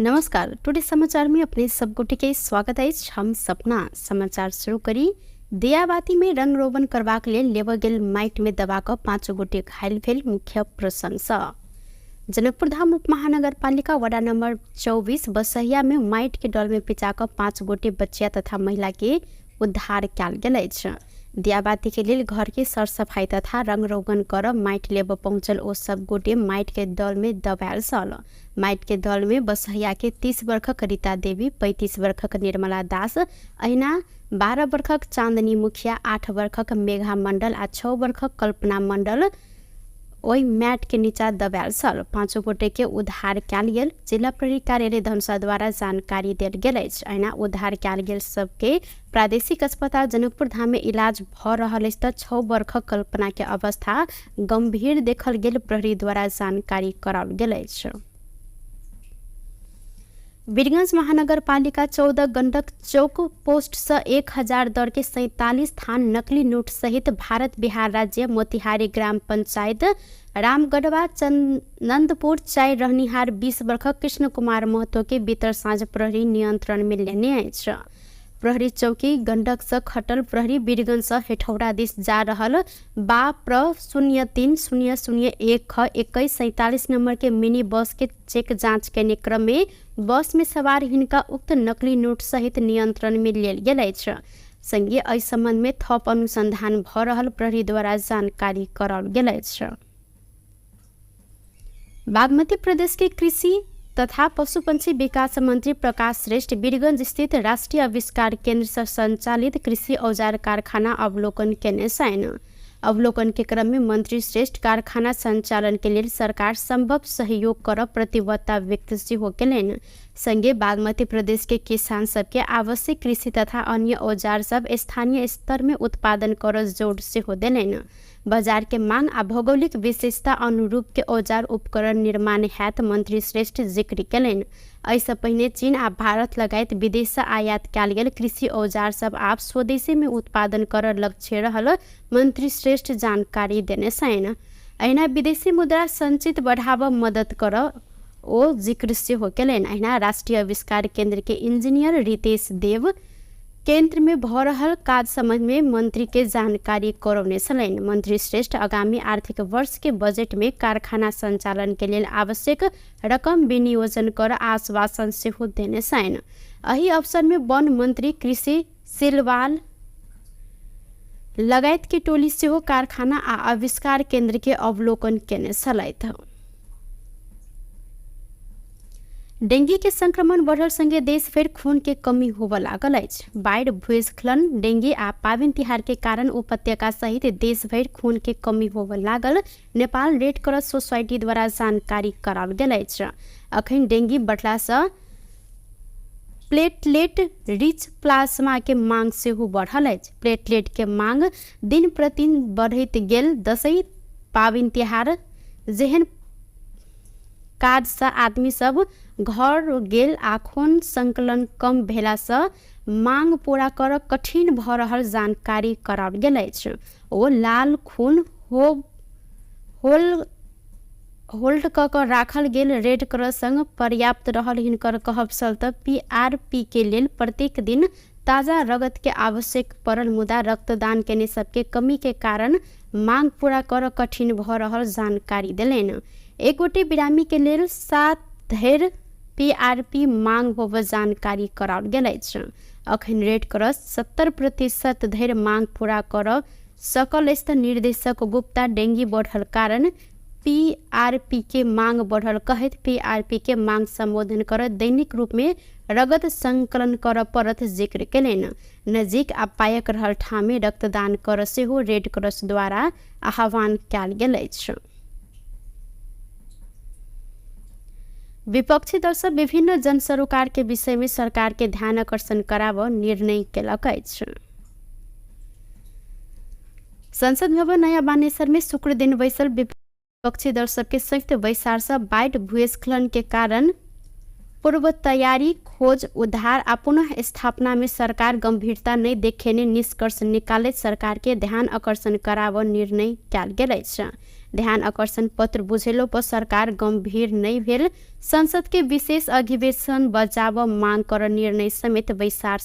नमस्कार। टुडे समाचार में अपने सबगोटे के स्वागत है। हम सपना समाचार शुरू करी। दियाबाती में रंग रोगन करबाक लेल लेब गेल माइट में दबा कर 5 गोटे घायल भेल। मुख्य प्रशंसा। जनकपुर धाम उपमहानगरपालिका वडा नंबर 24 बसहिया में माइट के डल में पिचाकर 5 गोटे बच्चिया तथा महिला के उद्धार कयल गेल अछि। दियाबाती के लिए घर के सर सफाई तथा रंग रोगन कर माइट लेब पहुंचल ओ सब गोटे माइट के दल में दबायल सल। माइट के दल में बसहिया के 30 वर्षक रीता देवी, 35 वर्षक निर्मला दास, अहिना 12 वर्षक चांदनी मुखिया, 8 वर्षक मेघा मंडल आ 6 वर्षक कल्पना मंडल ओई मैट के नीचा दबायल सल। 5 गोटे के उद्धार कयल गेल। जिला प्रहरी कार्यालय धनुषा द्वारा जानकारी देल गेल अछि। अहिना उद्धार कयल गेल सबके प्रादेशिक अस्पताल जनकपुर धाम में इलाज भ रहल अछि त 6 वर्षक कल्पना के अवस्था गंभीर देखल गेल। प्रहरी द्वारा जानकारी कराओल गेल अछि। वीरगंज महानगरपालिका 14 गंडक चौक पोस्ट से 1000 दर के 47 थान नकली नोट सहित भारत बिहार राज्य मोतिहारी ग्राम पंचायत रामगढ़वा चंदनपुर चाय रहनिहार 20 वर्षक कृष्ण कुमार महतो के बीतर साँझ प्रहरी नियंत्रण में लेने अछि। प्रहरी चौकी गंडक से खटल प्रहरी वीरगंज से हेठौड़ा दिस जा रहल बा प्र 030001 ख 2147 नंबर के मिनी बस के चेक जांच करने क्रम में बस में सवार हिनका उक्त नकली नोट सहित नियंत्रण में लेल गेल अछि। संगे एहि संबंध में थप अनुसंधान भ रहल प्रहरी द्वारा जानकारी कराओल गेल अछि। बागमती प्रदेश के कृषि तथा पशुपंछी विकास मंत्री प्रकाश श्रेष्ठ वीरगंज स्थित राष्ट्रीय आविष्कार केंद्र से संचालित कृषि औजार कारखाना अवलोकन केने छनि। अवलोकन के क्रम में मंत्री श्रेष्ठ कारखाना संचालन के लिए सरकार संभव सहयोग कर प्रतिबद्धता व्यक्त सेहो केलनि। संगे बागमती प्रदेश के किसान सबके आवश्यक कृषि तथा अन्य औजार सब स्थानीय स्तर में उत्पादन कर जोड़ सेहो देलनि। बाजार के मांग आ भौगोलिक विशेषता अनुरूप के औजार उपकरण निर्माण हैत मंत्री श्रेष्ठ जिक्र केलनि। ऐसे पहिने चीन आ भारत लगायत विदेश से आयात कयल गेल कृषि औजार सब आप स्वदेशी में उत्पादन कर लक्ष्य रहल मंत्री श्रेष्ठ जानकारी देने छनि। अहिना विदेशी मुद्रा संचित बढ़ाव मदद कर ओ जिक्र सेहो केलनि। अहिना राष्ट्रीय आविष्कार केंद्र के इंजीनियर रितेश देव केंद्र में भ रहल काज संबंध में मंत्री के जानकारी करौने छलनि। मंत्री श्रेष्ठ आगामी आर्थिक वर्ष के बजट में कारखाना संचालन के लिए आवश्यक रकम विनियोजन कर आश्वासन सेहो देने छनि। एहि अवसर में वन मंत्री कृषि सिलवाल लगायत के टोली सेहो कारखाना आ आविष्कार केंद्र के अवलोकन केने छलथि। डेंगू के संक्रमण बढ़ल संगे देश भर खून के कमी होबय लागल अछि। बाढ़ि, भूस्खलन, डेंगू आ पाबनि तिहार के कारण उपत्यका सहित देश भर खून के कमी होबय लागल नेपाल रेड क्रॉस सोसाइटी द्वारा जानकारी कराओल गेल अछि। अखन डेंगू बढ़ला से प्लेटलेट रिच प्लाज्मा के मांग सेहो बढ़ल अछि। प्लेटलेट के मांग दिन प्रतिदिन बढ़ैत गेल। दशई, पाबनि तिहार जेहन काज से आदमी सब घर गेल आ खून संकलन कम भेला से मांग पूरा कर कठिन भ रहल जानकारी कराओल गेल अछि। ओ लाल खून होल्ड क राखल गेल रेड क्रॉस संग पर्याप्त रहल हिनकर कहब छल त पीआरपी के लेल प्रत्येक दिन ताजा रगत के आवश्यक पड़ल। मुदा रक्तदान केने सबके कमी के कारण मांग पूरा कर कठिन भ रहल जानकारी देलनि। एक गोटे बिरामी के लेल 7 धरि पीआरपी मांग होब जानकारी कराओल गेल अछि। अखन रेड क्रॉस 70% धरि मांग पूरा कर सकल अछि त निर्देशक गुप्ता डेंगू बढ़ल कारण पीआरपी के मांग बढ़ल कहैत पीआरपी के मांग संबोधन कर दैनिक रूप में रगत संकलन कर पड़त जिक्र केलनि। नजीक आ पायक रहल ठाम में रक्तदान कर सेहो रेड क्रॉस द्वारा आह्वान कयल गेल अछि। विपक्षी दल सब विभिन्न जन सरोकार के विषय में सरकार के ध्यान आकर्षण कराव निर्णय केलक अछि। संसद भवन नया बानेश्वर में शुक्र दिन बैसल विपक्षी दल सबके संयुक्त बैसार से बाढ़, भूस्खलन के कारण पूर्व तैयारी, खोज, उद्धार आ पुनः स्थापना में सरकार गंभीरता नहीं देखेने निष्कर्ष निकालैत सरकार के ध्यान आकर्षण कराव निर्णय कयल गेल अछि। ध्यान आकर्षण पत्र बुझेलो पर सरकार गंभीर नहीं भेल। संसद के विशेष अधिवेशन बचाव मांग कर निर्णय समेत वैसार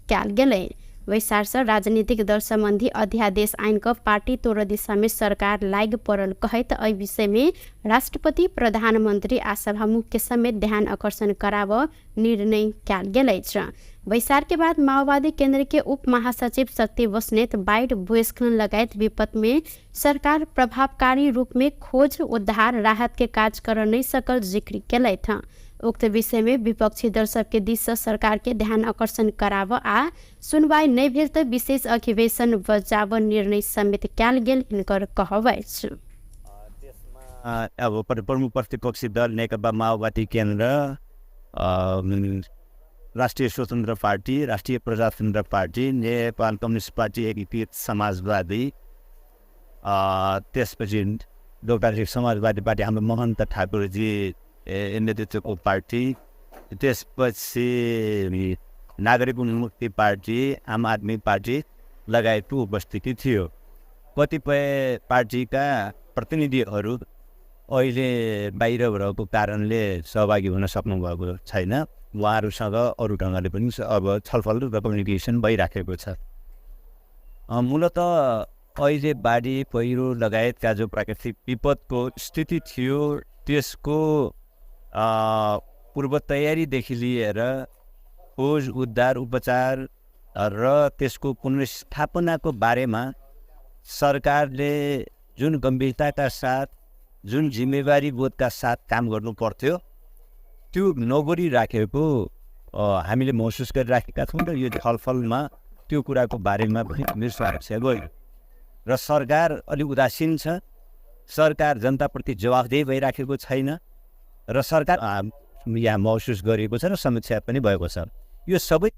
कैल गेलै। वैसार राजनीतिक दल संबंधी अध्यादेश आइन का पार्टी तोड़ दिशा में सरकार लाग पड़ल कहत एहि विषय में राष्ट्रपति प्रधानमंत्री आ सभामुख के समेत ध्यान आकर्षण कराव निर्णय कैल गेल। वैसार के बाद माओवादी केंद्र के उप महासचिव शक्ति बस्नेत बाढ़ भूस्खलन लगायत विपद में सरकार प्रभावकारी रूप में खोज उद्धार राहत के कार्य कर नहीं सकल जिक्र कैल था। उक्त विषय में विपक्षी दल सबके दिश से सरकार के ध्यान आकर्षण कराव आ सुनवाई नहीं भेल तो विशेष अधिवेशन बचाव निर्णय समेत कैल गेल हिनकर कहब अछि। अब प्रमुख प्रतिपक्षी दल नेकपा माओवादी केन्द्र, राष्ट्रिय स्वतन्त्र पार्टी, राष्ट्रिय प्रजातन्त्र पार्टी, नेपाल कम्युनिस्ट पार्टी, एकीकृत समाजवादी, त्यसपछि लोकतान्त्रिक समाजवादी पार्टी हाम्रो महन्त ठाकुरजी नेतृत्वको पार्टी, त्यसपछि नागरिक उन्मुक्ति पार्टी, आम आदमी पार्टी लगायतको उपस्थिति थियो। कतिपय पार्टीका प्रतिनिधिहरू अहिले बाहिर रहेको कारणले सहभागी हुन सक्नुभएको छैन। उहाँहरूसँग अरू ढङ्गले पनि अब छलफल र कम्युनिकेसन भइराखेको छ। मूलत अहिले बाढी पहिरो लगायतका जो प्राकृतिक विपदको स्थिति थियो त्यसको पूर्व तयारीदेखि लिएर खोज उद्धार उपचार र त्यसको पुनर्स्थापनाको बारेमा सरकारले जुन गम्भीरताका साथ, जुन जिम्मेवारी बोधका साथ काम गर्नु पर्थ्यो त्यो नगरिराखेको हामीले महसुस गरिराखेका छौँ र यो छलफलमा त्यो कुराको बारेमा पनि निर्स्वार्थ गयो र सरकार अलि उदासीन छ। सरकार जनताप्रति जवाफदेही भइराखेको छैन र सरकार यहाँ महसुस गरिएको छ र समीक्षा पनि भएको छ। यो सबै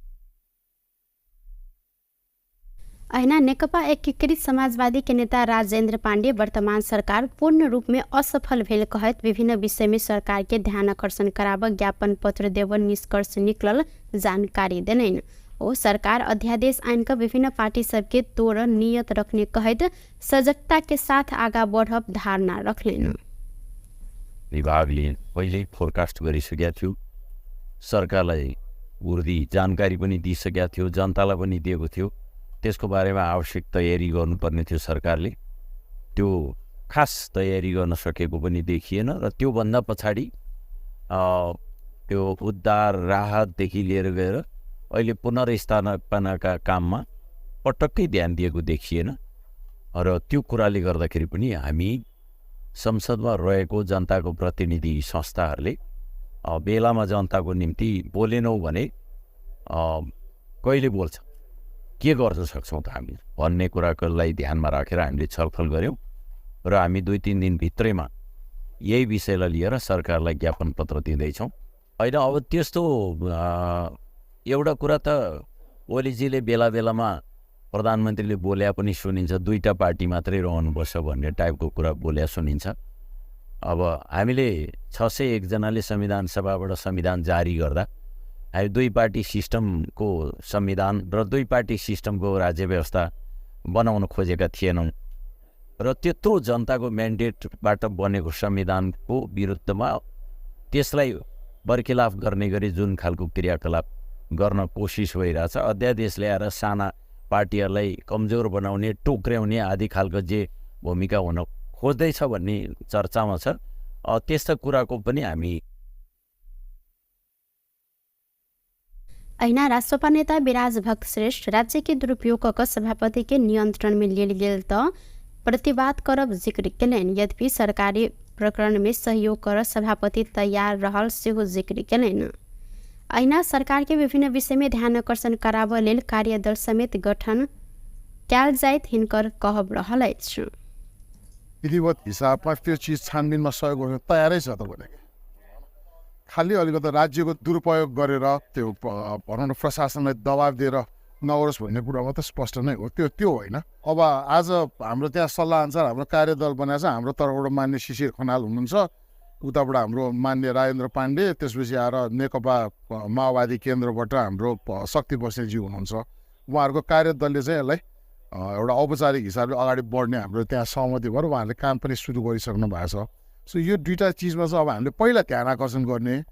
ऐना नेकपा एकीकृत समाजवादी के नेता राजेंद्र पांडे वर्तमान सरकार पूर्ण रूप में असफल भेल कहत विभिन्न विषय में सरकार के ध्यान आकर्षण कराव ज्ञापन पत्र देव निष्कर्ष निकलल जानकारी देने। ओ सरकार अध्यादेश आइन का विभिन्न पार्टी सबके तोड़ नियत रखने कहत सजगता के साथ आगा बढ़ब धारणा रखलेन। विभागले पहिले फोरकास्ट गरिसकेका थियो, सरकारलाई उर्दी जानकारी पनि दिइसकेका थियो, जनतालाई पनि दिएको थियो। त्यसको बारेमा आवश्यक तयारी गर्नुपर्ने थियो सरकारले। त्यो खास तयारी गर्न सकेको पनि देखिएन र त्योभन्दा पछाडि त्यो उद्धार राहतदेखि लिएर गएर अहिले पुनर्स्थापनाका काममा पटक्कै ध्यान दिएको देखिएन र त्यो कुराले गर्दाखेरि पनि हामी संसदमा रहेको जनताको प्रतिनिधि संस्थाहरूले बेलामा जनताको निम्ति बोलेनौँ भने कहिले बोल्छ, के गर्न सक्छौँ त हामी भन्ने कुरालाई ध्यानमा राखेर हामीले छलफल गऱ्यौँ र हामी 2-3 दिनभित्रैमा यही विषयलाई लिएर सरकारलाई ज्ञापन पत्र दिँदैछौँ। होइन अब त्यस्तो एउटा कुरा त ओलीजीले बेला बेलामा प्रधानमन्त्रीले बोल्या पनि सुनिन्छ, 2टा पार्टी मात्रै रहनुपर्छ भन्ने टाइपको कुरा बोल्या सुनिन्छ। अब हामीले 601 जनाले संविधान सभाबाट संविधान जारी गर्दा हामी 2 पार्टी सिस्टमको संविधान र 2 पार्टी सिस्टमको राज्य व्यवस्था बनाउन खोजेका थिएनौँ र त्यत्रो जनताको म्यान्डेटबाट बनेको संविधानको विरुद्धमा त्यसलाई बर्खिलाफ गर्ने गरी जुन खालको क्रियाकलाप गर्न कोसिस भइरहेछ, अध्यादेश ल्याएर साना पार्टीहरूलाई कमजोर बनाउने, टोक्र्याउने आदि खालको जे भूमिका हुन खोज्दैछ भन्ने चर्चामा छ। त्यस्ता कुराको पनि हामी ऐना राष्ट्रपा नेता विराज भक्त श्रेष्ठ राज्य के दुरुपयोग का सभापति के नियंत्रण में लेल गेल तो प्रतिवाद करब जिक्र केलैन। यद्यपि सरकारी प्रकरण में सहयोग कर सभापति तैयार रहल सेहो जिक्र केलैन। ऐना सरकार के विभिन्न विषय में ध्यान आकर्षण कराव लेल कार्यदल समेत गठन कैल जाइत हिनकर कहब रहल अछि। विधिवत हिसाबमा त्यो चिज छानबिनमा सहयोग गर्न तयारै छ त। खालि अलिकति राज्यको दुरुपयोग गरेर त्यो भनौँ न प्रशासनलाई दबाब दिएर नगरोस् भन्ने कुरा मात्रै स्पष्ट नै हो, त्यो होइन। अब आज हाम्रो त्यहाँ सल्लाह अनुसार हाम्रो कार्यदल बनाएको छ। हाम्रो तर्फबाट मान्य शिशिर खनाल हुनुहुन्छ, उताबाट हाम्रो मान्य राजेन्द्र पाण्डे, त्यसपछि आएर नेकपा माओवादी केन्द्रबाट हाम्रो शक्ति बस्नेतजी हुनुहुन्छ। उहाँहरूको कार्यदलले चाहिँ यसलाई एउटा औपचारिक हिसाबले अगाडि बढ्ने हाम्रो त्यहाँ सहमति भएर उहाँहरूले काम पनि सुरु गरिसक्नु भएको छ। सो यो दुईवटा चिजमा चाहिँ अब हामीले पहिला ध्यान आकर्षण गर्ने,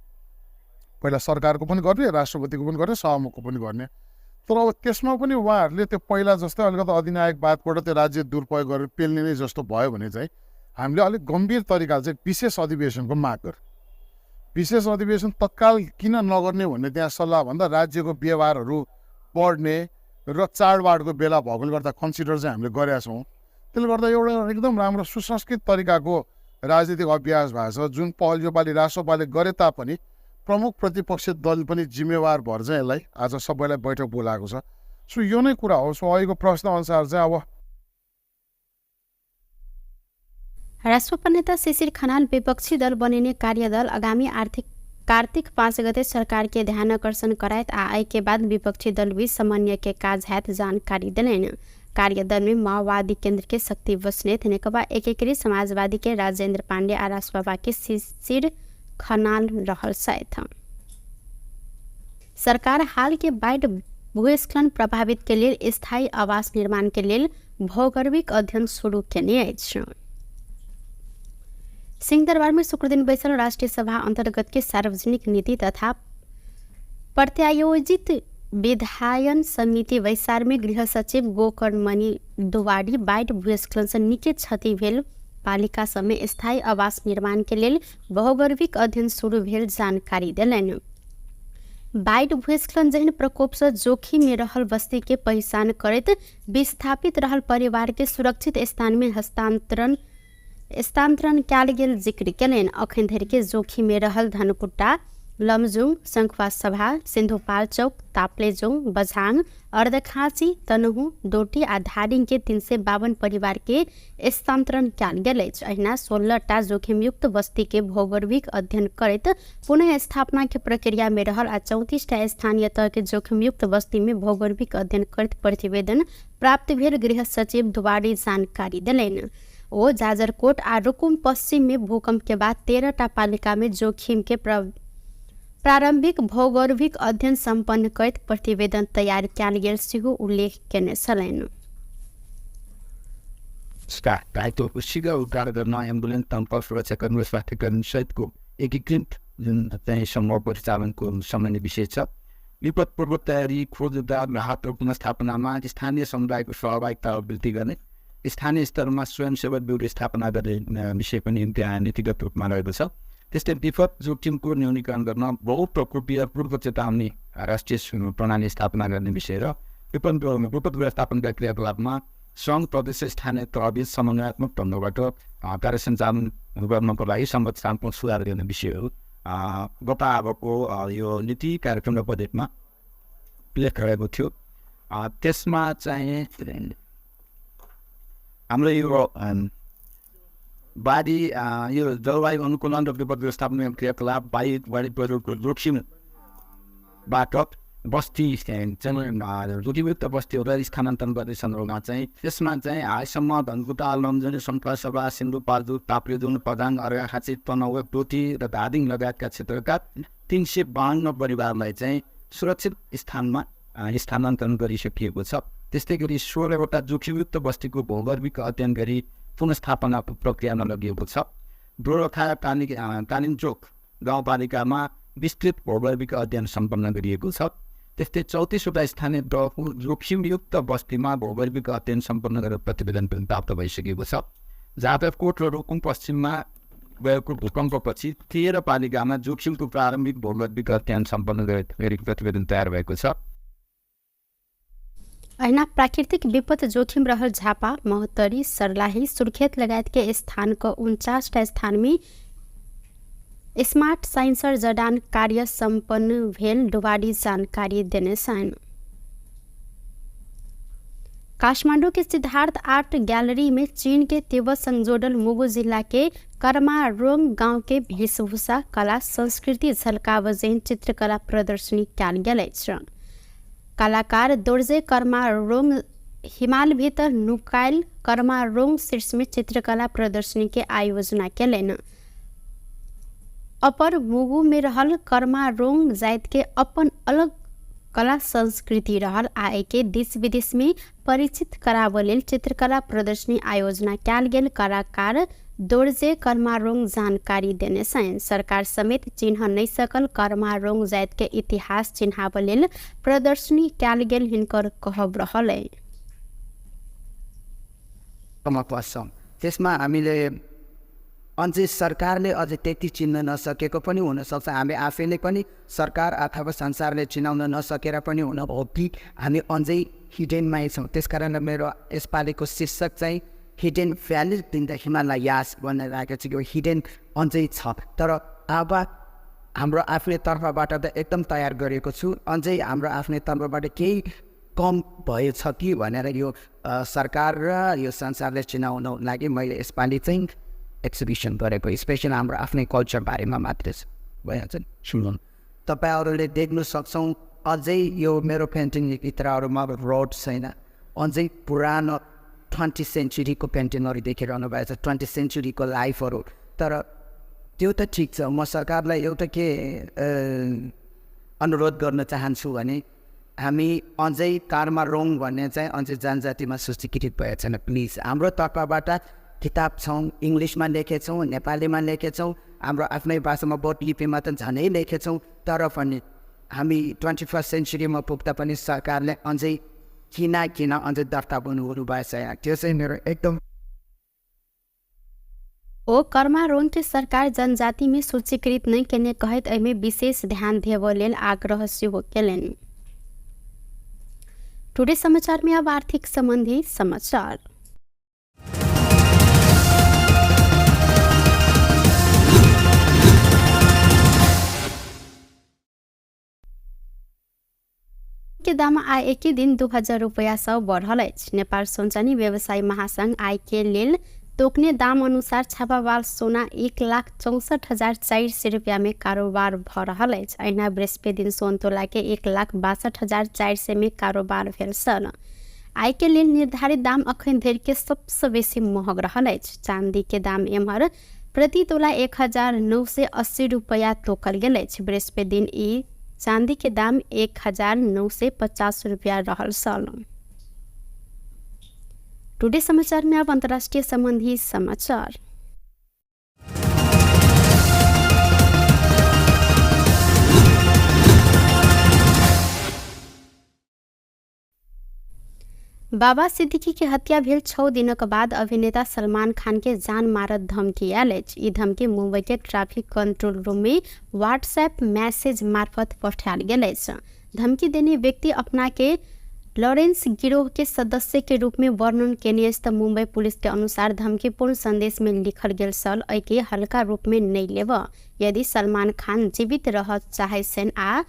पहिला सरकारको पनि गर्ने, राष्ट्रपतिको पनि गर्ने, सहमुखको पनि गर्ने। तर अब त्यसमा पनि उहाँहरूले त्यो पहिला जस्तै अलिकति अधिनायकवादबाट त्यो राज्य दुरुपयोग गरेर पेल्ने नै जस्तो भयो भने चाहिँ हामीले अलिक गम्भीर तरिकाले चाहिँ विशेष अधिवेशनको माग गर्यो। विशेष अधिवेशन तत्काल किन नगर्ने भन्ने त्यहाँ सल्लाह भन्दा राज्यको व्यवहारहरू बढ्ने र चाडबाडको बेला भएकोले गर्दा कन्सिडर चाहिँ हामीले गरेका छौँ। त्यसले गर्दा एउटा एकदम राम्रो सुसंस्कृत तरिकाको राजनीतिक अभ्यास भएको छ, जुन पहल योपालि राष्ट्रपाले गरे तापनि प्रमुख प्रतिपक्षी दल पनि जिम्मेवार भएर चाहिँ यसलाई आज सबैलाई बैठक बोलाएको छ। सो यो नै कुरा हो। सो अहिलेको प्रश्नअनुसार चाहिँ अब राष्ट्रपा नेता शिशिर खनाल विपक्षी दल बनिने कार्यदल आगामी कार्तिक 5 गते सरकार के ध्यान आकर्षण करायत आए के बाद विपक्षी दल बीच समन्वय के काज हैत जानकारी दिलेन। कार्यदल में माओवादी केंद्र के शक्ति बस्नेत, नेकपा एकीकृत समाजवादी के राजेंद्र पांडे और राष्ट्रपा के शिशिर खनाल रहल साथ। सरकार हाल के बाढ़ भूस्खलन प्रभावित के लिए स्थायी आवास निर्माण के लिए भौगोलिक अध्ययन शुरू करने अछि। सिंहदरबार में शुक्र दिन बैसल राष्ट्रीय सभा अंतर्गत के सार्वजनिक नीति तथा प्रत्यायोजित विधायन समिति वैसार में गृह सचिव गोकर्णमणि दुवाडी बाढ़ भूस्खलन से निके क्षति भेल पालिका समय स्थायी आवास निर्माण के लिए भौगोलिक अध्ययन शुरू भेल जानकारी दिलनि। बाढ़ भूस्खलन जहन प्रकोप से जोखिम में रहल बस्ती के पहचान करते विस्थापित रहल परिवार के सुरक्षित स्थान में स्थानांतरण कयल गेल जिक्र कयलनि। अखन धरि के जोखिम में रहल धनकुट्टा, लमजुङ, शंखवा सभा, सिन्धुपाल चौक, ताप्लेजुङ, बझाङ, अर्धखाँची, तनहु, डोटी आ धादिङ के 352 परिवार के स्थानांतरण कयल गेल अछि। अहिना 16टा जोखिमयुक्त बस्ती के भौगोलिक अध्ययन करैत पुनः स्थापना के प्रक्रिया में रहल आ 34टा स्थानीय तह के जोखिमयुक्त बस्ती में भौगोलिक अध्ययन करैत प्रतिवेदन प्राप्त भेल गृह सचिव दुवाडी जानकारी दिलनि। ओ जाजरकोट आ रुकुम पश्चिम में भूकंप के बाद 13टा पालिका में जोखिम के प्रारंभिक भौगोलिक अध्ययन संपन्न करैत प्रतिवेदन तैयार कयल गेल सेहो उल्लेख केने छलनि। शीघ्र उद्धार गर्न एम्बुलेन्स तम्प सुरक्षा कर्मी स्वास्थ्य कर्मी सहितको एकीकृत जुन चाहिँ समूह परिचालनको सामान्य विषय छ। विपद पूर्व तयारी, खोज उद्धार, राहत र पुनर्स्थापनामा स्थानीय समुदायको सहभागिता वृद्धि गर्ने, स्थानीय स्तरमा स्वयंसेवक ब्युरो स्थापना गर्ने विषय पनि त्यहाँ नीतिगत रूपमा रहेको छ। त्यस्तै विपद जोखिमको न्यूनीकरण गर्न बहुप्रकोपीय पूर्व चेतावनी राष्ट्रिय प्रणाली स्थापना गर्ने विषय र विपद व्यवस्थापनका क्रियाकलापमा सङ्घ प्रदेश स्थानीय तहबीच समन्वयात्मक ढङ्गबाट कार्य सञ्चालन गर्नको लागि संरचनात्मक सुधार गर्ने विषयहरू गत अबको यो नीति कार्यक्रम र बजेटमा उल्लेख गरेको थियो। त्यसमा चाहिँ हाम्रो यो बाढी यो जलवायु अनुकूलन र विपद व्यवस्थापन क्रियाकलाप, बाढी पहिरोको जोखिमबाट बस्ती जोखिमयुक्त बस्तीहरूलाई स्थानान्तरण गर्ने सन्दर्भमा चाहिँ त्यसमा चाहिँ हालसम्म धनकुटा, लमजुङ, शंखवा सभा, सिन्धुपाल्चोक, ताप्लेजुङ, पदाङ, अर्घाखाँची, तनहुँ, डोटी र धादिङ लगायतका क्षेत्रका 352 परिवारलाई चाहिँ सुरक्षित स्थानमा स्थानान्तरण गरिसकिएको छ। त्यस्तै गरी 16वटा जोखिमयुक्त बस्तीको भौगोलिक अध्ययन गरी पुनर्स्थापना प्रक्रियामा लगिएको छ। डोरखा कालिन्चोक गाउँपालिकामा विस्तृत भौगोलिक अध्ययन सम्पन्न गरिएको छ। त्यस्तै 34वटा स्थानीय तहको जोखिमयुक्त बस्तीमा भौगोलिक अध्ययन सम्पन्न गरेर प्रतिवेदन पनि प्राप्त भइसकेको छ। जाजरकोट र रुकुम पश्चिममा गएको भूकम्पपछि 13 पालिकामा जोखिमको प्रारम्भिक भौगोलिक अध्ययन सम्पन्न गरी प्रतिवेदन तयार भएको छ। अहिना प्राकृतिक विपद जोखिम रहल झापा, महोत्तरी, सर्लाही, सुर्खेत लगायत के स्थान को 49टा स्थान में स्मार्ट साइंसर जडान कार्य संपन्न भेल दुवाडी जानकारी देने सन। काठमांडू के सिद्धार्थ आर्ट गैलरी में चीन के तिब्बत संग जोड़ल मुगु जिला के कर्मारोंग गांव के वेशभूषा, कला, संस्कृति झलकावजेन चित्रकला प्रदर्शनी कयल गेल अछि। कलाकार दोर्जे कर्मारोंग हिमाल भीतर नुकायल कर्मारोंग शीर्ष में चित्रकला प्रदर्शनी के आयोजना केलनि। अपर मुगु में रहल कर्मारोंग जाति के अपन अलग कला संस्कृति रहल आ एके देश विदेश में परिचित कराबऽ लेल चित्रकला प्रदर्शनी आयोजना कयल गेल। कलाकार दोर्जे कर्मारोंग जानकारी देने छन्। सरकार समेत चिन्ह नहीं सकल कर्मारोंग जाति के इतिहास चिन्हाबऽ लेल प्रदर्शनी कयल गेल हिनकर कहब रहल। त्यसमा हामीले अझै सरकारले अझै त्यति चिन्न नसकेको पनि हुनसक्छ। हामी आफैले पनि सरकार अथवा संसारले चिनाउन नसकेर पनि हुन हो कि हामी अझै हिडेनमै छौँ। त्यस कारणले मेरो यसपालिको शीर्षक चाहिँ hidden valleys in the Himalayas भनेर राखेको छ। यो हिडेन अझै छ, तर अब हाम्रो आफ्नै तर्फबाट त एकदम तयार गरेको छु। अझै हाम्रो आफ्नै तर्फबाट केही कम भएछ कि भनेर यो सरकार र यो संसारले चिनाउन लागि मैले यसपालि चाहिँ एक्जिबिसन गरेको। स्पेसल हाम्रो आफ्नै कल्चर बारेमा मात्रै छ। भइहाल्छ नि। सुन्नु तपाईँहरूले देख्नु सक्छौँ अझै यो मेरो पेन्टिङभित्रहरूमा रोड छैन। अझै पुरानो 20th सेन्चुरीको पेन्टिङहरू देखिरहनु भएको छ, 20th सेन्चुरीको लाइफहरू। तर त्यो त ठिक छ। म सरकारलाई एउटा के अनुरोध गर्न चाहन्छु भने हामी अझै कर्मारोङ भन्ने चाहिँ अझै जनजातिमा सूचीकृत भएको छैन। प्लिज हाम्रो तर्फबाट किताब छौँ, इङ्ग्लिसमा लेखेछौँ, नेपालीमा लेखेछौँ, हाम्रो आफ्नै भाषामा बोट लिपिमा त झनै लेखेछौँ। तर पनि हामी 21st सेन्चुरीमा पुग्दा पनि सरकारले अझै किन अझै दर्ता गर्नुहुनु भएछ। त्यो चाहिँ मेरो एकदम ओ कर्मारोंग के सरकार जनजाति में सूचीकृत नहीं केने कहत एहिमे विशेष ध्यान देबऽ लेल आग्रह सेहो केलनि। टुडे समाचार में अब आर्थिक संबंधी समाचार। के दाम आय एकै दिन 2000 रुपैयाँ सँ बढ़ल अछि। नेपाल सोनचानी व्यवसायी महासंघ आय के लेल तोकने दाम अनुसार छापावाल सोना 1,64,400 रुपया में कारोबार भ रहल अछि। अहिना बृहस्पति दिन सोन तोला के 1,62,400 में कारोबार भेल छल। आय के लेल निर्धारित दाम अखन धरि के सबसे बेसी महग रहल अछि। चांदी के दाम एम्हर प्रति तोला 1,980 रुपया तोकल गेल अछि। बृहस्पति दिन ई चांदी के दाम 1,950 रुपया रहल छल। टुडे समाचार में अब अंतर्राष्ट्रीय संबंधी समाचार। बाबा सिद्दीकी के हत्या भेल 6 दिनक बाद अभिनेता सलमान खान के जान मारत धमकी आयल अछि। ई धमकी मुंबई के ट्रैफिक कंट्रोल रूम में व्हाट्सएप मैसेज मार्फत पठायल गेल अछि। धमकी देने व्यक्ति अपना के लॉरेंस गिरोह के सदस्य के रूप में वर्णन केने अछि त मुंबई पुलिस के अनुसार धमकीपूर्ण संदेश में लिखल गेल छल एके हल्का रूप में नहीं लेब। यदि सलमान खान जीवित रह चाहे छन् आ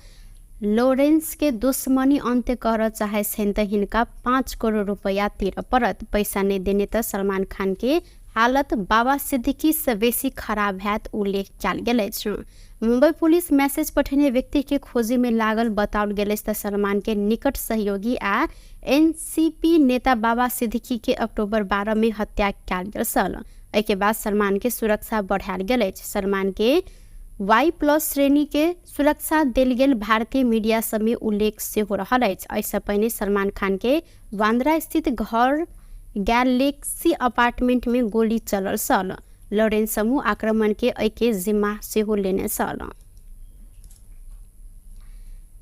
लॉरेंस के दुश्मनी अंत्य कर चाहे छन् त हिनका 5 करोड़ रुपया तिर परत। पैसा नहीं देने त सलमान खान के हालत बाबा सिद्दीकी से बेसी खराब हैत उल्लेख कयल गेल अछि। मुंबई पुलिस मैसेज पठेने व्यक्ति के खोजी में लागल बताओल गेल अछि त सलमान के निकट सहयोगी आ एनसीपी नेता बाबा सिद्दीकी के अक्टूबर 12 में हत्या कयल गेल छल। एहि के बाद सलमान के सुरक्षा बढ़ायल गेल अछि। सलमान के Y+ श्रेणी के सुरक्षा देल गेल भारतीय मीडिया सब में उल्लेख सेहो रहल अछि। एहिसँ पहिने सलमान खान के बांद्रा स्थित घर गैलेक्सी अपार्टमेंट में गोली चलल छल। लॉरेंस समूह आक्रमण के एके जिम्मा सेहो लेने छल।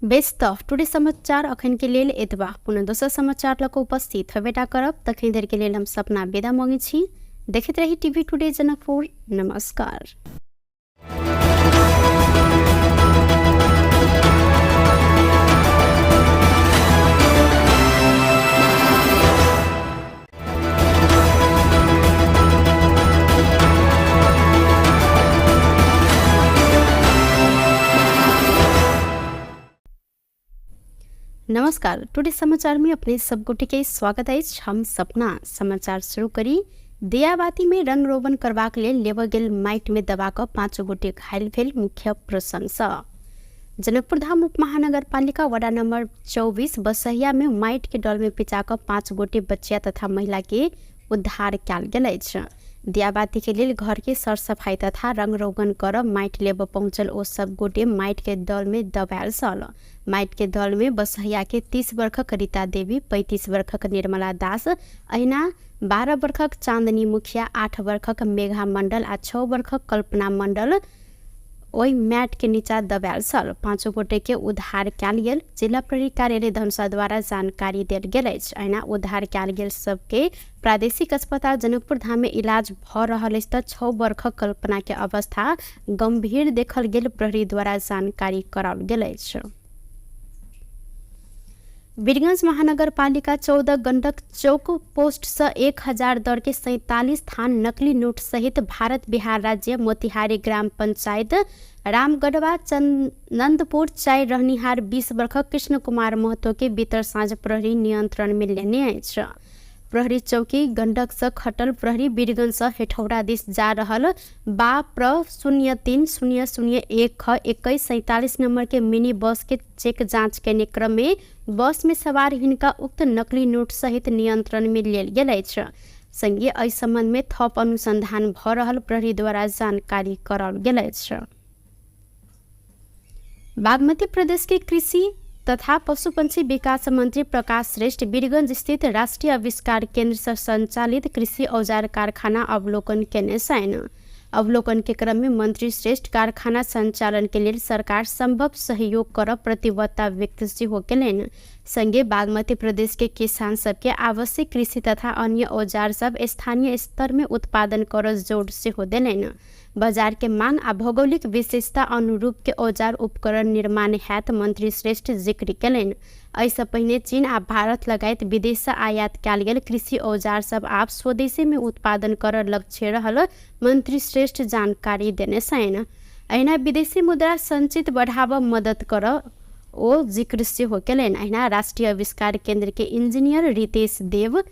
बेस्ट टुडे समाचार अखन के लेल एतबा। पुनः दोसर समाचार लक उपस्थित हेबेटा करब। तखन धरि के लेल हम सपना विदा मांगे छी। देखैत रही टीवी टुडे जनकपुर। नमस्कार। नमस्कार। टुडे समाचार में अपने सबको के स्वागत है। हम सपना समाचार शुरू करी। दियाबाती में रंग रोगन करबाक लेल लेबल गेल माइट में दबा क 5 गोटे घायल भेल। मुख्य प्रशंसा जनकपुर धाम उप महानगर पालिका वडा नंबर 24 बसहिया में माइट के डल में पिचा क 5 गोटे बच्चिया तथा महिला के उद्धार कयल गेल अछि। दियाबाती के लेल घर के सरसफाई तथा रंग रोगन कर माइट लेब पहुंचल ओ सब गोटे माइट के दल में दबायल सल। माइट के दल में बसहिया के 30 वर्षक रीता देवी, 35 वर्षक निर्मला दास, अहिना 12 वर्षक चांदनी मुखिया, 8 वर्षक मेघा मंडल आ 6 वर्षक कल्पना मंडल ओहि मैट के नीचा दबायल सल। 5 गोटे के उद्धार कयल गेल। जिला प्रहरी कार्यालय धनुषा द्वारा जानकारी देल गेल अछि। अहिना उद्धार कयल गेल सबके प्रादेशिक अस्पताल जनकपुर धाम में इलाज भ रहल अछि त 6 वर्षक कल्पना के अवस्था गंभीर देखल गेल प्रहरी द्वारा जानकारी कराओल गेल अछि। वीरगंज महानगरपालिका 14 गंडक चौक पोस्ट से 1000 दर के 47 थान नकली नोट सहित भारत बिहार राज्य मोतिहारी ग्राम पंचायत रामगढ़वा चंदनपुर चाय रहनिहार 20 वर्षक कृष्ण कुमार महतो के बीतर साँझ प्रहरी नियंत्रण में लेने अछि। प्रहरी चौकी गंडक से खटल प्रहरी वीरगंज से हेठौड़ा दिस जा रहल बा प्र 03-0001-2147 नंबर के मिनी बस के चेक जांच करने क्रम में बस में सवार हिनका उक्त नकली नोट सहित नियंत्रण में लेल गेल अछि। संगे एहि संबंध में थप अनुसंधान भ रहल प्रहरी द्वारा जानकारी कराओल गेल अछि। बागमती प्रदेश के कृषि तथा पशुपक्षी विकास मंत्री प्रकाश श्रेष्ठ वीरगंज स्थित राष्ट्रीय आविष्कार केंद्र से संचालित कृषि औजार कारखाना अवलोकन केने छन्। अवलोकन के क्रम में मंत्री श्रेष्ठ कारखाना संचालन के लिए सरकार संभव सहयोग कर प्रतिबद्धता व्यक्त सेहो केलनि। संगे बागमती प्रदेश के किसान सबके आवश्यक कृषि तथा अन्य औजार सब स्थानीय स्तर में उत्पादन कर जोड़ सेहो देलनि। बाजार के मांग आ भौगोलिक विशेषता अनुरूप के औजार उपकरण निर्माण हेतु मंत्री श्रेष्ठ जिक्र केलनि। एहिसँ पहिने चीन आ भारत लगायत विदेश से आयात कयल गेल कृषि औजार सब आब स्वदेशी में उत्पादन कर लक्ष्य रहल मंत्री श्रेष्ठ जानकारी देने छन्। अहिना विदेशी मुद्रा संचित बढ़ावा मदद कर ओ जिक्र सेहो केलनि। अहिना राष्ट्रीय आविष्कार केंद्र के इंजीनियर रितेश देव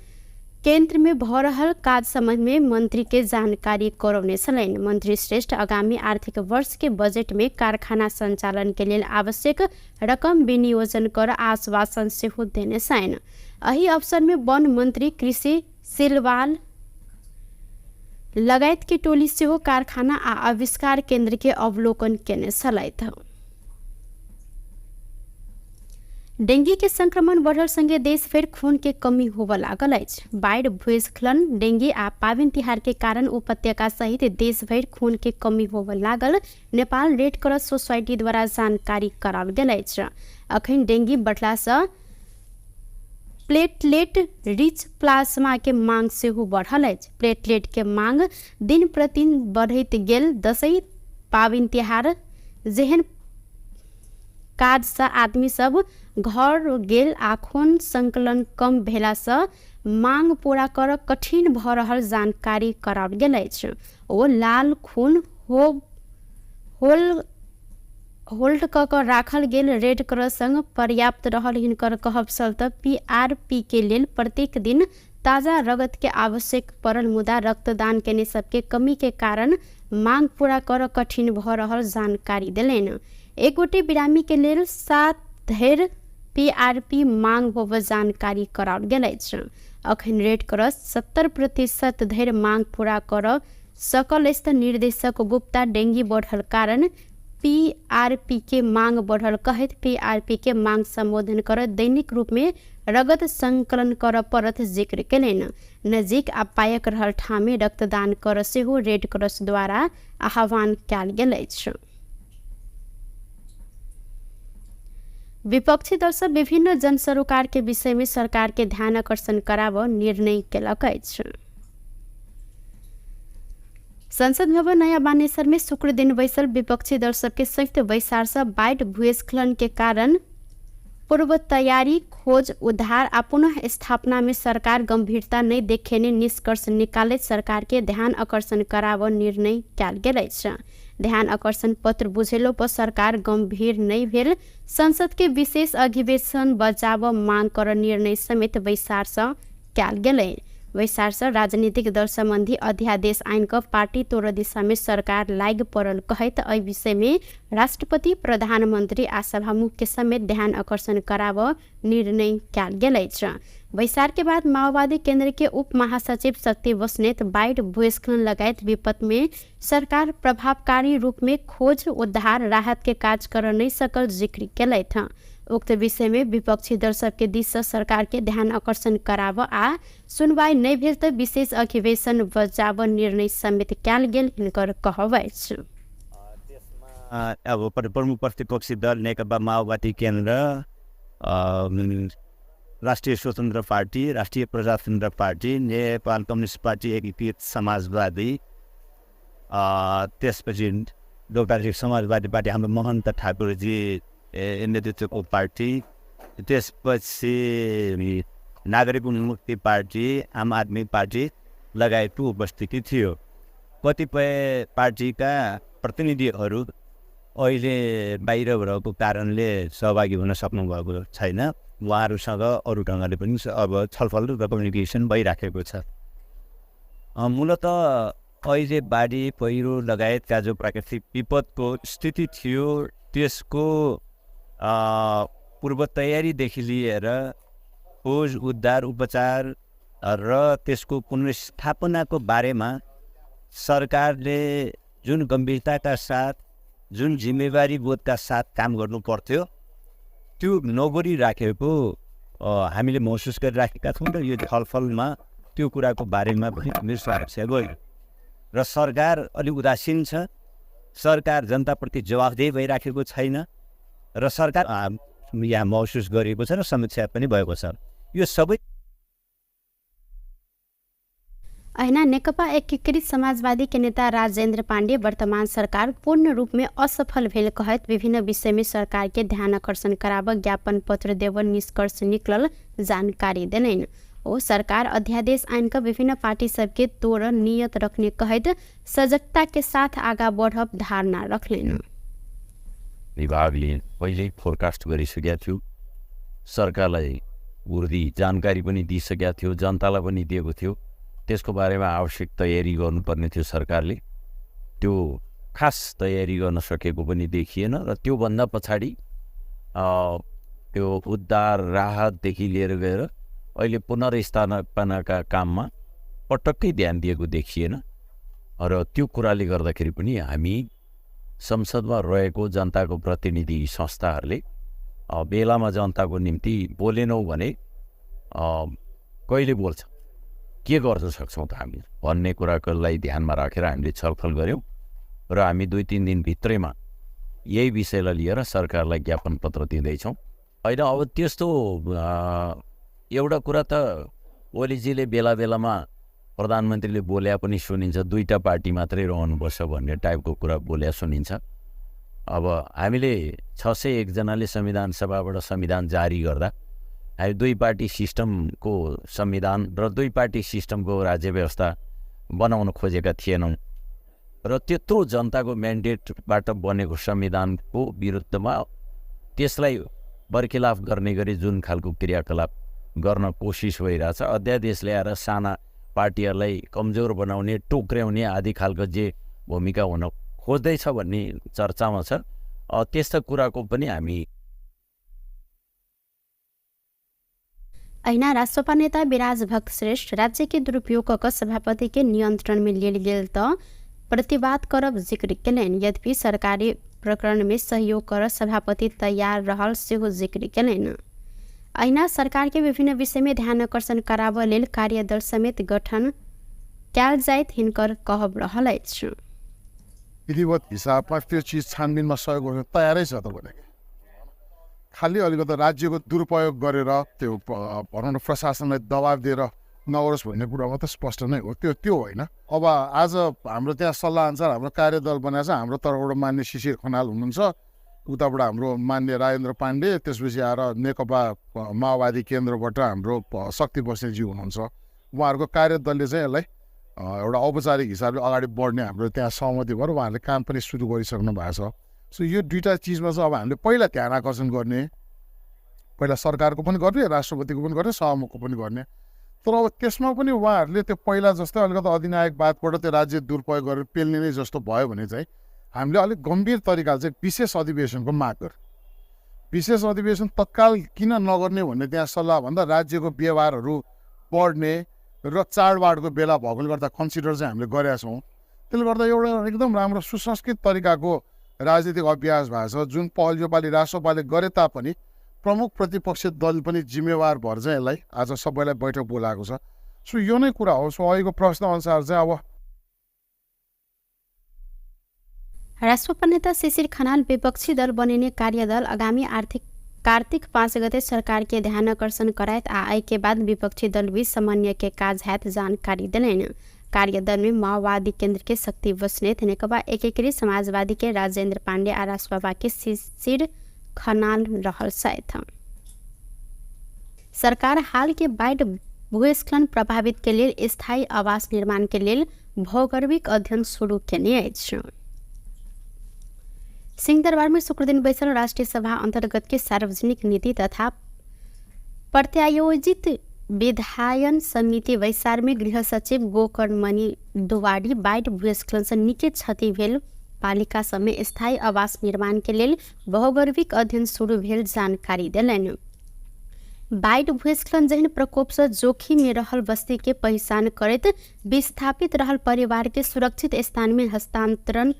केंद्र में भ रहल काज संबंध में मंत्री के जानकारी करौने छलनि। मंत्री श्रेष्ठ आगामी आर्थिक वर्ष के बजट में कारखाना संचालन के लिए आवश्यक रकम विनियोजन कर आश्वासन सेहो देने छन्। एहि अवसर में वन मंत्री कृषि सिलवाल लगायत की टोली सेहो कारखाना आ आविष्कार केंद्र के अवलोकन केने छलथि। डेंगू के संक्रमण बढ़ल संगे देश भर खून के कमी होबऽ लागल अछि। बाढ़, भूस्खलन, डेंगू आ पाबनि तिहार के कारण उपत्यका सहित देश भर खून के कमी होबऽ लागल नेपाल रेड क्रॉस सोसाइटी द्वारा जानकारी कराओल गेल अछि। अखन डेंगू बढ़ला से प्लेटलेट रिच प्लाज्मा के मांग सेहो बढ़ल अछि। प्लेटलेट के मांग दिन प्रतिदिन बढ़ैत गेल। दशई, पाबनि तिहार जेहन काज से आदमी सब घर गेल आ खून संकलन कम भेला से मांग पूरा कर कठिन भ रहल जानकारी कराओल गेल अछि। ओ लाल खून होल्ड क राखल गेल रेड क्रॉस संग पर्याप्त रहल हिनकर कहब छल त PRP के लेल प्रत्येक दिन ताजा रगत के आवश्यक पड़ल, मुदा रक्तदान केने सबके कमी के कारण मांग पूरा कर कठिन भ रहल जानकारी देलनि। एक गोटे बिरामी के लेल 7 धरि PRP मांग होब जानकारी कराओल गेल अछि। अखन रेड क्रॉस 70% धरि मांग पूरा कर सकल अछि। निर्देशक गुप्ता डेंगू बढ़ल कारण PRP के मांग बढ़ल कहैत PRP के मांग संबोधन कर दैनिक रूप में रगत संकलन कर पड़त जिक्र केलनि। नजीक आ पायक रहल ठाम में रक्तदान कर सेहो रेड क्रॉस द्वारा आह्वान कयल गेल अछि। विपक्षी दल सब विभिन्न जन सरोकार के विषय में सरकार के ध्यान आकर्षण कराब निर्णय केलक अछि। संसद भवन नया बानेश्वर में शुक्र दिन बैसल विपक्षी दल सबके संयुक्त बैसार से बाढ़, भूस्खलन के कारण पूर्व तैयारी, खोज, उद्धार आ पुनः स्थापना में सरकार गंभीरता नहीं देखेने निष्कर्ष निकालैत सरकार के ध्यान आकर्षण कराब निर्णय कयल गेल अछि। ध्यान आकर्षण पत्र बुझेलो पर सरकार गंभीर नहीं भेल। संसद के विशेष अधिवेशन बजाब मांग कर निर्णय समेत बैसार से कयल गेलै। वैसार्स राजनीतिक दल संबंधी अध्यादेश ऐन क पार्टी तोड़ दिशा में सरकार लाग पड़ल कहत एहि विषय में राष्ट्रपति प्रधानमंत्री आ सभामुख के समेत ध्यान आकर्षण कराव निर्णय कयल गेल अछि। वैसार के बाद माओवादी केंद्र के उप महासचिव शक्ति बस्नेत बाढ़ भूस्खलन लगायत विपद में सरकार प्रभावकारी रूप में खोज उद्धार राहत के कार्य कर नहीं सकल जिक्र केलथि। उक्त विषय में विपक्षी दल सबके दिश से सरकार के ध्यान आकर्षण कराव आ सुनवाई नहीं भेल तो विशेष अधिवेशन बजाव निर्णय समेत कयल गेल हिनकर कहब अछि। अब प्रमुख प्रतिपक्षी दल नेकपा माओवादी केन्द्र, राष्ट्रिय स्वतन्त्र पार्टी, राष्ट्रिय प्रजातन्त्र पार्टी, नेपाल कम्युनिस्ट पार्टी, एकीकृत समाजवादी, त्यसपछि लोकतान्त्रिक समाजवादी पार्टी हाम्रो महन्त ठाकुरजी नेतृत्वको पार्टी, त्यसपछि नागरिक उन्मुक्ति पार्टी, आम आदमी पार्टी लगायतको उपस्थिति थियो। कतिपय पार्टीका प्रतिनिधिहरू अहिले बाहिर भएको कारणले सहभागी हुन सक्नुभएको छैन। उहाँहरूसँग अरू ढङ्गले पनि अब छलफल र कम्युनिकेसन भइराखेको छ। मूलत अहिले बाढी पहिरो लगायतका जो प्राकृतिक विपदको स्थिति थियो त्यसको पूर्व तयारीदेखि लिएर खोज उद्धार उपचार र त्यसको पुनर्स्थापनाको बारेमा सरकारले जुन गम्भीरताका साथ जुन जिम्मेवारी बोधका साथ काम गर्नु पर्थ्यो त्यो नगरिराखेको हामीले महसुस गरिराखेका छौँ र यो छलफलमा त्यो कुराको बारेमा पनि निर्स्वार्थ गयो र सरकार अलि उदासीन छ। सरकार जनताप्रति जवाफदेही भइराखेको छैन र सरकार यहाँ महसुस गरिएको छ र समीक्षा पनि भएको छ। यो सबै ऐना नेकपा एकीकृत समाजवादी के नेता राजेंद्र पांडे वर्तमान सरकार पूर्ण रूप में असफल भेल कहत विभिन्न विषय में सरकार के ध्यान आकर्षण कराव ज्ञापन पत्र देव निष्कर्ष निकलल जानकारी देने। ओ सरकार अध्यादेश ऐन का विभिन्न पार्टी सबके तोड़ नियत रखने कहत सजगता के साथ आगा बढ़ब धारणा रखलेन। विभागले पहिल्यै फोरकास्ट गरिसकेका थियो, सरकारलाई उर्दी जानकारी पनि दिइसकेका थियो, जनतालाई पनि दिएको थियो। त्यसको बारेमा आवश्यक तयारी गर्नुपर्ने थियो सरकारले। त्यो खास तयारी गर्न सकेको पनि देखिएन र त्योभन्दा पछाडि त्यो उद्धार राहतदेखि लिएर गएर अहिले पुनर्स्थापनाका काममा पटक्कै ध्यान दिएको देखिएन र त्यो कुराले गर्दाखेरि पनि हामी संसदमा रहेको जनताको प्रतिनिधि संस्थाहरूले बेलामा जनताको निम्ति बोलेनौँ भने कहिले बोल्छ, के गर्न सक्छौँ त हामी भन्ने कुरालाई ध्यानमा राखेर हामीले छलफल गऱ्यौँ र हामी 2-3 दिनभित्रैमा यही विषयलाई लिएर सरकारलाई ज्ञापन पत्र दिँदैछौँ। होइन अब त्यस्तो एउटा कुरा त ओलीजीले बेला बेलामा प्रधानमन्त्रीले बोल्या पनि सुनिन्छ, 2टा पार्टी मात्रै रहनुपर्छ भन्ने टाइपको कुरा बोल्या सुनिन्छ। अब हामीले 601 जनाले संविधान सभाबाट संविधान जारी गर्दा हामी 2 पार्टी सिस्टमको संविधान र 2 पार्टी सिस्टमको राज्य व्यवस्था बनाउन खोजेका थिएनौँ र त्यत्रो जनताको म्यान्डेटबाट बनेको संविधानको विरुद्धमा त्यसलाई बर्खिलाफ गर्ने गरी जुन खालको क्रियाकलाप गर्न कोसिस भइरहेछ, अध्यादेश ल्याएर साना पार्टीहरूलाई कमजोर बनाउने, टोक्र्याउने आदि खालको जे भूमिका हुन खोज्दैछ भन्ने चर्चामा छ। त्यस्ता कुराको पनि हामी ऐना राष्ट्रपा नेता विराज भक्त श्रेष्ठ राज्य के दुरुपयोग क सभापति के नियंत्रण में लेल गेल त प्रतिवाद करब जिक्र केलैन। यद्यपि सरकारी प्रकरण में सहयोग कर सभापति तैयार रहल सेहो जिक्र केलैन। ऐना सरकार के विभिन्न विषय में ध्यान आकर्षण कराव लेल कार्यदल समेत गठन कयल जाइत हिनकर कहब रहल अछि। विधिवत हिसाबमा त्यो चिज छानबिनमा सहयोग गर्न तयारै छ त भने खालि अलिकति राज्यको दुरुपयोग गरेर त्यो भनौँ न प्रशासनलाई दबाब दिएर नगरोस् भन्ने कुरा मात्रै स्पष्ट नै हो। त्यो होइन। अब आज हाम्रो त्यहाँ सल्लाह अनुसार हाम्रो कार्यदल बनाएको छ। हाम्रो तर्फबाट मान्य शिशिर खनाल हुनुहुन्छ, उताबाट हाम्रो मान्य राजेन्द्र पाण्डे, त्यसपछि आएर नेकपा माओवादी केन्द्रबाट हाम्रो शक्ति बस्नेतजी हुनुहुन्छ। उहाँहरूको कार्यदलले चाहिँ यसलाई एउटा औपचारिक हिसाबले अगाडि बढ्ने हाम्रो त्यहाँ सहमति भएर उहाँहरूले काम पनि सुरु गरिसक्नु भएको छ। सो यो 2टा चिजमा चाहिँ अब हामीले पहिला ध्यान आकर्षण गर्ने, पहिला सरकारको पनि गर्ने, राष्ट्रपतिको पनि गर्ने, सभामुखको पनि गर्ने। तर अब त्यसमा पनि उहाँहरूले त्यो पहिला जस्तै अलिकति अधिनायकवादबाट त्यो राज्य दुरुपयोग गरेर पेल्ने नै जस्तो भयो भने चाहिँ हामीले अलिक गम्भीर तरिकाले चाहिँ विशेष अधिवेशनको माग गर्यो। विशेष अधिवेशन तत्काल किन नगर्ने भन्ने त्यहाँ सल्लाह भन्दा राज्यको व्यवहारहरू बढ्ने र चाडबाडको बेला भएकोले गर्दा कन्सिडर चाहिँ हामीले गरेका छौँ। त्यसले गर्दा एउटा एकदम राम्रो सुसंस्कृत तरिकाको राजनीतिक अभ्यास भएको छ, जुन पहल योपालि राष्ट्रपाले गरे तापनि प्रमुख प्रतिपक्षी दल पनि जिम्मेवार भएर चाहिँ यसलाई आज सबैलाई बैठक बोलाएको छ। सो यो नै कुरा हो। सो अहिलेको प्रश्नअनुसार चाहिँ अब राष्ट्रपा नेता शिशिर खनाल विपक्षी दल बनिने कार्यदल आगामी कार्तिक 5 गते सरकार के ध्यान आकर्षण करायत आए के बाद विपक्षी दल बीच समन्वय के काज हैत जानकारी दिलेन। कार्यदल में माओवादी केंद्र के शक्ति बस्नेत, नेकपा एकीकृत समाजवादी के राजेंद्र पांडे और राष्ट्रपा के शिशिर खनाल रहल साथ। सरकार हाल के बाढ़ भूस्खलन प्रभावित के लिए स्थायी आवास निर्माण के लिए भौगोलिक अध्ययन शुरू केने अछि। सिंहदरबार में शुक्र दिन बैसल राष्ट्रीय सभा अंतर्गत के सार्वजनिक नीति तथा प्रत्यायोजित विधायन समिति वैसार में गृह सचिव गोकर्णमणि दुवाडी बाढ़ भूस्खलन से निकै क्षति भेल पालिका समय स्थायी आवास निर्माण के लिए भौगोलिक अध्ययन शुरू भेल जानकारी दिलनि। बाढ़ भूस्खलन जहन प्रकोप से जोखिम में रहल बस्ती के पहचान करते विस्थापित रहल परिवार के सुरक्षित स्थान में स्थानांतरण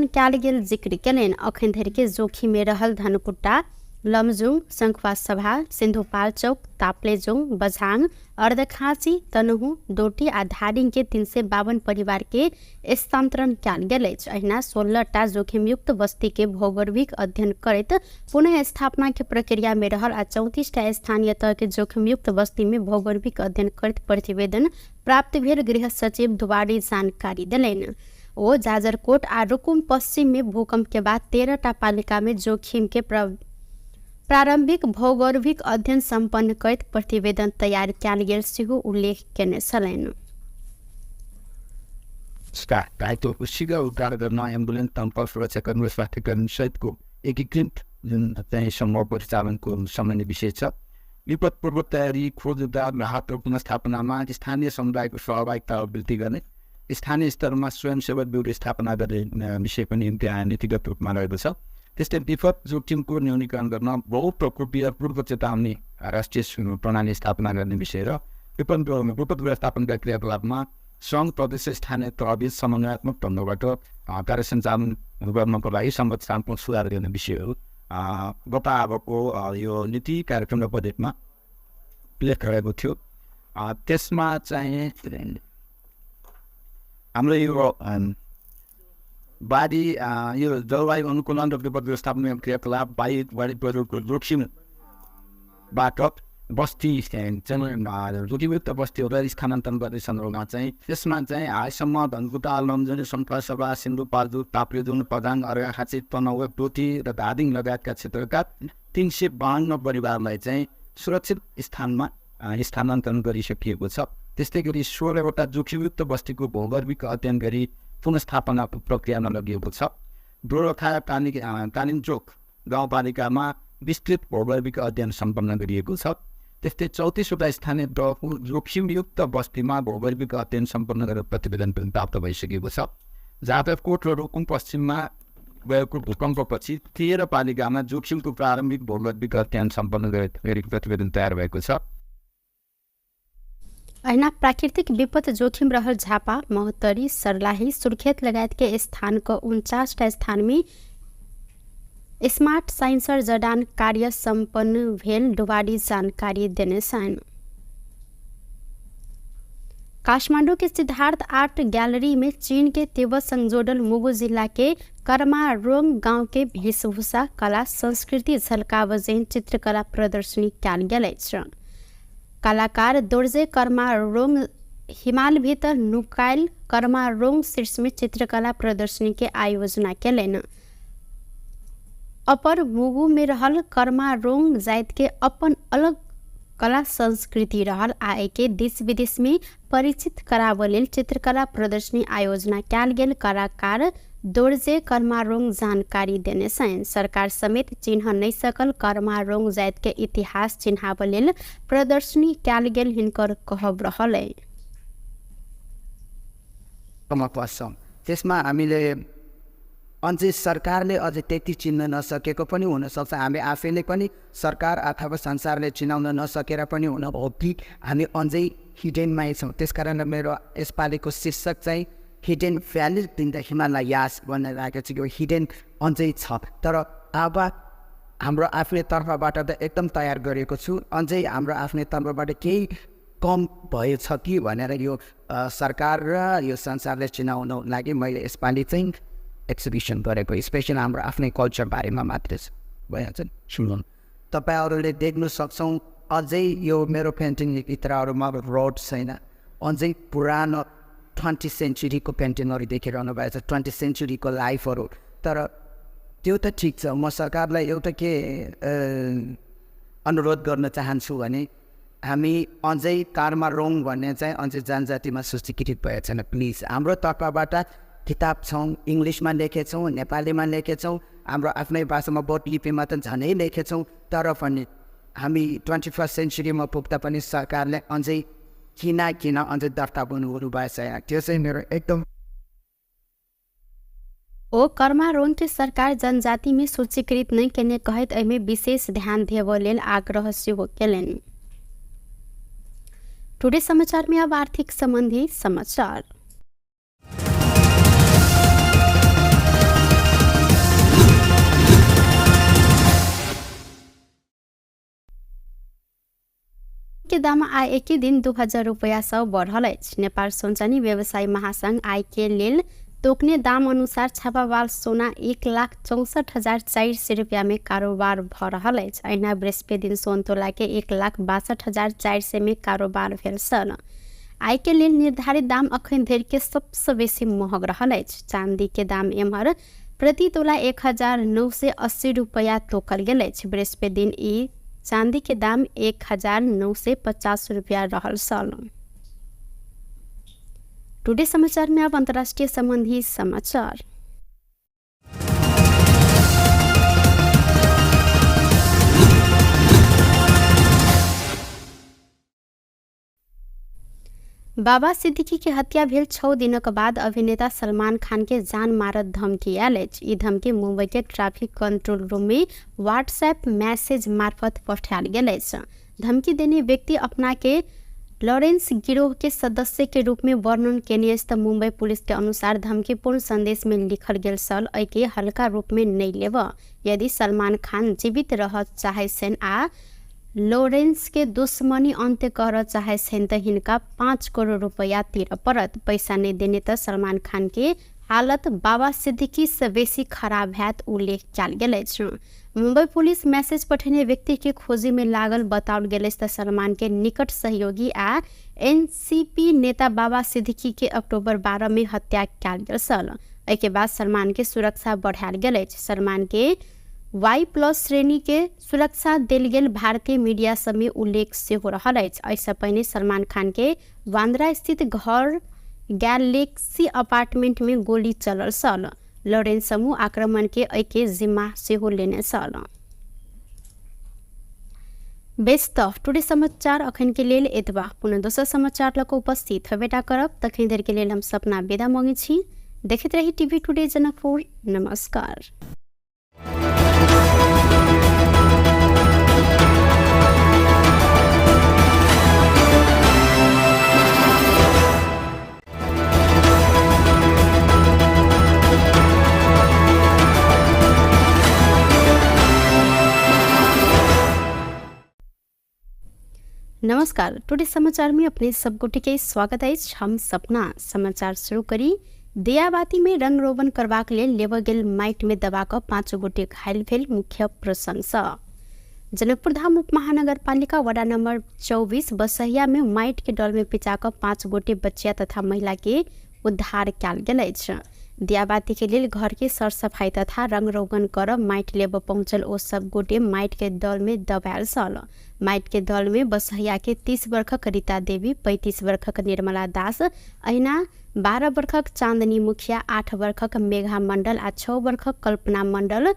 कयल गेल जिक्र केलनि। अखन धरि के जोखिम में रहल धनकुट्टा, लमजुङ, शंखवा सभा, सिन्धुपाल चौक, ताप्लेजुङ, बझाङ, अर्धखाँची, तनहु, डोटी आ धादिङ के 352 परिवार के स्थानांतरण कयल गेल अछि। अहिना 16टा जोखिमयुक्त बस्ती के भौगोलिक अध्ययन करैत पुनः स्थापना के प्रक्रिया में रहल आ 34टा स्थानीय तह के जोखिमयुक्त बस्ती में भौगोलिक अध्ययन करैत प्रतिवेदन प्राप्त भेल गृह सचिव दुवाडी जानकारी दिलनि। ओ जाजरकोट आ रुकुम पश्चिम में भूकंप के बाद 13टा पालिका में जोखिम के प्रारंभिक भौगोलिक अध्ययन संपन्न करैत प्रतिवेदन तैयार कयल गेल सेहो उल्लेख केने छलनि। घाइतेहरूको शीघ्र उद्धार गर्न एम्बुलेन्स तम्प सुरक्षाकर्मी स्वास्थ्यकर्मी सहितको एकीकृत जुन चाहिँ समूह परिचालनको सामान्य विषय छ। विपद पूर्व तयारी, खोज उद्धार, राहत र पुनर्स्थापनामा स्थानीय समुदायको सहभागिता वृद्धि गर्ने, स्थानीय स्तरमा स्वयंसेवक ब्युरो स्थापना गर्ने विषय पनि त्यहाँ नीतिगत रूपमा रहेको छ। त्यस्तै विपद जोखिमको न्यूनीकरण गर्न बहुप्रकोपीय पूर्व चेतावनी राष्ट्रिय प्रणाली स्थापना गर्ने विषय र विपद व्यवस्थापनका क्रियाकलापमा सङ्घ प्रदेश स्थानीय तहबीच समन्वयात्मक ढङ्गबाट कार्य सञ्चालन गर्नको लागि संरचनात्मक सुधार गर्ने विषयहरू गत अबको यो नीति कार्यक्रम र बजेटमा उल्लेख गरेको थियो। त्यसमा चाहिँ हाम्रो यो बाढी यो जलवायु अनुकूलन र विपद व्यवस्थापन क्रियाकलाप बाढी पहिरोको जोखिमबाट बस्ती जोखिमयुक्त बस्तीहरूलाई स्थानान्तरण गर्ने सन्दर्भमा चाहिँ त्यसमा चाहिँ हालसम्म धनकुटा, लमजुङ, शंखवा सभा, सिन्धुपाल्चोक, ताप्लेजुङ, पदाङ, अर्घाखाँची, तनहुँ, डोटी र धादिङ लगायतका क्षेत्रका 352 परिवारलाई चाहिँ सुरक्षित स्थानमा स्थानान्तरण गरिसकिएको छ। त्यस्तै गरी 16वटा जोखिमयुक्त बस्तीको भौगोलिक अध्ययन गरी पुनर्स्थापना प्रक्रियामा लगिएको छ। डोरखा कालिम्चोक गाउँपालिकामा विस्तृत भौगोलिक अध्ययन सम्पन्न गरिएको छ। त्यस्तै 34वटा स्थानीय तहको जोखिमयुक्त बस्तीमा भौगोलिक अध्ययन सम्पन्न गरेर प्रतिवेदन पनि प्राप्त भइसकेको छ। जाजरकोट र रुकुम पश्चिममा गएको भूकम्पपछि 13 पालिकामा जोखिमको प्रारम्भिक भौगोलिक अध्ययन सम्पन्न गरी प्रतिवेदन तयार भएको छ। अहिना प्राकृतिक विपद जोखिम रहल झापा, महोत्तरी, सर्लाही, सुर्खेत लगायत के स्थान को 49टा स्थान में स्मार्ट साइंसर जडान कार्य संपन्न भेल दुवाडी जानकारी देने सन। काठमांडू के सिद्धार्थ आर्ट गैलरी में चीन के तिब्बत संगजोडल मुगु जिला के कर्मारोंग गांव के वेशभूषा, कला, संस्कृति झलकावजेन चित्रकला प्रदर्शनी कयल गेल अछि। कलाकार दोर्जे कर्मारोंग हिमाल भीतर नुकायल कर्मारोंग शीर्ष में चित्रकला प्रदर्शनी के आयोजना केलनि। अपर मुगु में रहल कर्मारोंग जाति के अपन अलग कला संस्कृति रहल आए के देश विदेश में परिचित कराबऽ लेल चित्रकला प्रदर्शनी आयोजना कयल गेल। कलाकार दोर्जे कर्मारोङ जानकारी देने छन्। सरकार समेत चिन्ह नहीं सकल कर्मारोङ जात के इतिहास चिन्हाब लेल प्रदर्शनी कैल गेल हिनकर कहब रहलै। त्यसमा हामीले अझै सरकारले अझै त्यति चिन्न नसकेको पनि हुनसक्छ, हामी आफैले पनि सरकार अथवा संसारले चिनाउन नसकेर पनि हुन हो कि हामी अझै हिडेनमै छौँ। त्यसकारण मेरो यसपालिको शीर्षक चाहिँ hidden valley in the Himalayas भनेर राखेको छ। यो हिडेन अझै छ, तर अब हाम्रो आफ्नै तर्फबाट त एकदम तयार गरेको छु। अझै हाम्रो आफ्नै तर्फबाट केही कम भएछ कि भनेर यो सरकार र यो संसारले चिनाउन लागि मैले यसपालि चाहिँ एक्जिबिसन गरेको, स्पेसल हाम्रो आफ्नै कल्चर बारेमा मात्रै छ। भइहाल्छ नि, सुन्नु तपाईँहरूले देख्नु सक्छौँ अझै यो मेरो पेन्टिङभित्रहरूमा रोड छैन, अझै पुरानो 20th सेन्चुरीको पेन्टिङहरू देखिरहनु भएको छ, 20th सेन्चुरीको लाइफहरू। तर त्यो त ठिक छ, म सरकारलाई एउटा के अनुरोध गर्न चाहन्छु भने हामी अझै कर्मारोङ भन्ने चाहिँ अझै जनजातिमा सूचीकृत भएको छैन। प्लिज हाम्रो तर्फबाट किताब छौँ, इङ्ग्लिसमा लेखेछौँ, नेपालीमा लेखेछौँ, हाम्रो आफ्नै भाषामा बोट लिपिमा त झनै लेखेछौँ, तर पनि हामी 21st सेन्चुरीमा पुग्दा पनि सरकारले अझै किन अझै दर्ता गर्नु भएछ। त्यो चाहिँ मेरो एकदम ओ कर्मारोङ के सरकार जनजाति में सूचीकृत नहीं केने कहत एमे विशेष ध्यान देव लेल आग्रह सेहो केलनि। टुडे समाचार में अब आर्थिक संबंधी समाचार। के दाम आय एकै दिन 2000 रुपैयाँ सौ बढ़ल अछि। नेपाल सोनचानी व्यवसायी महासंघ आय के लेल तोकने दाम अनुसार छापावाल सोना 1,64,400 रुपया में कारोबार भ रहल अछि। अहिना बृहस्पति दिन सोन तोला के 1,62,400 में कारोबार भेल छल। आय के लेल निर्धारित दाम अखन धरि के सबसे बेसी महग रहल अछि। चांदी के दाम एम्हर प्रति तोला 1,980 रुपया तोकल गेल अछि। बृहस्पति दिन ई चांदी के दाम 1,950 रुपया रहल छल। टुडे समाचार में अब अंतर्राष्ट्रीय संबंधी समाचार। बाबा सिद्दीकी के हत्या भेल 6 दिनक बाद अभिनेता सलमान खान के जान मारत धमकी आयल अछि। ई धमकी मुंबई के ट्रैफिक कंट्रोल रूम में व्हाट्सएप मैसेज मार्फत पठायल गेल अछि। धमकी देने व्यक्ति अपना के लॉरेंस गिरोह के सदस्य के रूप में वर्णन केने त मुंबई पुलिस के अनुसार धमकीपूर्ण संदेश में लिखल गेल सल एके हल्का रूप में नहीं लेब। यदि सलमान खान जीवित रह चाहे सेन आ लॉरेंस के दुश्मनी अंत्य कर चाहे सेन त हिनका 5 करोड़ रुपया तिर परत। पैसा नहीं देने त सलमान खान के हालत बाबा सिद्दीकी से बेसी खराब हैत उल्लेख कयल गेल अछि। मुंबई पुलिस मैसेज पठेने व्यक्ति के खोजी में लागल बताओल गेल अछि। सलमान के निकट सहयोगी आ एनसीपी नेता बाबा सिद्दीकी के अक्टूबर 12 में हत्या कयल गेल छल। एहि के बाद सलमान के सुरक्षा बढ़ायल गेल अछि। सलमान के Y+ श्रेणी के सुरक्षा देल गेल भारतीय मीडिया सब में उल्लेख सेहो रहल अछि। ऐसा पहिने सलमान खान के बांद्रा स्थित घर गैलेक्सी अपार्टमेंट में गोली चलल छल। लॉरेंस समूह आक्रमण के एके जिम्मा सेहो लेने छल। बेस्ट टुडे समाचार अखन के लेल एतबा। पुनः दोसर समाचार लक उपस्थित हेबेटा करब। तखन देर के लेल हम सपना विदा मांगे छी। देखते रही टीवी टुडे जनकपुर। नमस्कार। नमस्कार। टुडे समाचार में अपने सबको के स्वागत है। हम सपना समाचार शुरू करी। दियाबाती में रंग रोगन करबाक लेल लेब गेल माइट में दबा क 5 गोटे घायल भेल मुख्य प्रशंसा। जनकपुर धाम उप महानगरपालिका वडा नंबर 24 बसहिया में माइट के डल में पिचा क 5 गोटे बच्चिया तथा महिला के उद्धार कयल गेल अछि। दियाबाती के लिए घर की सरसफाई तथा रंग रोगन कर माइट लेब पहुंचल ओ सब गोटे माइट के दल में दबायल सल। माइट के दल में बसहिया के 30 वर्षक रीता देवी, 35 वर्षक निर्मला दास, अहिना 12 वर्षक चांदनी मुखिया, 8 वर्षक मेघा मंडल आ 6 वर्षक कल्पना मंडल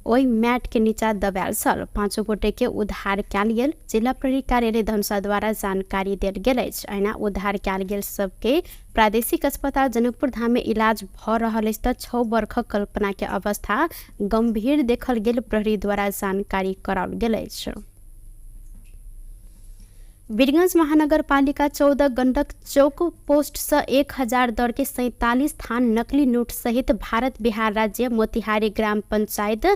ओई मैट के नीचा दबायल सल। 5 गोटे के उद्धार कयल गेल। जिला प्रहरी कार्यालय धनुषा द्वारा जानकारी देल गेल अछि। अहिना उद्धार कयल गेल सबके प्रादेशिक अस्पताल जनकपुर धाम में इलाज भ रहल अछि त 6 वर्षक कल्पना के अवस्था गंभीर देखल गेल प्रहरी द्वारा जानकारी कराओल गेल अछि। वीरगंज महानगरपालिका 14 गंडक चौक पोस्ट से 1000 दर के 47 थान नकली नोट सहित भारत बिहार राज्य मोतिहारी ग्राम पंचायत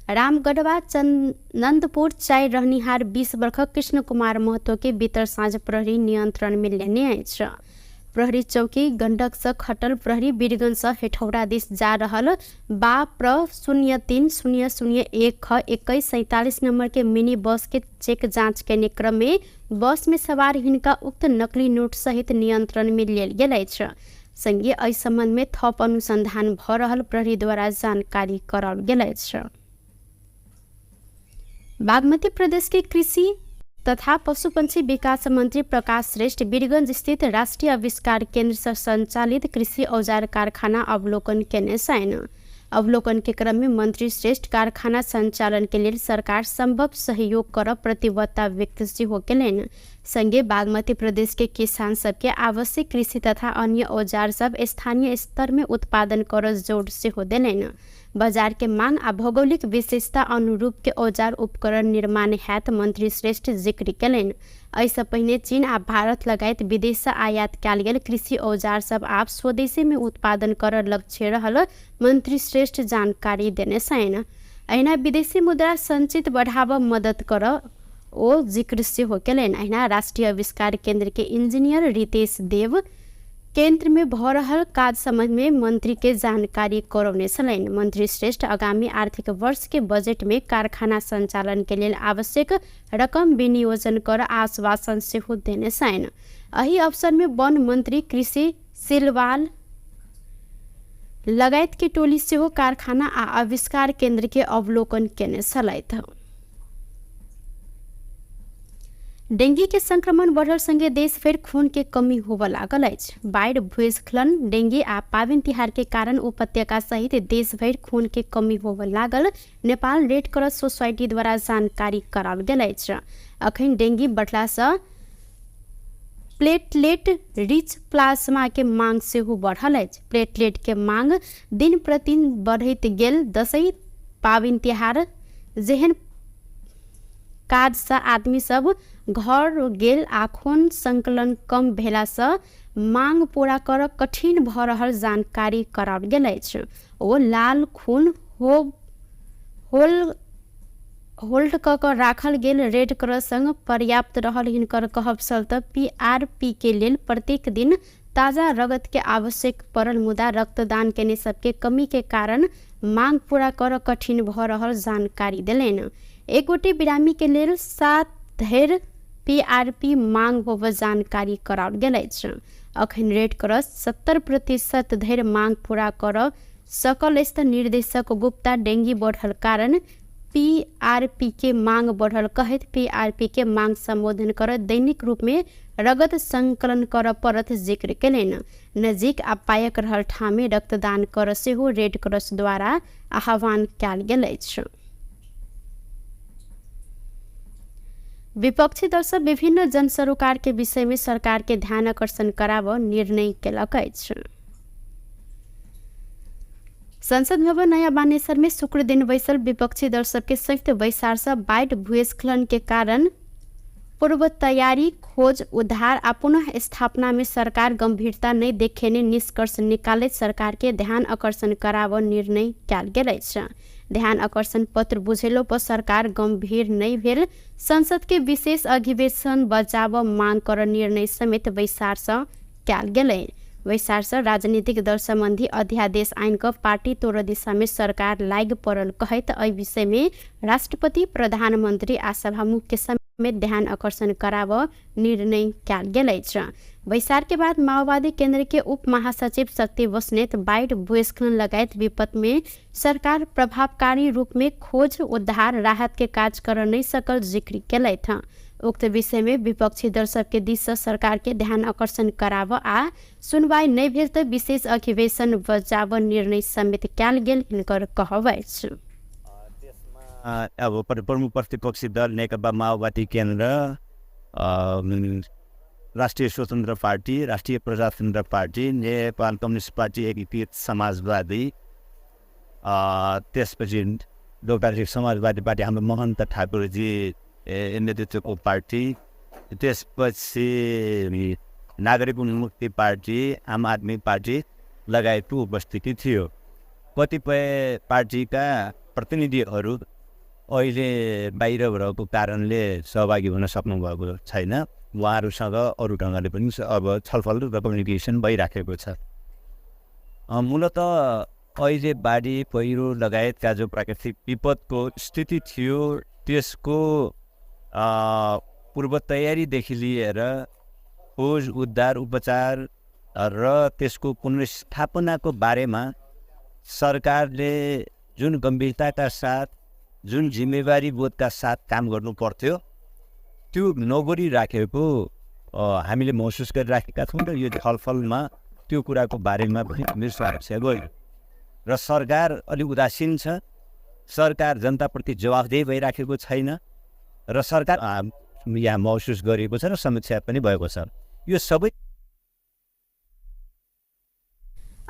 रामगढ़वा चंदनपुर चाय रहनिहार 20 वर्षक कृष्ण कुमार महतो के बीतर साँझ प्रहरी नियंत्रण में लेने अछि। प्रहरी चौकी गंडक से खटल प्रहरी वीरगंज से हेठौड़ा दिस जा रहल बा प्र 03-0001-2147 नंबर के मिनी बस के चेक जांच करने क्रम में बस में सवार हिनका उक्त नकली नोट सहित नियंत्रण में लेल गेल अछि। संगे एहि संबंध में थप अनुसंधान भ रहल प्रहरी द्वारा जानकारी कराओल गेल अछि। बागमती प्रदेश के कृषि तथा पशुपंछी विकास मंत्री प्रकाश श्रेष्ठ वीरगंज स्थित राष्ट्रीय आविष्कार केंद्र से संचालित कृषि औजार कारखाना अवलोकन केने छन्। अवलोकन के क्रम में मंत्री श्रेष्ठ कारखाना संचालन के लिए सरकार संभव सहयोग कर प्रतिबद्धता व्यक्त सेहो केलनि। संगे बागमती प्रदेश के किसान सबके आवश्यक कृषि तथा अन्य औजार सब स्थानीय स्तर में उत्पादन कर जोड़ सेहो देलनि। बाजार के मांग आ भौगोलिक विशेषता अनुरूप के औजार उपकरण निर्माण हैत मंत्री श्रेष्ठ जिक्र केलनि। ऐसे पहिने चीन आ भारत लगायत विदेश से आयात कयल गेल कृषि औजार सब आप स्वदेशी में उत्पादन कर लक्ष्य रहल मंत्री श्रेष्ठ जानकारी देने छन्। अहिना विदेशी मुद्रा संचित बढ़ाव मदद कर ओ जिक्र सेहो केलनि। अहिना राष्ट्रीय आविष्कार केंद्र के इंजीनियर रितेश देव केंद्र में भ रहल काज संबंध में मंत्री के जानकारी करौने छलनि। मंत्री श्रेष्ठ आगामी आर्थिक वर्ष के बजट में कारखाना संचालन के लिए आवश्यक रकम विनियोजन कर आश्वासन सेहो देने छन्। एहि अवसर में वन मंत्री कृषि सिलवाल लगायत के टोली सेहो कारखाना आ आविष्कार केंद्र के अवलोकन केने छलथि। डेंगी के संक्रमण बढ़ल संगे देश फेर खून के कमी होबऽ लागल अछि। बाढ़ि, भूस्खलन, डेंगी आ पाबनि तिहार के कारण उपत्यका सहित देश भरि खून के कमी होबऽ लागल नेपाल रेड क्रॉस सोसाइटी द्वारा जानकारी कराओल गेल अछि। अखन डेंगी बढ़ला सँ प्लेटलेट रिच प्लाज्मा के मांग सेहो बढ़ल अछि। प्लेटलेट के मांग दिन प्रतिदिन बढ़ैत गेल। दशैं, पाबनि तिहार जेहन काज से आदमी सब घर गेल आ खून संकलन कम भेला से मांग पूरा कर कठिन भ रहल जानकारी कराओल गेल अछि। ओ लाल खून होल्ड क राखल गेल। रेड क्रॉस संग पर्याप्त रहल हिनकर कहब छल त PRP के लेल प्रत्येक दिन ताजा रगत के आवश्यक पड़ल, मुदा रक्तदान केने सबके कमी के कारण मांग पूरा कर कठिन भ रहल जानकारी देलनि। एक गोटे बिरामी के लेल 7 धरि PRP मांग होब जानकारी कराओल गेल अछि। अखन रेड क्रॉस 70% धरि मांग पूरा कर सकल अछि। निर्देशक गुप्ता डेंगी बढ़ल कारण PRP के मांग बढ़ल कहैत PRP के मांग संबोधन कर दैनिक रूप में रगत संकलन कर पड़त जिक्र केलनि। नजीक आ पायक रहल ठाम में रक्तदान कर सेहो रेड क्रॉस द्वारा आह्वान कयल गेल अछि। विपक्षी दल सब विभिन्न जन सरोकार के विषय में सरकार के ध्यान आकर्षण कराब निर्णय केलक अछि। संसद भवन नया बानेश्वर में शुक्र दिन बैसल विपक्षी दल सबके संयुक्त बैसार से बाढ़, भूस्खलन के कारण पूर्व तैयारी, खोज, उद्धार आ पुनः स्थापना में सरकार गंभीरता नहीं देखेने निष्कर्ष निकाले सरकार के ध्यान आकर्षण कराब निर्णय कयल गेल अछि। ध्यान आकर्षण पत्र बुझेलो पर सरकार गंभीर नहीं भेल। संसद के विशेष अधिवेशन बजाब मांग कर निर्णय समेत बैसार से कयल गेलै। बैसार से राजनीतिक दल संबंधी अध्यादेश आइन क पार्टी तोड़ दिशा में सरकार लाग पड़ल कहैत एहि विषय में राष्ट्रपति, प्रधानमंत्री आ सभामुख के समेत ध्यान आकर्षण कराब निर्णय कयल गेल अछि। वैसार के बाद माओवादी केंद्र के उप महासचिव शक्ति बस्नेत बाइट भूस्खलन लगायत विपद में सरकार प्रभावकारी रूप में खोज उद्धार राहत के कार्य कर नहीं सकल जिक्र कैले था। उक्त विषय में विपक्षी दर्शक के दिश से सरकार के ध्यान आकर्षण कराव आ सुनवाई नहीं भेल तो विशेष अधिवेशन बजाव निर्णय समेत कैल गेल हिनकर कहबै छ। अब प्रमुख प्रतिपक्षी दल नेकपा माओवादी केन्द्र, राष्ट्रिय स्वतन्त्र पार्टी, राष्ट्रिय प्रजातन्त्र पार्टी, नेपाल कम्युनिस्ट पार्टी, एकीकृत समाजवादी, त्यसपछि लोकतान्त्रिक समाजवादी पार्टी हाम्रो महन्त ठाकुरजी नेतृत्वको पार्टी, त्यसपछि नागरिक उन्मुक्ति पार्टी, आम आदमी पार्टी लगायतको उपस्थिति थियो। कतिपय पार्टीका प्रतिनिधिहरू अहिले बाहिर रहेको कारणले सहभागी हुन सक्नुभएको छैन। उहाँहरूसँग अरू ढङ्गले पनि अब छलफल र कम्युनिकेसन भइराखेको छ। मूलत अहिले बाढी पहिरो लगायतका जो प्राकृतिक विपदको स्थिति थियो त्यसको पूर्व तयारीदेखि लिएर खोज उद्धार उपचार र त्यसको पुनर्स्थापनाको बारेमा सरकारले जुन गम्भीरताका साथ, जुन जिम्मेवारी बोधका साथ काम गर्नु पर्थ्यो त्यो नगरिराखेको हामीले महसुस गरिराखेका छौँ र यो छलफलमा त्यो कुराको बारेमा पनि निर्वाचन गयो र सरकार अलि उदासीन छ। सरकार जनताप्रति जवाफदेही भइराखेको छैन र सरकार यहाँ महसुस गरिएको छ र समीक्षा पनि भएको छ। यो सबै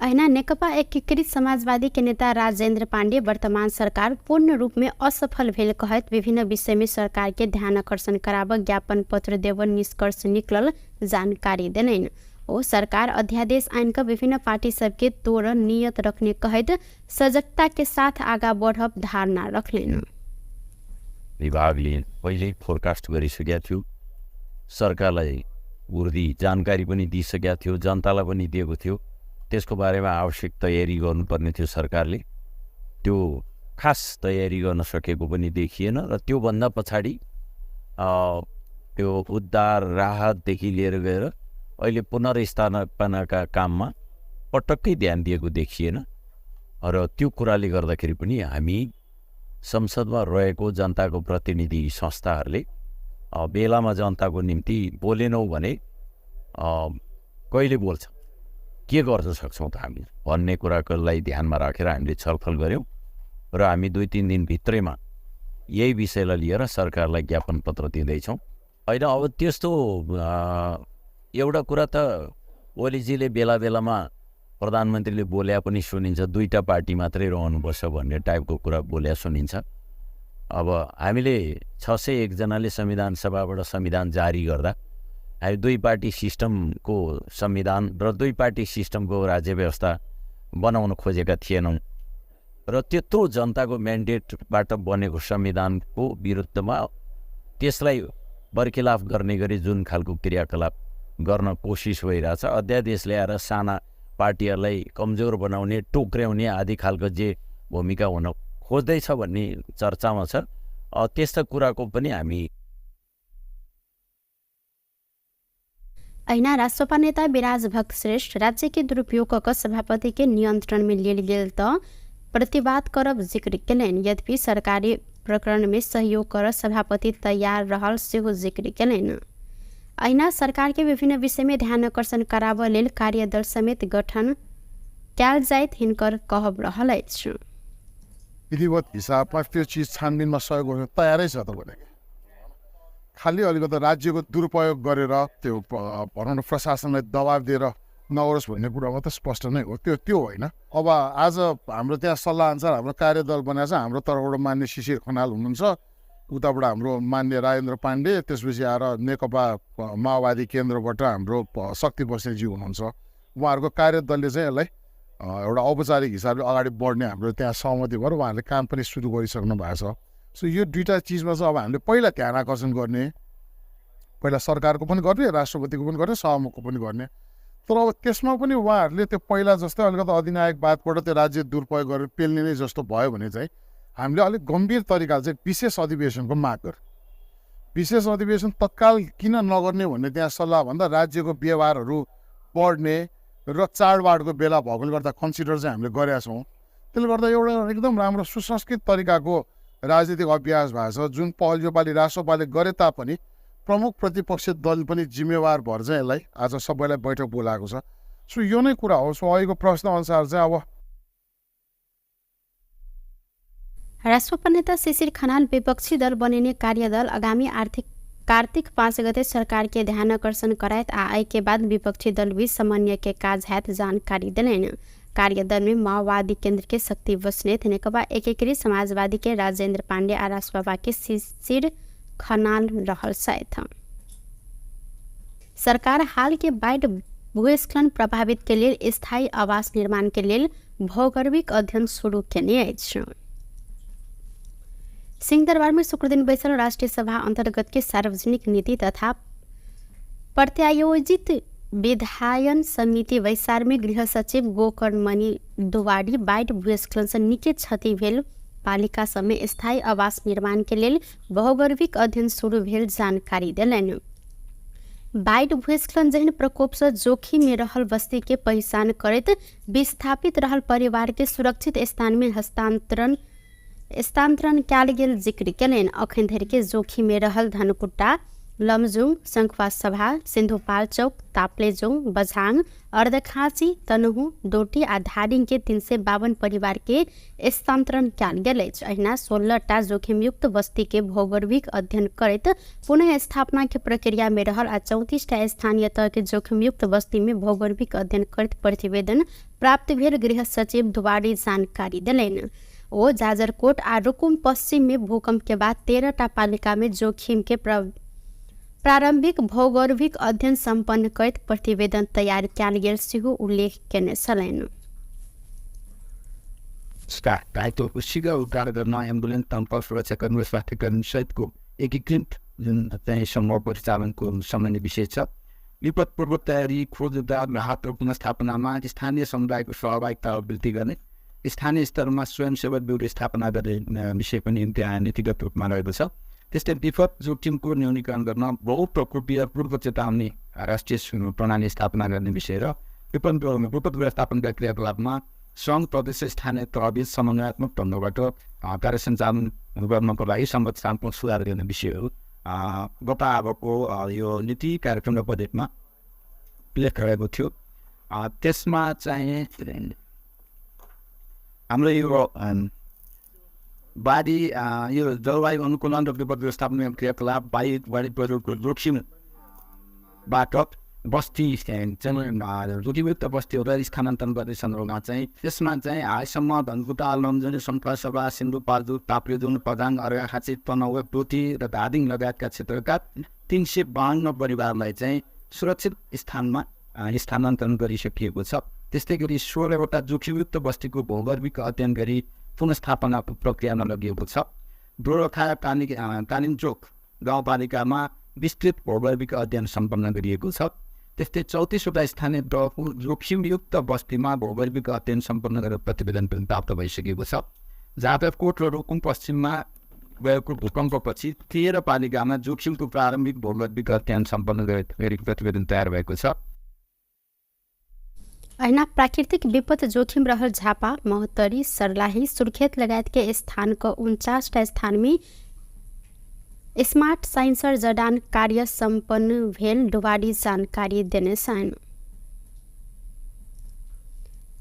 ऐना नेकपा एकीकृत समाजवादी के नेता राजेंद्र पांडे वर्तमान सरकार पूर्ण रूप में असफल भेल कहत विभिन्न विषय में सरकार के ध्यान आकर्षण कराव ज्ञापन पत्र देव निष्कर्ष निकलल जानकारी देनैन। ओ सरकार अध्यादेश आइन का विभिन्न पार्टी सबके तोड़ नियत रखने कहत सजगता के साथ आगा बढ़ब धारणा रखलेन। विभागले पहिले फोरकास्ट गरिसकेका थियो, सरकारलाई उर्दी जानकारी पनि दिइसकेका थियो, जनतालाई पनि दिएको थियो। त्यसको बारेमा आवश्यक तयारी गर्नुपर्ने थियो सरकारले, त्यो खास तयारी गर्न सकेको पनि देखिएन र त्योभन्दा पछाडि त्यो उद्धार राहतदेखि लिएर गएर अहिले पुनर्स्थापनाका काममा पटक्कै ध्यान दिएको देखिएन र त्यो कुराले गर्दाखेरि पनि हामी संसदमा रहेको जनताको प्रतिनिधि संस्थाहरूले बेलामा जनताको निम्ति बोलेनौँ भने कहिले बोल्छ, के गर्न सक्छौँ त हामी भन्ने कुरालाई ध्यानमा राखेर हामीले छलफल गऱ्यौँ र हामी 2-3 दिनभित्रैमा यही विषयलाई लिएर सरकारलाई ज्ञापन पत्र दिँदैछौँ। होइन अब त्यस्तो एउटा कुरा त ओलीजीले बेला बेलामा प्रधानमन्त्रीले बोल्या पनि सुनिन्छ, 2टा पार्टी मात्रै रहनुपर्छ भन्ने टाइपको कुरा बोल्या सुनिन्छ। अब हामीले 601 जनाले संविधान सभाबाट संविधान जारी गर्दा हामी 2 पार्टी सिस्टमको संविधान र 2 पार्टी सिस्टमको राज्य व्यवस्था बनाउन खोजेका थिएनौँ र त्यत्रो जनताको म्यान्डेटबाट बनेको संविधानको विरुद्धमा त्यसलाई बर्खिलाफ गर्ने गरी जुन खालको क्रियाकलाप गर्न कोसिस भइरहेछ, अध्यादेश ल्याएर साना पार्टीहरूलाई कमजोर बनाउने, टोक्र्याउने आदि खालको जे भूमिका हुन खोज्दैछ भन्ने चर्चामा छ। त्यस्ता कुराको पनि हामी ऐना राष्ट्रपा नेता विराज भक्त श्रेष्ठ राज्य के दुरुपयोग का सभापति के नियंत्रण में लेल गेल तो प्रतिवाद करब जिक्र कैलन। यद्यपि सरकारी प्रकरण में सहयोग कर सभापति तैयार रहल सेहो जिक्र कैलन। ऐना सरकार के विभिन्न विषय में ध्यान आकर्षण कराव लेल कार्यदल समेत गठन कैल जाइत हिनकर कहब रहल अछि। विधिवत हिसाबमा त्यो चिज छानबिनमा सहयोग गर्न तयारै छ त। खालि अलिकति राज्यको दुरुपयोग गरेर त्यो भनौँ न प्रशासनलाई दबाब दिएर नगरोस् भन्ने कुरा मात्रै स्पष्ट नै हो, त्यो होइन। अब आज हाम्रो त्यहाँ सल्लाह अनुसार हाम्रो कार्यदल बनाएको छ। हाम्रो तर्फबाट मान्य शिशिर खनाल हुनुहुन्छ, उताबाट हाम्रो मान्य राजेन्द्र पाण्डे, त्यसपछि आएर नेकपा माओवादी केन्द्रबाट हाम्रो शक्ति बस्नेतजी हुनुहुन्छ। उहाँहरूको कार्यदलले चाहिँ यसलाई एउटा औपचारिक हिसाबले अगाडि बढ्ने हाम्रो त्यहाँ सहमति भएर उहाँहरूले काम पनि सुरु गरिसक्नु भएको छ। सो यो 2टा चिजमा चाहिँ अब हामीले पहिला ध्यान आकर्षण गर्ने, पहिला सरकारको पनि गर्ने, राष्ट्रपतिको पनि गर्ने, सहमुखको पनि गर्ने। तर अब त्यसमा पनि उहाँहरूले त्यो पहिला जस्तै अलिकति अधिनायकवादबाट त्यो राज्य दुरुपयोग गरेर पेल्ने नै जस्तो भयो भने चाहिँ हामीले अलिक गम्भीर तरिकाले चाहिँ विशेष अधिवेशनको माग गर्यो। विशेष अधिवेशन तत्काल किन नगर्ने भन्ने त्यहाँ सल्लाह भन्दा राज्यको व्यवहारहरू बढ्ने र चाडबाडको बेला भएकोले गर्दा कन्सिडर चाहिँ हामीले गरेका छौँ। त्यसले गर्दा एउटा एकदम राम्रो सुसंस्कृत तरिकाको राजनीतिक अभ्यास भएको छ, जुन पहल योपालि राष्ट्रपाले गरे तापनि प्रमुख प्रतिपक्षी दल पनि जिम्मेवार भएर चाहिँ यसलाई आज सबैलाई बैठक बोलाएको छ। सो यो नै कुरा हो। सो अहिलेको प्रश्नअनुसार चाहिँ अब राष्ट्रपा नेता शिशिर खनाल विपक्षी दल बनिने कार्यदल आगामी कार्तिक 5 गते सरकार के ध्यान आकर्षण करायत आए के बाद विपक्षी दल बीच समन्वय के काज हैत जानकारी दिलेन। कार्यदल में माओवादी केंद्र के शक्ति बस्नेत, नेकपा एकीकृत समाजवादी के राजेंद्र पांडे और राष्ट्रपा के शिशिर खनाल रहल साथ। सरकार हाल के बाढ़ भूस्खलन प्रभावित के लिए स्थायी आवास निर्माण के लिए भौगोलिक अध्ययन शुरू केने अछि। सिंहदरबार में शुक्र दिन बैसल राष्ट्रीय सभा अंतर्गत के सार्वजनिक नीति तथा प्रत्यायोजित विधायन समिति वैसार में गृह सचिव गोकर्णमणि दुवाडी बाढ़ भूस्खलन से निकै क्षति भेल पालिका समय स्थायी आवास निर्माण के लिए भौगोलिक अध्ययन शुरू भेल जानकारी दिलनि। बाढ़ भूस्खलन जहन प्रकोप से जोखिम में रहल बस्ती के पहचान करत विस्थापित रहल परिवार के सुरक्षित स्थान में स्थानांतरण कयल गेल जिक्र केलनि। अखन धरि के जोखिम में रहल धनकुट्टा, लमजुङ, शंखवा सभा, सिन्धुपाल्चोक, ताप्लेजुङ, बझाङ, अर्धखाँची, तनहु, डोटी आ धादिङ के 352 परिवार के स्थानांतरण कयल गेल अछि। अहिना 16टा जोखिमयुक्त बस्ती के भौगोलिक अध्ययन करैत पुनः स्थापना के प्रक्रिया में रहल आ 34टा स्थानीय तह के जोखिमयुक्त बस्ती में भौगोलिक अध्ययन करैत प्रतिवेदन प्राप्त भेल गृह सचिव दुवाडी जानकारी दिलनि। ओ जाजरकोट आ रुकुम पश्चिम में भूकंप के बाद 13टा पालिका में जोखिम के प्रारंभिक भौगोलिक अध्ययन संपन्न करैत प्रतिवेदन तैयार कयल गेल सेहो उल्लेख केने छलनि। दायित्वको शीघ्र उद्धार गर्न एम्बुलेन्स तम्प सुरक्षाकर्मी स्वास्थ्यकर्मी सहितको एकीकृत जुन चाहिँ समूह परिचालनको सामान्य विषय छ। विपद पूर्व तयारी, खोज उद्धार, राहत र पुनर्स्थापनामा स्थानीय समुदायको सहभागिता वृद्धि गर्ने, स्थानीय स्तरमा स्वयंसेवक ब्युरो स्थापना गर्ने विषय पनि त्यहाँ नीतिगत रूपमा रहेको छ। त्यस्तै विपद जोखिमको न्यूनीकरण गर्न बहुप्रकोपीय पूर्व चेतावनी राष्ट्रिय प्रणाली स्थापना गर्ने विषय र विपद व्यवस्थापनका क्रियाकलापमा सङ्घ प्रदेश स्थानीय तहबीच समन्वयात्मक ढङ्गबाट कार्य सञ्चालन गर्नको लागि संरचनात्मक सुधार गर्ने विषयहरू गत अबको यो नीति कार्यक्रम र बजेटमा उल्लेख गरेको थियो। त्यसमा चाहिँ हाम्रो यो बाढी यो जलवायु अनुकूलन र विपद व्यवस्थापन क्रियाकलाप बाढी पहिरोको जोखिमबाट बस्ती जोखिमयुक्त बस्तीहरूलाई स्थानान्तरण गर्ने सन्दर्भमा चाहिँ त्यसमा चाहिँ हालसम्म धनकुटा, लमजुङ, शंखवा सभा, सिन्धुपाल्चोक, ताप्लेजुङ, पदाङ, अर्घाखाँची, तनहुँ, डोटी र धादिङ लगायतका क्षेत्रका 352 परिवारलाई चाहिँ सुरक्षित स्थानमा स्थानान्तरण गरिसकिएको छ। त्यस्तै गरी 16वटा जोखिमयुक्त बस्तीको भौगोलिक अध्ययन गरी पुनर्स्थापनाको प्रक्रियामा लगिएको छ। दोरखा कालिन्चोक गाउँपालिकामा विस्तृत भौगोलिक अध्ययन सम्पन्न गरिएको छ। त्यस्तै 34वटा स्थानीय तहको जोखिमयुक्त बस्तीमा भौगोलिक अध्ययन सम्पन्न गरेर प्रतिवेदन पनि प्राप्त भइसकेको छ। जाजरकोट र रुकुम पश्चिममा गएको भूकम्पपछि 13 पालिकामा जोखिमको प्रारम्भिक भौगोलिक अध्ययन सम्पन्न गरी प्रतिवेदन तयार भएको छ। अहिना प्राकृतिक विपद जोखिम रहल झापा, महोत्तरी, सर्लाही, सुर्खेत लगायत के स्थान को 49टा स्थान में स्मार्ट साइंसर जडान कार्य संपन्न भेल डुवाडी जानकारी देने सन।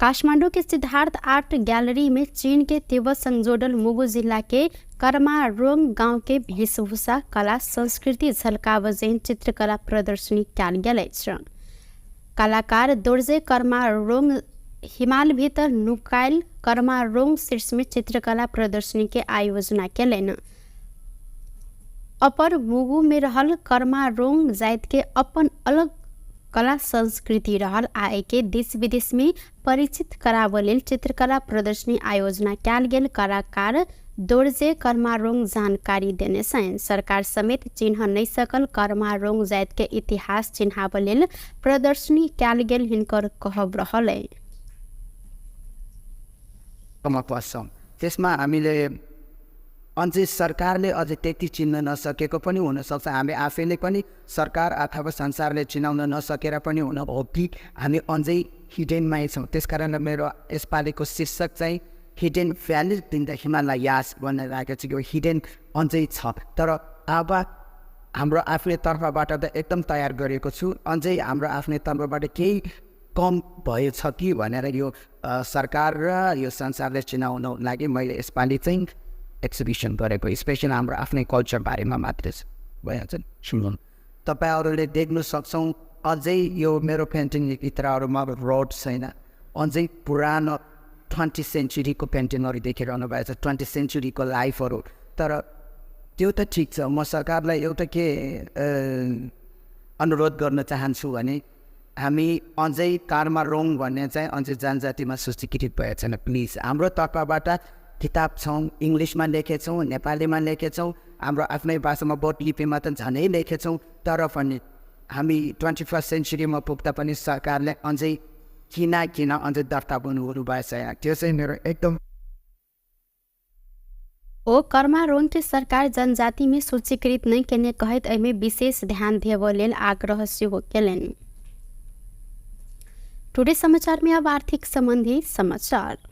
काठमांडू के सिद्धार्थ आर्ट गैलरी में चीन के तिब्बत संग जोड़ल मुगु जिला के कर्मारोंग गांव के वेशभूषा, कला, संस्कृति झलकावजेन चित्रकला प्रदर्शनी कयल गेल अछि। कलाकार दोर्जे कर्मारोंग हिमाल भीतर नुकायल कर्मारोंग शीर्ष में चित्रकला प्रदर्शनी के आयोजना केलनि। अपर मुगु में रहल कर्मारोंग जात के अपन अलग कला संस्कृति रहल आए के देश विदेश में परिचित कराबऽ लेल चित्रकला प्रदर्शनी आयोजना कयल गेल। कलाकार दोर्जे कर्मारोंग जानकारी देने सन। सरकार समेत चिन्ह नहीं सकल कर्मारोंग जात के इतिहास चिन्हाबऽ लेल प्रदर्शनी कयल गेल हिनकर कहब रहल। त्यसमा हामीले अझै सरकारले अझै त्यति चिन्न नसकेको पनि हुनसक्छ। हामी आफैले पनि सरकार अथवा संसारले चिनाउन नसकेर पनि हुन हो कि हामी अझै हिडेनमै छौँ। त्यस कारणले मेरो यसपालिको शीर्षक चाहिँ hidden valley in the Himalayas भनेर राखेको छ कि हिडेन अझै छ। तर अब हाम्रो आफ्नै तर्फबाट त एकदम तयार गरेको छु। अझै हाम्रो आफ्नै तर्फबाट केही कम भएछ कि भनेर यो सरकार र यो संसारले चिनाउन लागि मैले यसपालि चाहिँ एक्जिबिसन गरेको, स्पेसल हाम्रो आफ्नै कल्चर बारेमा मात्रै छ। भइहाल्छ नि, सुन्नु तपाईँहरूले देख्न सक्छौँ अझै यो मेरो पेन्टिङ भित्रहरूमा रोड छैन, अझै पुरानो 20th सेन्चुरीको पेन्टिङहरू देखिरहनु भएको छ, 20th सेन्चुरीको लाइफहरू। तर त्यो त ठिक छ, म सरकारलाई एउटा के अनुरोध गर्न चाहन्छु भने हामी अझै कर्मा रोङ भन्ने चाहिँ अझै जनजातिमा सूचीकृत भएको छैन। प्लिज हाम्रो तर्फबाट किताब छौँ, इङ्ग्लिसमा लेखेछौँ, नेपालीमा लेखेछौँ, हाम्रो आफ्नै भाषामा बोटलिपीमा त झनै लेखेछौँ। तर पनि हामी 21st सेन्चुरीमा पुग्दा पनि सरकारले अझै किन अझै दर्ता बन्नुहरू भएछ। त्यो चाहिँ मेरो एकदम ओ कर्मा रोन के सरकार जनजाति में सूचीकृत नहीं केने कहत एमे विशेष ध्यान देव लेल आग्रह से हो केलन। टुडे समाचार में अब आर्थिक संबंधी समाचार।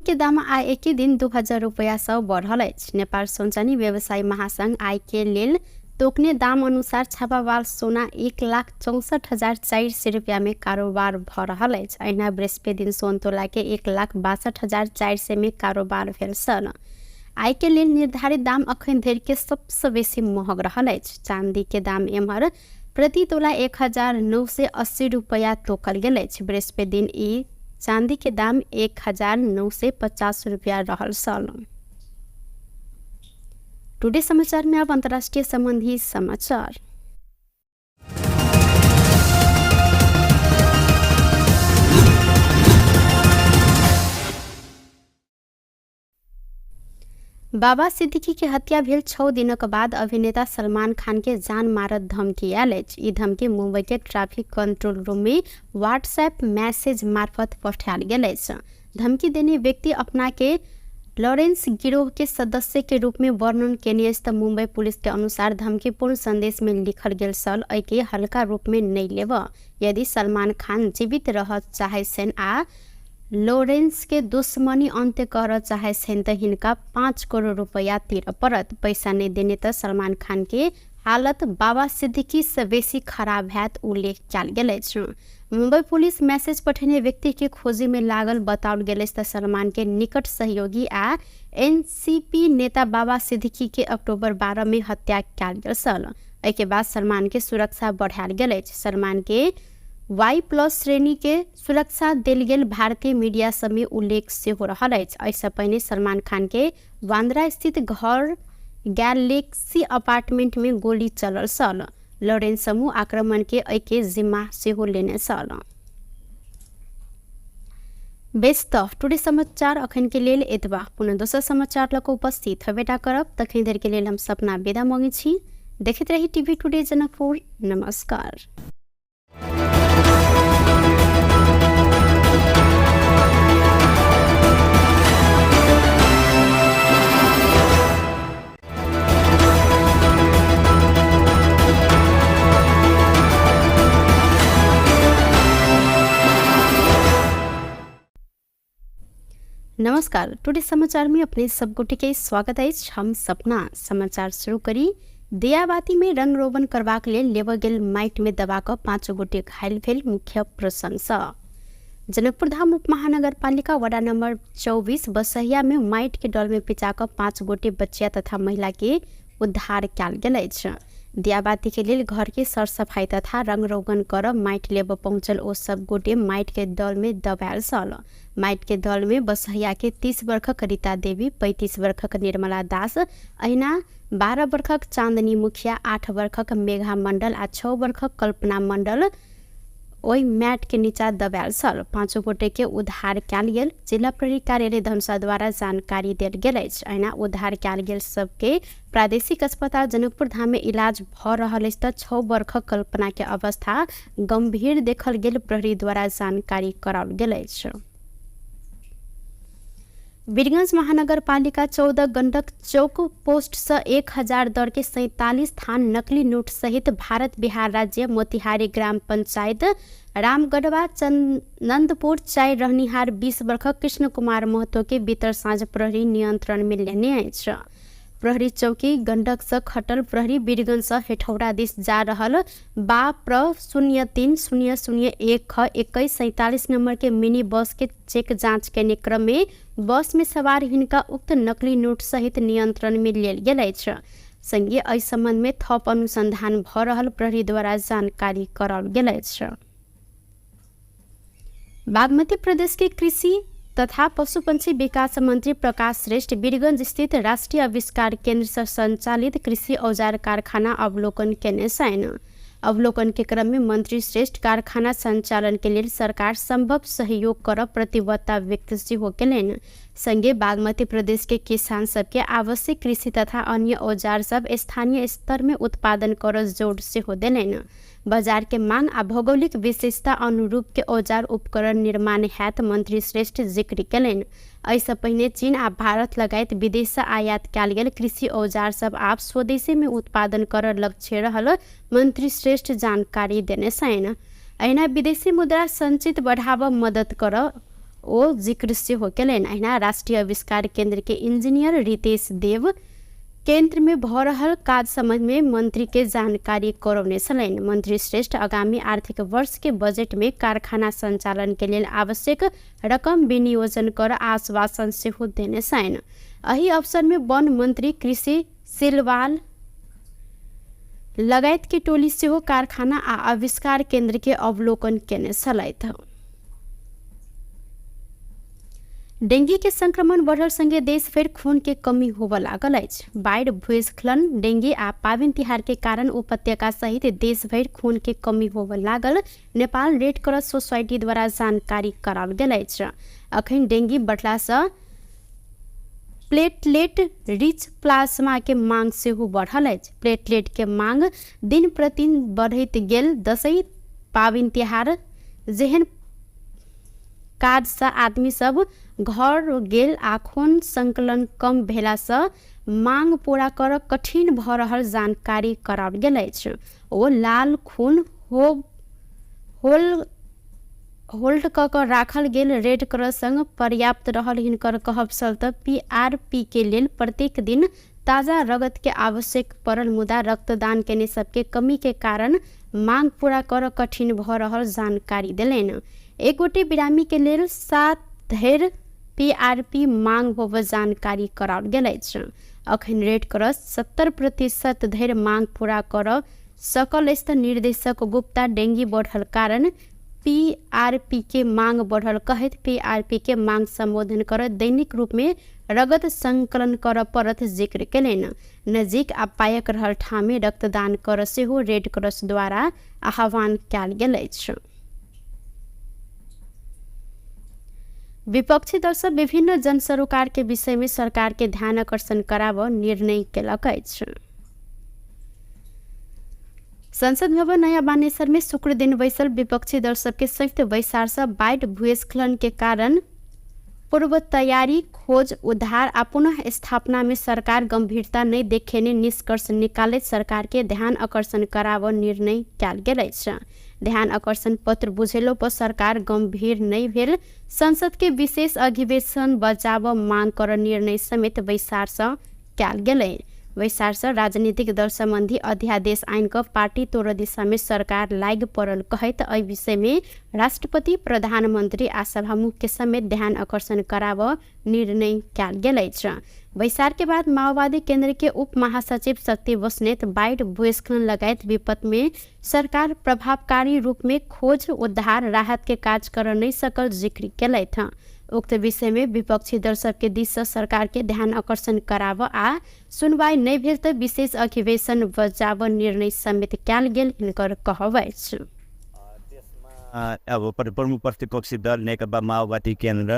के दाम आय एक दिन 2000 रुपया सौ बढ़ल। नेपाल सोनचानी व्यवसायी महासंघ आय के लेल तोकने दाम अनुसार छापावाल सोना 1,64,400 रुपया में कारोबार भ रहल अछि। अहिना बृहस्पति दिन सोन तोला के 1,62,400 में कारोबार भेल सन। आय के लेल निर्धारित दाम अखन धरि के सबसे बेसी महग रहल अछि। चांदी के दाम एम्हर प्रति तोला 1,980 रुपया तोकल गेल अछि। बृहस्पति दिन ई चांदी के दाम 1,950 रुपया रहल सन। टुडे समाचार में अब अंतर्राष्ट्रीय संबंधी समाचार। बाबा सिद्दीकी के हत्या भेल 6 दिनक बाद अभिनेता सलमान खान के जान मारत धमकी आयल अछि। ई धमकी मुंबई के ट्रैफिक कंट्रोल रूम में व्हाट्सएप मैसेज मार्फत पठायल गेल अछि। धमकी देने व्यक्ति अपना के लॉरेंस गिरोह के सदस्य के रूप में वर्णन केने अछि। मुंबई पुलिस के अनुसार धमकीपूर्ण संदेश में लिखल गेल सल एके हल्का रूप में नहीं लेब। यदि सलमान खान जीवित रह चाहे छन् आ लॉरेंस के दुश्मनी अंत्य कर चाहे छन् त हिनका 5 करोड़ रुपया तिर परत। पैसा नहीं देने त सलमान खान के हालत बाबा सिद्दीकी से बेसी खराब हैत उल्लेख कयल गेल अछि। मुंबई पुलिस मैसेज पठेने व्यक्ति के खोजी में लागल बताओल गेल अछि त सलमान के निकट सहयोगी आ एनसीपी नेता बाबा सिद्दीकी के अक्टूबर 12 में हत्या कयल गेल छल। एहि के बाद सलमान के सुरक्षा बढ़ायल गेल अछि। सलमान के Y+ श्रेणी के सुरक्षा देल गेल भारतीय मीडिया सब में उल्लेख से हो रहल अछि। ऐसा पहले सलमान खान के बांद्रा स्थित घर गैलेक्सी अपार्टमेंट में गोली चलल सल। लॉरेंस समूह आक्रमण के एके जिम्मा से हो लेने सल। बेस्ट टुडे समाचार अखन के लेल एतबा। पुनः दोसर समाचार लक उपस्थित हेबेटा करब। तखन देर के लेल हम सपना विदा मांगे छी। देखते रही टीवी टुडे जनकपुर। नमस्कार। नमस्कार। टुडे समाचार में अपने सबगोटे के स्वागत है। हम सपना समाचार शुरू करी। दियाबाती में रंग रोगन करबाक लेल लेब गेल माइट में दबाक 5 गोटे घायल भेल। मुख्य प्रशंसा। जनकपुर धाम उप महानगर पालिका वडा नंबर 24 बसहिया में माइट के डल में पिचाक 5 गोटे बच्चिया तथा महिला के उद्धार कयल गेल अछि। दियाबाती के लेल घर के सर सफाई तथा रंग रोगन कर माइट लेब पहुंचल ओ सब गोटे माइट के दल में दबायल सल। माइट के दल में बसहिया के 30 वर्षक रीता देवी, 35 वर्षक निर्मला दास, अहिना 12 वर्षक चांदनी मुखिया, 8 वर्षक मेघा मंडल आ 6 वर्षक कल्पना मंडल ओहि मैट के नीचा दबायल छल। 5 गोटे के उद्धार कयल गेल। जिला प्रहरी कार्यालय धनुषा द्वारा जानकारी देल गेल अछि। अहिना उद्धार कयल गेल सबके प्रादेशिक अस्पताल जनकपुर धाम में इलाज भ रहल अछि। 6 वर्ष कल्पना के अवस्था गंभीर देखल गेल। प्रहरी द्वारा जानकारी कराओल गेल अछि। वीरगंज महानगरपालिका 14 गंडक चौक पोस्ट से 1000 दर के 47 थान नकली नोट सहित भारत बिहार राज्य मोतिहारी ग्राम पंचायत रामगढ़वा चंदनपुर चाय रहनिहार 20 वर्ष कृष्ण कुमार महतो के बीतर साँझ प्रहरी नियंत्रण में लेने अछि। प्रहरी चौकी गंडक से खटल प्रहरी वीरगंज से हेठौड़ा दिस जा रहल प्र 0300012147 नंबर के मिनी बस के चेक जांच करने क्रम में बस में सवार हिनका उक्त नकली नोट सहित नियंत्रण में लेल गेल अछि। संगे एहि संबंध में थप अनुसंधान भ रहल प्रहरी द्वारा जानकारी कराओल गेल अछि। बागमती प्रदेश के कृषि तथा पशुपक्षी विकास मंत्री प्रकाश श्रेष्ठ वीरगंज स्थित राष्ट्रीय आविष्कार केंद्र से संचालित कृषि औजार कारखाना अवलोकन केने छन्। अवलोकन के क्रम में मंत्री श्रेष्ठ कारखाना संचालन के लिए सरकार संभव सहयोग कर प्रतिबद्धता व्यक्त सेहो केलनि। संगे बागमती प्रदेश के किसान सबके आवश्यक कृषि तथा अन्य औजार सब स्थानीय स्तर में उत्पादन कर जोड़ सेहो देलनि। बाजार के मांग आ भौगोलिक विशेषता अनुरूप के औजार उपकरण निर्माण हेतु मंत्री श्रेष्ठ जिक्र केलनि। एहिसँ पहिने चीन आ भारत लगायत विदेश से आयात कयल गेल कृषि औजार सब आब स्वदेशी में उत्पादन कर लक्ष्य रहल मंत्री श्रेष्ठ जानकारी देने छन्। अहिना विदेशी मुद्रा संचित बढ़ावा मदद कर ओ जिक्र सेहो केलनि। अहिना राष्ट्रीय आविष्कार केंद्र के इंजीनियर रितेश देव केंद्र में भ रहल काज संबंध में मंत्री के जानकारी करौने छलनि। मंत्री श्रेष्ठ आगामी आर्थिक वर्ष के बजट में कारखाना संचालन के लिए आवश्यक रकम विनियोजन कर आश्वासन सेहो देने छन्। एहि अवसर में वन मंत्री कृषि सिलवाल लगायत के टोली सेहो कारखाना आ आविष्कार केंद्र के अवलोकन केने छलथि। डेंगी के संक्रमण बढ़ल संगे देश फेर खून के कमी होबऽ लागल अछि। बाढ़ि, भूस्खलन, डेंगी आ पाबनि तिहार के कारण उपत्यका सहित देश भरि खून के कमी होबऽ लागल नेपाल रेड क्रॉस सोसाइटी द्वारा जानकारी कराओल गेल अछि। अखन डेंगी बढ़ला सँ प्लेटलेट रिच प्लाज्मा के मांग सेहो बढ़ल अछि। प्लेटलेट के मांग दिन प्रतिदिन बढ़ैत गेल। दशैं, पाबनि तिहार जेहन काज से आदमी सब घर गेल आ खून संकलन कम भेला से मांग पूरा कर कठिन भ रहल जानकारी कराओल गेल अछि। ओ लाल खून होल्ड क के राखल गेल रेड क्रॉस संग पर्याप्त रहल हिनकर कहब छल त पीआरपी के लेल प्रत्येक दिन ताजा रगत के आवश्यक पड़ल। मुदा रक्तदान केने सबके कमी के कारण मांग पूरा कर कठिन भ रहल जानकारी देलनि। एक गोटे बिरामी के लेल 7 धरि पीआरपी मांग होब जानकारी कराओल गेल अछि। अखन रेड क्रॉस 70% धरि मांग पूरा कर सकल अछि। निर्देशक गुप्ता डेंगी बढ़ल कारण पीआरपी के मांग बढ़ल कहैत पीआरपी के मांग संबोधन कर दैनिक रूप में रगत संकलन कर पड़त जिक्र केलनि। नजीक आ पायक रहल ठाम में रक्तदान कर सेहो रेड क्रॉस द्वारा आह्वान कयल गेल अछि। विपक्षी दल सब विभिन्न जन सरोकार के विषय में सरकार के ध्यान आकर्षण कराब निर्णय केलक अछि। संसद भवन नया बानेश्वर में शुक्र दिन बैसल विपक्षी दल सबके संयुक्त बैसार से बाढ़, भूस्खलन के कारण पूर्व तैयारी, खोज, उद्धार आ पुनः स्थापना में सरकार गंभीरता नहीं देखेने निष्कर्ष निकाले सरकार के ध्यान आकर्षण कराब निर्णय कयल गेल अछि। ध्यान आकर्षण पत्र बुझेलो पर सरकार गंभीर नहीं भेल। संसद के विशेष अधिवेशन बजाब मांग कर निर्णय समेत बैसार से कयल गेल। बैसार से राजनीतिक दल संबंधी अध्यादेश आइन क पार्टी तोड़ दिशा में सरकार लाग पड़ल कहैत एहि विषय में राष्ट्रपति, प्रधानमंत्री आ सभामुख के समेत ध्यान आकर्षण कराब निर्णय कयल गेल अछि। बैसार के बाद माओवादी केंद्र के उप महासचिव शक्ति बस्नेत बाढ़, भूस्खलन लगायत विपत्ति में सरकार प्रभावकारी रूप में खोज, उद्धार, राहत के काज कर नहीं सकल जिक्र केलथि। उक्त विषय में विपक्षी दल सबके दिश से सरकार के ध्यान आकर्षण कराब आ सुनवाई नहीं भेल त विशेष अधिवेशन बजाब निर्णय समेत कयल गेल हिनकर कहब अछि। अब प्रमुख प्रतिपक्षी दल नेकपा माओवादी केन्द्र,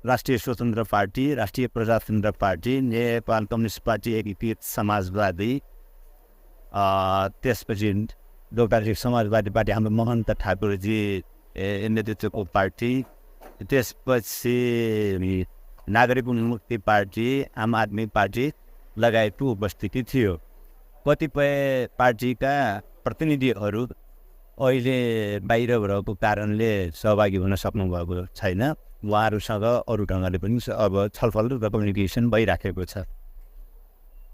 राष्ट्रिय स्वतन्त्र पार्टी, राष्ट्रिय प्रजातन्त्र पार्टी, नेपाल कम्युनिस्ट पार्टी, एकीकृत समाजवादी, त्यसपछि लोकतान्त्रिक समाजवादी पार्टी हाम्रो महन्त ठाकुरजी नेतृत्वको पार्टी, त्यसपछि नागरिक उन्मुक्ति पार्टी, आम आदमी पार्टी लगायतको उपस्थिति थियो। कतिपय पार्टीका प्रतिनिधिहरू अहिले बाहिर रहेको कारणले सहभागी हुन सक्नुभएको छैन। उहाँहरूसँग अरू ढङ्गले पनि अब छलफल र कम्युनिकेसन भइराखेको छ।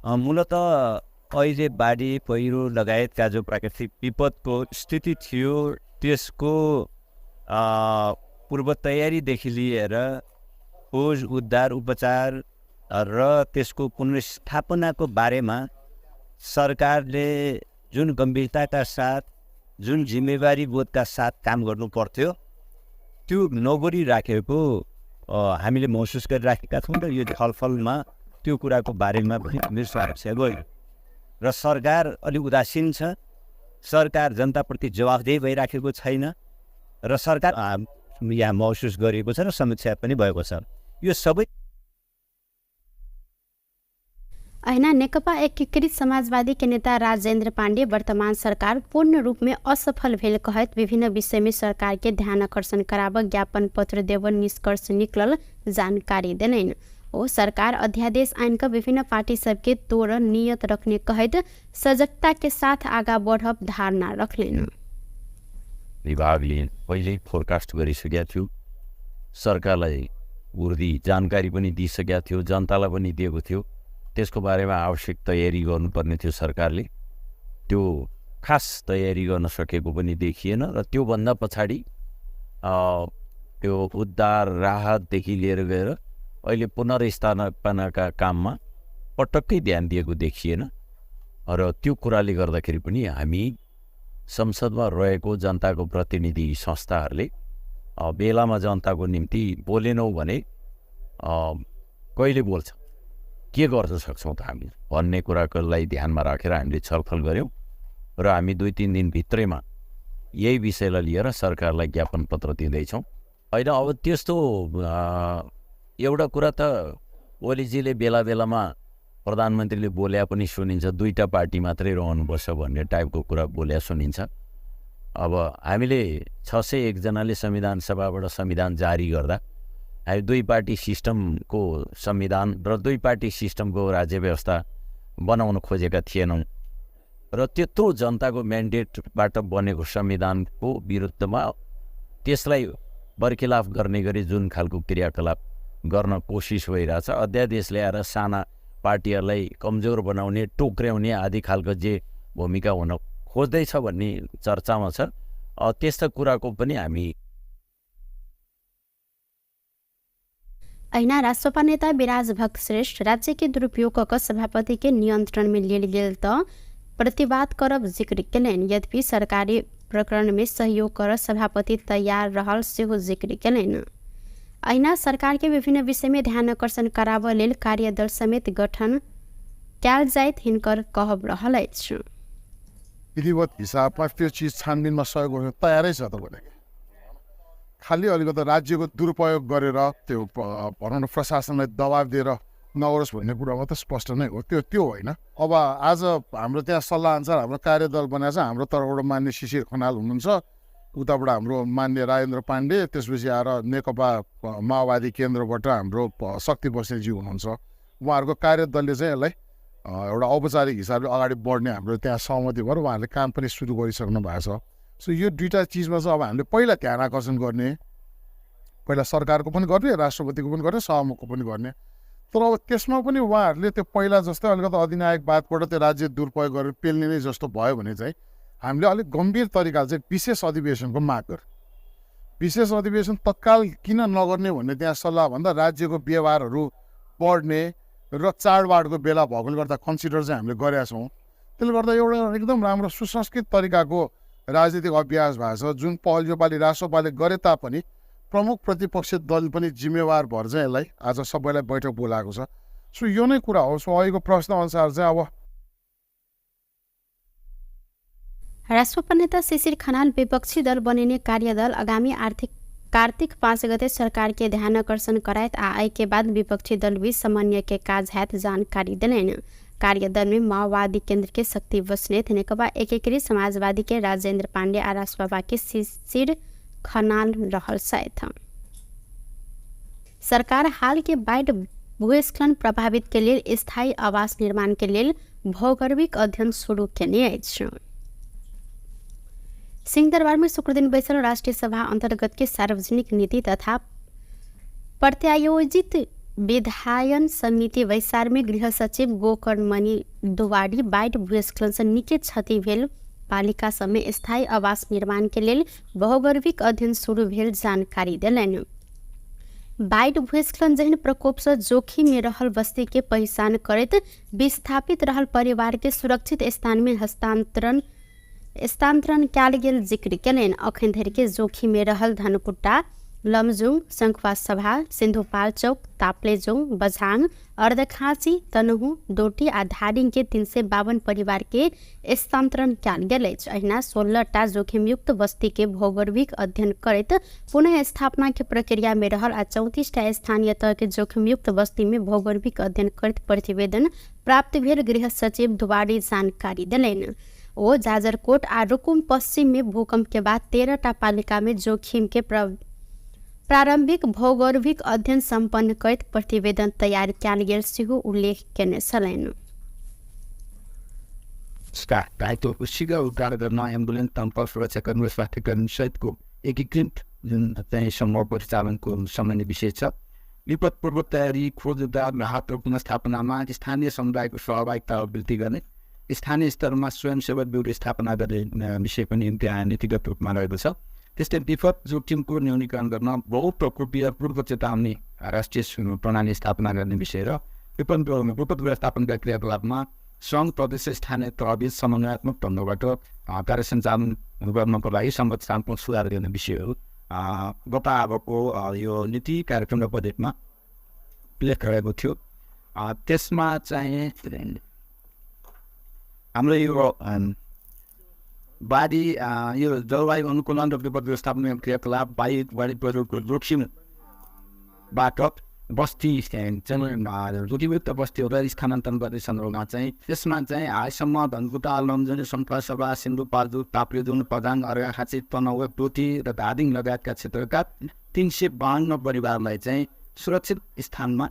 मूलत अहिले बाढी पहिरो लगायतका जो प्राकृतिक विपदको स्थिति थियो त्यसको पूर्व तयारीदेखि लिएर खोज, उद्धार, उपचार र त्यसको पुनर्स्थापनाको बारेमा सरकारले जुन गम्भीरताका साथ, जुन जिम्मेवारी बोधका साथ काम गर्नु पर्थ्यो त्यो नगरिराखेको हामीले महसुस गरिराखेका छौँ र यो छलफलमा त्यो कुराको बारेमा पनि हामीले समस्या गयो र सरकार अलिक उदासीन छ। सरकार जनताप्रति जवाफदेही भइराखेको छैन र सरकार यहाँ महसुस गरिएको छ र समीक्षा पनि भएको छ। यो सबै ऐना नेकपा एकीकृत समाजवादी के नेता राजेंद्र पांडे वर्तमान सरकार पूर्ण रूप में असफल भेल कहत विभिन्न विषय में सरकार के ध्यान आकर्षण कराब ज्ञापन पत्र देव निष्कर्ष निकलल जानकारी देलैन। ओ सरकार अध्यादेश आइन का विभिन्न पार्टी सबके तोड़ नियत रखने कहत सजगता के साथ आगा बढ़ब धारणा रखलेन। विभागले पहिले फोरकास्ट गरिसकेका थियो, सरकारलाई उर्दी जानकारी पनि दिइसकेका थियो, जनतालाई पनि दिएको थियो। त्यसको बारेमा आवश्यक तयारी गर्नुपर्ने थियो सरकारले। त्यो खास तयारी गर्न सकेको पनि देखिएन र त्योभन्दा पछाडि त्यो उद्धार राहतदेखि लिएर गएर अहिले पुनर्स्थापनाका काममा पटक्कै ध्यान दिएको देखिएन र त्यो कुराले गर्दाखेरि पनि हामी संसदमा रहेको जनताको प्रतिनिधि संस्थाहरूले बेलामा जनताको निम्ति बोलेनौँ भने कहिले बोल्छ, के गर्न सक्छौँ त हामी भन्ने कुरालाई ध्यानमा राखेर हामीले छलफल गऱ्यौँ र हामी 2-3 दिनभित्रैमा यही विषयलाई लिएर सरकारलाई ज्ञापन पत्र दिँदैछौँ। होइन, अब त्यस्तो एउटा कुरा त ओलीजीले बेला बेलामा प्रधानमन्त्रीले बोल्या पनि सुनिन्छ, 2टा पार्टी मात्रै रहनुपर्छ भन्ने टाइपको कुरा बोल्या सुनिन्छ। अब हामीले 601 जनाले संविधान सभाबाट संविधान जारी गर्दा हामी 2 पार्टी सिस्टमको संविधान र 2 पार्टी सिस्टमको राज्य व्यवस्था बनाउन खोजेका थिएनौँ र त्यत्रो जनताको म्यान्डेटबाट बनेको संविधानको विरुद्धमा त्यसलाई बर्खिलाफ गर्ने गरी जुन खालको क्रियाकलाप गर्न कोसिस भइरहेछ, अध्यादेश ल्याएर साना पार्टीहरूलाई कमजोर बनाउने, टोक्र्याउने आदि खालको जे भूमिका हुन खोज्दैछ भन्ने चर्चामा छ। त्यस्ता कुराको पनि हामी ऐना राष्ट्रपा नेता विराज भक्त श्रेष्ठ राज्य के दुरुपयोग क सभापति के नियंत्रण में लेल गेल त प्रतिवाद करब जिक्र केलैन। यद्यपि सरकारी प्रकरण में सहयोग कर सभापति तैयार रहल सेहो जिक्र केलैन। ऐना सरकार के विभिन्न विषय में ध्यान आकर्षण कराब लेल कार्यदल समेत गठन क्याल जाइत हिनकर कहब रहल अछि। विधिवत हिसाबमा त्यो चिज छानबिनमा सहयोग गर्न तयारै छ तपाईँले। खालि अलिकति राज्यको दुरुपयोग गरेर त्यो भनौँ न प्रशासनलाई दबाब दिएर नगरोस् भन्ने कुरा मात्रै स्पष्ट नै हो, त्यो होइन। अब आज हाम्रो त्यहाँ सल्लाह अनुसार हाम्रो कार्यदल बनाएको छ। हाम्रो तर्फबाट मान्य शिशिर खनाल हुनुहुन्छ, उताबाट हाम्रो मान्य राजेन्द्र पाण्डे, त्यसपछि आएर नेकपा माओवादी केन्द्रबाट हाम्रो शक्ति बस्नेतजी हुनुहुन्छ। उहाँहरूको कार्यदलले चाहिँ यसलाई एउटा औपचारिक हिसाबले अगाडि बढ्ने हाम्रो त्यहाँ सहमति भएर उहाँहरूले काम पनि सुरु गरिसक्नु भएको छ। सो यो 2टा चिजमा चाहिँ अब हामीले पहिला ध्यान आकर्षण गर्ने, पहिला सरकारको पनि गर्ने, राष्ट्रपतिको पनि गर्ने, सभामुखको पनि गर्ने। तर अब त्यसमा पनि उहाँहरूले त्यो पहिला जस्तै अलिकति अधिनायकवादबाट त्यो राज्य दुरुपयोग गरेर पेल्ने नै जस्तो भयो भने चाहिँ हामीले अलिक गम्भीर तरिकाले चाहिँ विशेष अधिवेशनको माग गर्यो। विशेष अधिवेशन तत्काल किन नगर्ने भन्ने त्यहाँ सल्लाह भन्दा राज्यको व्यवहारहरू बढ्ने र चाडबाडको बेला भएकोले गर्दा कन्सिडर चाहिँ हामीले गरेका छौँ। त्यसले गर्दा एउटा एकदम राम्रो सुसंस्कृत तरिकाको राजनीतिक अभ्यास भएको छ, जुन पहल योपालि राष्ट्रपाले गरे तापनि प्रमुख प्रतिपक्षी दल पनि जिम्मेवार भएर चाहिँ यसलाई आज सबैलाई बैठक बोलाएको छ। सो यो नै कुरा हो। सो अहिलेको प्रश्न अनुसार चाहिँ अब राष्ट्रपा नेता शिशिर खनाल विपक्षी दल बनिने कार्यदल आगामी कार्तिक 5 गते सरकार के ध्यान आकर्षण करायत आए के बाद विपक्षी दल बीच समन्वय के काज हैत जानकारी दिलेन। कार्यदल में माओवादी केंद्र के शक्ति बस्नेत, नेकपा एकीकृत समाजवादी के राजेंद्र पांडे और राष्ट्रपा के शिशिर खनाल रहल साथ। सरकार हाल के बाढ़ भूस्खलन प्रभावित के लिए स्थायी आवास निर्माण के लिए भौगोलिक अध्ययन शुरू केने अछि। सिंहदरबार में शुक्र दिन बैसल राष्ट्रीय सभा अंतर्गत के सार्वजनिक नीति तथा प्रत्यायोजित विधायन समिति वैसार में गृह सचिव गोकर्णमणि दुवाडी बाढ़ भूस्खलन से निके क्षति भेल पालिका समय स्थायी आवास निर्माण के लिए भौगोलिक अध्ययन शुरू भेल जानकारी दिलनि। बाढ़ भूस्खलन जहन प्रकोप से जोखिम में रहल बस्ती के पहचान करत विस्थापित रहल परिवार के सुरक्षित स्थान में स्थानांतरण कयल गेल जिक्र केलनि। अखन धरि के जोखिम में रहल धनकुट्टा, लमजुङ, शंखवा सभा, सिन्धुपाल चौक, ताप्लेजुङ, बझाङ, अर्धखाँची, तनहु, डोटी आ धारिङ के 352 परिवार के स्थानांतरण कयल गेल अछि। अहिना 16टा जोखिमयुक्त बस्ती के भौगोलिक अध्ययन करैत पुनः स्थापना के प्रक्रिया में रहल आ 34टा स्थानीय तह के जोखिमयुक्त बस्ती में भौगोलिक अध्ययन करैत प्रतिवेदन प्राप्त भेल गृह सचिव दुवाडी जानकारी दिलनि। ओ जाजरकोट आ रुकुम पश्चिम में भूकंप के बाद 13टा पालिका में जोखिम के प्रारंभिक भौगोलिक अध्ययन संपन्न करैत प्रतिवेदन तैयार कयल गेल सेहो उल्लेख केने छलनि। दायित्व उसिका उद्धार गर्न एम्बुलेन्स तम्प सुरक्षा कर्मी स्वास्थ्य कर्मी सहितको एकीकृत जुन चाहिँ समूह परिचालनको सामान्य विषय छ। विपद पूर्व तयारी, खोज उद्धार, राहत र पुनर्स्थापनामा स्थानीय समुदायको सहभागिता वृद्धि गर्ने, स्थानीय स्तरमा स्वयंसेवक ब्युरो स्थापना गर्ने विषय पनि नीतिगत रूपमा रहेको छ। त्यस्तै विपद जोखिमको न्यूनीकरण गर्न बहुप्रकोपीय पूर्व चेतावनी राष्ट्रिय प्रणाली स्थापना गर्ने विषय र विपद व्यवस्थापनका क्रियाकलापमा सङ्घ प्रदेश स्थानीय तहबीच समन्वयात्मक ढङ्गबाट कार्य सञ्चालन गर्नको लागि संरचनात्मक सुधार गर्ने विषयहरू गत अबको यो नीति कार्यक्रम र बजेटमा उल्लेख रहेको थियो। त्यसमा चाहिँ हाम्रो यो बाढी यो जलवायु अनुकूलन र विपद व्यवस्थापन क्रियाकलाप बाढी पहिरोको जोखिमबाट बस्ती जोखिमयुक्त बस्तीहरूलाई स्थानान्तरण गर्ने सन्दर्भमा चाहिँ त्यसमा चाहिँ हालसम्म धनकुटा, लमजुङ, शंखवा सभा, सिन्धुपाल्चोक, ताप्लेजुङ, पदाङ, अर्घाखाँची, तनहुँ, डोटी र धादिङ लगायतका क्षेत्रका 352 परिवारलाई चाहिँ सुरक्षित स्थानमा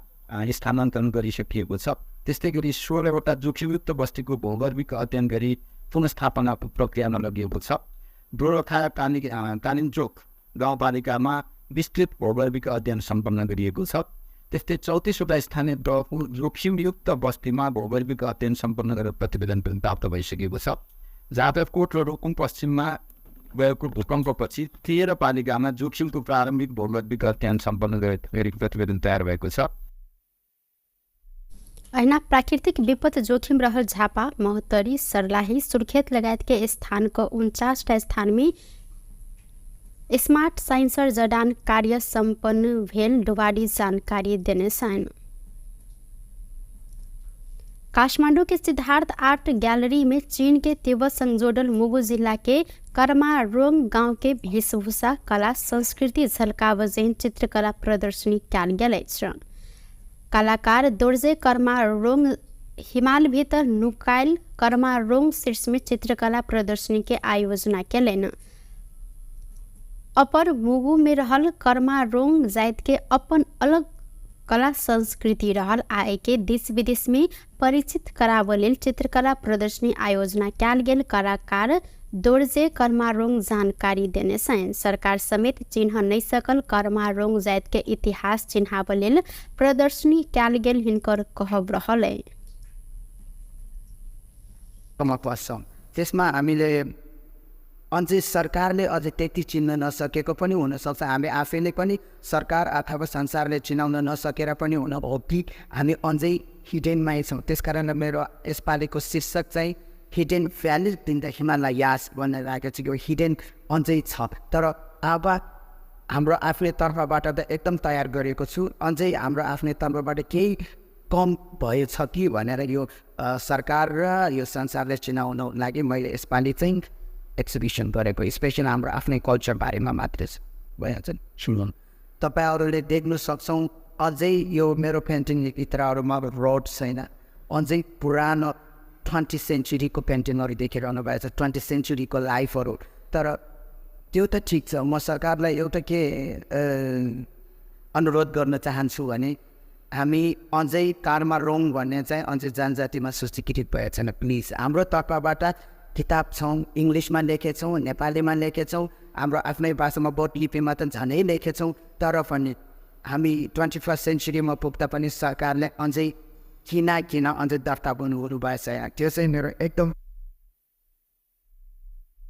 स्थानान्तरण गरिसकिएको छ। त्यस्तै गरी 16वटा जोखिमयुक्त बस्तीको भौगोलिक अध्ययन गरी पुनर्स्थापना प्रक्रियामा लगिएको छ। डोरखा कालिन्चोक गाउँपालिकामा विस्तृत भौगोलिक अध्ययन सम्पन्न गरिएको छ। त्यस्तै 34वटा स्थानीय तहको जोखिमयुक्त बस्तीमा भौगोलिक अध्ययन सम्पन्न गरेर प्रतिवेदन पनि प्राप्त भइसकेको छ। जाजरकोट र रुकुम पश्चिममा गएको भूकम्पपछि 13 पालिकामा जोखिमको प्रारम्भिक भौगोलिक अध्ययन सम्पन्न गरी प्रतिवेदन तयार भएको छ। अहिना प्राकृतिक विपद जोखिम रहल झापा, महोत्तरी, सर्लाही, सुर्खेत लगायत के स्थान को 49टा स्थान में स्मार्ट साइंसर जडान कार्य संपन्न भेल डुवाडी जानकारी देने सन। काठमांडू के सिद्धार्थ आर्ट गैलरी में चीन के तिब्बत संजोडल मुगु जिला के कर्मारोंग गांव के वेशभूषा, कला, संस्कृति झलकावजेन चित्रकला प्रदर्शनी कयल गेल अछि। कलाकार दोर्जे कर्मारोंग हिमाल भीतर नुकायल कर्मारोंग शीर्ष में चित्रकला प्रदर्शनी के आयोजना केलनि। अपर मुगु में रहल कर्मारोंग जाति के अपन अलग कला संस्कृति रहल आए के देश विदेश में परिचित कराबऽ लेल चित्रकला प्रदर्शनी आयोजना कयल गेल। कलाकार दोर्जे कर्मारोंग जानकारी देने सन। सरकार समेत चिन्ह नहीं सकल कर्मारोंग जाति के इतिहास चिन्हाबऽ लेल प्रदर्शनी कयल गेल हिनकर कहब रहल। त्यसमा हामीले अझै सरकारले अझै त्यति चिन्न नसकेको पनि हुनसक्छ, हामी आफैले पनि सरकार अथवा संसारले चिनाउन नसकेर पनि हुन हो कि हामी अझै हिडेनमै छौँ। त्यसकारण मेरो यसपालिको शीर्षक चाहिँ hidden valley in the Himalayas भनेर राखेको छ कि हिडेन अझै छ। तर अब हाम्रो आफ्नै तर्फबाट त एकदम तयार गरेको छु, अझै हाम्रो आफ्नै तर्फबाट केही कम भएछ कि भनेर यो सरकार र यो संसारले चिनाउन लागि मैले यसपालि चाहिँ एक्जिबिसन गरेको, स्पेसल हाम्रो आफ्नै कल्चर बारेमा मात्रै भइहाल्छ। सुन्नु तपाईँहरूले देख्न सक्छौँ अझै यो मेरो पेन्टिङभित्रहरूमा रोड छैन, अझै पुरानो 20th सेन्चुरीको पेन्टिङहरू देखिरहनु भएको छ, 20th सेन्चुरीको लाइफहरू। तर त्यो त ठिक छ, म सरकारलाई एउटा के अनुरोध गर्न चाहन्छु भने हामी अझै कर्मा रोङ भन्ने चाहिँ अझै जनजातिमा सूचीकृत भएको छैन। प्लिज हाम्रो तर्फबाट किताब छौँ, इङ्ग्लिसमा लेखेछौँ, नेपालीमा लेखेछौँ, हाम्रो आफ्नै भाषामा बोट लिपिमा त झनै लेखेछौँ। तर पनि हामी 21st सेन्चुरीमा पुग्दा पनि सरकारले अझै किन अझै दर्ता गर्नुहुनु भएछ। त्यो चाहिँ मेरो एकदम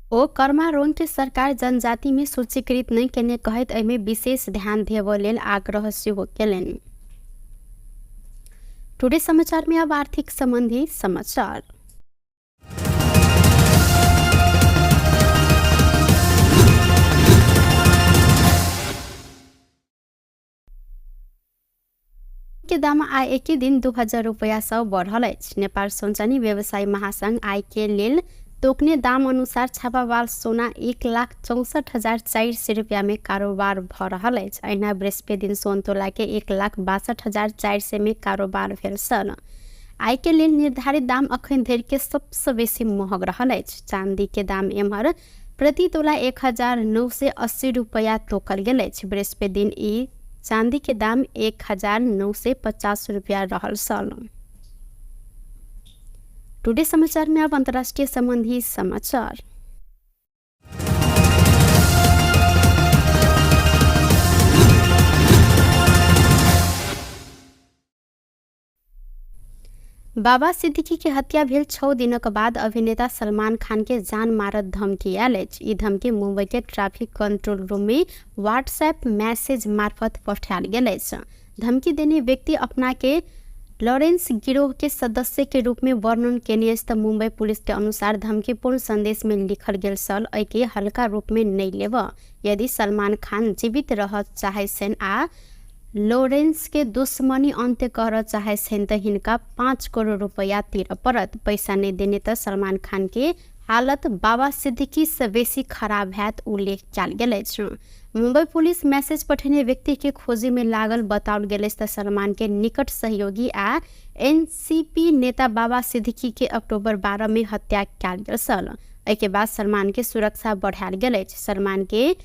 ओ कर्मा रोन के सरकार जनजाति में सूचीकृत नहीं करने कहत एहिमे विशेष ध्यान देव लेल आग्रह सेहो केलनि। टुडे समाचार में अब आर्थिक संबंधी समाचार। के दाम आय एकै दिन 2000 रुपैयाँ सौ बढ़ल अछि। नेपाल सोनचानी व्यवसायी महासंघ आय के लेल तोकने दाम अनुसार छापावाल सोना 1,64,400 रुपया में कारोबार भ रहल अछि। अहिना बृहस्पति दिन सोन तोला के 1,62,400 में कारोबार भेल छल। आय के लेल निर्धारित दाम अखन धरि के सबसे बेसी महग रहल अछि। चांदी के दाम एम्हर प्रति तोला 1,980 रुपया तोकल गेल अछि। बृहस्पति दिन ई चांदी के दाम 1,950 रुपया रहल छल। टुडे समाचार में अब अंतर्राष्ट्रीय संबंधी समाचार। बाबा सिद्दीकी के हत्या भेल 6 दिनक बाद अभिनेता सलमान खान के जान मारत धमकी आयल अछि। ई धमकी मुंबई के ट्रैफिक कंट्रोल रूम में व्हाट्सएप मैसेज मार्फत पठायल गेल अछि। धमकी देने व्यक्ति अपना के लॉरेंस गिरोह के सदस्य के रूप में वर्णन केने अछि। मुंबई पुलिस के अनुसार धमकीपूर्ण संदेश में लिखल गेल छल, एके हल्का रूप में नहीं लेब। यदि सलमान खान जीवित रह चाहे छन् आ लॉरेंस के दुश्मनी अंत्य कर चाहे छन् त हिनका 5 करोड़ रुपया तिर परत। पैसा नहीं देने त सलमान खान के हालत बाबा सिद्दीकी से बेसी खराब हैत उल्लेख कयल गेल अछि। मुंबई पुलिस मैसेज पठेने व्यक्ति के खोजी में लागल बताओल गेल अछि। सलमान के निकट सहयोगी आ एनसीपी नेता बाबा सिद्दीकी के अक्टूबर 12 में हत्या कयल गेल छल। एके बाद सलमान के सुरक्षा बढ़ायल गेल अछि। सलमान के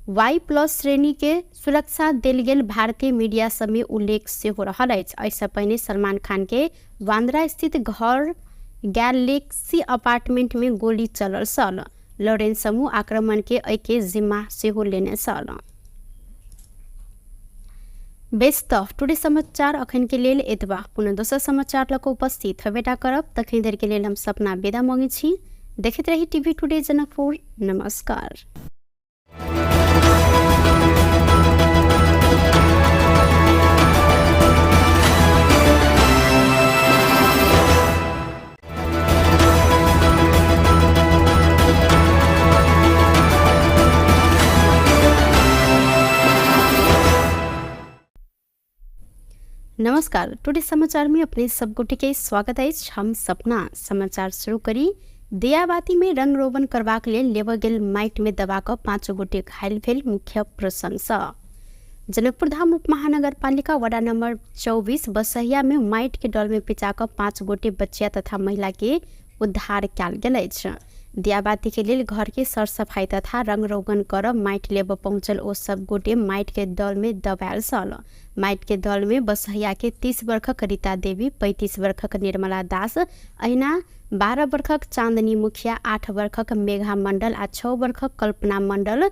Y+ श्रेणी के सुरक्षा देल गेल भारतीय मीडिया सब में उल्लेख सेहो रहल अछि। ऐसा पहले सलमान खान के बांद्रा स्थित घर गैलेक्सी अपार्टमेंट में गोली चलल छल। लॉरेंस समूह आक्रमण के एके जिम्मा सेहो लेने छल। बेस्ट टुडे समाचार अखन के लेल एतबा। पुनः दोसर समाचार लक उपस्थित हेबेटा करब। तखन देर के लेल हम सपना विदा मांगे छी। देखैत रही टीवी टुडे जनकपुर। नमस्कार। नमस्कार। टुडे समाचार में अपने सबगोटे के स्वागत है। हम सपना समाचार शुरू करी। दियाबाती में रंग रोगन करबाक लेल लेबल गेल माइट में दबाक 5 गोटे घायल भेल। मुख्य प्रशंसा। जनकपुर धाम उप महानगर पालिका वडा नंबर 24 बसहिया में माइट के डल में पिचाक 5 गोटे बच्चिया तथा महिला के उद्धार कयल गेल अछि। दियाबाती के लेल घर के सर सफाई तथा रंग रोगन कर माइट लेब पहुंचल ओ सब गोटे माइट के दल में दबायल छल। माइट के दल में बसहिया के 30 वर्षक रीता देवी, 35 वर्षक निर्मला दास, अहिना 12 वर्षक चांदनी मुखिया, 8 वर्षक मेघा मंडल आ 6 वर्षक कल्पना मंडल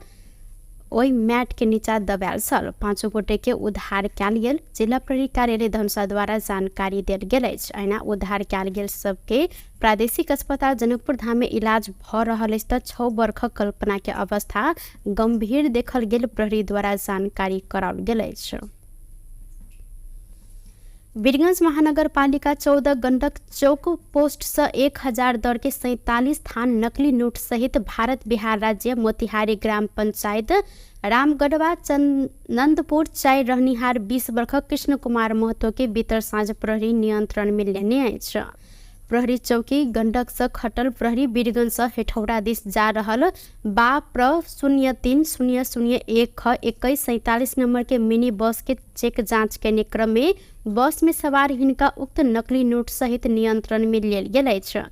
ओहि मैट के नीचा दबायल छल। 5 गोटे के उद्धार कयल गेल। जिला प्रहरी कार्यालय धनुषा द्वारा जानकारी देल गेल अछि। अहिना उद्धार कयल गेल सबके प्रादेशिक अस्पताल जनकपुर धाम में इलाज भ रहल अछि। 6 वर्षक कल्पना के अवस्था गंभीर देखल गेल। प्रहरी द्वारा जानकारी कराओल गेल अछि। वीरगंज महानगर पालिका 14 गंडक चौक पोस्ट से 1000 दर के 47 थान नकली नोट सहित भारत बिहार राज्य मोतिहारी ग्राम पंचायत रामगढ़वा चंदनपुर चाय रहनिहार 20 वर्षक कृष्ण कुमार महतो के बीतर साँझ प्रहरी नियंत्रण में लेने अछि। प्रहरी चौकी गण्डक स खटल प्रहरी वीरगंज स हेठौडा दिस जा रहल बाप्र 030001 ख 2147 नंबर के मिनी बस के चेक जाँच करने क्रम में बस में सवार हिनका उक्त नकली नोट सहित नियंत्रण में लेल गेल अछि।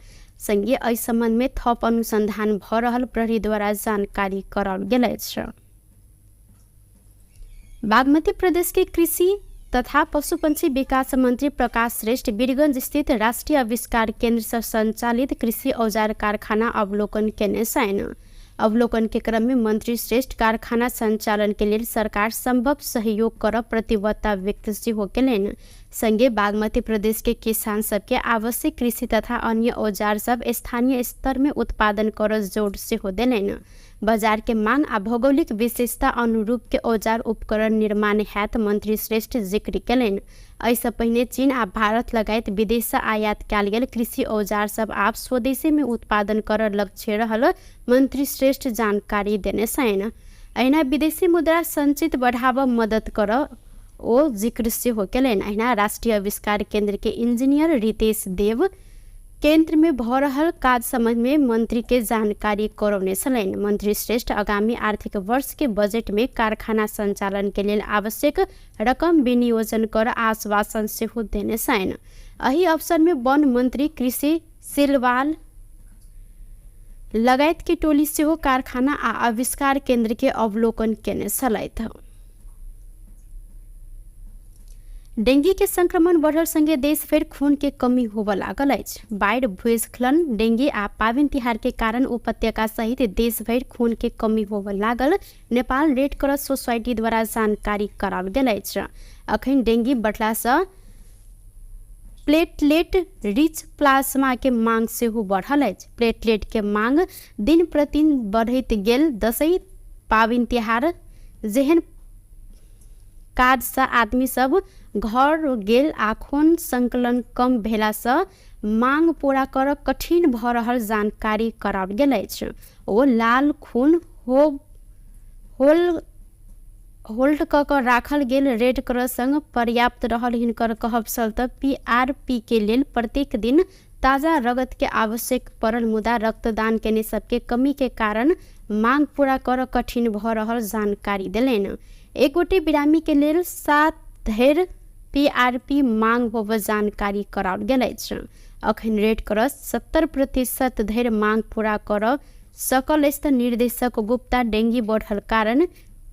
संगे एहि संबंध में थप अनुसंधान भ रहल प्रहरी द्वारा जानकारी कराओल गेल अछि। बागमती प्रदेश के कृषि तथा पशुपक्षी विकास मंत्री प्रकाश श्रेष्ठ वीरगंज स्थित राष्ट्रीय आविष्कार केंद्र से संचालित कृषि औजार कारखाना अवलोकन केने छन्। अवलोकन के क्रम में मंत्री श्रेष्ठ कारखाना संचालन के लिए सरकार संभव सहयोग कर प्रतिबद्धता व्यक्त हो केलनि। संगे बागमती प्रदेश के किसान सबके आवश्यक कृषि तथा अन्य औजार सब स्थानीय स्तर में उत्पादन कर जोड़ से हो देलनि। बाजार के मांग आ भौगोलिक विशेषता अनुरूप के औजार उपकरण निर्माण हेतु मंत्री श्रेष्ठ जिक्र केलनि। ऐसे पहिने चीन आ भारत लगायत विदेश से आयात कयल गेल कृषि औजार सब आप स्वदेशी में उत्पादन कर लक्ष्य रहल मंत्री श्रेष्ठ जानकारी देने छन्। अहिना विदेशी मुद्रा संचित बढ़ावा मदद कर ओ जिक्र से हो केलनि। अहिना राष्ट्रीय आविष्कार केंद्र के इंजीनियर रितेश देव केंद्र में भ रहल काज संबंध में मंत्री के जानकारी करौने छलनि। मंत्री श्रेष्ठ आगामी आर्थिक वर्ष के बजट में कारखाना संचालन के लिए आवश्यक रकम विनियोजन कर आश्वासन से हो देने छन्। एही अवसर में वन मंत्री कृषि सिलवाल लगायत की टोली से हो कारखाना आ आविष्कार केंद्र के अवलोकन केने छलथि। डेंगी के संक्रमण बढ़ल संगे देश फेर खून के कमी होबऽ लागल अछि। बाढ़ि, भूस्खलन, डेंगी आ पाबनि तिहार के कारण उपत्यका सहित देश भरि खून के कमी होबऽ लागल नेपाल रेड क्रॉस सोसाइटी द्वारा जानकारी कराओल गेल अछि। अखन डेंगी बढ़ला सँ प्लेटलेट रिच प्लाज्मा के मांग सेहो बढ़ल अछि। प्लेटलेट के मांग दिन प्रतिदिन बढ़ैत गेल। दशैं, पाबनि तिहार जेहन काज से आदमी सब घर गेल आ खून संकलन कम भेला से मांग पूरा कर कठिन भ रहल जानकारी कराओल गेल अछि। ओ लाल खून होल्ड क राखल गेल रेड क्रॉस संग पर्याप्त रहल हिनकर कहब छल त PRP के लेल प्रत्येक दिन ताजा रगत के आवश्यक पड़ल, मुदा रक्तदान केने सबके कमी के कारण मांग पूरा कर कठिन भ रहल जानकारी देलनि। एक गोटे बिरामी के लेल 7 धरि PRP मांग होब जानकारी कराओल गेल अछि। अखन रेड क्रॉस 70% धरि मांग पूरा कर सकल अछि। निर्देशक गुप्ता डेंगी बढ़ल कारण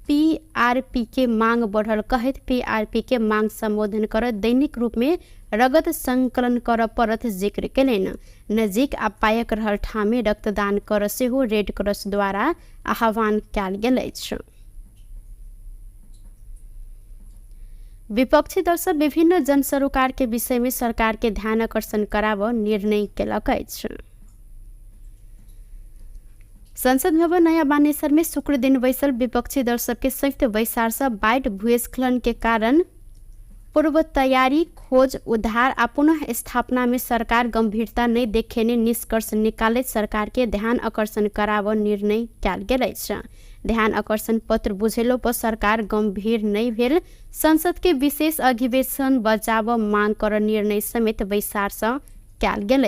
PRP के मांग बढ़ल कहत PRP के मांग संबोधन कर दैनिक रूप में रगत संकलन कर पड़त जिक्र केलनि। नजीक आ पायक रहल ठाम में रक्तदान कर सेहो रेड क्रॉस द्वारा आह्वान कयल गेल अछि। विपक्षी दल सब विभिन्न जन सरोकार के विषय में सरकार के ध्यान आकर्षण कराब निर्णय केलक अछि। संसद भवन नया बानेश्वर में शुक्र दिन बैसल विपक्षी दल सबके संयुक्त बैसार से बाढ़, भूस्खलन के कारण पूर्व तैयारी, खोज, उद्धार आ पुनः स्थापना में सरकार गंभीरता नहीं देखेने निष्कर्ष निकाले सरकार के ध्यान आकर्षण कराब निर्णय कयल गेल अछि। ध्यान आकर्षण पत्र बुझेलो पर सरकार गंभीर नहीं भेल। संसद के विशेष अधिवेशन बजाब मांग कर निर्णय समेत बैसार से कयल गेल।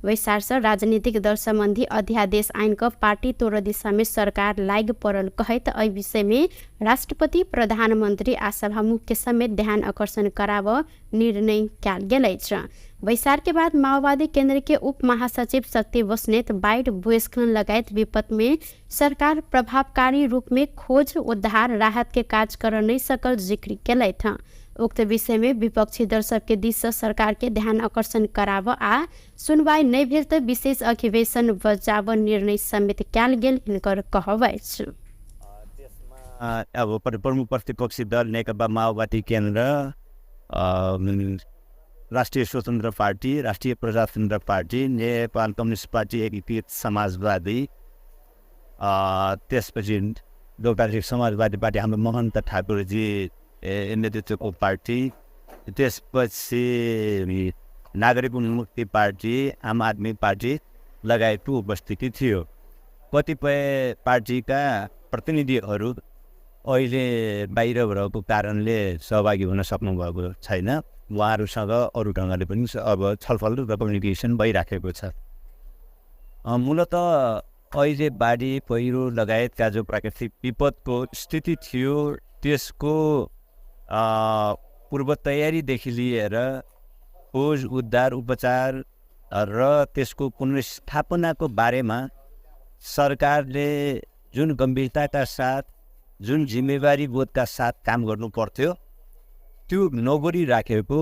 बैसार से राजनीतिक दल संबंधी अध्यादेश आइन का पार्टी तोड़ दिशा में सरकार लाग पड़ल कहत एहि विषय में राष्ट्रपति, प्रधानमंत्री आ सभामुख के समेत ध्यान आकर्षण कराब निर्णय कयल गेल अछि। बैसार के बाद माओवादी केंद्र के उप महासचिव शक्ति बस्नेत बाढ़, भूस्खलन लगायत विपत्ति में सरकार प्रभावकारी रूप में खोज, उद्धार, राहत के काज कर नहीं सकल जिक्र केलथि। उक्त विषय में विपक्षी दल सबके दिश से सरकार के ध्यान आकर्षण कराब आ सुनवाई नहीं भेल त विशेष अधिवेशन बजाब निर्णय समेत कयल गेल हिनकर कहब अछि। अब प्रमुख प्रतिपक्षी दल नेकपा माओवादी केन्द्र, राष्ट्रिय स्वतन्त्र पार्टी, राष्ट्रिय प्रजातन्त्र पार्टी, नेपाल कम्युनिस्ट पार्टी, एकीकृत समाजवादी, त्यसपछि लोकतान्त्रिक समाजवादी पार्टी हाम्रो महन्त ठाकुरजी नेतृत्वको पार्टी, त्यसपछि नागरिक उन्मुक्ति पार्टी, आम आदमी पार्टी लगायतको उपस्थिति थियो। कतिपय पार्टीका प्रतिनिधिहरू अहिले बाहिर भएको कारणले सहभागी हुन सक्नुभएको छैन। उहाँहरूसँग अरू ढङ्गले पनि अब छलफल र कम्युनिकेसन भइराखेको छ। मूलत अहिले बाढी पहिरो लगायतका जो प्राकृतिक विपदको स्थिति थियो त्यसको पूर्व तयारीदेखि लिएर खोज उद्धार उपचार र त्यसको पुनर्स्थापनाको बारेमा सरकारले जुन गम्भीरताका साथ जुन जिम्मेवारी बोधका साथ काम गर्नु पर्थ्यो त्यो नगरिराखेको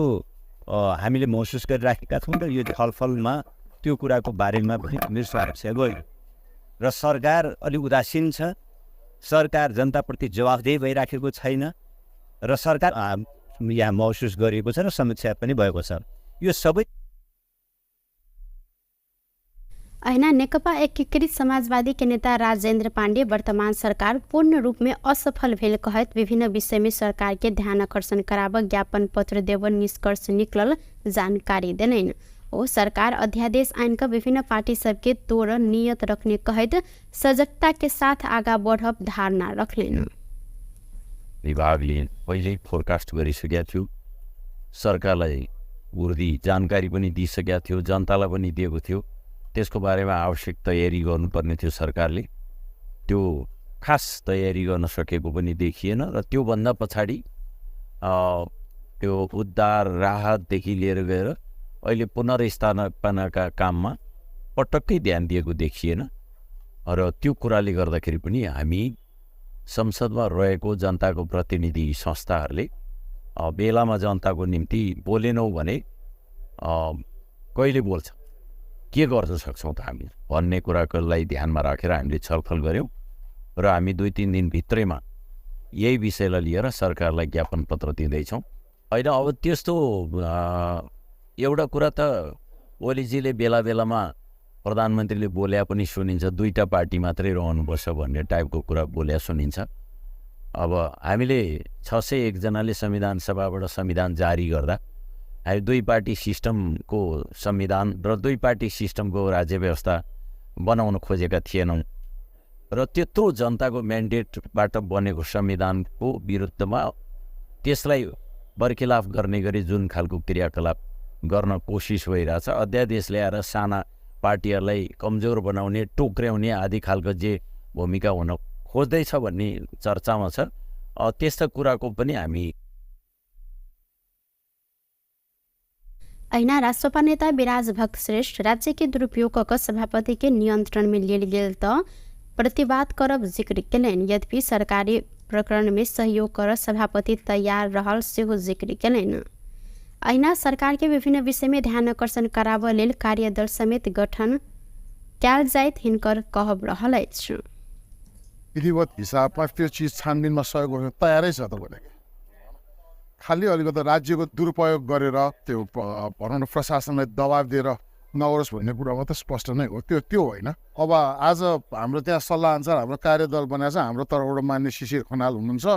हामीले महसुस गरिराखेका छौँ र यो छलफलमा त्यो कुराको बारेमा पनि निर्स्वार्थ गयो र सरकार अलिक उदासीन छ, सरकार जनताप्रति जवाफदेही भइराखेको छैन र सरकार यहाँ महसुस गरिएको छ र समीक्षा पनि भएको छ। यो सबै ऐना नेकपा एकीकृत समाजवादी के नेता राजेंद्र पांडे वर्तमान सरकार पूर्ण रूप में असफल भेल कहत विभिन्न विषय में सरकार के ध्यान आकर्षण कराब ज्ञापन पत्र देव निष्कर्ष निकलल जानकारी देन। ओ सरकार अध्यादेश आइन का विभिन्न पार्टी सबके तोड़ नियत रखने कहत सजगता के साथ आगा बढ़ब धारणा रखलेन। विभागले पहिल्यै फोरकास्ट गरिसकेका थियो, सरकारलाई उर्दी जानकारी पनि दिइसकेका थियो, जनतालाई पनि दिएको थियो। त्यसको बारेमा आवश्यक तयारी गर्नुपर्ने थियो सरकारले, त्यो खास तयारी गर्न सकेको पनि देखिएन र त्योभन्दा पछाडि त्यो उद्धार राहतदेखि लिएर गएर अहिले पुनर्स्थापनाका काममा पटक्कै ध्यान दिएको देखिएन र त्यो कुराले गर्दाखेरि पनि हामी संसदमा रहेको जनताको प्रतिनिधि संस्थाहरूले बेलामा जनताको निम्ति बोलेनौँ भने कहिले बोल्छ, के गर्न सक्छौँ त हामी भन्ने कुरालाई ध्यानमा राखेर हामीले छलफल गऱ्यौँ र हामी 2-3 दिनभित्रैमा यही विषयलाई लिएर सरकारलाई ज्ञापन पत्र दिँदैछौँ। होइन अब त्यस्तो एउटा कुरा त ओलीजीले बेला बेलामा प्रधानमन्त्रीले बोल्या पनि सुनिन्छ, 2टा पार्टी मात्रै रहनुपर्छ भन्ने टाइपको कुरा बोल्या सुनिन्छ। अब हामीले 601 जनाले संविधान सभाबाट संविधान जारी गर्दा हामी 2 पार्टी सिस्टमको संविधान र 2 पार्टी सिस्टमको राज्य व्यवस्था बनाउन खोजेका थिएनौँ र त्यत्रो जनताको म्यान्डेटबाट बनेको संविधानको विरुद्धमा त्यसलाई बर्खिलाफ गर्ने गरी जुन खालको क्रियाकलाप गर्न कोसिस भइरहेछ, अध्यादेश ल्याएर साना पार्टीहरूलाई कमजोर बनाउने, टोक्र्याउने आदि खालको जे भूमिका हुन खोज्दैछ भन्ने चर्चामा छ। त्यस्ता कुराको पनि हामी ऐना राष्ट्रपा नेता विराज भक्त श्रेष्ठ राज्य के दुरुपयोग का सभापति के नियंत्रण में लेल गेल तो प्रतिवाद करब जिक्र केलन। यद्यपि सरकारी प्रकरण में सहयोग कर सभापति तैयार रहल सेहो जिक्र केलन। ऐना सरकार के विभिन्न विषय में ध्यान आकर्षण कराब लेल कार्यदल समेत गठन कैल जाइत हिनकर कहब रहल अछि। विधिवत हिसाबमा त्यो चिज छानबिनमा सहयोग गर्न तयारै छ तपाईँले। खालि अलिकति राज्यको दुरुपयोग गरेर त्यो भनौँ न प्रशासनलाई दबाब दिएर नगरोस् भन्ने कुरा मात्रै स्पष्ट नै हो, त्यो होइन। अब आज हाम्रो त्यहाँ सल्लाह अनुसार हाम्रो कार्यदल बनाएको छ। हाम्रो तर्फबाट मान्य शिशिर खनाल हुनुहुन्छ,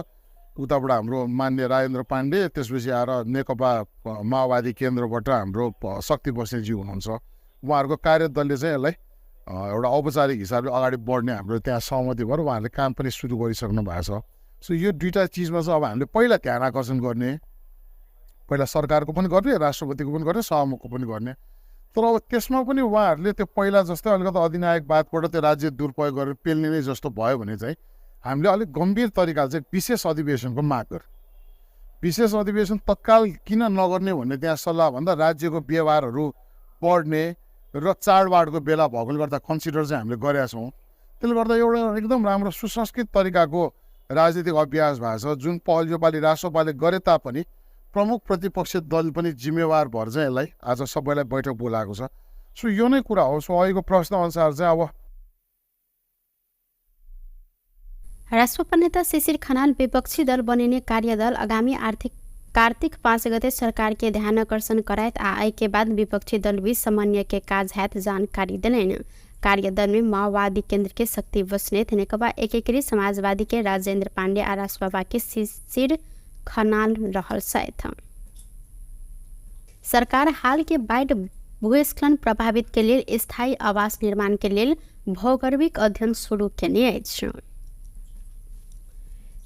उताबाट हाम्रो मान्य राजेन्द्र पाण्डे, त्यसपछि आएर नेकपा माओवादी केन्द्रबाट हाम्रो शक्ति बस्नेतजी हुनुहुन्छ। उहाँहरूको कार्यदलले चाहिँ यसलाई एउटा औपचारिक हिसाबले अगाडि बढ्ने हाम्रो त्यहाँ सहमति भएर उहाँहरूले काम पनि सुरु गरिसक्नु भएको छ। सो यो 2टा चिजमा चाहिँ अब हामीले पहिला ध्यान आकर्षण गर्ने, पहिला सरकारको पनि गर्ने, राष्ट्रपतिको पनि गर्ने, सभामुखको पनि गर्ने। तर अब त्यसमा पनि उहाँहरूले त्यो पहिला जस्तै अलिकति अधिनायकवादबाट त्यो राज्य दुरुपयोग गरेर पेल्ने नै जस्तो भयो भने चाहिँ हामीले अलिक गम्भीर तरिकाले चाहिँ विशेष अधिवेशनको माग गर्यो। विशेष अधिवेशन तत्काल किन नगर्ने भन्ने त्यहाँ सल्लाह भन्दा राज्यको व्यवहारहरू पढ्ने र चाडबाडको बेला भएकोले गर्दा कन्सिडर चाहिँ हामीले गरेका छौँ। त्यसले गर्दा एउटा एकदम राम्रो सुसंस्कृत तरिकाको राजनीतिक अभ्यास भएको छ, जुन पहल योपालि राष्ट्रपाले गरे तापनि प्रमुख प्रतिपक्षी दल पनि जिम्मेवार भएर चाहिँ यसलाई आज सबैलाई बैठक बोलाएको छ। सो यो नै कुरा हो। सो अहिलेको प्रश्न अनुसार चाहिँ अब राष्ट्रपा नेता शिशिर खनाल विपक्षी दल बनिने कार्यदल आगामी कार्तिक 5 गते सरकार के ध्यान आकर्षण करायत आय के बाद विपक्षी दल बीच समन्वय के काज हैत जानकारी देने। कार्यदल में माओवादी केंद्र के शक्ति बस्नेत, नेकपा एकीकृत समाजवादी के राजेंद्र पांडे और राष्ट्रपा के शिशिर खनाल रहल साथ। सरकार हाल के बाढ़ भूस्खलन प्रभावित के लिए स्थायी आवास निर्माण के लिए भौगोलिक अध्ययन शुरू केने अछि।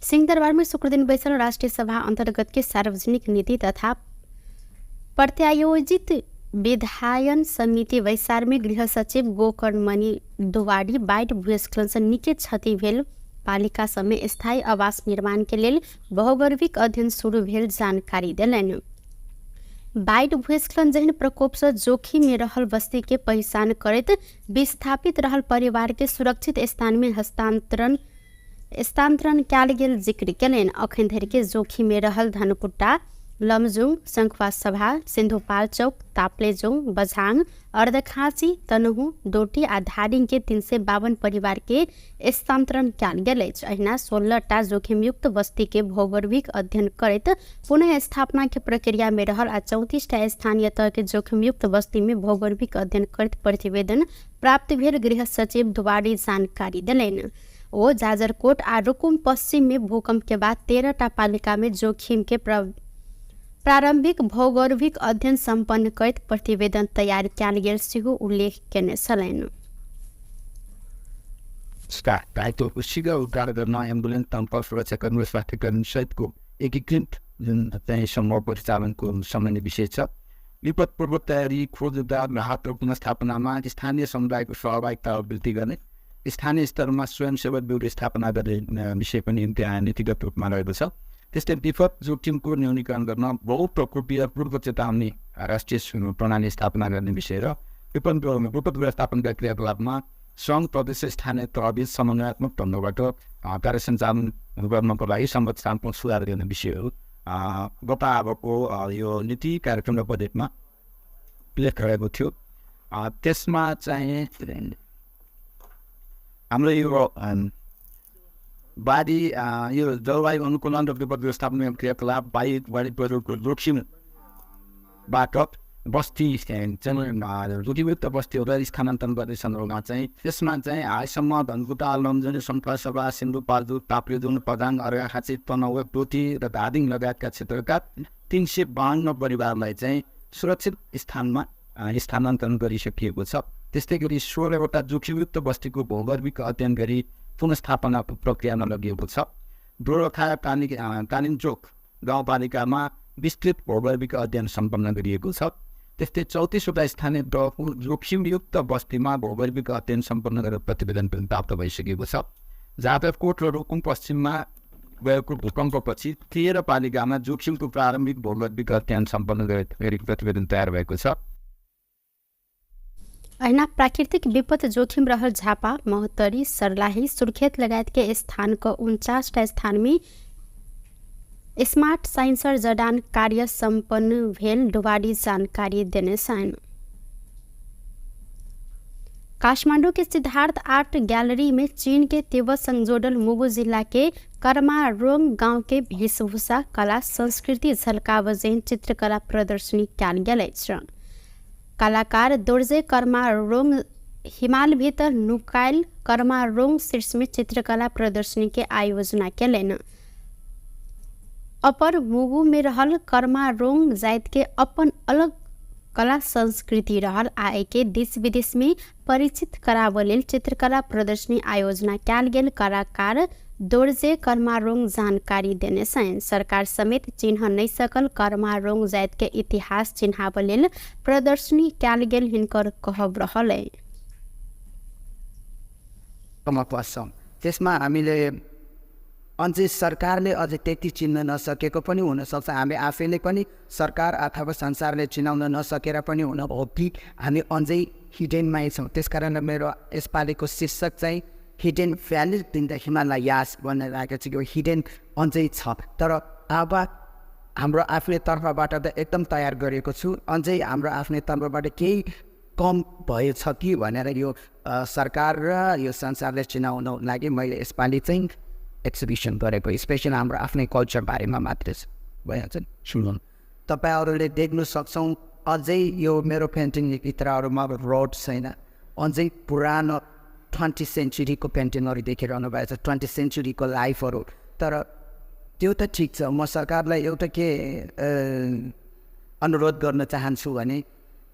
सिंहदरबार में शुक्र दिन बैसल राष्ट्रीय सभा अंतर्गत के सार्वजनिक नीति तथा प्रत्यायोजित विधायन समिति वैशारमे गृह सचिव गोकर्णमणि दुवाडी बाइट भूस्खलन से निकै क्षति भेल पालिका समय स्थायी आवास निर्माण के लेल भौगोलिक अध्ययन शुरू भेल जानकारी देलनि। बाइट भूस्खलन जहन प्रकोप से जोखिम में रहल बस्ती के पहचान करैत विस्थापित रहल परिवार के सुरक्षित स्थान में स्थानांतरण कयल गेल जिक्र केलनि। अखन धरि के जोखिम में रहल धनकुट्टा, लमजुङ, शंखवा सभा, सिन्धुपाल चौक, ताप्लेजुङ, बझाङ, अर्धखाँची, तनहु, डोटी आ धादिङ के 352 परिवार के स्थानांतरण कयल गेल अछि। अहिना 16टा जोखिमयुक्त बस्ती के भौगोलिक अध्ययन करैत पुनः स्थापना के प्रक्रिया में रहल आ 34टा स्थानीय तह के जोखिमयुक्त बस्ती में भौगोलिक अध्ययन करैत प्रतिवेदन प्राप्त भेल गृह सचिव दुवाडी जानकारी देलनि। ओ जाजरकोट आ रुकुम पश्चिम में भूकंप के बाद 13टा पालिका में जोखिम के प्रारंभिक भौगोलिक अध्ययन सम्पन्न करैत प्रतिवेदन तैयार कयल गेल सेहो उल्लेख केने छलनि। दायित्व उसिका उद्धार गर्न एम्बुलेन्स तम्प सुरक्षा कर्मी स्वास्थ्यकर्मी सहितको एकीकृत जुन चाहिँ समूह परिचालनको सामान्य विषय छ। विपद पूर्व तयारी, खोज उद्धार, राहत र पुनर्स्थापनामा स्थानीय समुदायको सहभागिता वृद्धि गर्ने, स्थानीय स्तरमा स्वयंसेवक ब्युरो स्थापना गर्ने विषय पनि नीतिगत रूपमा रहेको छ। त्यस्तै विपद जोखिमको न्यूनीकरण गर्न बहुप्रकोपीय पूर्व चेतावनी राष्ट्रिय प्रणाली स्थापना गर्ने विषय र विपद व्यवस्थापनका क्रियाकलापमा सङ्घ प्रदेश स्थानीय तहबीच समन्वयात्मक ढङ्गबाट कार्य सञ्चालन गर्नको लागि संरचनात्मक सुधार गर्ने विषयहरू गत अबको यो नीति कार्यक्रम र बजेटमा उल्लेख रहेको थियो। त्यसमा चाहिँ हाम्रो यो बाढी यो जलवायु अनुकूलन र विपद व्यवस्थापन क्रियाकलाप बाढी पहिरोको जोखिमबाट बस्ती जोखिमयुक्त बस्तीहरूलाई स्थानान्तरण गर्ने सन्दर्भमा चाहिँ त्यसमा चाहिँ हालसम्म धनकुटा, लमजुङ, शंखवा सभा, सिन्धुपाल्चोक, ताप्लेजुङ, पदाङ, अर्घाखाँची, तनहुँ, डोटी र धादिङ लगायतका क्षेत्रका 352 परिवारलाई चाहिँ सुरक्षित स्थानमा स्थानान्तरण गरिसकिएको छ। त्यस्तै गरी 16वटा जोखिमयुक्त बस्तीको भौगोलिक अध्ययन गरी पुनर्स्थापना प्रक्रियामा लगिएको छ। डोरखा कालिन्चोक गाउँपालिकामा विस्तृत भौगोलिक अध्ययन सम्पन्न गरिएको छ। त्यस्तै 34वटा स्थानीय तहको जोखिमयुक्त बस्तीमा भौगोलिक अध्ययन सम्पन्न गरेर प्रतिवेदन पनि प्राप्त भइसकेको छ। जाजरकोट र रुकुम पश्चिममा गएको भूकम्पपछि 13 पालिकामा जोखिमको प्रारम्भिक भौगोलिक अध्ययन सम्पन्न गरी प्रतिवेदन तयार भएको छ। अहिना प्राकृतिक विपद जोखिम रहल झापा, महोत्तरी, सर्लाही, सुर्खेत लगायत के स्थान को 49टा स्थान में स्मार्ट साइंसर जडान कार्य सम्पन्न भेल डुवाडी जानकारी देने छन्। काठमांडू के सिद्धार्थ आर्ट गैलरी में चीन के तिब्बत संगजोडल मुगु जिला के कर्मारोंग गांव के वेशभूषा, कला, संस्कृति झलकावजेन चित्रकला प्रदर्शनी कयल गेल अछि। कलाकार दोर्जे कर्मारोंग हिमाल भीतर नुकायल कर्मारोंग शीर्ष में चित्रकला प्रदर्शनी के आयोजना केलनि। अपर मुगु में रहल कर्मारोंग जाति के अपन अलग कला संस्कृति रहल आए के देश विदेश में परिचित कराबऽ लेल चित्रकला प्रदर्शनी आयोजना कयल गेल। कलाकार दोर्जे कर्मारोंग जानकारी देने छन्। सरकार समेत चिन्ह नहीं सकल कर्मारोंग जाति के इतिहास चिन्हाबऽ लेल प्रदर्शनी कयल गेल हिनकर कहब रहल। त्यसमा हामीले अझै सरकारले अझै त्यति चिन्न नसकेको पनि हुनसक्छ, हामी आफैले पनि सरकार अथवा संसारले चिनाउन नसकेर पनि हुन हो कि हामी अझै हिडेनमै छौँ। त्यसकारण मेरो यसपालिको शीर्षक चाहिँ hidden valley in the Himalayas भनेर राखेको छ कि हिडेन अझै छ। तर अब हाम्रो आफ्नै तर्फबाट त एकदम तयार गरेको छु, अझै हाम्रो आफ्नै तर्फबाट केही कम भएछ कि भनेर यो सरकार र यो संसारले चिनाउन लागि मैले यसपालि चाहिँ एक्जिबिसन गरेको, स्पेसल हाम्रो आफ्नै कल्चर बारेमा मात्रै भइहाल्छ। सुन्नु तपाईँहरूले देख्नु सक्छौँ अझै यो मेरो पेन्टिङ भित्रहरूमा रोड छैन, अझै पुरानो 20th सेन्चुरीको पेन्टिङहरू देखिरहनु भएको छ, 20th सेन्चुरीको लाइफहरू। तर त्यो त ठिक छ, म सरकारलाई एउटा के अनुरोध गर्न चाहन्छु भने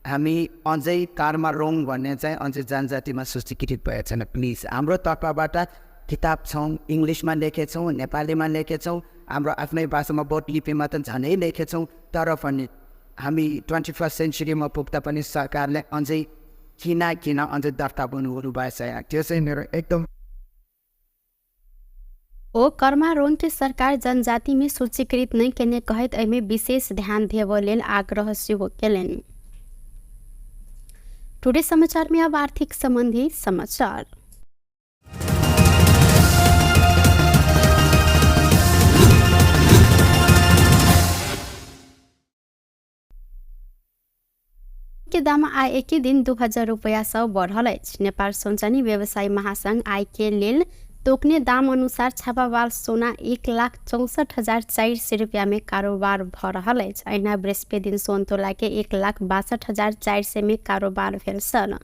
हामी अझै कर्मारोंग भन्ने चाहिँ अझै जनजातिमा सूचीकृत भएको छैन। प्लिज हाम्रो तर्फबाट किताब छौँ, इङ्ग्लिसमा लेखेछौँ, नेपालीमा लेखेछौँ, हाम्रो आफ्नै भाषामा बोट लिपिमा त झनै लेखेछौँ, तर पनि हामी 21st सेन्चुरीमा पुग्दा पनि सरकारले अझै किन अझै दर्ता बन्नुहरू भएछ यहाँ, त्यो चाहिँ मेरो एकदम ओ कर्मा रोन्टे सरकार जनजाति में सूचीकृत नहीं केने कहत एमे विशेष ध्यान देव लेल आग्रह सेहो केलनि। टुडे समाचार में अब आर्थिक संबंधी समाचार। के दाम आय एकै दिन 2000 रुपैयाँ सौ बढ़ल अछि। नेपाल सोनचानी व्यवसायी महासंघ आय के लेल तोकने दाम अनुसार छापावाल सोना 1,64,400 रुपया में कारोबार भ रहल अछि। अहिना बृहस्पति दिन सोन तोला के 1,62,400 में कारोबार भेल छल।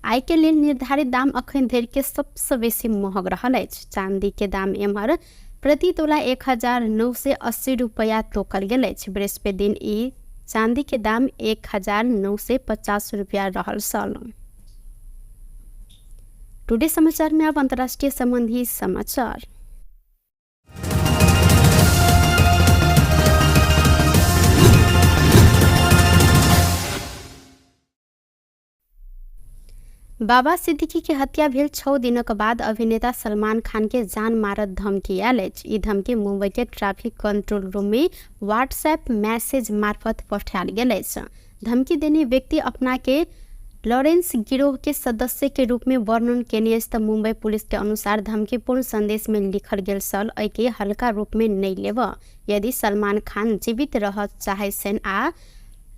आय के लेल निर्धारित दाम अखन धरि के सबसे बेसी महग रहल अछि। चांदी के दाम एम्हर प्रति तोला 1,980 रुपया तोकल गेल अछि। बृहस्पति दिन ई चांदी के दाम 1,950 रुपया रहल छल। टुडे समाचार में अब अंतर्राष्ट्रीय संबंधी समाचार। बाबा सिद्दीकी के हत्या भेल 6 दिनक बाद अभिनेता सलमान खान के जान मारत धमकी आयल अछि। ई धमकी मुंबई के ट्रैफिक कंट्रोल रूम में व्हाट्सएप मैसेज मार्फत पठायल गेल अछि। धमकी देने व्यक्ति अपना के लॉरेंस गिरोह के सदस्य के रूप में वर्णन केने अछि। मुंबई पुलिस के अनुसार धमकीपूर्ण संदेश में लिखल गेल छल, एके हल्का रूप में नहीं लेब। यदि सलमान खान जीवित रह चाहे छन् आ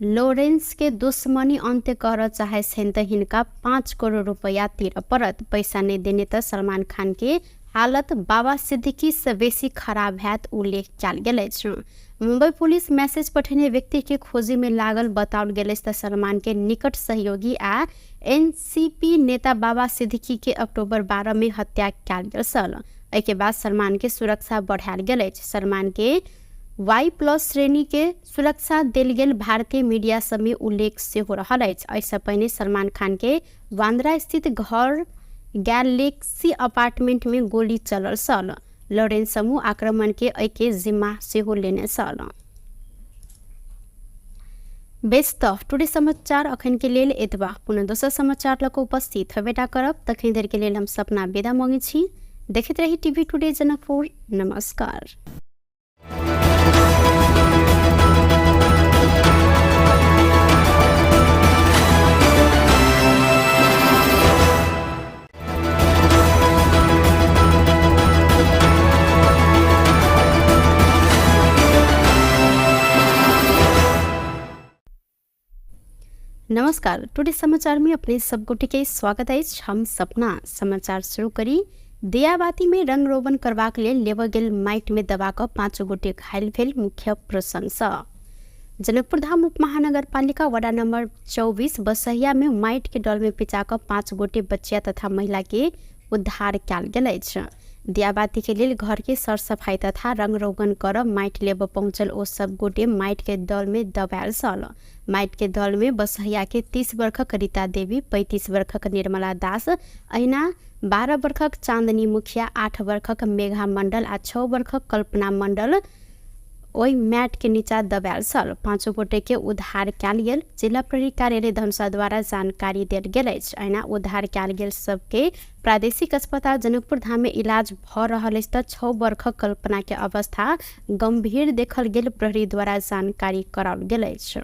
लॉरेंस के दुश्मनी अंत्य कर चाहे छन् त हिनका 5 करोड़ रुपया तिर परत। पैसा नहीं देने त सलमान खान के हालत बाबा सिद्दीकी से बेसी खराब हैत उल्लेख कयल गेल अछि। मुंबई पुलिस मैसेज पठेने व्यक्ति के खोजी में लागल बताओल गेल अछि। सलमान के निकट सहयोगी आ एनसीपी नेता बाबा सिद्दीकी के अक्टूबर 12 में हत्या कयल गेल छल। एके बाद सलमान के सुरक्षा बढ़ायल गेल अछि। सलमान के Y+ श्रेणी के सुरक्षा देल गेल भारतीय मीडिया सब में उल्लेख सेहो रहल अछि। ऐसा पहले सलमान खान के बांद्रा स्थित घर गैलेक्सी अपार्टमेंट में गोली चलल छल। लॉरेंस समूह आक्रमण के एके जिम्मा सेहो लेने छल। बेस्ट टुडे समाचार अखन के लेल एतबा। पुनः दोसर समाचार लक उपस्थित हेबेटा करब। तखन देर के लेल हम सपना विदा मांगे छी। देखैत रही टीवी टुडे जनकपुर। नमस्कार। नमस्कार। टुडे समाचार में अपने सबगोटे के स्वागत है। हम सपना समाचार शुरू करी। दियाबाती में रंग रोगन करबाक लेल लेबल गेल माइट में दबाक 5 गोटे घायल भेल। मुख्य प्रशंसा। जनकपुर धाम उप महानगर पालिका वडा नंबर 24 बसहिया में माइट के डल में पिचाक 5 गोटे बच्चिया तथा महिला के उद्धार कयल गेल अछि। दियाबाती के लेल घर के सर सफाई तथा रंग रोगन कर माइट लेब पहुंचल ओ सब गोटे माइट के दल में दबायल छल। माइट के दल में बसहिया के 30 वर्षक रीता देवी, 35 वर्षक निर्मला दास, अहिना 12 वर्षक चांदनी मुखिया, 8 वर्षक मेघा मंडल आ 6 वर्षक कल्पना मंडल ओई मैट के नीचा दबायल छल। 5 गोटे के उद्धार कयल गेल। जिला प्रहरी कार्यालय धनुषा द्वारा जानकारी देल गेल अछि। अहिना उद्धार कयल गेल सबके प्रादेशिक अस्पताल जनकपुर धाम में इलाज भ रहल अछि। 6 वर्षक कल्पना के अवस्था गंभीर देखल गेल। प्रहरी द्वारा जानकारी कराओल गेल अछि।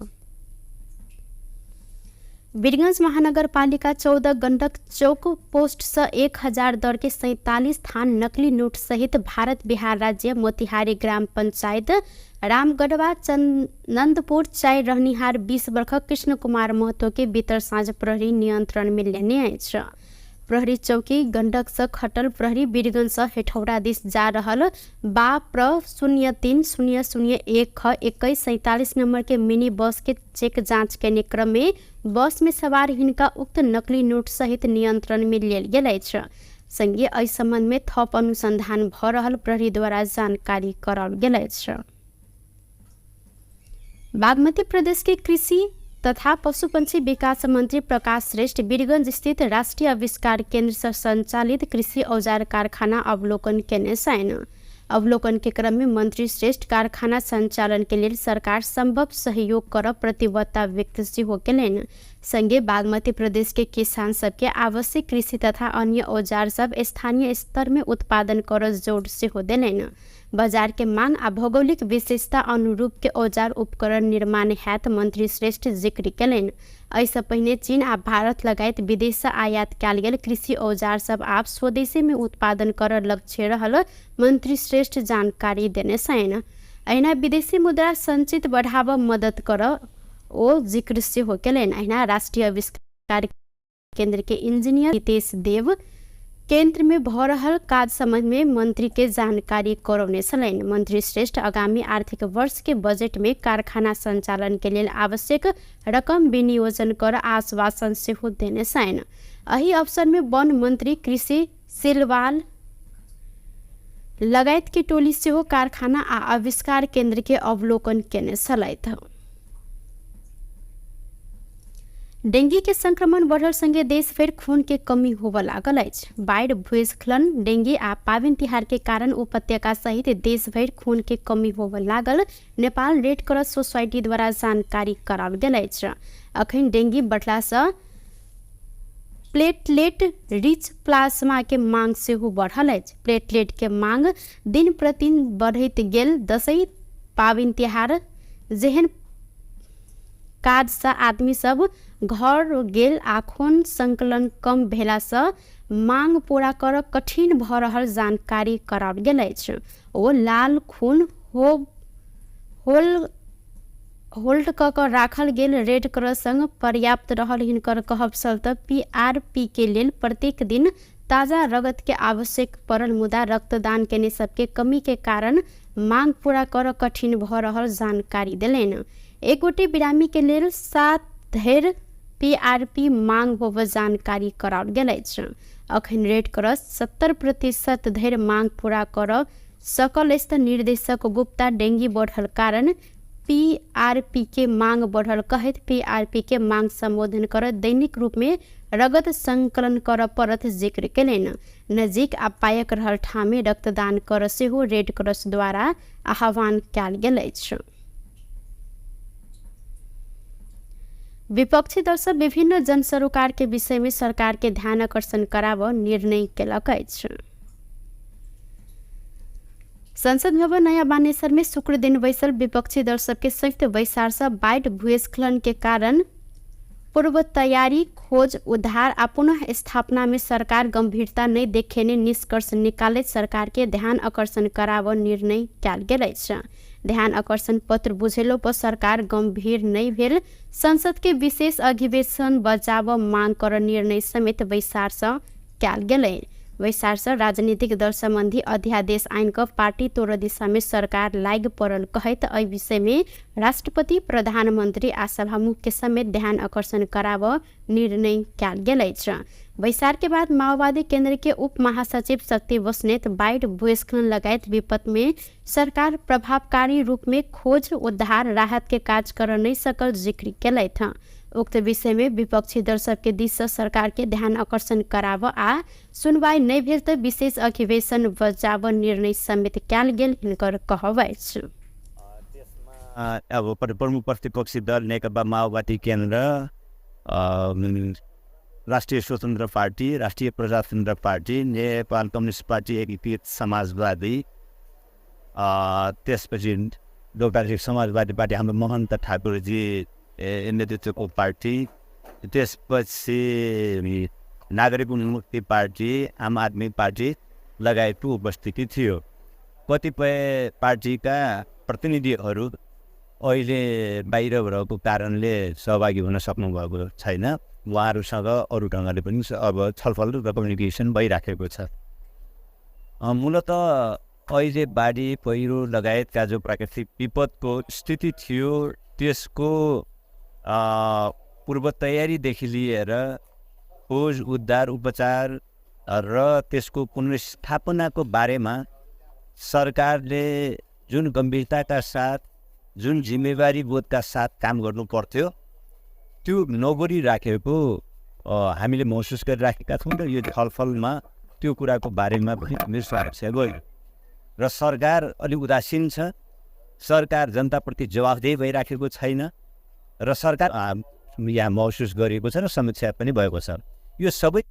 वीरगंज महानगर पालिका 14 गंडक चौक पोस्ट से 1000 दर के 47 थान नकली नोट सहित भारत बिहार राज्य मोतिहारी ग्राम पंचायत रामगढ़वा चंदनपुर चाय रहनिहार 20 वर्षक कृष्ण कुमार महतो के बीतर साँझ प्रहरी नियंत्रण में लेने अछि। प्रहरी चौकी गंडक से खटल प्रहरी वीरगंज से हेठौड़ा दिस जा रहल प्र 0300012147 नंबर के मिनी बस के चेक जांच करने क्रम में बस में सवार हिनका उक्त नकली नोट सहित नियंत्रण में लेल गेल अछि। संगे एहि संबंध में थप अनुसंधान भ रहल प्रहरी द्वारा जानकारी कराओल गेल अछि। बागमती प्रदेश के कृषि तथा पशुपंछी विकास मंत्री प्रकाश श्रेष्ठ वीरगंज स्थित राष्ट्रीय आविष्कार केंद्र से संचालित कृषि औजार कारखाना अवलोकन केने छन्। अवलोकन के क्रम में मंत्री श्रेष्ठ कारखाना संचालन के लिए सरकार संभव सहयोग कर प्रतिबद्धता व्यक्त हो केलन। संगे बागमती प्रदेश के किसान सबके आवश्यक कृषि तथा अन्य औजार सब स्थानीय स्तर में उत्पादन कर जोड़ से हो देलन। बाजार के मांग आ भौगोलिक विशेषता अनुरूप के औजार उपकरण निर्माण हेतु मंत्री श्रेष्ठ जिक्र केलन। ऐसा पहले चीन आ भारत लगायत विदेश से आयात कयल गेल कृषि औजार सब आप स्वदेशी में उत्पादन कर लक्ष्य रहल मंत्री श्रेष्ठ जानकारी देने सैन। अहिना विदेशी मुद्रा संचित बढ़ाव मदद कर ओ जिक्र से हो केलन। अहिना राष्ट्रीय आविष्कार केंद्र के इंजीनियर हितेश देव केंद्र में भ रहल काज संबंध में मंत्री के जानकारी करौने छलैन। मंत्री श्रेष्ठ आगामी आर्थिक वर्ष के बजट में कारखाना संचालन के लिए आवश्यक रकम विनियोजन कर आश्वासन से हो देने सैन। अही अवसर में वन मंत्री कृषि सिलवाल लगायत की टोली से हो कारखाना आ आविष्कार केंद्र के अवलोकन केने छलैथ। डेंगी के संक्रमण बढ़ल संगे देश भर खून के कमी होबे लागल अछि। बाढ़, भूस्खलन, डेंगी आ पाबनि तिहार के कारण उपत्यका सहित देश भर खून के कमी होबे लागल नेपाल रेड क्रॉस सोसाइटी द्वारा जानकारी कराओल गेल अछि। अखन डेंगी बढ़ला से प्लेटलेट रिच प्लाज्मा के मांग से बढ़ल अछि। प्लेटलेट के मांग दिन प्रतिदिन बढ़ैत गेल। दशई, पाबनि तिहार जेहन काज से आदमी सब घर गेल आ खून संकलन कम भेला से मांग पूरा कर कठिन भ रहल जानकारी कराओल गेल अछि। ओ लाल खून होल्ड क राखल गेल रेड क्रॉस संग पर्याप्त रहल हिनकर कहब छल त PRP के लेल प्रत्येक दिन ताजा रगत के आवश्यक पड़ल। मुदा रक्तदान केने सबके कमी के कारण मांग पूरा कर कठिन भ रहल जानकारी देलन। एक गोटे बिरामी के लेल 7 धरि PRP मांग होब जानकारी कराओल गेल अछि। अखन रेड क्रॉस 70% धरि मांग पूरा कर सकल अछि। निर्देशक गुप्ता डेंगी बढ़ल कारण PRP के मांग बढ़ल कहत PRP के मांग संबोधन कर दैनिक रूप में रगत संकलन कर परत जिक्र केलन। नजीक आ पायक रहल ठाम में रक्तदान कर सेहो रेड क्रॉस द्वारा आह्वान कयल गेल अछि। विपक्षी दल सब विभिन्न जन सरोकार के विषय में सरकार के ध्यान आकर्षण कराव निर्णय केलक अछि। संसद भवन नया बानेश्वर में शुक्र दिन बैसल विपक्षी दल सबके संयुक्त बैसार से बाढ़, भूस्खलन के कारण पूर्व तैयारी, खोज, उद्धार आ पुनः स्थापना में सरकार गंभीरता नहीं देखेने निष्कर्ष निकाले सरकार के ध्यान आकर्षण कराव निर्णय कयल गेल अछि। ध्यान आकर्षण पत्र बुझेलो पर सरकार गंभीर नहीं भेल। संसद के विशेष अधिवेशन बजाव मांग कर निर्णय समेत बैसार से कयल गेलै। बैसार से राजनीतिक दल संबंधी अध्यादेश आइन का पार्टी तोड़ दिशा में सरकार लाग पड़ल कहत एहि विषय में राष्ट्रपति, प्रधानमंत्री आ सभामुख के समेत ध्यान आकर्षण कराव निर्णय कयल गेल अछि। बैसार के बाद माओवादी केंद्र के उप महासचिव शक्ति बस्नेत बाढ़, भूस्खलन लगायत विपद में सरकार प्रभावकारी रूप में खोज, उद्धार, राहत के कार्य कर नहीं सकल जिक्र केलथि। उक्त विषय में विपक्षी दल सबके दिश से सरकार के ध्यान आकर्षण कराव आ सुनवाई नहीं भेल तो विशेष अधिवेशन बजाव निर्णय समेत कयल गेल हिनकर कहब अछि। अब प्रमुख प्रतिपक्षी दल नेकपा माओवादी केन्द्र, राष्ट्रिय स्वतन्त्र पार्टी, राष्ट्रिय प्रजातन्त्र पार्टी, नेपाल कम्युनिस्ट पार्टी, एकीकृत समाजवादी, त्यसपछि लोकतान्त्रिक समाजवादी पार्टी हाम्रो महन्त ठाकुरजी नेतृत्वको पार्टी, त्यसपछि नागरिक उन्मुक्ति पार्टी, आम आदमी पार्टी लगायतको उपस्थिति थियो। कतिपय पार्टीका प्रतिनिधिहरू अहिले बाहिर भएको कारणले सहभागी हुन सक्नुभएको छैन। उहाँहरूसँग अरू ढङ्गले पनि अब छलफल र कम्युनिकेसन भइराखेको छ। मूलत अहिले बाढी, पहिरो लगायतका जो प्राकृतिक विपदको स्थिति थियो त्यसको पूर्व तयारीदेखि लिएर खोज, उद्धार, उपचार र त्यसको पुनर्स्थापनाको बारेमा सरकारले जुन गम्भीरताका साथ, जुन जिम्मेवारी बोधका साथ काम गर्नु पर्थ्यो त्यो नगरिराखेको हामीले महसुस गरिराखेका छौँ र यो छलफलमा त्यो कुराको बारेमा पनि मेरो स्वागत गयो। र सरकार अलिक उदासीन छ, सरकार जनताप्रति जवाफदेही भइराखेको छैन र सरकार यहाँ महसुस गरिएको छ र समीक्षा पनि भएको छ। यो सबै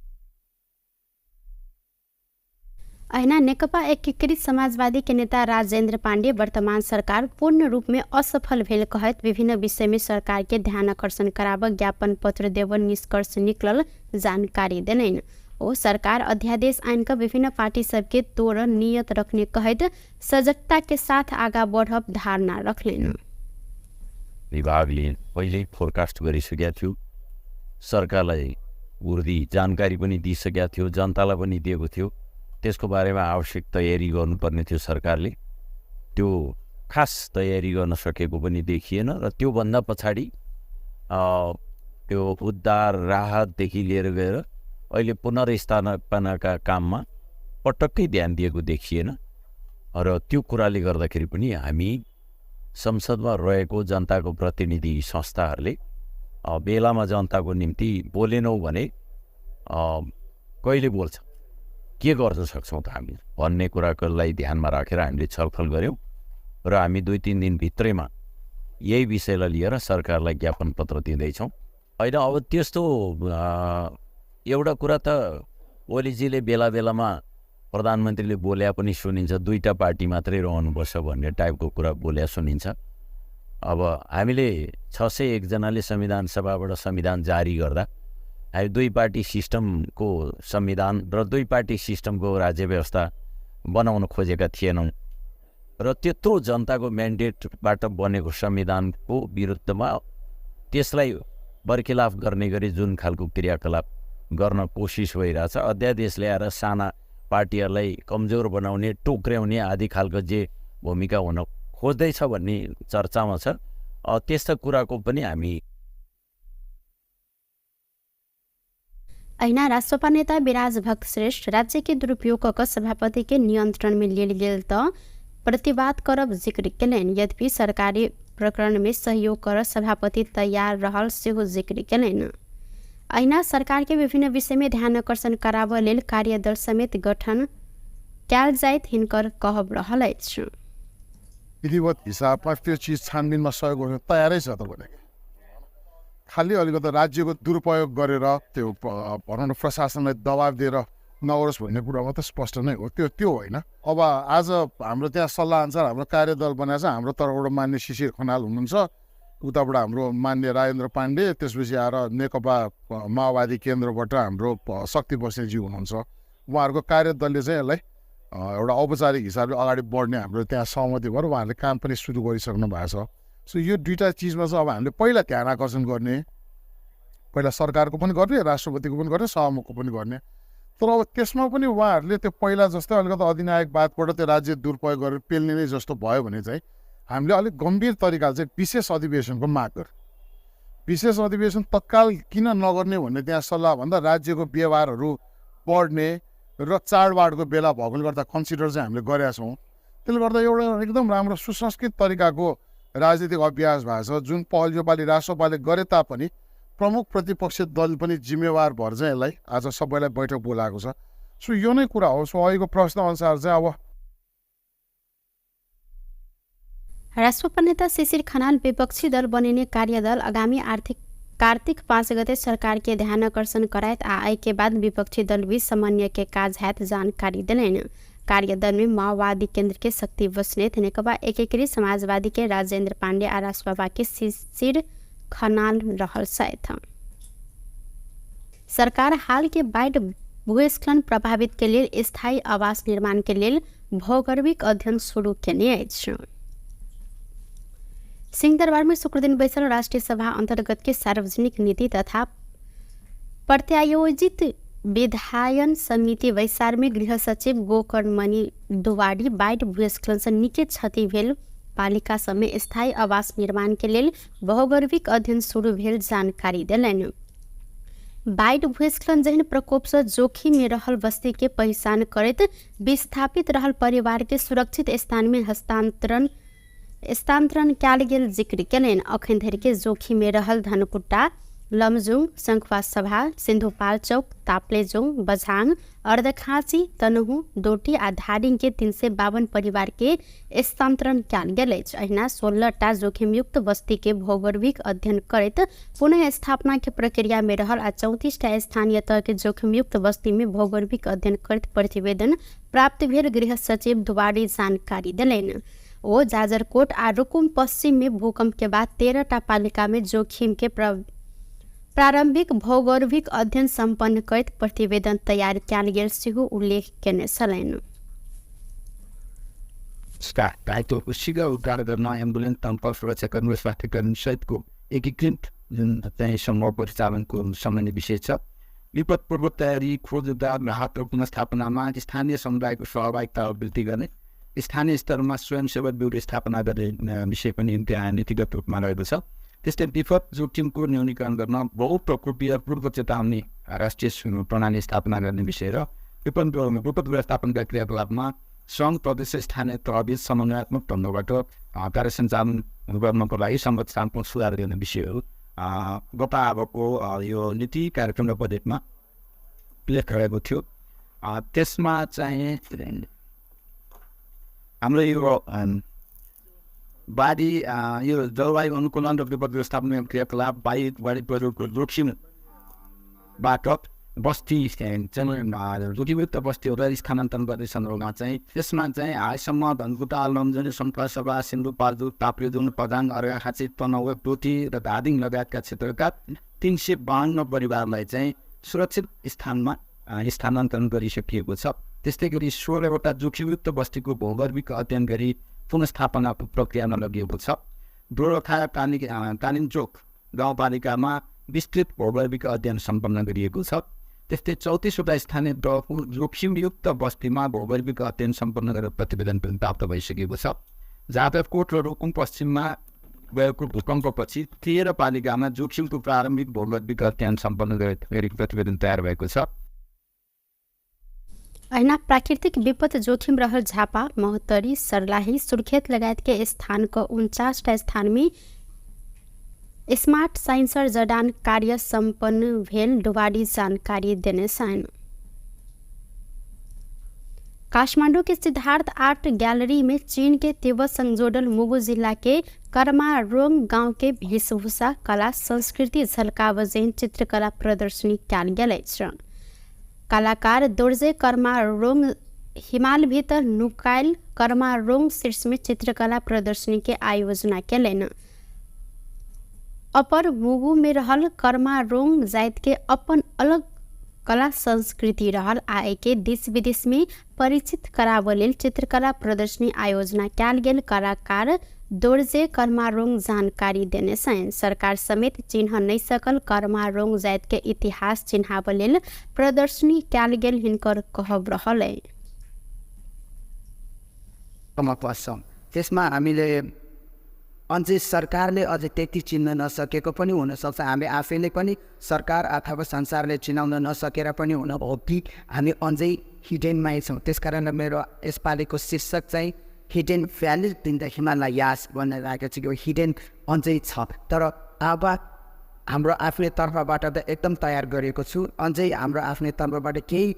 ऐना नेकपा एकीकृत समाजवादी के नेता राजेंद्र पांडे वर्तमान सरकार पूर्ण रूप में असफल भेल कहत विभिन्न विषय में सरकार के ध्यान आकर्षण कराव ज्ञापन पत्र देव निष्कर्ष निकलल जानकारी देने। ओ सरकार अध्यादेश आइन का विभिन्न पार्टी सबके तोड़ नियत रखने कहत सजगता के साथ आगा बढ़ब धारणा रखलेन। विभागले पहिल्यै फोरकास्ट गरिसकेका थियो, सरकारलाई उर्दी जानकारी पनि दिइसकेका थियो, जनतालाई पनि दिएको थियो। त्यसको बारेमा आवश्यक तयारी गर्नुपर्ने थियो सरकारले, त्यो खास तयारी गर्न सकेको पनि देखिएन र त्योभन्दा पछाडि त्यो उद्धार राहतदेखि लिएर गएर अहिले पुनर्स्थापनाका काममा पटक्कै ध्यान दिएको देखिएन र त्यो कुराले गर्दाखेरि पनि हामी संसदमा रहेको जनताको प्रतिनिधि संस्थाहरूले बेलामा जनताको निम्ति बोलेनौँ भने कहिले बोल्छ, के गर्न सक्छौँ त हामी भन्ने कुरालाई ध्यानमा राखेर हामीले छलफल गऱ्यौँ र हामी 2-3 दिनभित्रैमा यही विषयलाई लिएर सरकारलाई ज्ञापन पत्र दिँदैछौँ। होइन अब त्यस्तो एउटा कुरा त ओलीजीले बेला बेलामा प्रधानमन्त्रीले बोल्या पनि सुनिन्छ, 2टा पार्टी मात्रै रहनुपर्छ भन्ने टाइपको कुरा बोल्या सुनिन्छ। अब हामीले 601 जनाले संविधान सभाबाट संविधान जारी गर्दा हामी 2 पार्टी सिस्टमको संविधान र 2 पार्टी सिस्टमको राज्य व्यवस्था बनाउन खोजेका थिएनौँ र त्यत्रो जनताको म्यान्डेटबाट बनेको संविधानको विरुद्धमा त्यसलाई बर्खिलाफ गर्ने गरी जुन खालको क्रियाकलाप गर्न कोसिस भइरहेछ, अध्यादेश ल्याएर साना पार्टीहरूलाई कमजोर बनाउने, टोक्र्याउने आदि खालको जे भूमिका हुन खोज्दैछ भन्ने चर्चामा छ। त्यस्ता कुराको पनि हामी ऐना राष्ट्रपा नेता विराज भक्त श्रेष्ठ राज्य के दुरुपयोग क सभापति के नियंत्रण में लेल गेल त प्रतिवाद करब जिक्र केलैन। यद्यपि सरकारी प्रकरण में सहयोग कर सभापति तैयार रहल सेहो जिक्र केलैन। ऐना सरकार के विभिन्न विषय में ध्यान आकर्षण कराव लेल कार्यदल समेत गठन क्याल जाइत हिनकर कहब रहल अछि। विधिवत हिसाबमा त्यो चिज छानबिनमा सहयोग गर्न तयारै छ त भने खालि अलिकति राज्यको दुरुपयोग गरेर त्यो भनौँ न प्रशासनलाई दबाब दिएर नगरोस् भन्ने कुरा मात्रै स्पष्ट नै हो, त्यो होइन। अब आज हाम्रो त्यहाँ सल्लाह अनुसार हाम्रो कार्यदल बनाएको छ। हाम्रो तर्फबाट मान्य शिशिर खनाल हुनुहुन्छ, उताबाट हाम्रो मान्य राजेन्द्र पाण्डे, त्यसपछि आएर नेकपा माओवादी केन्द्रबाट हाम्रो शक्ति बस्नेजी हुनुहुन्छ। उहाँहरूको कार्यदलले चाहिँ यसलाई एउटा औपचारिक हिसाबले अगाडि बढ्ने हाम्रो त्यहाँ सहमति भएर उहाँहरूले काम पनि सुरु गरिसक्नु भएको छ। सो यो 2टा चिजमा चाहिँ अब हामीले पहिला ध्यान आकर्षण गर्ने, पहिला सरकारको पनि गर्ने, राष्ट्रपतिको पनि गर्ने, सभामुखको पनि गर्ने। तर अब त्यसमा पनि उहाँहरूले त्यो पहिला जस्तै अलिकति अधिनायकवादबाट त्यो राज्य दुरुपयोग गरेर पेल्ने नै जस्तो भयो भने चाहिँ हामीले अलिक गम्भीर तरिकाले चाहिँ विशेष अधिवेशनको माग गर्यो। विशेष अधिवेशन तत्काल किन नगर्ने भन्ने त्यहाँ सल्लाह भन्दा राज्यको व्यवहारहरू बढ्ने र चाडबाडको बेला भएकोले गर्दा कन्सिडर चाहिँ हामीले गरेका छौँ। त्यसले गर्दा एउटा एकदम राम्रो सुसंस्कृत तरिकाको राजनीतिक अभ्यास भएको छ, जुन पहल योपालि राष्ट्रपाले गरे तापनि प्रमुख प्रतिपक्षी दल पनि जिम्मेवार भएर चाहिँ यसलाई आज सबैलाई बैठक बोलाएको छ। सो यो नै कुरा हो। सो अहिलेको प्रश्न अनुसार चाहिँ अब राष्ट्रपा नेता शिशिर खनाल विपक्षी दल बनिने कार्यदल आगामी कार्तिक 5 गते सरकार के ध्यान आकर्षण करायत आय के बाद विपक्षी दल बीच समन्वय के काज हैत जानकारी दिलेन। कार्यदल में माओवादी केंद्र के शक्ति बस्नेत, नेकपा एकीकृत समाजवादी के राजेंद्र पांडे और राष्ट्रपा के शिशिर खनाल रहल साथ। सरकार हाल के बाढ़ भूस्खलन प्रभावित के लिए स्थायी आवास निर्माण के लिए भौगोलिक अध्ययन शुरू केने अछि। सिंहदरबार में शुक्र दिन बैसल राष्ट्रीय सभा अंतर्गत के सार्वजनिक नीति तथा प्रत्यायोजित विधायन समिति वैसार में गृह सचिव गोकर्णमणि दुवाडी बाढ़ भूस्खलन से निके क्षति भेल पालिका समय स्थायी आवास निर्माण के लिए भौगोलिक अध्ययन शुरू भेल जानकारी दिलैन। बाढ़ भूस्खलन जहन प्रकोप से जोखिम में रहल बस्ती के पहचान करत विस्थापित रहल परिवार के सुरक्षित स्थान में हस्तांतरण कैल गेल जिक्र केलैन। अखन धरि के जोखिम में रहल धनकुट्टा लमजुङ, शङ्खुवासभा, सिन्धुपाल्चोक, ताप्लेजुङ, बझाङ, अर्धखाँची, तनहु, डोटी आ धादिङ के 352 परिवार के स्थानांतरण कयल गेल अछि। अहिना 16टा जोखिमयुक्त बस्ती के भौगोलिक अध्ययन करैत पुनः स्थापना के प्रक्रिया में रहल आ 34टा स्थानीय तह के जोखिमयुक्त बस्ती में भौगोलिक अध्ययन करैत प्रतिवेदन प्राप्त भेल गृह सचिव दुवारी जानकारी देलनि। ओ जाजरकोट आ रुकुम पश्चिम में भूकंप के बाद 13टा पालिका में जोखिम के प्रारंभिक भौगोलिक अध्ययन सम्पन्न करैत प्रतिवेदन तैयार कयल गेल सेहो उल्लेख केने छलनि। घाइतेहरूको शीघ्र उद्धार गर्न एम्बुलेन्स तम्प सुरक्षाकर्मी स्वास्थ्यकर्मी सहितको एकीकृत जुन चाहिँ समूह परिचालनको सामान्य विषय छ। विपद पूर्व तयारी, खोज उद्धार, राहत र पुनर्स्थापनामा स्थानीय समुदायको सहभागिता वृद्धि गर्ने, स्थानीय स्तरमा स्वयंसेवक ब्युरो स्थापना गर्ने विषय पनि त्यहाँ नीतिगत रूपमा रहेको छ। त्यस्तै विपद जोखिमको न्यूनीकरण गर्न बहुप्रकोपीय पूर्व चेतावनी राष्ट्रिय प्रणाली स्थापना गर्ने विषय र विपद व्यवस्थापनका क्रियाकलापमा सङ्घ प्रदेश स्थानीय तहबीच समन्वयात्मक ढङ्गबाट कार्य सञ्चालन गर्नको लागि संरचनात्मक सुधार गर्ने विषयहरू गत अबको यो नीति कार्यक्रम र बजेटमा उल्लेख गरेको थियो। त्यसमा चाहिँ हाम्रो यो बाढी यो जलवायु अनुकूलन र विपद व्यवस्थापन क्रियाकलाप बाढी पहिरोको जोखिमबाट बस्ती जोखिमयुक्त बस्तीहरूलाई स्थानान्तरण गर्ने सन्दर्भमा चाहिँ त्यसमा चाहिँ हालसम्म धनकुटा, लमजुङ, शङ्खुवासभा, सिन्धुपाल्चोक, ताप्लेजुङ, पदाङ, अर्घाखाँची, तनहुँ, डोटी र धादिङ लगायतका क्षेत्रका 352 परिवारलाई चाहिँ सुरक्षित स्थानमा स्थानान्तरण गरिसकिएको छ। त्यस्तै गरी 16वटा जोखिमयुक्त बस्तीको भौगोलिक अध्ययन गरी पुनर्स्थापना प्रक्रियामा लगिएको छ। दोरखा कालिन्चोक गाउँपालिकामा विस्तृत भौगोलिक अध्ययन सम्पन्न गरिएको छ। त्यस्तै 34वटा स्थानीय तहको जोखिमयुक्त बस्तीमा भौगोलिक अध्ययन सम्पन्न गरेर प्रतिवेदन पनि प्राप्त भइसकेको छ। जाजरकोट र रुकुम पश्चिममा गएको भूकम्पपछि 13 पालिकामा जोखिमको प्रारम्भिक भौगोलिक अध्ययन सम्पन्न गरी प्रतिवेदन तयार भएको छ। अहिना प्राकृतिक विपद जोखिम रहल झापा, महोत्तरी, सर्लाही, सुर्खेत लगायत के स्थानको 49टा स्थान में स्मार्ट साइंसर जडान कार्य सम्पन्न भेल डुवाडी जानकारी देने छन्। काठमांडू के सिद्धार्थ आर्ट गैलरी में चीन के तिब्बत संग जोड़ल मुगु जिला के कर्मारोंग गांव के वेशभूषा, कला, संस्कृति झलकावजेन चित्रकला प्रदर्शनी कयल गेल अछि। कलाकार दोर्जे कर्मारोंग हिमाल भीतर नुकायल कर्मारोंग शीर्ष में चित्रकला प्रदर्शनी के आयोजना केलनि। अपर मुगु में रहल कर्मारोंग जात के अपन अलग कला संस्कृति रहल आए के देश विदेश में परिचित कराबऽ लेल चित्रकला प्रदर्शनी आयोजना कयल गेल। कलाकार दोर्जे कर्मारोंग जानकारी देने छन्। सरकार समेत चिन्ह नहीं सकल कर्मारोंग जात के इतिहास चिन्हाबऽ लेल प्रदर्शनी कयल गेल हिनकर कहब रहल। त्यसमा हामीले अझै सरकारले अझै त्यति चिन्न नसकेको पनि हुनसक्छ। हामी आफैले पनि सरकार अथवा संसारले चिनाउन नसकेर पनि हुन हो कि हामी अझै हिडेनमै छौँ। त्यसकारण मेरो यसपालिको शीर्षक चाहिँ hidden valley in the Himalayas भनेर राखेको छ। यो हिडेन अझै छ, तर अब हाम्रो आफ्नै तर्फबाट त एकदम तयार गरेको छु। अझै हाम्रो आफ्नै तर्फबाट केही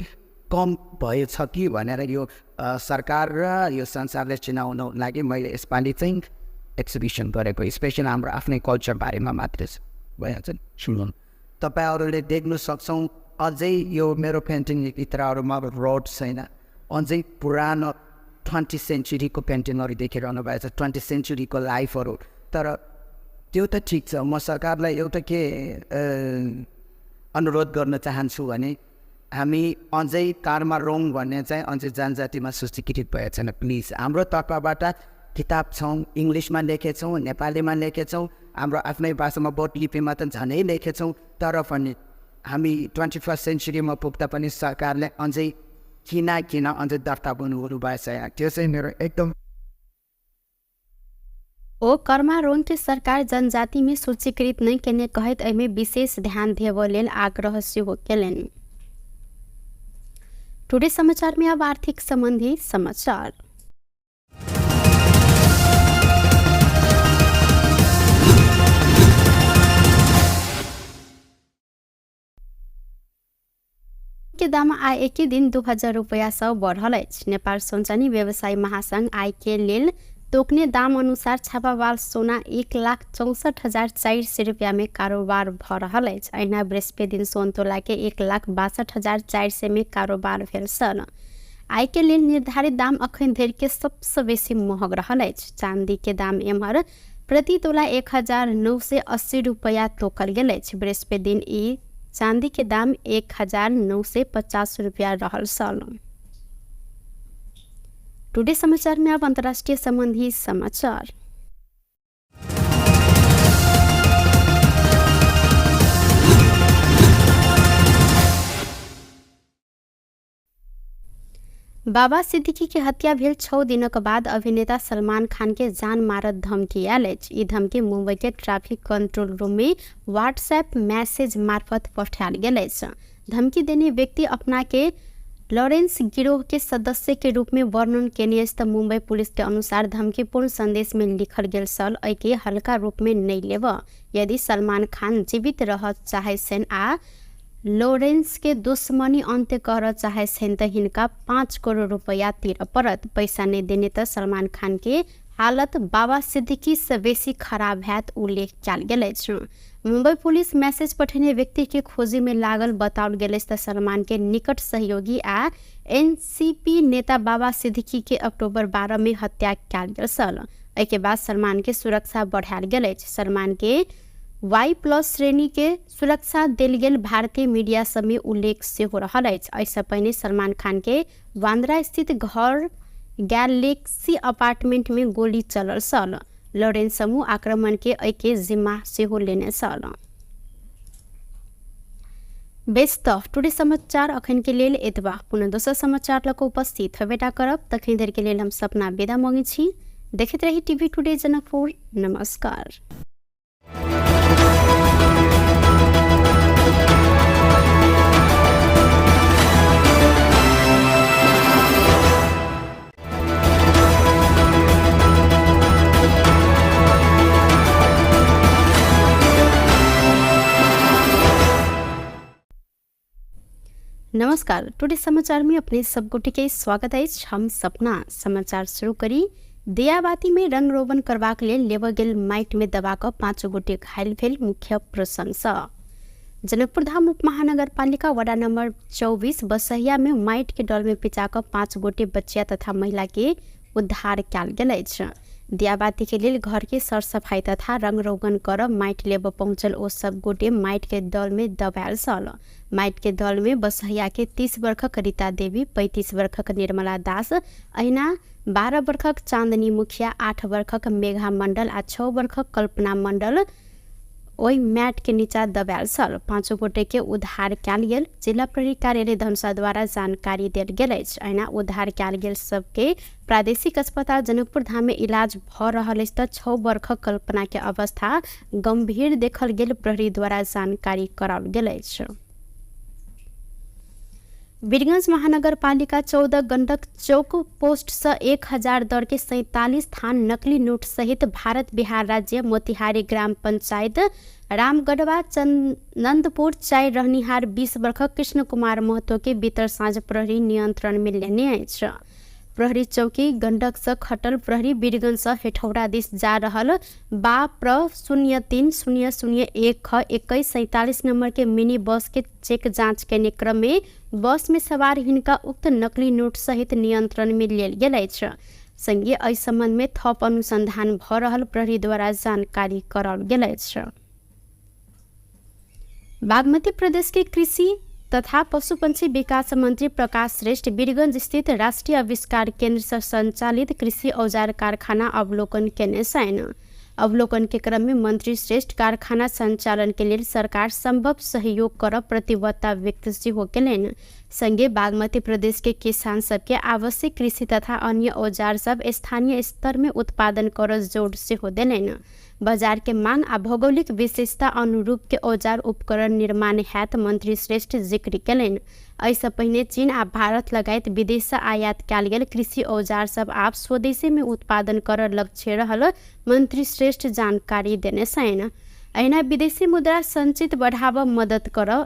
कम भएछ कि भनेर यो सरकार र यो संसारले चिनाउन लागि मैले यसपालि चाहिँ एक्जिबिसन गरेको। स्पेसल हाम्रो आफ्नै कल्चर बारेमा मात्रै छ। भइहाल्छ नि, सुन्नु तपाईँहरूले देख्न सक्छौँ अझै यो मेरो पेन्टिङ भित्रहरूमा रोड छैन। अझै पुरानो 20th सेन्चुरीको पेन्टिङहरू देखिरहनु भएको छ, 20th सेन्चुरीको लाइफहरू। तर त्यो त ठिक छ। म सरकारलाई एउटा के अनुरोध गर्न चाहन्छु भने हामी अझै कर्मारोंग भन्ने चाहिँ अझै जनजातिमा सूचीकृत भएको छैन। प्लिज हाम्रो तर्फबाट किताब छौँ, इङ्ग्लिसमा लेखेछौँ, नेपालीमा लेखेछौँ, हाम्रो आफ्नै भाषामा बोट लिपिमा त झनै लेखेछौँ। तर पनि हामी 21st सेन्चुरीमा पुग्दा पनि सरकारले अझै किन अझै दर्ता गर्नुहुनु भएछ। त्यो चाहिँ मेरो एकदम ओ कर्मारोंग के सरकार जनजाति में सूचीकृत नहीं केने कहत एहिमे विशेष ध्यान देबऽ लेल आग्रह सेहो केलनि। टुडे समाचार में अब आर्थिक संबंधी समाचार। दाम आइ एकै दिन 2000 रुपैयाँसँ बढ़ल अछि। नेपाल सोनचानी व्यवसायी महासंघ आइके लेल तोकने दाम अनुसार छापावाल सोना 1,64,400 रुपैयाँ में कारोबार भ रहल अछि। अहिना बृहस्पति दिन सोन तोला के 1,62,400 में कारोबार भेल छल। आइ के लेल निर्धारित दाम अखन धरि के सबसे बेसी महग रहल अछि। चांदी के दाम एम्हर प्रति तोला 1,980 रुपैया तोकल गेल अछि। बृहस्पति दिन ई चांदी के दाम 1,950 रुपया रहल छल। टुडे समाचार में अब अंतर्राष्ट्रीय संबंधी समाचार। बाबा सिद्दीकी के हत्या भेल 6 दिनक बाद अभिनेता सलमान खान के जान मारत धमकी आयल अछि। ई धमकी मुंबई के ट्रैफिक कंट्रोल रूम में व्हाट्सएप मैसेज मार्फत पठायल गेल अछि। धमकी देने व्यक्ति अपना के लॉरेंस गिरोह के सदस्य के रूप में वर्णन केने अछि त मुंबई पुलिस के अनुसार धमकीपूर्ण संदेश में लिखल गेल छल, एके हल्का रूप में नहीं लेब। यदि सलमान खान जीवित रह चाहे छन् आ लॉरेंस के दुश्मनी अंत्य कर चाहे छन् त हिनका 5 करोड़ रुपया तिर परत। पैसा नहीं देने त सलमान खान के हालत बाबा सिद्दीकी से बेसी खराब हैत उल्लेख कयल गेल अछि। मुंबई पुलिस मैसेज पठेने व्यक्ति के खोजी में लागल बताओल गेल अछि त सलमान के निकट सहयोगी आ एनसीपी नेता बाबा सिद्दीकी के अक्टूबर 12 में हत्या कयल गेल छल। एके बाद सलमान के सुरक्षा बढ़ायल गेल अछि। सलमान के Y+ श्रेणी के सुरक्षा देल गेल भारतीय मीडिया सब में उल्लेख से हो रहा है। ऐसा पहले सलमान खान के बांद्रा स्थित घर गैलेक्सी अपार्टमेंट में गोली चलल छल। लॉरेंस समूह आक्रमण के एके जिम्मा से हो लेने छल। बेस्ट टुडे समाचार अखन के लेल एतबा। पुनः दोसर समाचार लक उपस्थित हेबेटा करब। तखन देर के लेल हम सपना विदा मांगे छी। देखते रही टीवी टुडे जनकपुर। नमस्कार। नमस्कार। टुडे समाचार में अपने सबको के स्वागत है। हम सपना समाचार शुरू करी। दियाबाती में रंग रोगन करबाक लेल लेब गेल माइट में दबा क 5 गोटे घायल भेल। मुख्य प्रशंसा जनकपुर धाम उप महानगरपालिका वडा नंबर 24 बसहिया में माइट के डल में पिचा क 5 गोटे बच्चिया तथा महिला के उद्धार कयल गेल अछि। दियाबाती के लेल घर के सर सफाई तथा रंग रोगन कर माइट लेब पहुंचल ओ सब गोटे माइट के दल में दबायल छल। माइट के दल में बसहिया के 30 वर्षक रीता देवी, 35 वर्षक निर्मला दास, अहिना 12 वर्षक चांदनी मुखिया, 8 वर्षक मेघा मंडल आ 6 वर्षक कल्पना मंडल ओहि मैट के नीचा दबायल छल। 5 गोटे के उद्धार कयल गेल। जिला प्रहरी कार्यालय धनुषा द्वारा जानकारी देल गेल अछि। अहिना उद्धार कयल गेल सबके प्रादेशिक अस्पताल जनकपुर धाम में इलाज भ रहल अछि त 6 वर्षक कल्पना के अवस्था गंभीर देखल गेल। प्रहरी द्वारा जानकारी कराओल गेल अछि। वीरगंज महानगरपालिका 14 गंडक चौक पोस्ट से 1000 दर के 47 थान नकली नोट सहित भारत बिहार राज्य मोतिहारी ग्राम पंचायत रामगढ़वा चंदनपुर चाय रहनिहार 20 वर्षक कृष्ण कुमार महतो के बीतर साँझ प्रहरी नियंत्रण में लेने अछि। प्रहरी चौकी गंडक से खटल प्रहरी वीरगंज से हेठौड़ा दिस जा रहल बाप्र 03-001-2147 नंबर के मिनी बस के चेक जांच करने क्रम में बस में सवार हिनका उक्त नकली नोट सहित नियंत्रण में लेल गेल अछि। संगे एहि संबंध में थप अनुसंधान भ रहल प्रहरी द्वारा जानकारी कराओल गेल अछि। बागमती प्रदेश के कृषि तथा पशुपंछी विकास मंत्री प्रकाश श्रेष्ठ वीरगंज स्थित राष्ट्रीय आविष्कार केंद्र से संचालित कृषि औजार कारखाना अवलोकन केने छन्। अवलोकन के क्रम में मंत्री श्रेष्ठ कारखाना संचालन के लिए सरकार संभव सहयोग कर प्रतिबद्धता व्यक्त सेहो केलनि। संगे बागमती प्रदेश के किसान सबके आवश्यक कृषि तथा अन्य औजार सब स्थानीय स्तर में उत्पादन कर जोड़ सेहो देलनि। बाजार के मांग आ भौगोलिक विशेषता अनुरूप के औजार उपकरण निर्माण हैत मंत्री श्रेष्ठ जिक्र केलनि। ऐसा पहिने चीन आ भारत लगायत विदेश से आयात कयल गेल कृषि औजार सब आप स्वदेशी में उत्पादन कर लक्ष्य रहल मंत्री श्रेष्ठ जानकारी देने छन्। अहिना विदेशी मुद्रा संचित बढ़ाव मदद कर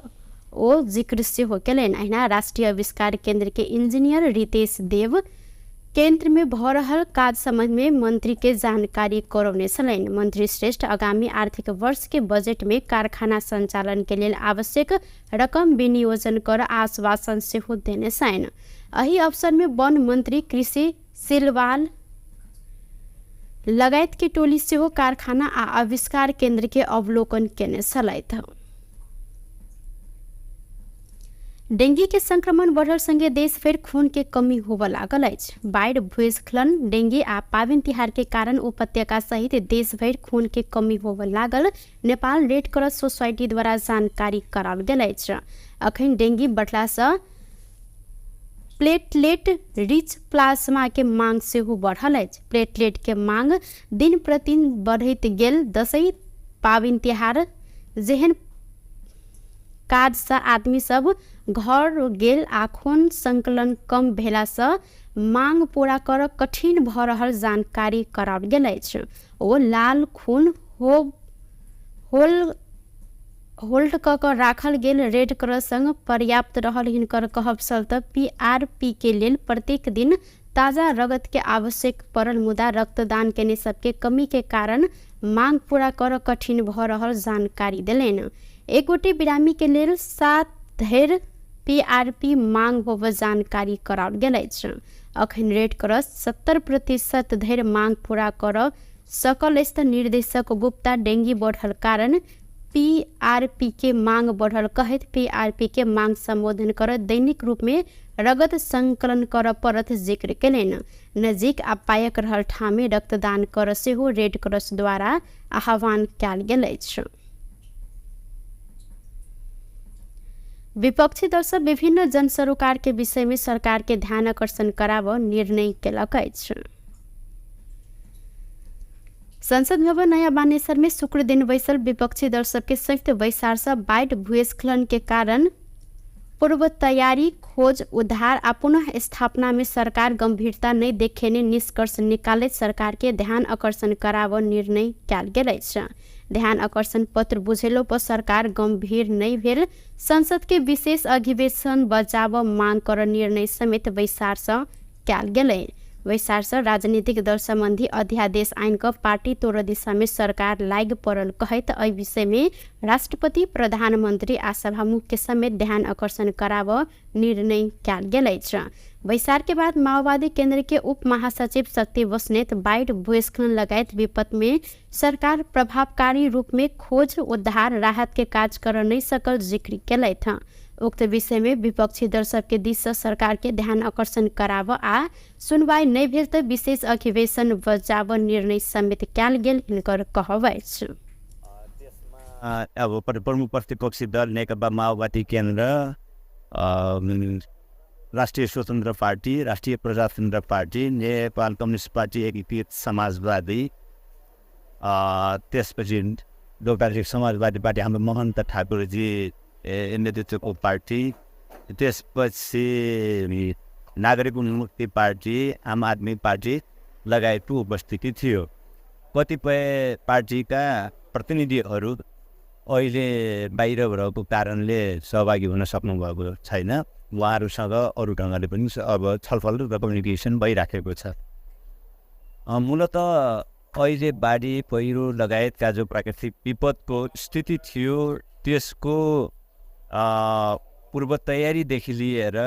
ओ जिक्र से हो केलन। अहिना राष्ट्रीय आविष्कार केंद्र के इंजीनियर रितेश देव केंद्र में भ रहल काज संबंध में मंत्री के जानकारी करौने छलैन। मंत्री श्रेष्ठ आगामी आर्थिक वर्ष के बजट में कारखाना संचालन के लिए आवश्यक रकम विनियोजन कर आश्वासन से हो देने छन्। एही अवसर में वन मंत्री कृषि सिलवाल लगायत की टोली से हो कारखाना आ आविष्कार केंद्र के अवलोकन केने छलैथ। डेंगी के संक्रमण बढ़ल संगे देश भर खून के कमी होबे लागल अछि। बाढ़, भूस्खलन, डेंगी आ पाबनि तिहार के कारण उपत्यका सहित देश भर खून के कमी होबे लागल नेपाल रेड क्रॉस सोसाइटी द्वारा जानकारी कराओल गेल अछि। अखन डेंगी बढ़ला से प्लेटलेट रिच प्लाज्मा के मांग सेहो बढ़ल अछि। प्लेटलेट के मांग दिन प्रतिदिन बढ़ैत गेल। दशैं, पाबनि तिहार जेहन काज से आदमी सब घर गेल आ खून संकलन कम भेला से मांग पूरा कर कठिन भ रहल जानकारी कराओल गेल अछि। ओ लाल खून होल्ड क राखल गेल रेड क्रॉस संग पर्याप्त रहल हिनकर कहब छल त PRP के लेल प्रत्येक दिन ताजा रगत के आवश्यक पड़ल, मुदा रक्तदान केने सबके कमी के कारण मांग पूरा कर कठिन भ रहल जानकारी देलैन। एक गोटे बिरामी के लेल 7 धरि PRP मांग होबे जानकारी कराओल गेल अछि। अखन रेड क्रॉस 70% धरि मांग पूरा कर सकल अछि। निर्देशक गुप्ता डेंगी बढ़ल कारण PRP के मांग बढ़ल कहत PRP के मांग संबोधन कर दैनिक रूप में रगत संकलन कर परत जिक्र केलैन। नजीक आ पायक रहल ठाम में रक्तदान कर सेहो रेड क्रॉस द्वारा आह्वान कयल गेल अछि। विपक्षी दल सब विभिन्न जन सरोकार के विषय में सरकार के ध्यान आकर्षण कराब निर्णय केलक अछि। संसद भवन नया बानेश्वर में शुक्र दिन बैसल विपक्षी दल सबके संयुक्त बैसार से बाढ़, भूस्खलन के कारण पूर्व तैयारी, खोज, उद्धार आ पुनः स्थापना में सरकार गंभीरता नहीं देखेने निष्कर्ष निकाले सरकार के ध्यान आकर्षण कराब निर्णय कयल गेल अछि। ध्यान आकर्षण पत्र बुझेलो पर सरकार गंभीर नहीं भेल। संसद के विशेष अधिवेशन बजाब मांग कर निर्णय समेत बैसार से कयल गेलै। बैसार से राजनीतिक दल संबंधी अध्यादेश आइन का पार्टी तोड़ दिशा में सरकार लाग पड़ल कहत एहि विषय में राष्ट्रपति, प्रधानमंत्री आ सभामुख के समेत ध्यान आकर्षण कराब निर्णय कयल गेल अछि। बैसार के बाद माओवादी केंद्र के उप महासचिव शक्ति बस्नेत बाढ़, भूस्खलन लगायत विपद में सरकार प्रभावकारी रूप में खोज, उद्धार, राहत के काज कर नहीं सकल जिक्र केलथि। उक्त विषय में विपक्षी दल सबके दिश से सरकार के ध्यान आकर्षण कराब आ सुनवाई नहीं भेल त विशेष अधिवेशन बजाब निर्णय समेत कयल गेल हिनकर कहब अछि। अब प्रमुख प्रतिपक्षी दल नेकपा माओवादी केन्द्र, राष्ट्रिय स्वतन्त्र पार्टी, राष्ट्रिय प्रजातन्त्र पार्टी, नेपाल कम्युनिस्ट पार्टी, एकीकृत समाजवादी, त्यसपछि लोकतान्त्रिक समाजवादी पार्टी हाम्रो महन्त ठाकुरजी नेतृत्वको पार्टी, त्यसपछि नागरिक उन्मुक्ति पार्टी, आम आदमी पार्टी लगायतको उपस्थिति थियो। कतिपय पार्टीका प्रतिनिधिहरू अहिले बाहिर रहेको कारणले सहभागी हुन सक्नुभएको छैन। उहाँहरूसँग अरू ढङ्गले पनि अब छलफल र कम्युनिकेसन भइराखेको छ। मूलत अहिले बाढी, पहिरो लगायतका जो प्राकृतिक विपदको स्थिति थियो त्यसको पूर्व तयारीदेखि लिएर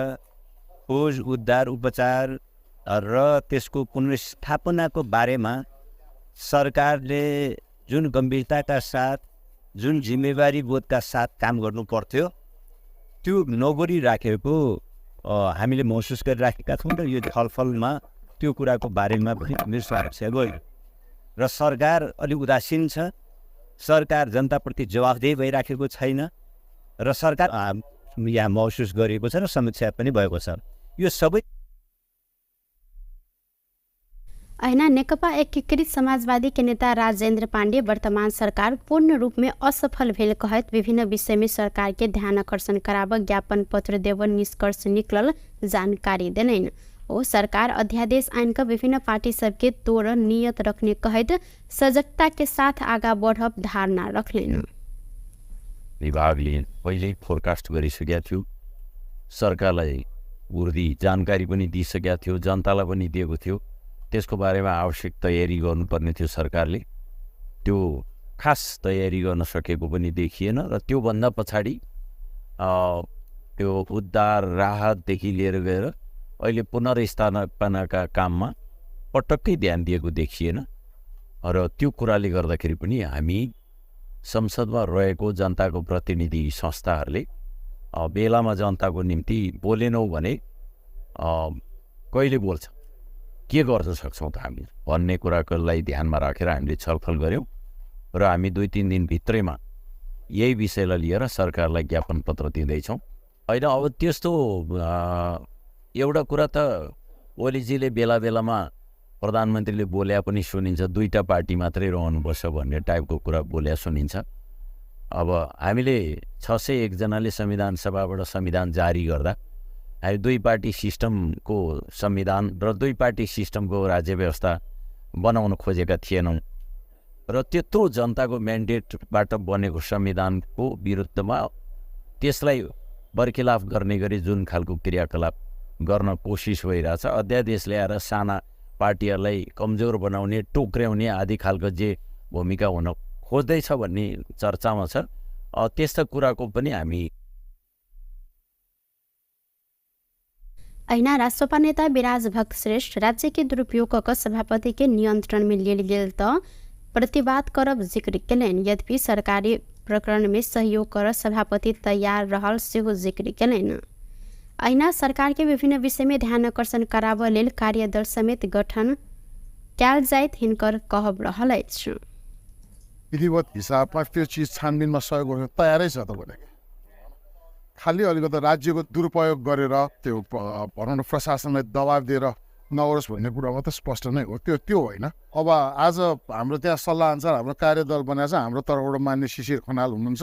खोज, उद्धार, उपचार र त्यसको पुनर्स्थापनाको बारेमा सरकारले जुन गम्भीरताका साथ, जुन जिम्मेवारी बोधका साथ काम गर्नु पर्थ्यो त्यो नगरिराखेको हामीले महसुस गरिराखेका छौँ र यो छलफलमा त्यो कुराको बारेमा पनि मेरो स्वागत गयो र सरकार अलि उदासीन छ। सरकार जनताप्रति जवाफदेही भइराखेको छैन र सरकार यहाँ महसुस गरिएको छ र समीक्षा पनि भएको छ। यो सबै अहिना नेकपा एकीकृत समाजवादी के नेता राजेन्द्र पाण्डे वर्तमान सरकार पूर्ण रूप में असफल भेल कहत विभिन्न विषय में सरकार के ध्यान आकर्षण कराब ज्ञापन पत्र देव निष्कर्ष निकलल जानकारी देलैन। ओ सरकार अध्यादेश आइन का विभिन्न पार्टी सबके तोड़ नियत रखने कहत सजगता के साथ आगा बढ़ब धारणा रखलेन। विभागले पहिल्यै फोरकास्ट गरिसकेका थियो, सरकारलाई उर्दी जानकारी पनि दिइसकेका थियो, जनतालाई पनि दिएको थियो। त्यसको बारेमा आवश्यक तयारी गर्नुपर्ने थियो सरकारले। त्यो खास तयारी गर्न सकेको पनि देखिएन र त्योभन्दा पछाडि त्यो उद्धार राहतदेखि लिएर गएर अहिले पुनर्स्थापनाका काममा पटक्कै ध्यान दिएको देखिएन र त्यो कुराले गर्दाखेरि पनि हामी संसदमा रहेको जनताको प्रतिनिधि संस्थाहरूले बेलामा जनताको निम्ति बोलेनौँ भने कहिले बोल्छ, के गर्न सक्छौँ त हामी भन्ने कुरालाई ध्यानमा राखेर हामीले छलफल गऱ्यौँ र हामी 2-3 दिनभित्रैमा यही विषयलाई लिएर सरकारलाई ज्ञापन पत्र दिँदैछौँ। होइन, अब त्यस्तो एउटा कुरा त ओलीजीले बेला बेलामा प्रधानमन्त्रीले बोल्या पनि सुनिन्छ, 2टा पार्टी मात्रै रहनुपर्छ भन्ने टाइपको कुरा बोल्या सुनिन्छ। अब हामीले 601 जनाले संविधान सभाबाट संविधान जारी गर्दा हामी 2 पार्टी सिस्टमको संविधान र 2 पार्टी सिस्टमको राज्य व्यवस्था बनाउन खोजेका थिएनौँ र त्यत्रो जनताको म्यान्डेटबाट बनेको संविधानको विरुद्धमा त्यसलाई बर्खिलाफ गर्ने गरी जुन खालको क्रियाकलाप गर्न कोसिस भइरहेछ, अध्यादेश ल्याएर साना पार्टीहरूलाई कमजोर बनाउने, टोक्र्याउने आदि खालको जे भूमिका हुन खोज्दैछ भन्ने चर्चामा छ। त्यस्ता कुराको पनि हामी ऐना राष्ट्रपा नेता विराज भक्त श्रेष्ठ राज्य के दुरुपयोग क सभापति के नियंत्रण में लेल गेल त प्रतिवाद करब जिक्र केलैन। यद्यपि सरकारी प्रकरण में सहयोग कर सभापति तैयार रहल सेहो जिक्र केलैन। ऐना सरकार के विभिन्न विषय में ध्यान आकर्षण कराब लेल कार्यदल समेत गठन कैल जाइत हिनकर कहब रहल अछि। विधिवत हिसाबमा त्यो चिज छानबिनमा सहयोग गर्न तयारै छ तपाईँले। खालि अलिकति राज्यको दुरुपयोग गरेर त्यो भनौँ न प्रशासनलाई दबाब दिएर नगरोस् भन्ने कुरा मात्रै स्पष्ट नै हो, त्यो होइन। अब आज हाम्रो त्यहाँ सल्लाह अनुसार हाम्रो कार्यदल बनाएको छ। हाम्रो तर्फबाट मान्य शिशिर खनाल हुनुहुन्छ,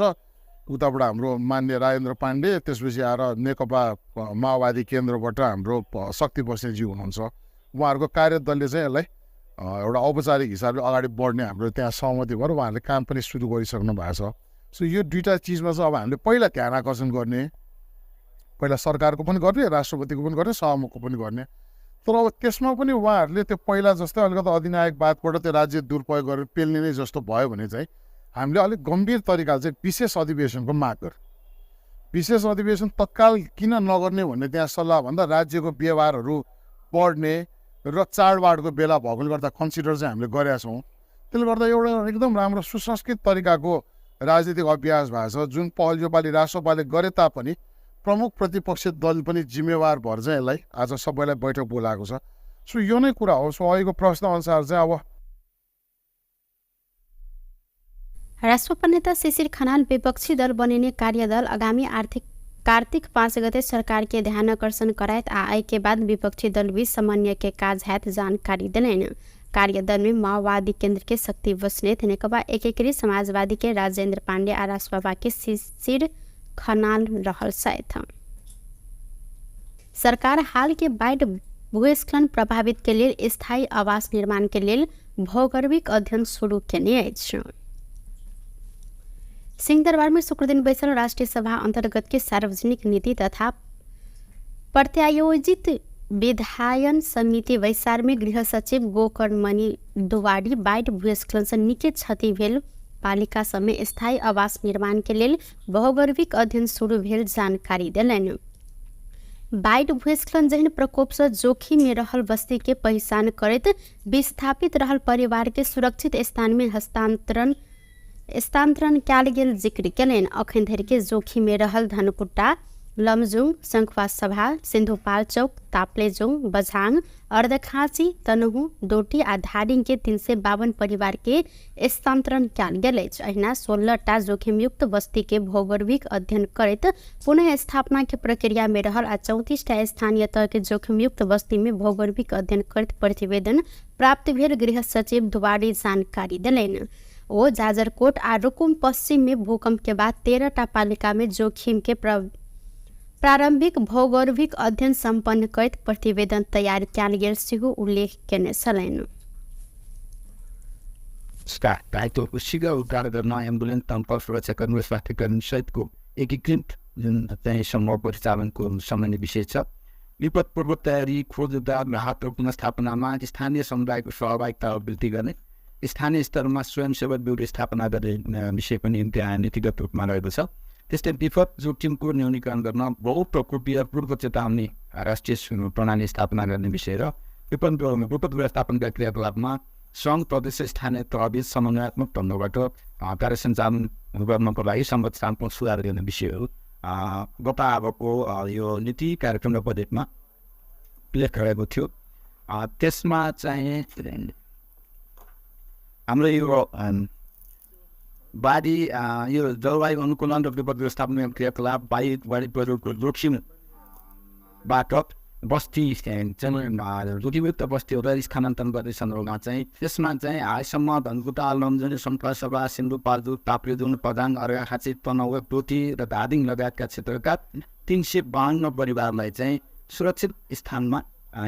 उताबाट हाम्रो मान्य राजेन्द्र पाण्डे, त्यसपछि आएर नेकपा माओवादी केन्द्रबाट हाम्रो शक्ति बस्नेजी हुनुहुन्छ। उहाँहरूको कार्यदलले चाहिँ यसलाई एउटा औपचारिक हिसाबले अगाडि बढ्ने हाम्रो त्यहाँ सहमति भएर उहाँहरूले काम पनि सुरु गरिसक्नु भएको छ। सो यो 2टा चिजमा चाहिँ अब हामीले पहिला ध्यान आकर्षण गर्ने, पहिला सरकारको पनि गर्ने, राष्ट्रपतिको पनि गर्ने, सभामुखको पनि गर्ने। तर अब त्यसमा पनि उहाँहरूले त्यो पहिला जस्तै अलिकति अधिनायकवादबाट त्यो राज्य दुरुपयोग गरेर पेल्ने नै जस्तो भयो भने चाहिँ हामीले अलिक गम्भीर तरिकाले चाहिँ विशेष अधिवेशनको माग गर्यो। विशेष अधिवेशन तत्काल किन नगर्ने भन्ने त्यहाँ सल्लाह भन्दा राज्यको व्यवहारहरू बढ्ने र चाडबाडको बेला भएकोले गर्दा कन्सिडर चाहिँ हामीले गरेका छौँ। त्यसले गर्दा एउटा एकदम राम्रो सुसंस्कृत तरिकाको राजनीतिक अभ्यास भएको छ, जुन पहल योपालि राष्ट्रपाले गरे तापनि प्रमुख प्रतिपक्ष दल पनि जिम्मेवार भएर चाहिँ यसलाई आज सबैलाई बैठक बोलाएको छ। सो यो नै कुरा हो। सो अहिलेको प्रश्न अनुसार चाहिँ अब राष्ट्रपा नेता शिशिर खनाल विपक्षी दल बनिने कार्यदल आगामी कार्तिक 5 गते सरकार के ध्यान आकर्षण करायत आय के बाद विपक्षी दल बीच समन्वय के काज हैत जानकारी दिलैन। कार्यदल में माओवादी केंद्र के शक्ति बस्नेत, नेकपा एकीकृत समाजवादी के राजेंद्र पांडे और राष्ट्रपा के शिशिर खनाल रहल साथ। सरकार हाल के बाढ़ भूस्खलन प्रभावित के लिए स्थायी आवास निर्माण के लिए भौगोलिक अध्ययन शुरू केने अछि। सिंहदरबार में शुक्र दिन बैसल राष्ट्रीय सभा अंतर्गत के सार्वजनिक नीति तथा प्रत्यायोजित विधायन समिति वैसार में गृह सचिव गोकर्णमणि दुवाडी बाढ़ भूस्खलन से निकै क्षति भेल पालिका समय स्थायी आवास निर्माण के लिए भौगोलिक अध्ययन शुरू भेल जानकारी दिलैन। बाढ़ भूस्खलन जहन प्रकोप से जोखिम में रहल बस्ती के पहचान करत विस्थापित रहल परिवार के सुरक्षित स्थान में स्थानांतरण कैल गेल जिक्र केलैन। अखन धरि के जोखिम में रहल धनकुट्टा, लमजुङ, शंखवा सभा, सिन्धुपाल्चोक, ताप्लेजुङ, बझाङ, अर्धखाँची, तनहु, डोटी आ धादिङ के 352 परिवार के स्थानांतरण कैल गेल अछि। अहिना 16टा जोखिमयुक्त बस्ती के भौगोलिक अध्ययन करैत पुनः स्थापना के प्रक्रिया में रहल आ 34टा स्थानीय तह के जोखिमयुक्त बस्ती में भौगोलिक अध्ययन करैत प्रतिवेदन प्राप्त भेल गृह सचिव दुवाडी जानकारी दिलैन। ओ जाजरकोट आ रुकुम पश्चिम में भूकंप के बाद 13टा पालिका में जोखिम के प्रारंभिक भौगोलिक अध्ययन संपन्न करैत प्रतिवेदन तैयार कैल गेल सेहो उल्लेख केने छलैन। दायित्व शीघ्र उद्धार गर्न एम्बुलेन्स दमकल सुरक्षा कर्मी स्वास्थ्य कर्मी सहितको एकीकृत जुन चाहिँ समूह परिचालनको सम्बन्धी विषय छ। विपद पूर्व तयारी, खोज उद्धार, राहत र पुनर्स्थापनामा स्थानीय समुदायको सहभागिता वृद्धि गर्ने, स्थानीय स्तरमा स्वयंसेवक ब्युरो स्थापना गर्ने विषय पनि त्यहाँ नीतिगत रूपमा रहेको छ। त्यस्तै विपद जोखिमको न्यूनीकरण गर्न बहुप्रकोपीय पूर्व चेतावनी राष्ट्रिय प्रणाली स्थापना गर्ने विषय र विपद व्यवस्थापनका क्रियाकलापमा सङ्घ प्रदेश स्थानीय तहबीच समन्वयात्मक ढङ्गबाट कार्य सञ्चालन गर्नको लागि संरचनात्मक सुधार गर्ने विषयहरू गत अबको यो नीति कार्यक्रम र बजेटमा उल्लेख गरेको थियो। त्यसमा चाहिँ हाम्रो यो बाढी यो जलवायु अनुकूलन र विपद व्यवस्थापन क्रियाकलाप बाढी पहिरोको जोखिमबाट बस्ती जोखिमयुक्त बस्तीहरूलाई स्थानान्तरण गर्ने सन्दर्भमा चाहिँ त्यसमा चाहिँ हालसम्म धनकुटा, लमजुनी, सन्तसभा, सिन्धुपाल्चोक, ताप्लेजुङ, पदाङ, अर्घाखाँची, तनहुँ, टोटी र धादिङ लगायतका क्षेत्रका 352 परिवारलाई चाहिँ सुरक्षित स्थानमा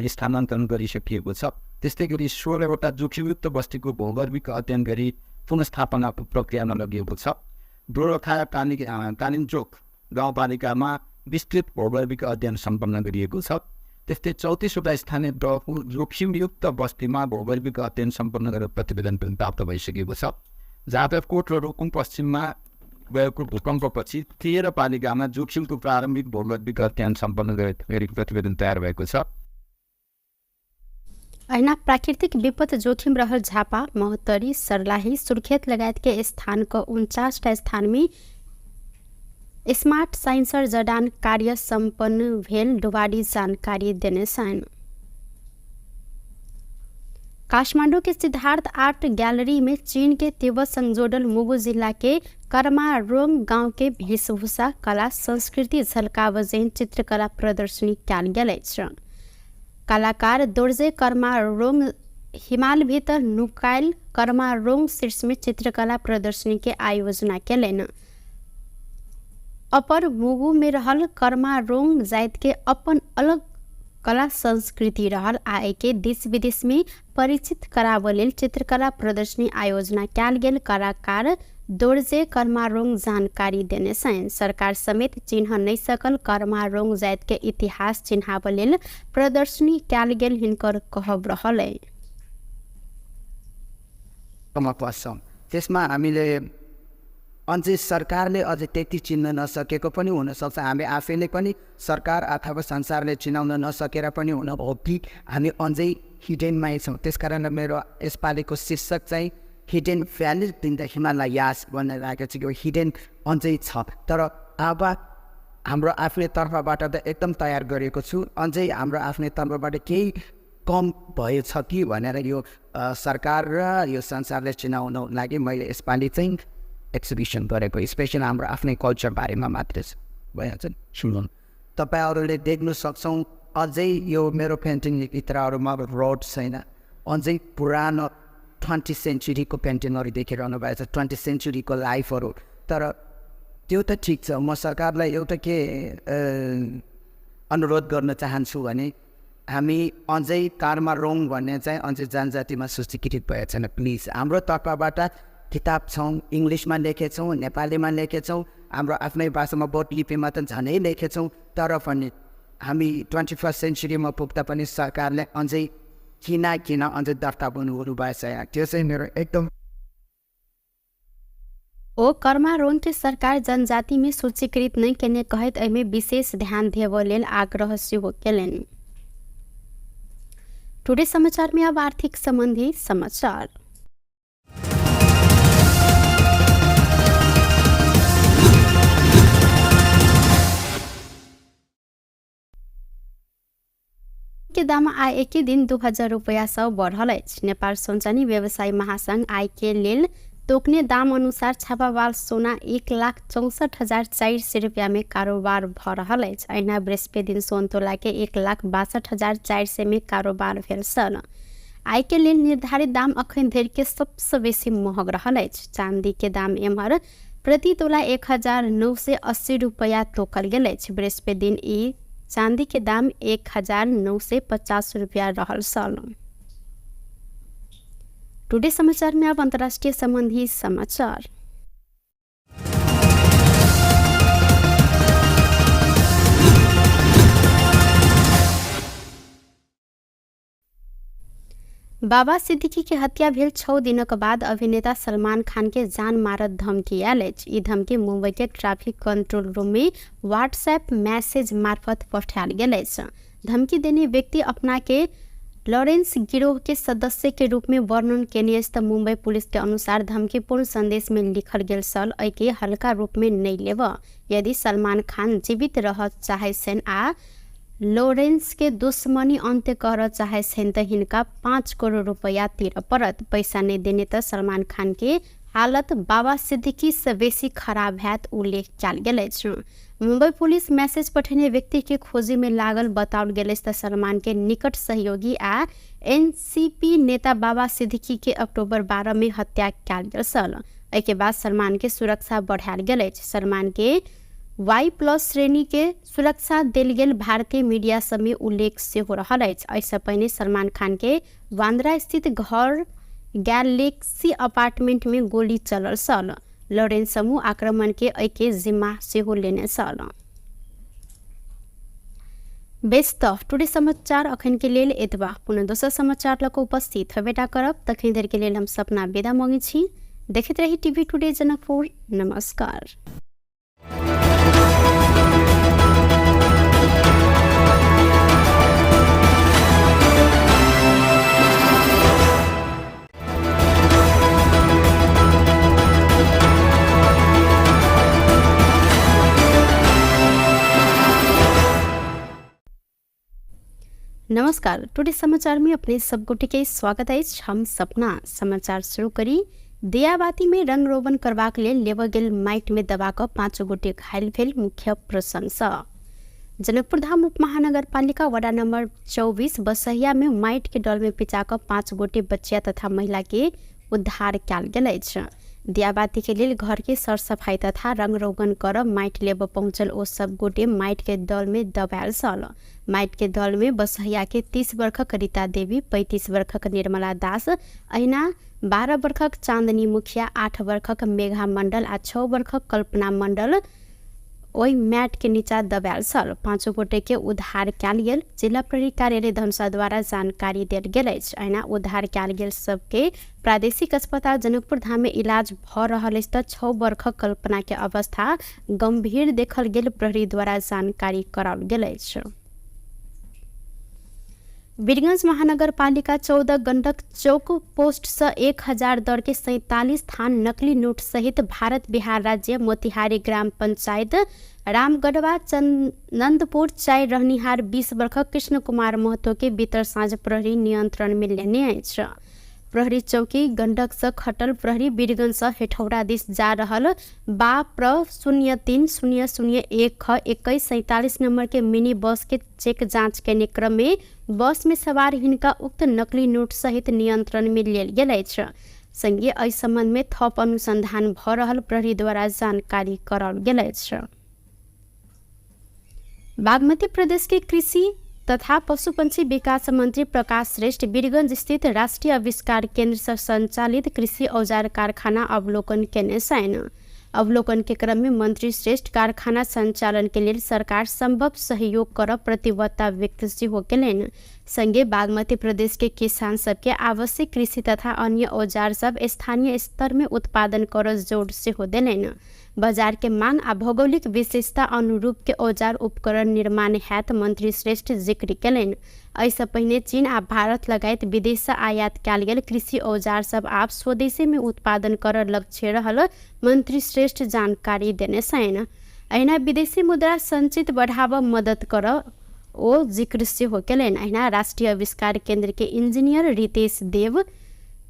स्थानान्तरण गरिसकिएको छ। त्यस्तै गरी 16वटा जोखिमयुक्त बस्तीको भौगोलिक अध्ययन गरी पुनर्स्थापनाको प्रक्रियामा लगिएको छ। दोलखा कालिम्चोक गाउँपालिकामा विस्तृत भौगोलिक अध्ययन सम्पन्न गरिएको छ। त्यस्तै 34वटा स्थानीय तहको जोखिमयुक्त बस्तीमा भौगोलिक अध्ययन सम्पन्न गरेर प्रतिवेदन पनि प्राप्त भइसकेको छ। जादवकोट र रुकुम पश्चिममा गएको भूकम्पपछि 13 पालिकामा जोखिमको प्रारम्भिक भौगोलिक अध्ययन सम्पन्न गरी प्रतिवेदन तयार भएको छ। ऐना प्राकृतिक विपद जोखिम रहल झापा, महोत्तरी, सर्लाही, सुर्खेत लगायतके स्थानको 49 स्थानमा स्मार्ट साइंसर जडान कार्य सम्पन्न भेल डुबाडी जानकारी देने सन। काठमांडू के सिद्धार्थ आर्ट गैलरी में चीन के तिब्बत संगजोडल मुगु जिला के कर्मारोंग गांव के वेशभूषा कला संस्कृति झलकावजेन चित्रकला प्रदर्शनी कयल गेल अछि। कलाकार दोर्जे कर्मारोंग हिमाल भीतर नुकायल कर्मारोंग शीर्ष में चित्रकला प्रदर्शनी के आयोजना केलनि। अपर मुगु में रहल कर्मारोंग जात के अपन अलग कला संस्कृति रहल आए के देश विदेश में परिचित कराबऽ लेल चित्रकला प्रदर्शनी आयोजना कयल गेल। कलाकार दोर्जे कर्मारोंग जानकारी देने सन। सरकार समेत चिन्ह नहीं सकल कर्मारोंग जात के इतिहास चिन्हाबऽ लेल प्रदर्शनी कयल गेल हिनकर कहब रहल। त्यसमा हामीले अझै सरकारले अझै त्यति चिन्न नसकेको पनि हुनसक्छ। हामी आफैले पनि सरकार अथवा संसारले चिनाउन नसकेर पनि हुन हो कि हामी अझै हिडेनमै छौँ। त्यसकारण मेरो यसपालिको शीर्षक चाहिँ hidden valley in the Himalayas भनेर राखेको छ। यो हिडेन अझै छ, तर अब हाम्रो आफ्नै तर्फबाट त एकदम तयार गरेको छु। अझै हाम्रो आफ्नै तर्फबाट केही कम भएछ कि भनेर यो सरकार र यो संसारले चिनाउन लागि मैले यसपालि चाहिँ एक्जिबिसन गरेको। स्पेसल हाम्रो आफ्नै कल्चर बारेमा मात्रै छ। भइहाल्छ नि, सुन्नु तपाईँहरूले देख्न सक्छौँ अझै यो मेरो पेन्टिङ भित्रहरूमा रोड छैन। अझै पुरानो 20th सेन्चुरीको पेन्टिङहरू देखिरहनु भएको छ, 20th सेन्चुरीको लाइफहरू। तर त्यो त ठिक छ। म सरकारलाई एउटा के अनुरोध गर्न चाहन्छु भने हामी अझै कर्मारोंग भन्ने चाहिँ अझै जनजातिमा सूचीकृत भएको छैन। प्लिज हाम्रो तर्फबाट किताब छौँ, इङ्ग्लिसमा लेखेछौँ, नेपालीमा लेखेछौँ, हाम्रो आफ्नै भाषामा बोट लिपिमा त झनै लेखेछौँ। तर पनि हामी 21st सेन्चुरीमा पुग्दा पनि सरकारले अझै किन अझै दर्ता गर्नु भएछ। त्यो चाहिँ मेरो एकदम ओ कर्मारोंग के सरकार जनजाति में सूचीकृत नहीं केने कहत एहिमे विशेष ध्यान देबऽ लेल आग्रह सेहो केलनि। टुडे समाचार में अब आर्थिक संबंधी समाचार। के दाम आय एकै दिन 2000 रुपैयाँ सौ बढ़ल अछि। नेपाल सोनचानी व्यवसायी महासंघ आय के लेल तोकने दाम अनुसार छापावाल सोना 1,64,400 रुपया में कारोबार भ रहल अछि। अहिना बृहस्पति दिन सोन तोला के 1,62,400 में कारोबार भेल छल। आय के लेल निर्धारित दाम अखन धरि के सबसे बेसी महग रहल अछि। चांदी के दाम एम्हर प्रति तोला 1,980 रुपया तोकल गेल अछि। बृहस्पति दिन ई चांदी के दाम 1,950 रुपया रहल छल। टुडे समाचार में अब अंतर्राष्ट्रीय संबंधी समाचार। बाबा सिद्दीकी के हत्या भेल 6 दिनक बाद अभिनेता सलमान खान के जान मारत धमकी आयल अछि। ई धमकी मुंबई के ट्रैफिक कंट्रोल रूम में व्हाट्सएप मैसेज मार्फत पठायल गेल अछि। धमकी देने व्यक्ति अपना के लॉरेंस गिरोह के सदस्य के रूप में वर्णन केने अछि त मुंबई पुलिस के अनुसार धमकीपूर्ण संदेश में लिखल गेल सल एके हल्का रूप में नहीं लेब। यदि सलमान खान जीवित रह चाहे छन् आ लॉरेंस के दुश्मनी अंत्य कर चाहे छन् त हिनका 5 करोड़ रुपया तिर परत। पैसा नहीं देने त सलमान खान के हालत बाबा सिद्दीकी से बेसी खराब हैत उल्लेख कयल गेल अछि। मुंबई पुलिस मैसेज पठेने व्यक्ति के खोजी में लागल बताओल गेल अछि त सलमान के निकट सहयोगी आ एनसीपी नेता बाबा सिद्दीकी के अक्टूबर 12 में हत्या कयल गेल छल। एके बाद सलमान के सुरक्षा बढ़ायल गेल अछि। सलमान के Y+ श्रेणी के सुरक्षा देल गेल भारतीय मीडिया सब में उल्लेख सेहो रहल अछि। ऐसे पहिने सलमान खान के बांद्रा स्थित घर गैलेक्सी अपार्टमेंट में गोली चलल छल। लॉरेंस समूह आक्रमण के एके जिम्मा सेहो लेने छल। बेस्ट टुडे समाचार अखन के लेल एतबा। पुनः दोसर समाचार लक उपस्थित हेबेटा करब। तखन देर के लेल हम सपना विदा मांगे छी। देखते रही टीवी टुडे जनकपुर। नमस्कार। नमस्कार। टुडे समाचार में अपने सबको के स्वागत है। हम सपना समाचार शुरू करी। दियाबाती में रंग रोगन करबाक लेल लेब गेल माइट में दबा क 5 गोटे घायल भेल। मुख्य प्रशंसा जनकपुर धाम उप महानगर पालिका वडा नंबर 24 बसहिया में माइट के डल में पिचा क 5 गोटे बच्चिया तथा महिला के उद्धार कयल गेल अछि। दियाबाती के लेल घर के सर सफाई तथा रंग रोगन कर माइट लेब पहुंचल ओ सब गोटे माइट के दल में दबायल छल। माइट के दल में बसहिया के 30 वर्षक रीता देवी, 35 वर्षक निर्मला दास, अहिना 12 वर्षक चांदनी मुखिया, 8 वर्षक मेघा मंडल आ 6 वर्षक कल्पना मंडल ओहि मैट के नीचा दबायल छल। 5 गोटे के उद्धार कयल गेल। जिला प्रहरी कार्यालय धनुषा द्वारा जानकारी देल गेल अछि। अहिना उद्धार कयल गेल सबके प्रादेशिक अस्पताल जनकपुर धाम में इलाज भ रहल अछि त 6 वर्षक कल्पना के अवस्था गंभीर देखल गेल। प्रहरी द्वारा जानकारी कराओल गेल अछि। वीरगंज महानगर पालिका 14 गंडक चौक पोस्ट से 1000 दर के 47 थान नकली नोट सहित भारत बिहार राज्य मोतिहारी ग्राम पंचायत रामगढ़वा चंदनपुर चाय रहनिहार 20 वर्षक कृष्ण कुमार महतो के बीतर साँझ प्रहरी नियंत्रण में लेने अछि। प्रहरी चौकी गंडक से खटल प्रहरी वीरगंज से हेठौड़ा दिस जा रहल बाप्र 03-001-2147 नंबर के मिनी बस के चेक जांच करने क्रम में बस में सवार हिनका उक्त नकली नोट सहित नियंत्रण में लेल गेल अछि। संगे एहि संबंध में थप अनुसंधान भ रहल प्रहरी द्वारा जानकारी कराओल गेल अछि। बागमती प्रदेश के कृषि तथा पशुपंछी विकास मंत्री प्रकाश श्रेष्ठ वीरगंज स्थित राष्ट्रीय आविष्कार केंद्र से संचालित कृषि औजार कारखाना अवलोकन केने छन्। अवलोकन के क्रम में मंत्री श्रेष्ठ कारखाना संचालन के लिए सरकार संभव सहयोग कर प्रतिबद्धता व्यक्त सेहो केलनि। संगे बागमती प्रदेश के किसान सबके आवश्यक कृषि तथा अन्य औजार सब स्थानीय स्तर में उत्पादन कर जोड़ सेहो देलनि। बाजार के मांग आ भौगोलिक विशेषता अनुरूप के औजार उपकरण निर्माण हैत मंत्री श्रेष्ठ जिक्र केलनि। ऐसे पहिने चीन आ भारत लगायत विदेश से आयात कयल गेल कृषि औजार सब आप स्वदेशी में उत्पादन कर लक्ष्य रहल मंत्री श्रेष्ठ जानकारी देने छन्। अहिना विदेशी मुद्रा संचित बढ़ावा मदद कर ओ जिक्र सेहो केलनि। अहिना राष्ट्रीय आविष्कार केंद्र के इंजीनियर रितेश देव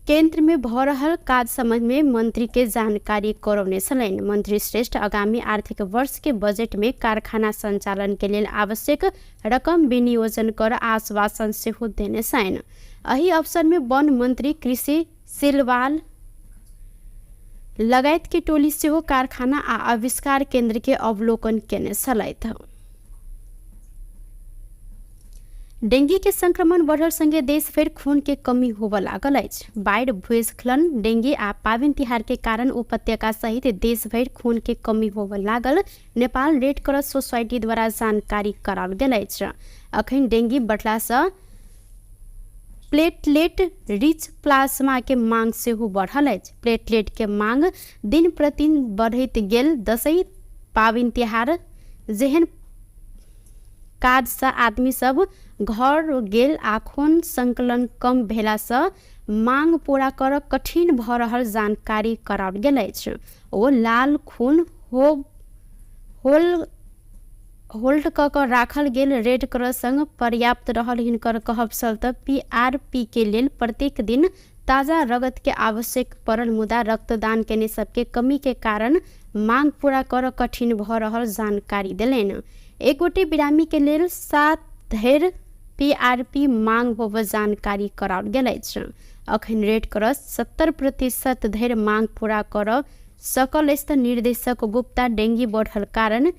केंद्र में भ रहल काज संबंध में मंत्री के जानकारी करौने छलनि। मंत्री श्रेष्ठ आगामी आर्थिक वर्ष के बजट में कारखाना संचालन के लिए आवश्यक रकम विनियोजन कर आश्वासन सेहो देने छन्। एहि अवसर में वन मंत्री कृषि सिलवाल लगायत के टोली सेहो कारखाना आ आविष्कार केंद्र के अवलोकन केने छलथि। डेंगू के संक्रमण बढ़ल संगे देश भर खून के कमी होबऽ लागल अछि। बाढ़ि, भूस्खलन, डेंगू आ पाबनि तिहार के कारण उपत्यका सहित देश भर खून के कमी होबऽ लागल नेपाल रेड क्रॉस सोसाइटी द्वारा जानकारी कराओल गेल अछि। अखन डेंगू बढ़ला सँ प्लेटलेट रिच प्लाज्मा के मांग सेहो बढ़ल अछि। प्लेटलेट के मांग दिन प्रतिदिन बढ़ैत गेल। दशैं, पाबनि तिहार जेहन काज सँ आदमी सब घर गेल आ खून संकलन कम भेला सँ मांग पूरा करब कठिन भऽ रहल जानकारी कराओल गेल अछि। ओ लाल खून होल्ड कऽ राखल गेल। रेड क्रॉस संग पर्याप्त रहल हिनकर कहब छल तऽ PRP के लेल प्रत्येक दिन ताजा रगत के आवश्यक पड़ल, मुदा रक्तदान केने सबके कमी के कारण मांग पूरा करब कठिन भऽ रहल जानकारी देलनि। एक गोटे बिरामी के लेल 7 धरि PRP मांग होबऽ जानकारी कराओल गेल अछि। अखन रेड क्रॉस 70% धरि मांग पूरा करऽ सकल अछि। निर्देशक गुप्ता डेंगू बढ़ल कारण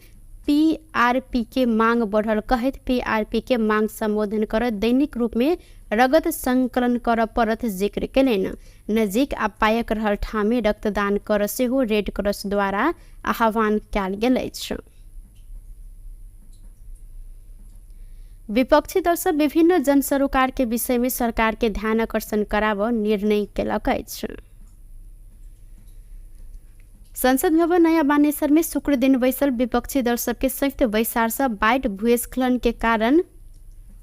PRP के मांग बढ़ल कहैत PRP के मांग संबोधन करत दैनिक रूप में रगत संकलन करऽ पड़त जिक्र केलनि। नजदीक आ पायक रहल ठाम में रक्तदान करऽ सेहो रेड क्रॉस द्वारा आह्वान कयल गेल अछि। विपक्षी दल सब विभिन्न जन सरोकार के विषय में सरकार के ध्यान आकर्षण कराबऽ निर्णय केलक अछि। संसद भवन नया बानेश्वर में शुक्र दिन बैसल विपक्षी दल सबके संयुक्त बैसार से बाढ़ि, भूस्खलन के कारण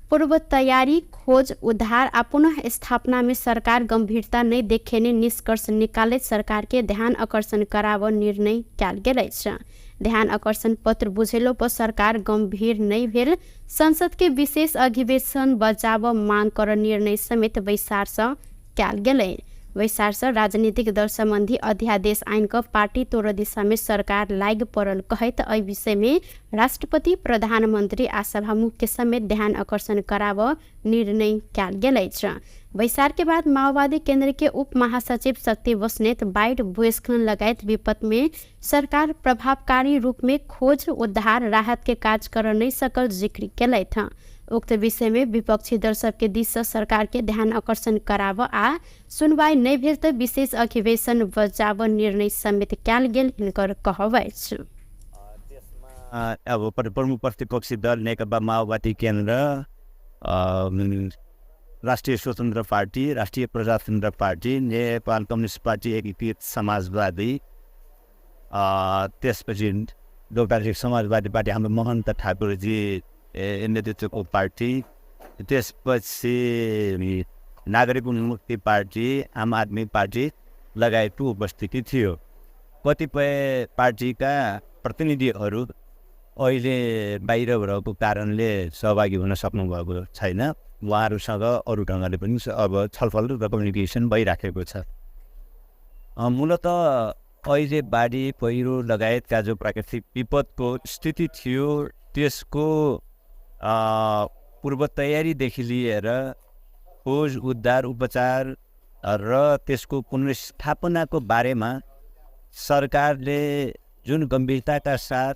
पूर्व तैयारी, खोज, उद्धार आ पुनः स्थापना में सरकार गंभीरता नहीं देखेने निष्कर्ष निकालैत सरकार के ध्यान आकर्षण कराबऽ निर्णय कयल गेल अछि। ध्यान आकर्षण पत्र बुझेलो पर सरकार गंभीर नहीं भेल। संसद के विशेष अधिवेशन बजाबऽ मांग करऽ निर्णय समेत बैसार से कयल गेलै। बैसार से राजनीतिक दल संबंधी अध्यादेश आइन का पार्टी तोड़ दिशा में सरकार लाग पड़ल कहैत एहि विषय में राष्ट्रपति, प्रधानमंत्री आ सभामुख के समेत ध्यान आकर्षण कराबऽ निर्णय कयल गेल अछि। बैसार के बाद माओवादी केंद्र के उप महासचिव शक्ति बस्नेत बाढ़ि, भूस्खलन लगायत विपद में सरकार प्रभावकारी रूप में खोज, उद्धार, राहत के काज कर नहीं सकल जिक्र केलथि। उक्त विषय में विपक्षी दल सबके दिश से सरकार के ध्यान आकर्षण कराबऽ आ सुनवाई नहीं भेल तऽ विशेष अधिवेशन बजाबऽ निर्णय समेत कयल गेल हिनकर कहब अछि। अब प्रमुख प्रतिपक्षी दल नेकपा माओवादी केन्द्र, राष्ट्रिय स्वतन्त्र पार्टी, राष्ट्रिय प्रजातन्त्र पार्टी, नेपाल कम्युनिस्ट पार्टी, एकीकृत समाजवादी, त्यसपछि लोकतान्त्रिक समाजवादी पार्टी हाम्रो महन्त ठाकुरजी नेतृत्वको पार्टी, त्यसपछि नागरिक उन्मुक्ति पार्टी, आम आदमी पार्टी लगायतको उपस्थिति थियो। कतिपय पार्टीका प्रतिनिधिहरू अहिले बाहिर रहेको कारणले सहभागी हुन सक्नुभएको छैन। उहाँहरूसँग अरू ढङ्गले पनि अब छलफल र कम्युनिकेसन भइराखेको छ। मूलत अहिले बाढी, पहिरो लगायतका जो प्राकृतिक विपदको स्थिति थियो त्यसको पूर्व तयारीदेखि लिएर खोज, उद्धार, उपचार र त्यसको पुनर्स्थापनाको बारेमा सरकारले जुन गम्भीरताका साथ,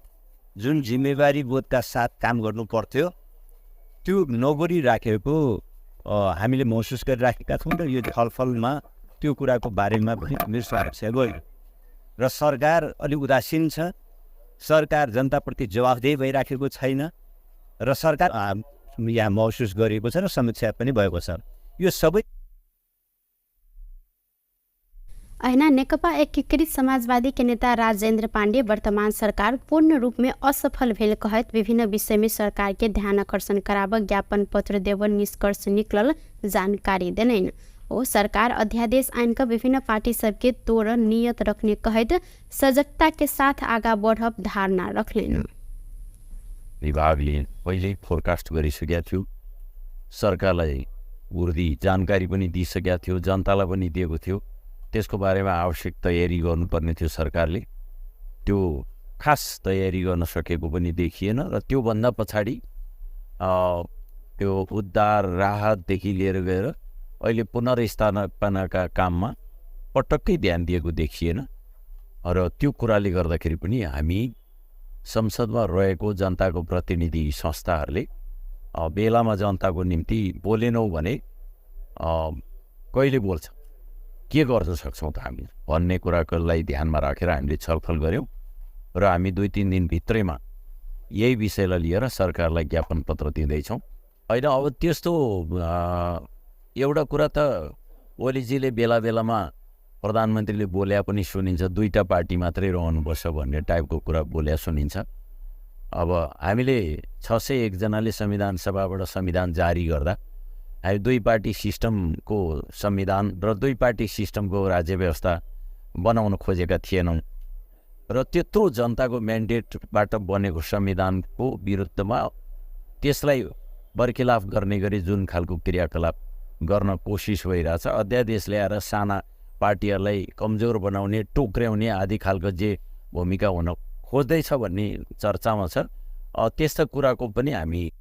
जुन जिम्मेवारी बोधका साथ काम गर्नु पर्थ्यो त्यो नगरिराखेको हामीले महसुस गरिराखेका छौँ र यो छलफलमा त्यो कुराको बारेमा पनि निर्स्वार्थ गयो र सरकार अलि उदासीन छ। सरकार जनताप्रति जवाफदेही भइराखेको छैन र सरकार यहाँ महसुस गरिएको छ र समीक्षा पनि भएको छ। यो सबै ऐना नेकपा एकीकृत समाजवादी के नेता राजेन्द्र पाण्डे वर्तमान सरकार पूर्ण रूप में असफल भेल कहत विभिन्न विषय में सरकार के ध्यान आकर्षण कराबऽ ज्ञापन पत्र देव निष्कर्ष निकलल जानकारी देलनि। ओ सरकार अध्यादेश आइन का विभिन्न पार्टी सबके तोड़ नियत रखने कहत सजगता के साथ आगा बढ़ब धारणा रखलेन। विभागले पहिल्यै फोरकास्ट गरिसकेका थियो, सरकारलाई उर्दी जानकारी पनि दिइसकेका थियो, जनतालाई पनि दिएको थियो। त्यसको बारेमा आवश्यक तयारी गर्नुपर्ने थियो सरकारले। त्यो खास तयारी गर्न सकेको पनि देखिएन र त्योभन्दा पछाडि त्यो उद्धार, राहतदेखि लिएर गएर अहिले पुनर्स्थापनाका काममा पटक्कै ध्यान दिएको देखिएन र त्यो कुराले गर्दाखेरि पनि हामी संसदमा रहेको जनताको प्रतिनिधि संस्थाहरूले बेलामा जनताको निम्ति बोलेनौँ भने कहिले बोल्छ, के गर्न सक्छौँ त हामी भन्ने कुरालाई ध्यानमा राखेर हामीले छलफल गऱ्यौँ र हामी 2-3 दिनभित्रैमा यही विषयलाई लिएर सरकारलाई ज्ञापन पत्र दिँदैछौँ। होइन, अब त्यस्तो एउटा कुरा त ओलीजीले बेला बेलामा प्रधानमन्त्रीले बोल्या पनि सुनिन्छ, 2टा पार्टी मात्रै रहनुपर्छ भन्ने टाइपको कुरा बोल्या सुनिन्छ। अब हामीले 601 जनाले संविधान सभाबाट संविधान जारी गर्दा हामी 2 पार्टी सिस्टमको संविधान र 2 पार्टी सिस्टमको राज्य व्यवस्था बनाउन खोजेका थिएनौँ र त्यत्रो जनताको म्यान्डेटबाट बनेको संविधानको विरुद्धमा त्यसलाई बर्खिलाफ गर्ने गरी जुन खालको क्रियाकलाप गर्न कोसिस भइरहेछ, अध्यादेश ल्याएर साना पार्टीहरूलाई कमजोर बनाउने, टोक्र्याउने आदि खालको जे भूमिका हुन खोज्दैछ भन्ने चर्चामा छ। त्यस्ता कुराको पनि हामी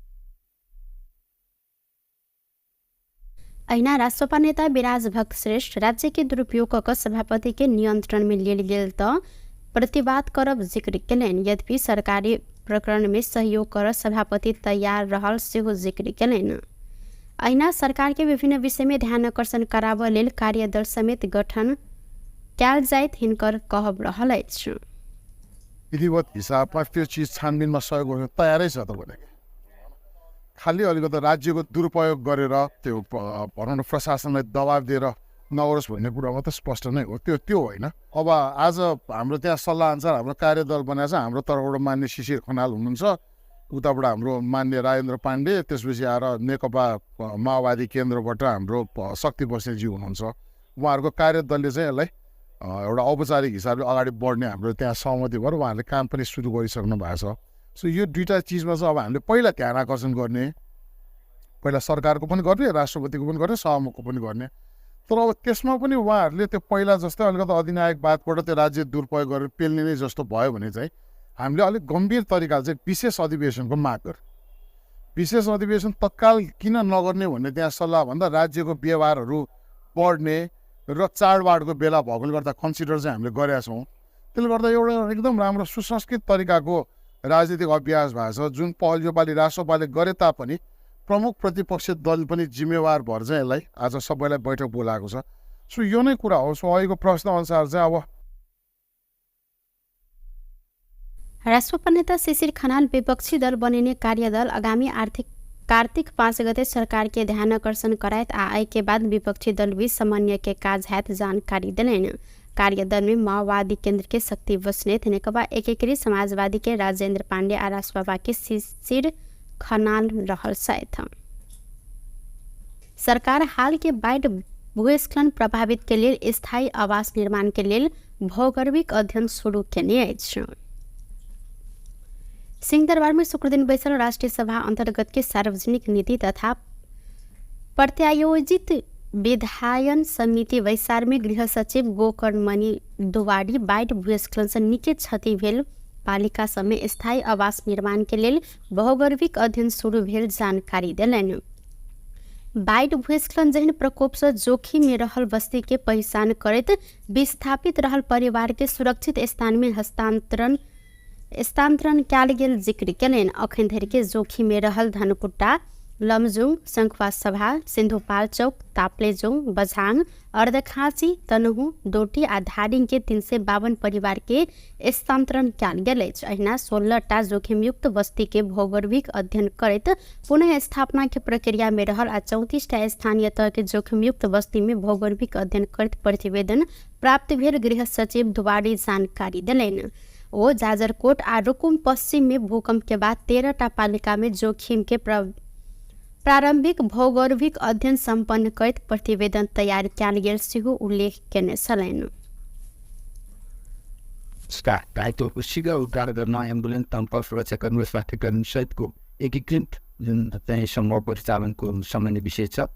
ऐना राष्ट्रपा नेता विराज भक्त श्रेष्ठ राज्य के दुरुपयोग क सभापति के नियंत्रण में लेल गेल त प्रतिवाद करब जिक्र केलैन। यद्यपि सरकारी प्रकरण में सहयोग कर सभापति तैयार रहल सेहो जिक्र केलैन। ऐना सरकार के विभिन्न विषय में ध्यान आकर्षण कराब लेल कार्यदल समेत गठन कयल जाइत हिनकर कहब रहल अछि। विधिवत हिसाबमा त्यो चिज छानबिनमा सहयोग गर्न तयारै छ त भने खालि अलिकति राज्यको दुरुपयोग गरेर त्यो भनौँ न प्रशासनलाई दबाब दिएर नगरोस् भन्ने कुरा मात्रै स्पष्ट नै हो। त्यो होइन। अब आज हाम्रो त्यहाँ सल्लाह अनुसार हाम्रो कार्यदल बनाएको छ। हाम्रो तर्फबाट मान्य शिशिर खनाल हुनुहुन्छ, उताबाट हाम्रो मान्य राजेन्द्र पाण्डे, त्यसपछि आएर नेकपा माओवादी केन्द्रबाट हाम्रो शक्ति बस्नेतजी हुनुहुन्छ। उहाँहरूको कार्यदलले चाहिँ यसलाई एउटा औपचारिक हिसाबले अगाडि बढ्ने हाम्रो त्यहाँ सहमति भएर उहाँहरूले काम पनि सुरु गरिसक्नु भएको छ। सो यो 2टा चिजमा चाहिँ अब हामीले पहिला ध्यान आकर्षण गर्ने, पहिला सरकारको पनि गर्ने, राष्ट्रपतिको पनि गर्ने, सभामुखको पनि गर्ने। तर अब त्यसमा पनि उहाँहरूले त्यो पहिला जस्तै अलिकति अधिनायकवादबाट त्यो राज्य दुरुपयोग गरेर पेल्ने नै जस्तो भयो भने चाहिँ हामीले अलिक गम्भीर तरिकाले चाहिँ विशेष अधिवेशनको माग गर्यो। विशेष अधिवेशन तत्काल किन नगर्ने भन्ने त्यहाँ सल्लाह भन्दा राज्यको व्यवहारहरू बढ्ने र चाडबाडको बेला भएकोले गर्दा कन्सिडर चाहिँ हामीले गरेका छौँ। त्यसले गर्दा एउटा एकदम राम्रो सुसंस्कृत तरिकाको राजनीतिक अभ्यास भएको छ, जुन पहल योपालि राष्ट्रपाले गरे तापनि प्रमुख प्रतिपक्षी दल पनि जिम्मेवार भएर चाहिँ यसलाई आज सबैलाई बैठक बोलाएको छ। सो यो नै कुरा हो। सो अहिलेको प्रश्न अनुसार चाहिँ अब राष्ट्रपा नेता शिशिर खनाल विपक्षी दल बनिने कार्यदल आगामी कार्तिक 5 गते सरकार के ध्यान आकर्षण करायत आए के बाद विपक्षी दल बीच समन्वय के काज हैत जानकारी दिलेन। कार्यदल में माओवादी केंद्र के शक्ति बस्नेत, नेकपा एकीकृत समाजवादी के राजेंद्र पांडे और राष्ट्रपा के शिशिर खनाल रहल साथ। सरकार हाल के बाढ़ भूस्खलन प्रभावित के लिए स्थायी आवास निर्माण के लिए भौगोलिक अध्ययन शुरू केने अछि। सिंहदरबार में शुक्र दिन बैसल राष्ट्रीय सभा अंतर्गत के सार्वजनिक नीति तथा प्रत्यायोजित विधायन समिति वैसार में गृह सचिव गोकर्णमणि दुवाडी बाढ़ भूस्खलन से निकै क्षति भेल पालिका समय स्थायी आवास निर्माण के लिए भौगोलिक अध्ययन शुरू भेल जानकारी दिलैन। बाढ़ भूस्खलन जहन प्रकोप से जोखिम में रहल बस्ती के पहचान करत विस्थापित रहल परिवार के सुरक्षित स्थान में स्थानांतरण कयल गेल जिक्र केलैन। अखन धरि के जोखिम में रहल धनकुट्टा, लमजुङ, शंखवा सभा, सिन्धुपाल चौक, ताप्लेजुङ, बझाङ, अर्धखाँची, तनहु, डोटी आ धादिङ के 352 परिवार के स्थानांतरण कयल गेल अछि। अहिना 16टा जोखिमयुक्त बस्ती के भौगोलिक अध्ययन करैत पुनः स्थापना के प्रक्रिया में रहल आ 34टा स्थानीय तह के जोखिमयुक्त बस्ती में भौगोलिक अध्ययन करैत प्रतिवेदन प्राप्त भेल गृह सचिव दुवाडी जानकारी दिलैन। ओ जाजरकोट आ रुकुम पश्चिम में भूकंप के बाद 13टा पालिका में जोखिम के प्रारंभिक भौगोलिक अध्ययन संपन्न करैत प्रतिवेदन तैयार कयल गेल सेहो उल्लेख केने छलैन। घाइतेहरूको शीघ्र उद्धार गर्न एम्बुलेन्स तम्प सुरक्षाकर्मी स्वास्थ्यकर्मी सहितको एकीकृत जुन चाहिँ समूह परिचालनको सामान्य विषय छ।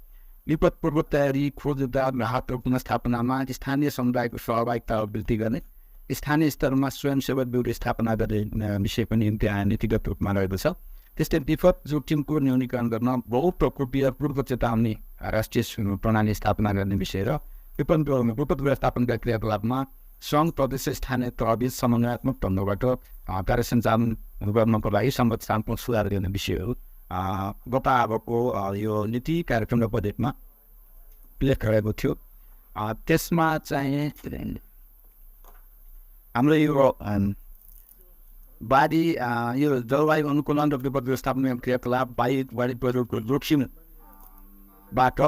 विपद पूर्व तयारी, खोज उद्धार, राहत र पुनर्स्थापनामा स्थानीय समुदायको सहभागिता वृद्धि गर्ने, स्थानीय स्तरमा स्वयंसेवक ब्युरो स्थापना गर्ने विषय पनि त्यहाँ नीतिगत रूपमा रहेको छ। त्यस्तै विपद जोखिमको न्यूनीकरण गर्न बहुप्रकोपीय पूर्व चेतावनी राष्ट्रिय प्रणाली स्थापना गर्ने विषय र विपद व्यवस्थापनका क्रियाकलापमा सङ्घ प्रदेश स्थानीय तहबीच समन्वयात्मक ढङ्गबाट कार्य सञ्चालन गर्नको लागि संरचनात्मक सुधार गर्ने विषयहरू गत अबको यो नीति कार्यक्रम र बजेटमा उल्लेख गरेको थियो। त्यसमा चाहिँ हाम्रो यो बाढी यो जलवायु अनुकूलन र विपद व्यवस्थापन क्रियाकलाप बाढी पहिरोको जोखिमबाट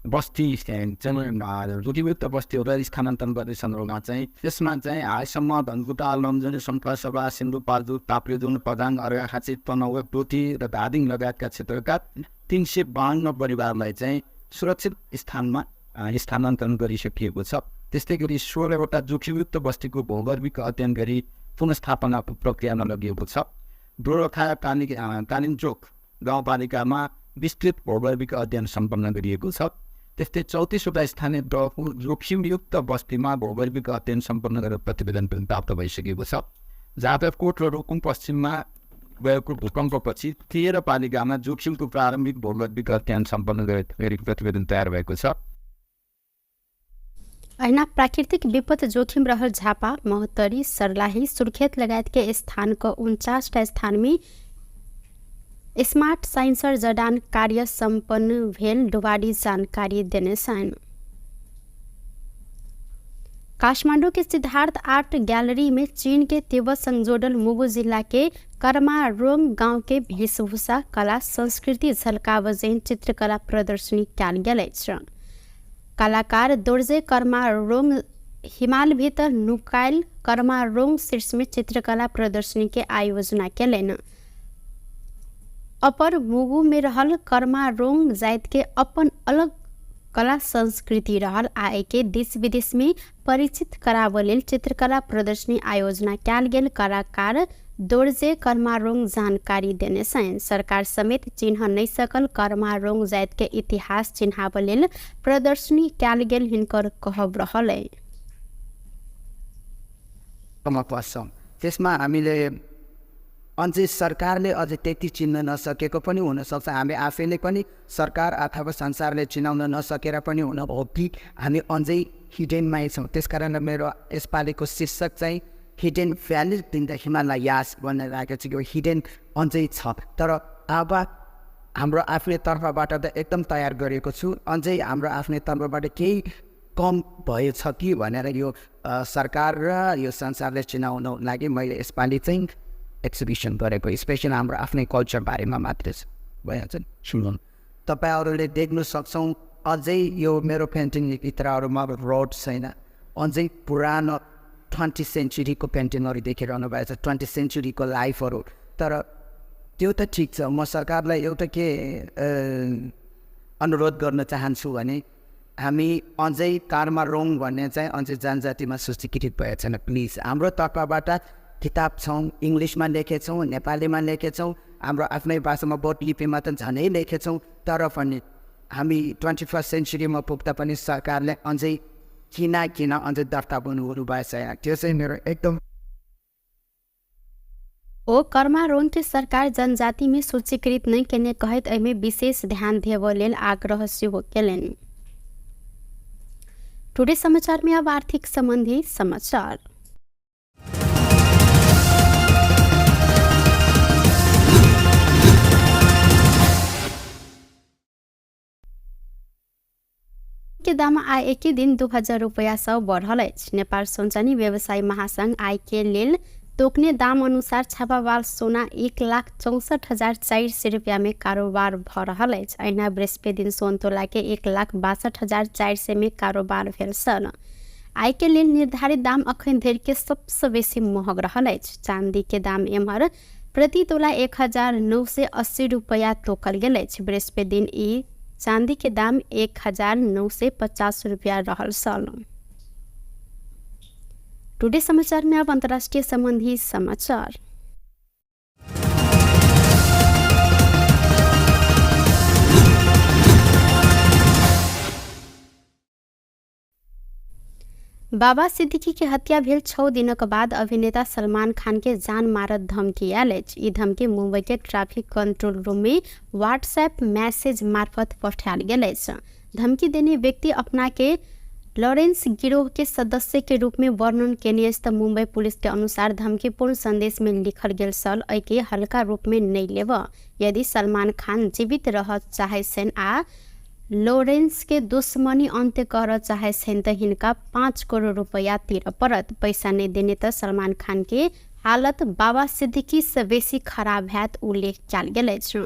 बस्ती जोखिमयुक्त बस्तीहरूलाई स्थानान्तरण गर्ने सन्दर्भमा चाहिँ त्यसमा चाहिँ हालसम्म धनकुटा लमजुङ सङ्खुवासभा सिन्धुपाल्चोक ताप्लेजुङ प्रधान अर्घाखाँची तनहुँ डोटी र धादिङ लगायतका क्षेत्रका 352 परिवारलाई चाहिँ सुरक्षित स्थानमा स्थानान्तरण गरिसकिएको छ। त्यस्तै गरी 16वटा जोखिमयुक्त बस्तीको भौगोलिक अध्ययन गरी पुनस्थापना प्रक्रियामा लगिएको छ। दोरखा कालिन्चोक गाउँपालिकामा विस्तृत भौगोलिक अध्ययन सम्पन्न गरिएको छ। त्यस्तै 34वटा स्थानीय तहको जोखिमयुक्त बस्तीमा भौगोलिक अध्ययन सम्पन्न गरेर प्रतिवेदन पनि प्राप्त भइसकेको छ। जादवकोट र रुकुम पश्चिममा गएको भूकम्पपछि 13 पालिकामा जोखिमको प्रारम्भिक भौगोलिक अध्ययन सम्पन्न गरी प्रतिवेदन तयार भएको छ। ऐना प्राकृतिक विपद जोखिम रहल झापा महोत्तरी सर्लाही सुर्खेत लगायत के स्थान को 49 स्थान में स्मार्ट साइंसर जडान कार्य संपन्न भेल डुबाडी जानकारी देने सन। काठमांडू के सिद्धार्थ आर्ट गैलरी में चीन के तिब्बत संगजोडल मुगु जिला के कर्मारोंग गांव के वेशभूषा कला संस्कृति झलकावजेन चित्रकला प्रदर्शनी कैल गेल छ। कलाकार दोर्जे कर्मारोंग हिमाल भीतर नुकायल कर्मारोंग शीर्ष में चित्रकला प्रदर्शनी के आयोजना केलन। अपर मुगु में रहल कर्मारोंग जात के अपन अलग कला संस्कृति रहल आए के देश विदेश में परिचित कराव लेल चित्रकला प्रदर्शनी आयोजना कैल गेल। कलाकार दोर्जे कर्मारोंग जानकारी देने सन। सरकार समेत चिन्ह नहीं सकल कर्मारोंग जात के इतिहास चिन्हाव लेल प्रदर्शनी कैल गेल हिनकर कहब रहल। त्यसमा हामीले अझै सरकारले अझै त्यति चिन्न नसकेको पनि हुनसक्छ। हामी आफैले पनि सरकार अथवा संसारले चिनाउन नसकेर पनि हुन हो कि हामी अझै हिडेनमै छौँ। त्यसकारण मेरो यसपालिको शीर्षक चाहिँ hidden valley in the Himalayas भनेर राखेको छ। यो हिडेन अझै छ, तर अब हाम्रो आफ्नै तर्फबाट त एकदम तयार गरेको छु। अझै हाम्रो आफ्नै तर्फबाट केही कम भएछ कि भनेर यो सरकार र यो संसारले चिनाउन लागि मैले यसपालि चाहिँ एक्जिबिसन गरेको। स्पेसल हाम्रो आफ्नै कल्चर बारेमा मात्रै छ। भइहाल्छ नि, सुन्नु तपाईँहरूले देख्न सक्छौँ अझै यो मेरो पेन्टिङ भित्रहरूमा रोड छैन। अझै पुरानो 20th सेन्चुरीको पेन्टिङहरू देखिरहनु भएको छ, 20th सेन्चुरीको लाइफहरू। तर त्यो त ठिक छ। म सरकारलाई एउटा के अनुरोध गर्न चाहन्छु भने हामी अझै कर्मारोंग भन्ने चाहिँ अझै जनजातिमा सूचीकृत भएको छैन। प्लिज हाम्रो तर्फबाट किताब छौँ, इङ्ग्लिसमा लेखेछौँ, नेपालीमा लेखेछौँ, हाम्रो आफ्नै भाषामा बोट लिपिमा त झनै लेखेछौँ। तर पनि हामी 21st सेन्चुरीमा पुग्दा पनि सरकारले अझै किन अझै दर्ता गर्नुहुनु भएछ। त्यो चाहिँ मेरो एकदम ओ कर्मारोंग के सरकार जनजाति में सूचीकृत नहीं केने कहत एमे विशेष ध्यान देव लेल आग्रह सेहो केलन। टुडे समाचार में अब आर्थिक संबंधी समाचार। के दाम आए एक दिन 2000 रुपया सौ बढ़ल। नेपाल सोनचानी व्यवसायी महासंघ आय के लेल तोकने दाम अनुसार छापावाल सोना 1,64,400 रुपया में कारोबार भ रहल अछि। अहिना बृहस्पति दिन सोन तोला के 1,62,400 में कारोबार भेल सन। आय के लेल निर्धारित दाम अखन धरि के सबसे बेसी महग रहल अछि। चांदी के दाम एम्हर प्रति तोला 1,980 रुपया तोकल गेल अछि। बृहस्पति दिन ई चांदी के दाम 1,950 रुपया रहल सन। टुडे समाचार में अब अंतर्राष्ट्रीय संबंधी समाचार। बाबा सिद्दीकी के हत्या भेल 6 दिनक बाद अभिनेता सलमान खान के जान मारत धमकी आयल अछि। ई धमकी मुंबई के ट्रैफिक कंट्रोल रूम में व्हाट्सएप मैसेज मार्फत पठायल गेल अछि। धमकी देने व्यक्ति अपना के लॉरेंस गिरोह के सदस्य के रूप में वर्णन केने स्थित मुंबई पुलिस के अनुसार धमकीपूर्ण संदेश में लिखल गेल सल एके हल्का रूप में नहीं लेब। यदि सलमान खान जीवित रह चाहे सेन आ लॉरेंस के दुश्मनी अंत्य कर चाहे सेन त हिनका 5 करोड़ रुपया तिर परत। पैसा नहीं देने त सलमान खान के हालत बाबा सिद्दीकी से बेसी खराब हैत उल्लेख कयल गेल अछि।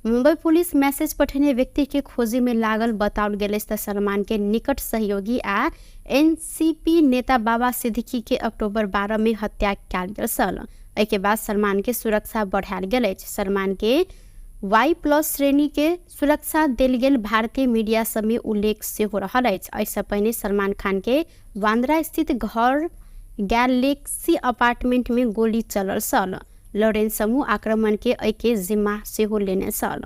मुंबई पुलिस मैसेज पठेने व्यक्ति के खोजी में लागल बताओल गेल अछि। सलमान के निकट सहयोगी आ एनसीपी नेता बाबा सिद्दीकी के अक्टूबर 12 में हत्या कयल गेल छल। एहि के बाद सलमान के सुरक्षा बढ़ायल गेल अछि। सलमान के Y+ श्रेणी के सुरक्षा देल गेल भारतीय मीडिया सब में उल्लेख सेहो रहल अछि। एहिसँ पहिने सलमान खान के बांद्रा स्थित घर गैलेक्सी अपार्टमेंट में गोली चलल छल। लॉरेंस समूह आक्रमण के एके जिम्मा सेहो लेने छल।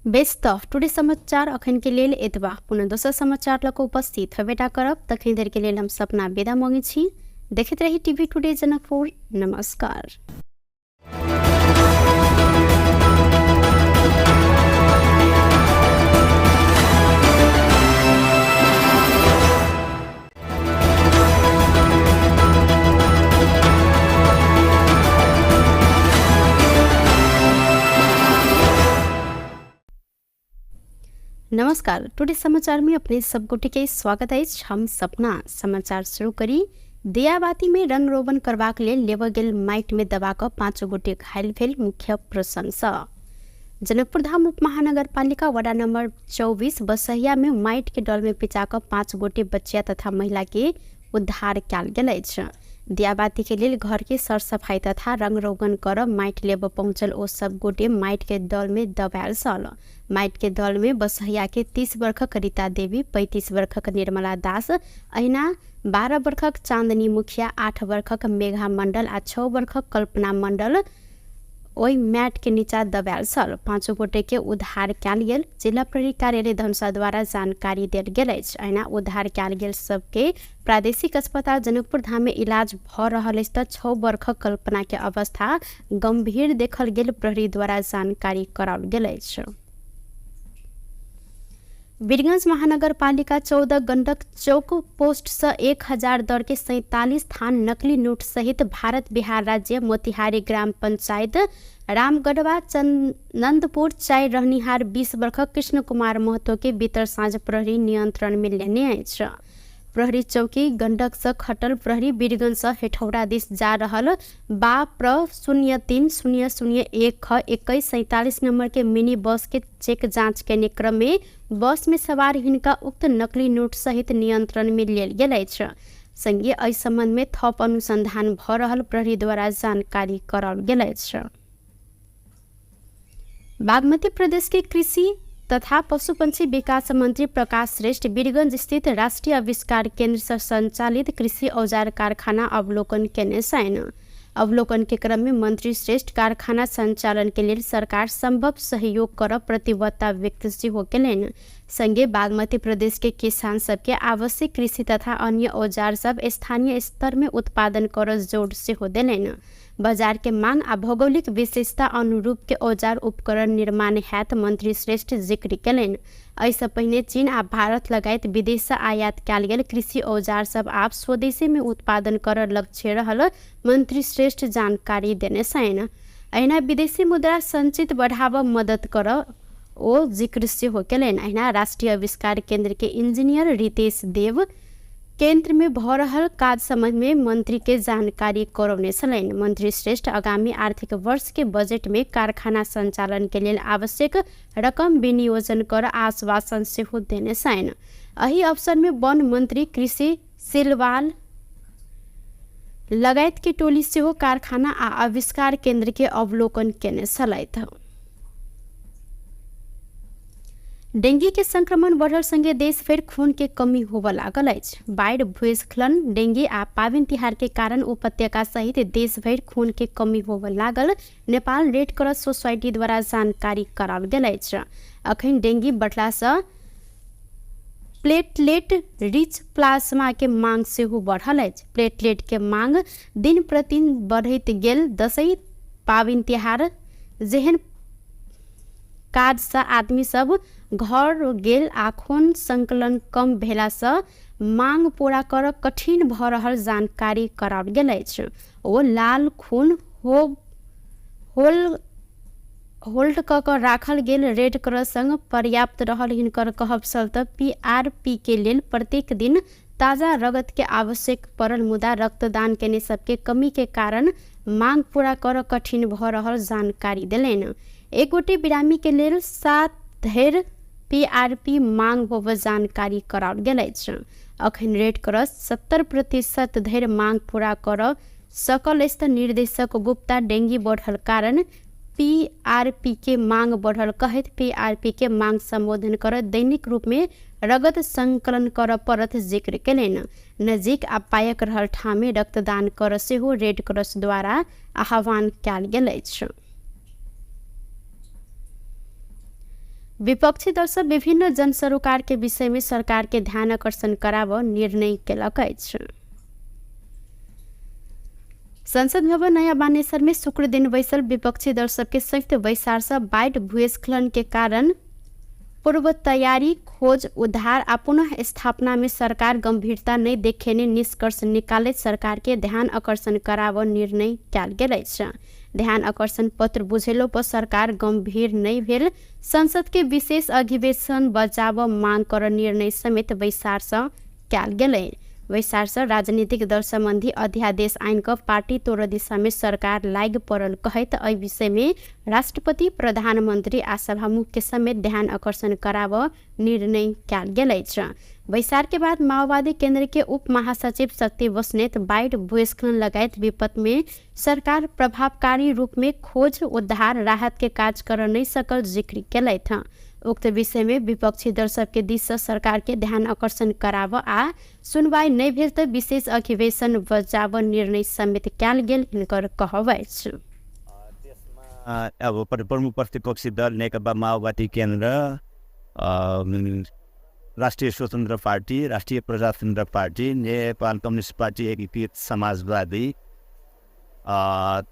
बेस्ट टुडे समाचार अखन के लेल एतबा। पुनः दोसर समाचार लक उपस्थित हेबेटा करब। तखन देर के लेल हम सपना विदा मांगे छी। देखते रही टीवी टुडे जनकपुर। नमस्कार। नमस्कार। टुडे समाचार में अपने सबको के स्वागत है। हम सपना समाचार शुरू करी। दियाबाती में रंग रोगन करबाक लेल लेब गेल माइट में दबा क 5 गोटे घायल भेल। मुख्य प्रशंसा जनकपुर धाम उप महानगर पालिका वडा नंबर 24 बसहिया में माइट के डल में पिचा क 5 गोटे बच्चिया तथा महिला के उद्धार कयल गेल अछि। दियाबाती के लेल घर के सर सफाई तथा रंग रोगन कर माइट लेब पहुंचल ओ सब गोटे माइट के दल में दबायल छल। माइट के दल में बसहिया के 30 वर्षक रीता देवी, 35 वर्षक निर्मला दास, अहिना 12 वर्षक चांदनी मुखिया, 8 वर्षक मेघा मंडल आ 6 वर्षक कल्पना मंडल ओहि मैट के नीचा दबायल छल। 5 गोटे के उद्धार कयल गेल। जिला प्रहरी कार्यालय धनुषा द्वारा जानकारी देल गेल अछि। अहिना उद्धार कयल गेल सबके प्रादेशिक अस्पताल जनकपुर धाम में इलाज भ रहल अछि त 6 वर्षक कल्पना के अवस्था गंभीर देखल गेल। प्रहरी द्वारा जानकारी कराओल गेल अछि। वीरगंज महानगर पालिका 14 गंडक चौक पोस्ट से 1000 दर के 47 थान नकली नोट सहित भारत बिहार राज्य मोतिहारी ग्राम पंचायत रामगढ़वा चंदनपुर चाय रहनिहार 20 वर्षक कृष्ण कुमार महतो के बीतर साँझ प्रहरी नियंत्रण में लेने अछि। प्रहरी चौकी गंडक से खटल प्रहरी वीरगंज से हेठौड़ा दिस जा रहल बाप्र 03-0001-2147 नंबर के मिनी बस के चेक जांच करने क्रम में बस में सवार हिनका उक्त नकली नोट सहित नियंत्रण में लेल गेल अछि। संगे एहि संबंध में थप अनुसंधान भ रहल प्रहरी द्वारा जानकारी कराओल गेल अछि। बागमती प्रदेश के कृषि तथा पशुपक्षी विकास मंत्री प्रकाश श्रेष्ठ वीरगंज स्थित राष्ट्रीय आविष्कार केंद्र से संचालित कृषि औजार कारखाना अवलोकन केने छनि। अवलोकन के क्रम में मंत्री श्रेष्ठ कारखाना संचालन के लिए सरकार संभव सहयोग कर प्रतिबद्धता व्यक्त सेहो केलनि। संगे बागमती प्रदेश के किसान सबके आवश्यक कृषि तथा अन्य औजार सब स्थानीय स्तर में उत्पादन कर जोड़ सेहो देलनि। बाजार के मांग आ भौगोलिक विशेषता अनुरूप के औजार उपकरण निर्माण हैत मंत्री श्रेष्ठ जिक्र केलनि। एहिसँ पहिने चीन आ भारत लगायत विदेश से आयात कयल गेल कृषि औजार सब आब स्वदेशी में उत्पादन कर लक्ष्य रहल मंत्री श्रेष्ठ जानकारी देने छनि। अहिना विदेशी मुद्रा संचित बढ़ावा मदद कर ओ जिक्र सेहो केलनि। अहिना राष्ट्रीय आविष्कार केंद्र के इंजीनियर रितेश देव केंद्र में भ रहल काज संबंध में मंत्री के जानकारी करौने छलनि। मंत्री श्रेष्ठ आगामी आर्थिक वर्ष के बजट में कारखाना संचालन के लिए आवश्यक रकम विनियोजन कर आश्वासन सेहो देने छनि। एहि अवसर में वन मंत्री कृषि सिलवाल लगायत के टोली सेहो कारखाना आ आविष्कार केंद्र के अवलोकन केने छलथि। डेंगू के संक्रमण बढ़ल संगे देश भर खून के कमी होबऽ लागल अछि। बाढ़ि, भूस्खलन, डेंगू आ पाबनि तिहार के कारण उपत्यका सहित देश भर खून के कमी होबऽ लागल नेपाल रेड क्रॉस सोसाइटी द्वारा जानकारी कराओल गेल अछि। अखन डेंगू बढ़ला से प्लेटलेट रिच प्लाज्मा के मांग सेहो बढ़ल अछि। प्लेटलेट के मांग दिन प्रतिदिन बढ़ैत गेल। दशई, पाबनि तिहार जेहन काज से आदमी सब घर गेल आ खून संकलन कम भेला से मांग पूरा कर कठिन भ रहल जानकारी कराओल गेल अछि। ओ लाल खून होल्ड क राखल गेल रेड क्रॉस संग पर्याप्त रहल हिनकर कहब सल त PRP के लेल प्रत्येक दिन ताजा रगत के आवश्यक पड़ल, मुदा रक्तदान केने सबके कमी के कारण मांग पूरा कर कठिन भ रहल जानकारी देलनि। एक गोटे बिरामी के लेल 7 धरि PRP मांग होब जानकारी कराओल गेल अछि। अखन रेड क्रॉस 70% धरि मांग पूरा कर सकल अछि। निर्देशक गुप्ता डेंगी बढ़ल कारण PRP के मांग बढ़ल कहत PRP के मांग संबोधन कर दैनिक रूप में रगत संकलन कर परत जिक्र केलनि। नजीक आ पायक रहल ठामे रक्तदान कर सेहो रेड क्रॉस द्वारा आह्वान कयल गेल अछि। विपक्षी दल सब विभिन्न जन सरोकार के विषय में सरकार के ध्यान आकर्षण कराब निर्णय केलक अछि। संसद भवन नया बानेश्वर में शुक्र दिन बैसल विपक्षी दल सबके संयुक्त बैसार से बाढ़ भूस्खलन के कारण पूर्व तैयारी, खोज, उद्धार आ पुनः स्थापना में सरकार गंभीरता नहीं देखेने निष्कर्ष निकाले सरकार के ध्यान आकर्षण कराब निर्णय कयल गेल अछि। ध्यान आकर्षण पत्र बुझेलो पर सरकार गंभीर नहीं भेल संसद के विशेष अधिवेशन बचाव मांग कर निर्णय समेत बैसार से कयल गेलै। बैसार से राजनीतिक दल संबंधी अध्यादेश आइन का पार्टी तोड़ दिशा में सरकार लाग पड़ल कहत एहि विषय में राष्ट्रपति, प्रधानमंत्री आ सभामुख के समेत ध्यान आकर्षण कराब निर्णय कयल गेल अछि। बैसार के बाद माओवादी केंद्र के उप महासचिव शक्ति बस्नेत बाढ़ भूस्खलन लगायत विपद में सरकार प्रभावकारी रूप में खोज, उद्धार, राहत के काज कर नहीं सकल जिक्र केलथि। उक्त विषय में विपक्षी दल सबके दिश से सरकार के ध्यान आकर्षण कराब आ सुनवाई नहीं भेल तो विशेष अधिवेशन बजाब निर्णय समेत कयल गेल हिनकर कहब अछि। अब प्रमुख प्रतिपक्षी दल नेकपा माओवादी केन्द्र, राष्ट्रिय स्वतन्त्र पार्टी, राष्ट्रिय प्रजातन्त्र पार्टी, नेपाल कम्युनिस्ट पार्टी, एकीकृत समाजवादी,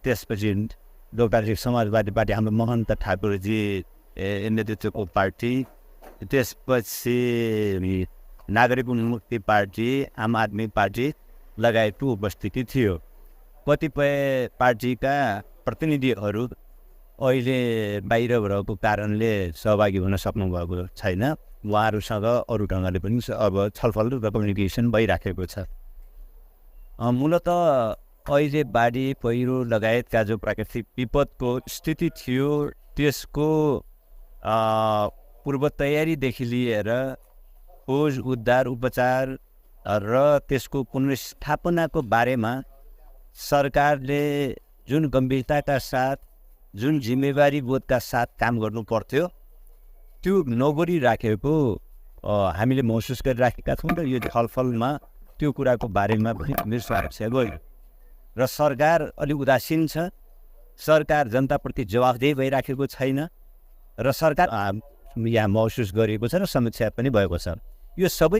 त्यसपछि लोकतान्त्रिक समाजवादी पार्टी हाम्रो महन्त ठाकुरजी नेतृत्वको पार्टी, त्यसपछि नागरिक उन्मुक्ति पार्टी, आम आदमी पार्टी लगायतको उपस्थिति थियो। कतिपय पार्टीका प्रतिनिधिहरू अहिले बाहिर रहेको कारणले सहभागी हुन सक्नुभएको छैन। उहाँहरूसँग अरू ढङ्गले पनि अब छलफल र कम्युनिकेसन भइराखेको छ। मूलत अहिले बाढी पहिरो लगायतका जो प्राकृतिक विपदको स्थिति थियो त्यसको पूर्व तयारीदेखि लिएर खोज, उद्धार, उपचार र त्यसको पुनर्स्थापनाको बारेमा सरकारले जुन गम्भीरताका साथ, जुन जिम्मेवारी बोधका साथ काम गर्नु पर्थ्यो त्यो नगरिराखेको हामीले महसुस गरिराखेका छौँ र यो छलफलमा त्यो कुराको बारेमा पनि मेरो स्वागत गयो र सरकार अलि उदासीन छ। सरकार जनताप्रति जवाफदेही भइराखेको छैन र सरकार यहाँ महसुस गरिएको छ र समीक्षा पनि भएको छ। यो सबै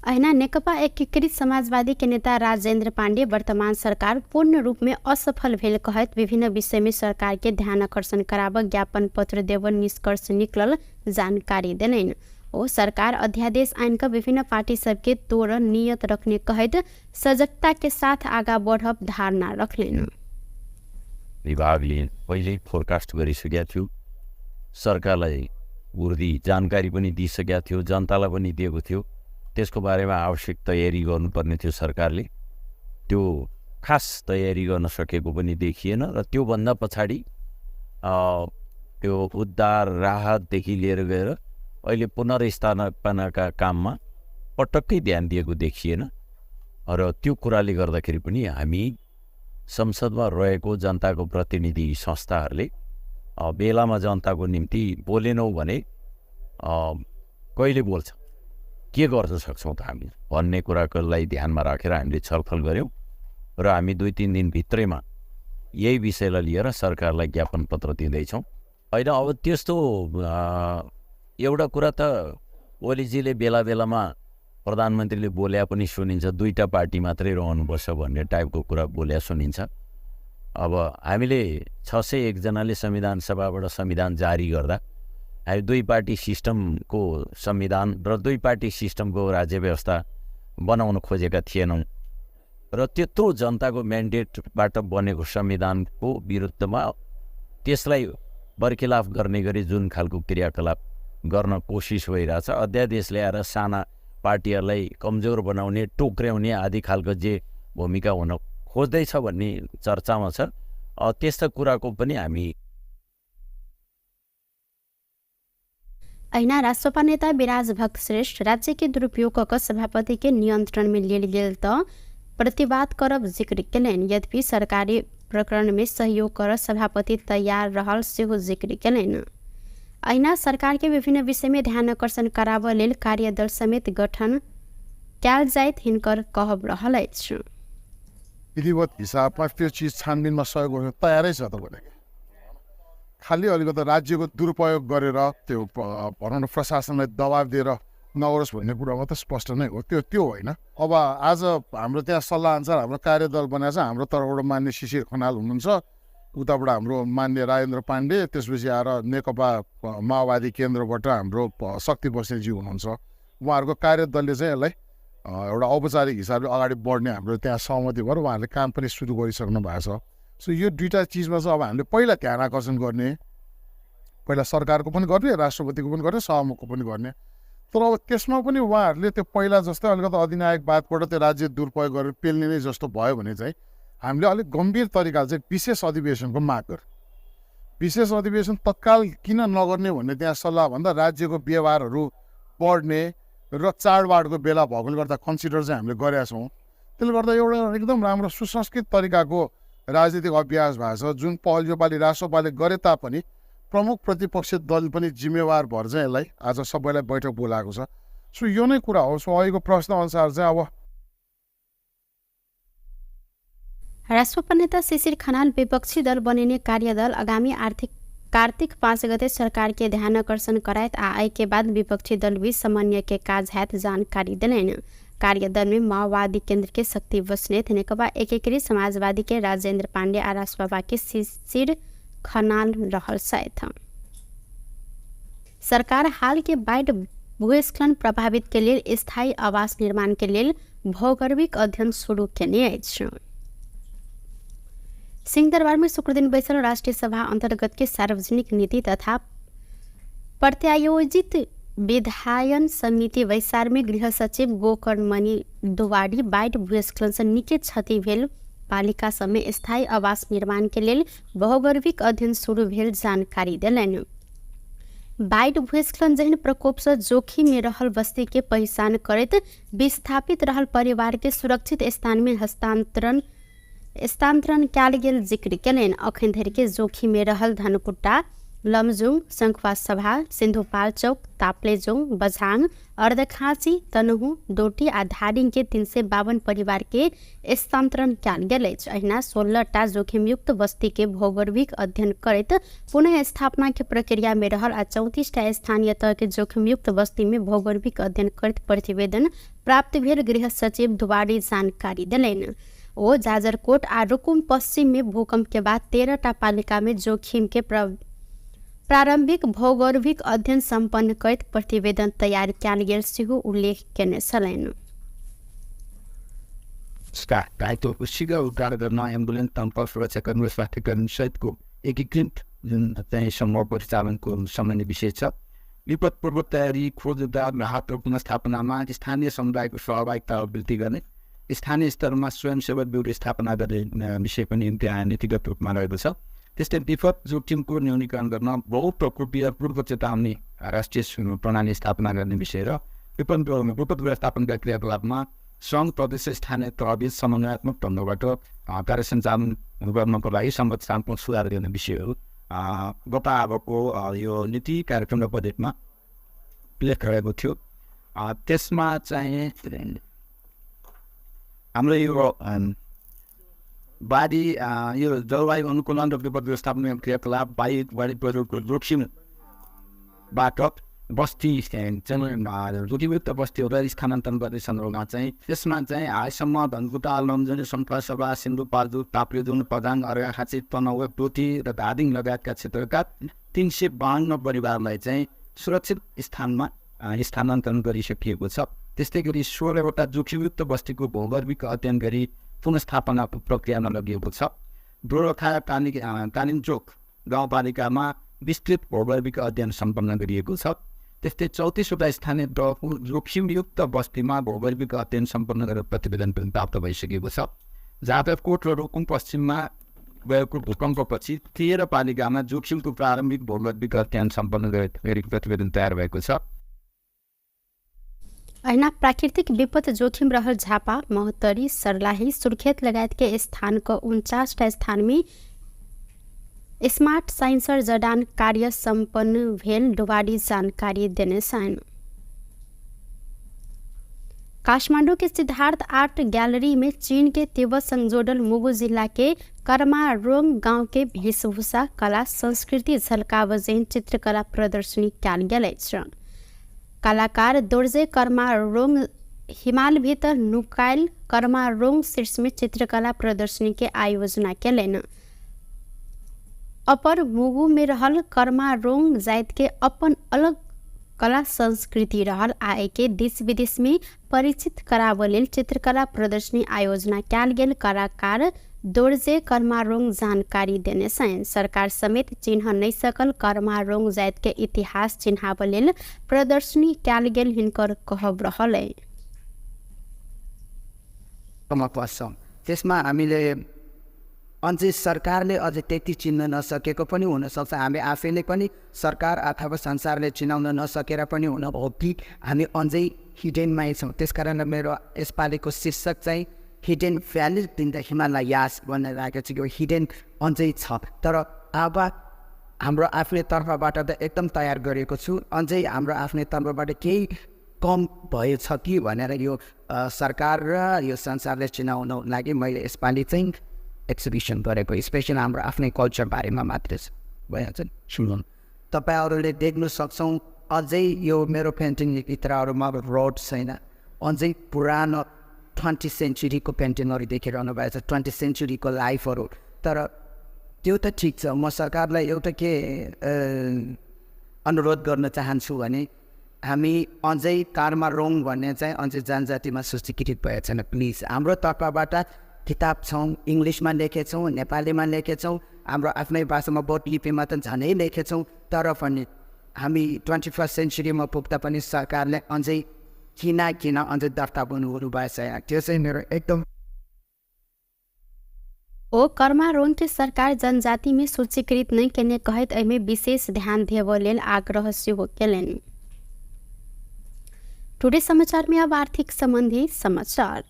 ऐना नेकपा एकीकृत समाजवादी के नेता राजेंद्र पांडे वर्तमान सरकार पूर्ण रूप में असफल भेल कहत विभिन्न विषय में सरकार के ध्यान आकर्षण कराब ज्ञापन पत्र देव निष्कर्ष निकलल जानकारी देलनि। ओ सरकार अध्यादेश आइन का विभिन्न पार्टी सबके तोड़ नियत रखने कहत सजगता के साथ आगा बढ़ब धारणा रखलेन। विभागले पहिल्यै फोरकास्ट गरिसकेका थियो, सरकारलाई उर्दी जानकारी पनि दिइसकेका थियो, जनतालाई पनि दिएको थियो। त्यसको बारेमा आवश्यक तयारी गर्नुपर्ने थियो सरकारले। त्यो खास तयारी गर्न सकेको पनि देखिएन र त्योभन्दा पछाडि त्यो उद्धार राहतदेखि लिएर गएर अहिले पुनर्स्थापनाका काममा पटक्कै ध्यान दिएको देखिएन र त्यो कुराले गर्दाखेरि पनि हामी संसदमा रहेको जनताको प्रतिनिधि संस्थाहरूले बेलामा जनताको निम्ति बोलेनौँ भने कहिले बोल्छ, के गर्न सक्छौँ त हामी भन्ने कुरालाई ध्यानमा राखेर हामीले छलफल गऱ्यौँ र हामी 2-3 दिनभित्रैमा यही विषयलाई लिएर सरकारलाई ज्ञापन पत्र दिँदैछौँ। होइन अब त्यस्तो एउटा कुरा त ओलीजीले बेला बेलामा प्रधानमन्त्रीले बोल्या पनि सुनिन्छ, 2टा पार्टी मात्रै रहनुपर्छ भन्ने टाइपको कुरा बोल्या सुनिन्छ। अब हामीले 601 जनाले संविधान सभाबाट संविधान जारी गर्दा हामी 2 पार्टी सिस्टमको संविधान र 2 पार्टी सिस्टमको राज्य व्यवस्था बनाउन खोजेका थिएनौँ र त्यत्रो जनताको म्यान्डेटबाट बनेको संविधानको विरुद्धमा त्यसलाई बर्खिलाफ गर्ने गरी जुन खालको क्रियाकलाप गर्न कोसिस भइरहेछ, अध्यादेश ल्याएर साना पार्टीहरूलाई कमजोर बनाउने, टोक्र्याउने आदि खालको जे भूमिका हुन खोज्दैछ भन्ने चर्चामा छ। त्यस्ता कुराको पनि हामी ऐना राष्ट्रपा नेता विराज भक्त श्रेष्ठ राज्य के दुरुपयोग क सभापति के नियंत्रण में लेल गेल त प्रतिवाद करब जिक्र केलनि। यद्यपि सरकारी प्रकरण में सहयोग कर सभापति तैयार रहल सेहो जिक्र केलनि। ऐना सरकार के विभिन्न विषय में ध्यान आकर्षण कराब लेल कार्यदल समेत गठन कयल जाइत हिनकर कहब रहल अछि। विधिवत हिसाबमा त्यो चिज छानबिनमा सहयोग गर्न तयारै छ तपाईँले। खालि अलिकति राज्यको दुरुपयोग गरेर त्यो भनौँ न प्रशासनलाई दबाब दिएर नगरोस् भन्ने कुरा मात्रै स्पष्ट नै हो। त्यो होइन। अब आज हाम्रो त्यहाँ सल्लाह अनुसार हाम्रो कार्यदल बनाएको छ। हाम्रो तर्फबाट मान्य शिशिर खनाल हुनुहुन्छ, उताबाट हाम्रो मान्य राजेन्द्र पाण्डे, त्यसपछि आएर नेकपा माओवादी केन्द्रबाट हाम्रो शक्ति बस्नेतजी हुनुहुन्छ। उहाँहरूको कार्यदलले चाहिँ यसलाई एउटा औपचारिक हिसाबले अगाडि बढ्ने हाम्रो त्यहाँ सहमति भएर उहाँहरूले काम पनि सुरु गरिसक्नु भएको छ। सो यो दुईवटा चिजमा चाहिँ अब हामीले पहिला ध्यान आकर्षण गर्ने, पहिला सरकारको पनि गर्ने, राष्ट्रपतिको पनि गर्ने, सभामुखको पनि गर्ने। तर अब त्यसमा पनि उहाँहरूले त्यो पहिला जस्तै अलिकति अधिनायकवादबाट त्यो राज्य दुरुपयोग गरेर पेल्ने नै जस्तो भयो भने चाहिँ हामीले अलिक गम्भीर तरिकाले चाहिँ विशेष अधिवेशनको माग गर्यो। विशेष अधिवेशन तत्काल किन नगर्ने भन्ने त्यहाँ सल्लाह भन्दा राज्यको व्यवहारहरू बढ्ने र चाडबाडको बेला भएकोले गर्दा कन्सिडर चाहिँ हामीले गरेका छौँ। त्यसले गर्दा एउटा एकदम राम्रो सुसंस्कृत तरिकाको राजनीतिक अभ्यास भएको छ, जुन पहल योपालि राष्ट्रपाले गरे तापनि प्रमुख प्रतिपक्ष दल पनि जिम्मेवार भएर चाहिँ यसलाई आज सबैलाई बैठक बोलाएको छ। सो यो नै कुरा हो। सो अहिलेको प्रश्नअनुसार चाहिँ अब राष्ट्रपा नेता शिशिर खनाल विपक्षी दल बनिने कार्यदल आगामी कार्तिक 5 गते सरकार के ध्यान आकर्षण करायत आए के बाद विपक्षी दल भी समन्वय के काज हैत जानकारी दिलैन। कार्यदल में माओवादी केंद्र के शक्ति बस्नेत, नेकपा एकीकृत समाजवादी के राजेंद्र पांडे और राष्ट्रपा के शिशिर खनाल रहल साथ। सरकार हाल के बाढ़ भूस्खलन प्रभावित के लिए स्थायी आवास निर्माण के लिए भौगोलिक अध्ययन शुरू केने अछि। सिंहदरबार में शुक्र दिन बैसल राष्ट्रीय सभा अंतर्गत के सार्वजनिक नीति तथा प्रत्यायोजित विधायन समिति वैसार में गृह सचिव गोकर्णमणि दुवाडी बाढ़ भूस्खलन से निके क्षति भेल पालिका समय स्थायी आवास निर्माण के लिए भौगोलिक अध्ययन शुरू भेल जानकारी दिलनि। बाढ़ भूस्खलन जहन प्रकोप से जोखिम में रहल बस्ती के पहचान करते विस्थापित रहल परिवार के सुरक्षित स्थान में स्थानांतरण कयल गेल जिक्र केलनि। अखन धरि के जोखिम में रहल धनकुट्टा, लमजुङ, शंखवा सभा, सिन्धुपाल चौक, ताप्लेजुङ, बझाङ, अर्धखाँची, तनहु, डोटी आ धादिङ के 352 परिवार के स्थानांतरण कयल गेल अछि। अहिना 16टा जोखिमयुक्त बस्ती के भौगोलिक अध्ययन करैत पुनः स्थापना के प्रक्रिया में रहल आ 34टा स्थानीय तह के जोखिमयुक्त बस्ती में भौगोलिक अध्ययन करैत प्रतिवेदन प्राप्त भेल गृह सचिव दुवाडी जानकारी दिलनि। ओ जाजरकोट आ रुकुम पश्चिम में भूकंप के बाद 13टा पालिका में जोखिम के प्रारंभिक भौगोलिक अध्ययन संपन्न करैत प्रतिवेदन तैयार कयल गेल सेहो उल्लेख केने छलनि। घाइतेहरूको शीघ्र उद्धार गर्न एम्बुलेन्स तम्प सुरक्षाकर्मी स्वास्थ्यकर्मी सहितको एकीकृत जुन चाहिँ समूह परिचालनको सम्बन्धी विषय छ। विपद पूर्व तयारी, खोज उद्धार, राहत र पुनर्स्थापनामा स्थानीय समुदायको सहभागिता वृद्धि गर्ने, स्थानीय स्तरमा स्वयंसेवक ब्युरो स्थापना गर्ने विषय पनि त्यहाँ नीतिगत रूपमा रहेको छ। त्यस्तै विपद जोखिमको न्यूनीकरण गर्न बहुप्रकोपीय पूर्व चेतावनी राष्ट्रिय प्रणाली स्थापना गर्ने विषय र विपद व्यवस्थापनका क्रियाकलापमा सङ्घ प्रदेश स्थानीय तहबीच समन्वयात्मक ढङ्गबाट कार्य सञ्चालन गर्नको लागि संरचनात्मक सुधार गर्ने विषयहरू गत अबको यो नीति कार्यक्रम र बजेटमा उल्लेख गरेको थियो। त्यसमा चाहिँ हाम्रो यो बाढी यो जलवायु अनुकूलन र विपद व्यवस्थापन क्रियाकलाप बाढी पहिरोको जोखिमबाट बस्ती चाहिँ रुटियुक्त बस्तीहरूलाई स्थानान्तरण गर्ने सन्दर्भमा चाहिँ त्यसमा चाहिँ हालसम्म धनकुटा लमजुङ सम्पसभा सिन्धुपाल्चोक ताप्लेजुङ प्रधान अर्घाखाँची तनहुँ टोटी र धादिङ लगायतका क्षेत्रका 352 परिवारलाई चाहिँ सुरक्षित स्थानमा स्थानान्तरण गरिसकिएको छ। त्यस्तै गरी 16वटा जोखिमयुक्त बस्तीको भूगर्भिक अध्ययन गरी पुनस्थापनाको प्रक्रियामा लगिएको छ। दोलखा कालिम्चोक गाउँपालिकामा विस्तृत भूगर्भिक अध्ययन सम्पन्न गरिएको छ। त्यस्तै 34वटा स्थानीय तहको जोखिमयुक्त बस्तीमा भूगर्भिक अध्ययन सम्पन्न गरेर प्रतिवेदन पनि प्राप्त भइसकेको छ। जादवकोट र रुकुम पश्चिममा गएको भूकम्पपछि 13 पालिकामा जोखिमको प्रारम्भिक भूगर्भिक अध्ययन सम्पन्न गरी प्रतिवेदन तयार भएको छ। ऐना प्राकृतिक विपद जोखिम रहल झापा महोत्तरी सर्लाही सुर्खेत लगायत के स्थान को 49 स्थान में स्मार्ट साइंसर जडान कार्य संपन्न भेल डुबाडी जानकारी देने सन। काठमांडू के सिद्धार्थ आर्ट गैलरी में चीन के तिब्बत संग जोड़ल मुगु जिला के कर्मारोंग गांव के वेशभूषा कला संस्कृति झलकावजेन चित्रकला प्रदर्शनी कैल गेल अछि। कलाकार दोर्जे कर्मारोंग हिमाल भीतर नुकायल कर्मारोंग शीर्ष में चित्रकला प्रदर्शनी के आयोजना केलन। अपर मुगु में रहल कर्मारोंग जात के अपन अलग कला संस्कृति रहल आए के देश विदेश में परिचित कराबऽ लेल चित्रकला प्रदर्शनी आयोजना कैल गेल। कलाकार दोर्जे कर्मारोंग जानकारी देने सन। सरकार समेत चिन्ह नहीं सकल कर्मारोंग जात के इतिहास चिन्हाबऽ लेल प्रदर्शनी कैल गेल हिनकर कहब रहल। त्यसमा हामीले अझै सरकारले अझै त्यति चिन्न नसकेको पनि हुनसक्छ। हामी आफैले पनि सरकार अथवा संसारले चिनाउन नसकेर पनि हुन हो कि हामी अझै हिडेनमै छौँ। त्यसकारण मेरो यसपालिको शीर्षक चाहिँ hidden valley in the Himalayas भनेर राखेको छ। यो हिडेन अझै छ, तर अब हाम्रो आफ्नै तर्फबाट त एकदम तयार गरेको छु। अझै हाम्रो आफ्नै तर्फबाट केही कम भएछ कि भनेर यो सरकार र यो संसारले चिनाउन लागि मैले यसपालि चाहिँ एक्जिबिसन गरेको। स्पेसल हाम्रो आफ्नै कल्चर बारेमा मात्रै छ भइहाल्छ। सुन्नु तपाईँहरूले देख्न सक्छौँ अझै यो मेरो पेन्टिङ भित्रहरूमा रोड छैन। अझै पुरानो 20th सेन्चुरीको पेन्टिङहरू देखिरहनु भएको छ, 20th सेन्चुरीको लाइफहरू। तर त्यो त ठिक छ। म सरकारलाई एउटा के अनुरोध गर्न चाहन्छु भने हामी अझै कर्मारोंग भन्ने चाहिँ अझै जनजातिमा सूचीकृत भएको छैन। प्लिज हाम्रो तर्फबाट किताब छौँ, इङ्ग्लिसमा लेखेछौँ, नेपालीमा लेखेछौँ, हाम्रो आफ्नै भाषामा बोट लिपिमा त झनै लेखेछौँ। तर पनि हामी 21st सेन्चुरीमा पुग्दा पनि सरकारले अझै किन अझै दर्ता गर्नुहुनु भएछ। त्यो चाहिँ मेरो एकदम ओ कर्मारोंग के सरकार जनजाति में सूचीकृत नहीं केने कहत एमे विशेष ध्यान देबऽ लेल आग्रह सेहो केलनि। टुडे समाचार में अब आर्थिक संबंधी समाचार।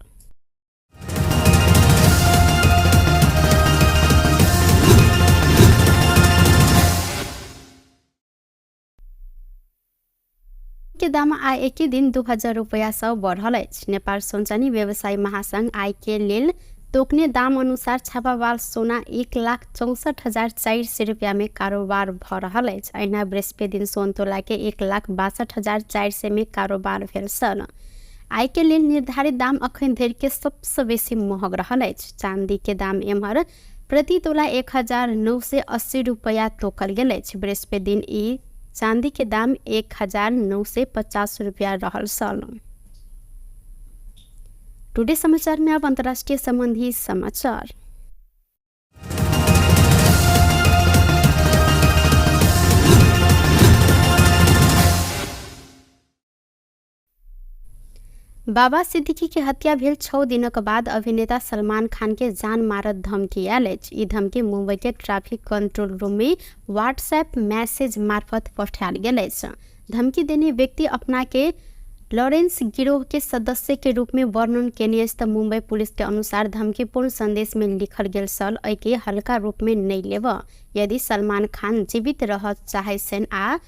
के दाम आय एकै दिन 2000 रुपैयाँ सौ बढ़ल अछि। नेपाल सोनचानी व्यवसायी महासंघ आय के लेल तोकने दाम अनुसार छापावाल सोना 1,64,400 रुपया में कारोबार भ रहल अछि। अहिना बृहस्पति दिन सोन तोला के 1,62,400 में कारोबार भेल छल। आय के लेल निर्धारित दाम अखन धरि के सबसे बेसी महग रहल अछि। चांदी के दाम एम्हर प्रति तोला 1,980 रुपया तोकल गेल अछि। बृहस्पति दिन ई चांदी के दाम 1,950 रुपया रहल छल। टुडे समाचार में अब अंतर्राष्ट्रीय संबंधी समाचार। बाबा सिद्दीकी के हत्या भेल 6 दिनक बाद अभिनेता सलमान खान के जान मारत धमकी आयल अछि। ई धमकी मुंबई के ट्रैफिक कंट्रोल रूम में व्हाट्सएप मैसेज मार्फत पठायल गेल अछि। धमकी देने व्यक्ति अपना के लॉरेंस गिरोह के सदस्य के रूप में वर्णन केने अछि त मुंबई पुलिस के अनुसार धमकीपूर्ण संदेश में लिखल गेल छल एके हल्का रूप में नहीं लेब। यदि सलमान खान जीवित रह चाहे छन् आ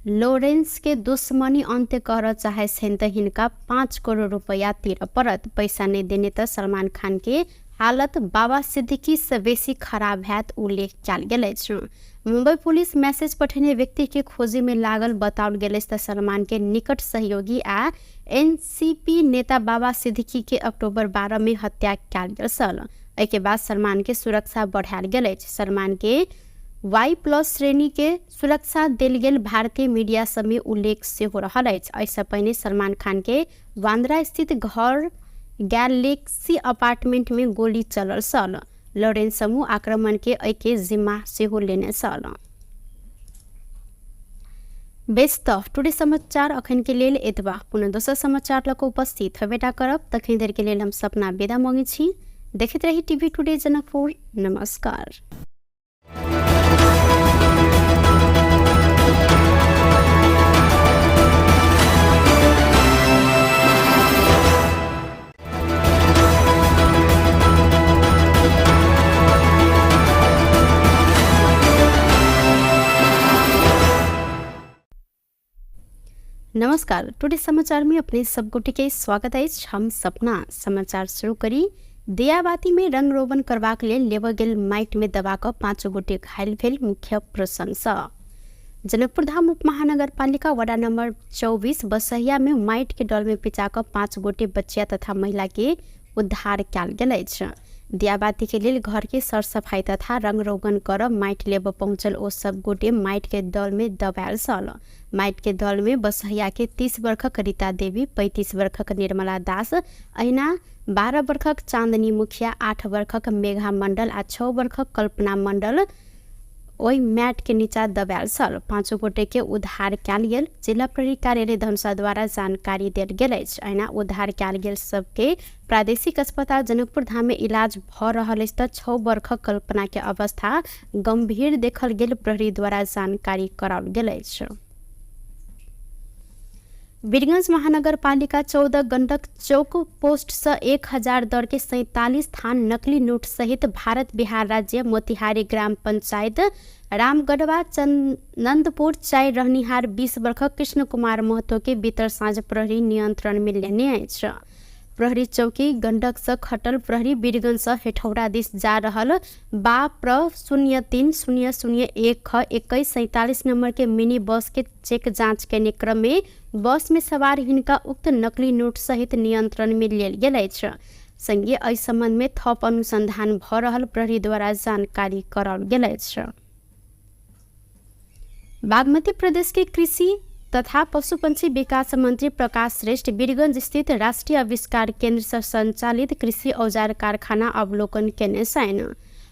लॉरेंस के दुश्मनी अंत्य कर चाहे छन् त हिनका 5 करोड़ रुपया तिर परत। पैसा नहीं देने त सलमान खान के हालत बाबा सिद्दीकी से बेसी खराब हैत उल्लेख कयल गेल अछि। मुंबई पुलिस मैसेज पठेने व्यक्ति के खोजी में लागल बताओल गेल त सलमान के निकट सहयोगी आ एनसीपी नेता बाबा सिद्दीकी के अक्टूबर 12 में हत्या कयल गेल छल। एहि के बाद सलमान के सुरक्षा बढ़ायल गेल अछि। सलमान के Y+ श्रेणी के सुरक्षा देल गेल भारतीय मीडिया सब में उल्लेख सेहो रहल अछि। एहिसँ पहिने सलमान खान के बांद्रा स्थित घर गैलेक्सी अपार्टमेंट में गोली चलल छल। लॉरेंस समूह आक्रमण के एके जिम्मा सेहो लेने छल। बेस्ट टुडे समाचार अखन के लेल एतबा। पुनः दोसर समाचार लऽ कऽ उपस्थित हेबेटा करब। तखन देर के लेल हम सपना विदा मांगे छी। देखैत रही टीवी टुडे जनकपुर। नमस्कार। नमस्कार। टुडे समाचार में अपने सबगोटे के स्वागत है। हम सपना समाचार शुरू करी। दियाबाती में रंग रोगन करबाक लेल लेबल गेल माइट में दबा कऽ 5 गोटे घायल भेल। मुख्य प्रशंसा जनकपुर धाम उप महानगरपालिका वार्ड नंबर 24 बसहिया में माइट के डल में पिचा कऽ 5 गोटे बच्चिया तथा महिला के उद्धार कयल गेल अछि। दियाबाती के लेल घर के सर सफाई तथा रंग रोगन कर माइट लेब पहुंचल ओ सब गोटे माइट के दल में दबायल छल। माइट के दल में बसहिया के 30 वर्षक रीता देवी, 35 वर्षक निर्मला दास, अहिना 12 वर्षक चांदनी मुखिया, 8 वर्षक मेघा मंडल आ 6 वर्षक कल्पना मंडल ओहि मैट के नीचा दबायल छल। 5 गोटे के उद्धार कयल गेल। जिला प्रहरी कार्यालय धनुषा द्वारा जानकारी देल गेल अछि। अहिना उद्धार कयल गेल सबके प्रादेशिक अस्पताल जनकपुर धाम में इलाज भ रहल अछि त 6 वर्षक कल्पना के अवस्था गंभीर देखल गेल। प्रहरी द्वारा जानकारी कराओल गेल अछि। वीरगंज महानगरपालिका 14 गंडक चौक पोस्ट से 1000 दर के 47 थान नकली नोट सहित भारत बिहार राज्य मोतिहारी ग्राम पंचायत रामगढ़वा चंदनपुर चाय रहनिहार 20 वर्षक कृष्ण कुमार महतो के बीतर साँझ प्रहरी नियंत्रण में लेने अछि। प्रहरी चौकी गंडक से खटल प्रहरी वीरगंज से हेठौड़ा दिस जा रहल बाप्र 03-0001-2147 नंबर के मिनी बस के चेक जांच करने क्रम में बस में सवार हिनका उक्त नकली नोट सहित नियंत्रण में लेल गेल अछि। संगे एहि संबंध में थप अनुसंधान भ रहल प्रहरी द्वारा जानकारी कराओल गेल अछि। बागमती प्रदेश के कृषि तथा पशुपक्षी विकास मंत्री प्रकाश श्रेष्ठ वीरगंज स्थित राष्ट्रीय आविष्कार केंद्र से संचालित कृषि औजार कारखाना अवलोकन केने छनि।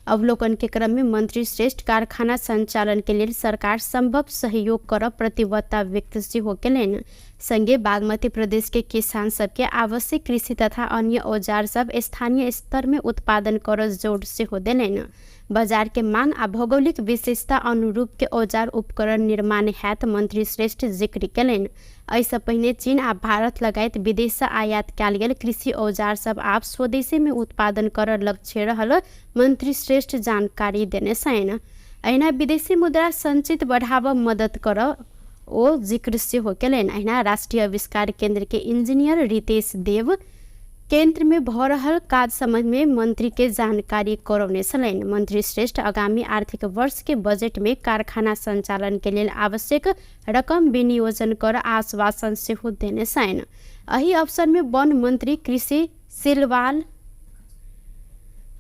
अवलोकन के क्रम में मंत्री श्रेष्ठ कारखाना संचालन के लिए सरकार संभव सहयोग कर प्रतिबद्धता व्यक्त सेहो केलनि। संगे बागमती प्रदेश के किसान सबके आवश्यक कृषि तथा अन्य औजार सब स्थानीय स्तर में उत्पादन कर जोर सेहो देलनि। बाजार के मांग आ भौगोलिक विशेषता अनुरूप के औजार उपकरण निर्माण हैत मंत्री श्रेष्ठ जिक्र केलनि। एहिसँ पहिने चीन आ भारत लगायत विदेश से आयात कयल गेल कृषि औजार सब आब स्वदेशी में उत्पादन कर लक्ष्य रहल मंत्री श्रेष्ठ जानकारी देने छनि। अहिना विदेशी मुद्रा संचित बढ़ावा मदद कर ओ जिक्र सेहो केलनि। अहिना राष्ट्रीय आविष्कार केंद्र के इंजीनियर रितेश देव केंद्र में भ रहल काज संबंध में मंत्री के जानकारी करौने छलनि। मंत्री श्रेष्ठ आगामी आर्थिक वर्ष के बजट में कारखाना संचालन के लिए आवश्यक रकम विनियोजन कर आश्वासन सेहो देने छनि। एहि अवसर में वन मंत्री कृषि सिलवाल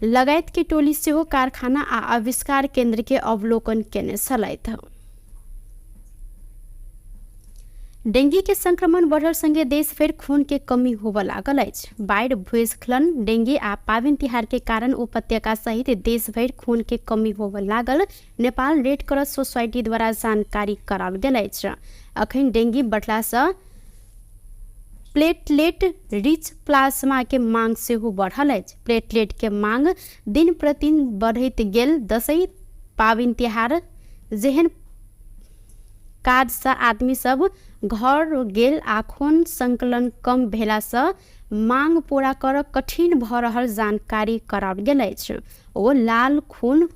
लगायत के टोली सेहो कारखाना आ आविष्कार केंद्र के अवलोकन केने छलथि। डेंगू के संक्रमण बढ़ल संगे देश भर खून के कमी होबऽ लागल अछि। बाढ़ि, भूस्खलन, डेंगू आ पाबनि तिहार के कारण उपत्यका सहित देश भर खून के कमी होबऽ लागल नेपाल रेड क्रॉस सोसाइटी द्वारा जानकारी कराओल गेल अछि। अखन डेंगू बढ़ला से प्लेटलेट रिच प्लाज्मा के मांग सेहो बढ़ल अछि। प्लेटलेट के मांग दिन प्रतिदिन बढ़ैत गेल। दशई, पाबनि तिहार जेहन काज से आदमी सब घर गेल आ खून संकलन कम भेला से मांग पूरा कर कठिन भ रहल जानकारी कराओल गेल अछि। ओ लाल खून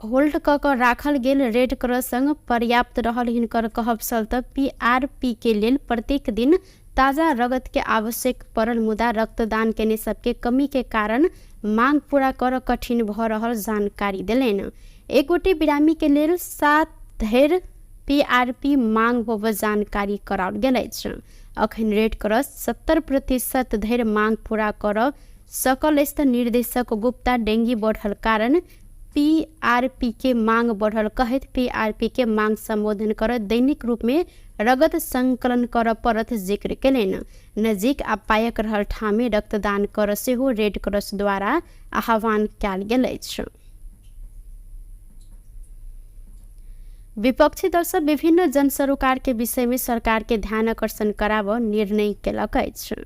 होल्ड क राखल गेल रेड क्रॉस संग पर्याप्त रहल हिनकर कहब छल। PRP के लेल प्रत्येक दिन ताज़ा रगत के आवश्यक पड़ल मुदा रक्तदान केने सबके कमी के कारण मांग पूरा कर कठिन भ रहल जानकारी देलैन। एक गोटे बिरामी के लेल 7 धरि PRP मांग होब जानकारी कराओल गेल अछि। अखन रेड क्रॉस 70% धरि मांग पूरा कर सकल अछि। निर्देशक गुप्ता डेंगी बढ़ल कारण PRP के मांग बढ़ल कहत PRP के मांग संबोधन कर दैनिक रूप में रगत संकलन कर परत जिक्र केलैन। नजीक आ पायक रहल ठामे रक्तदान कर सेहो रेड क्रॉस द्वारा आह्वान कयल गेल अछि। विपक्षी दल सब विभिन्न जन सरोकार के विषय में सरकार के ध्यान आकर्षण कराब निर्णय केलक अछि।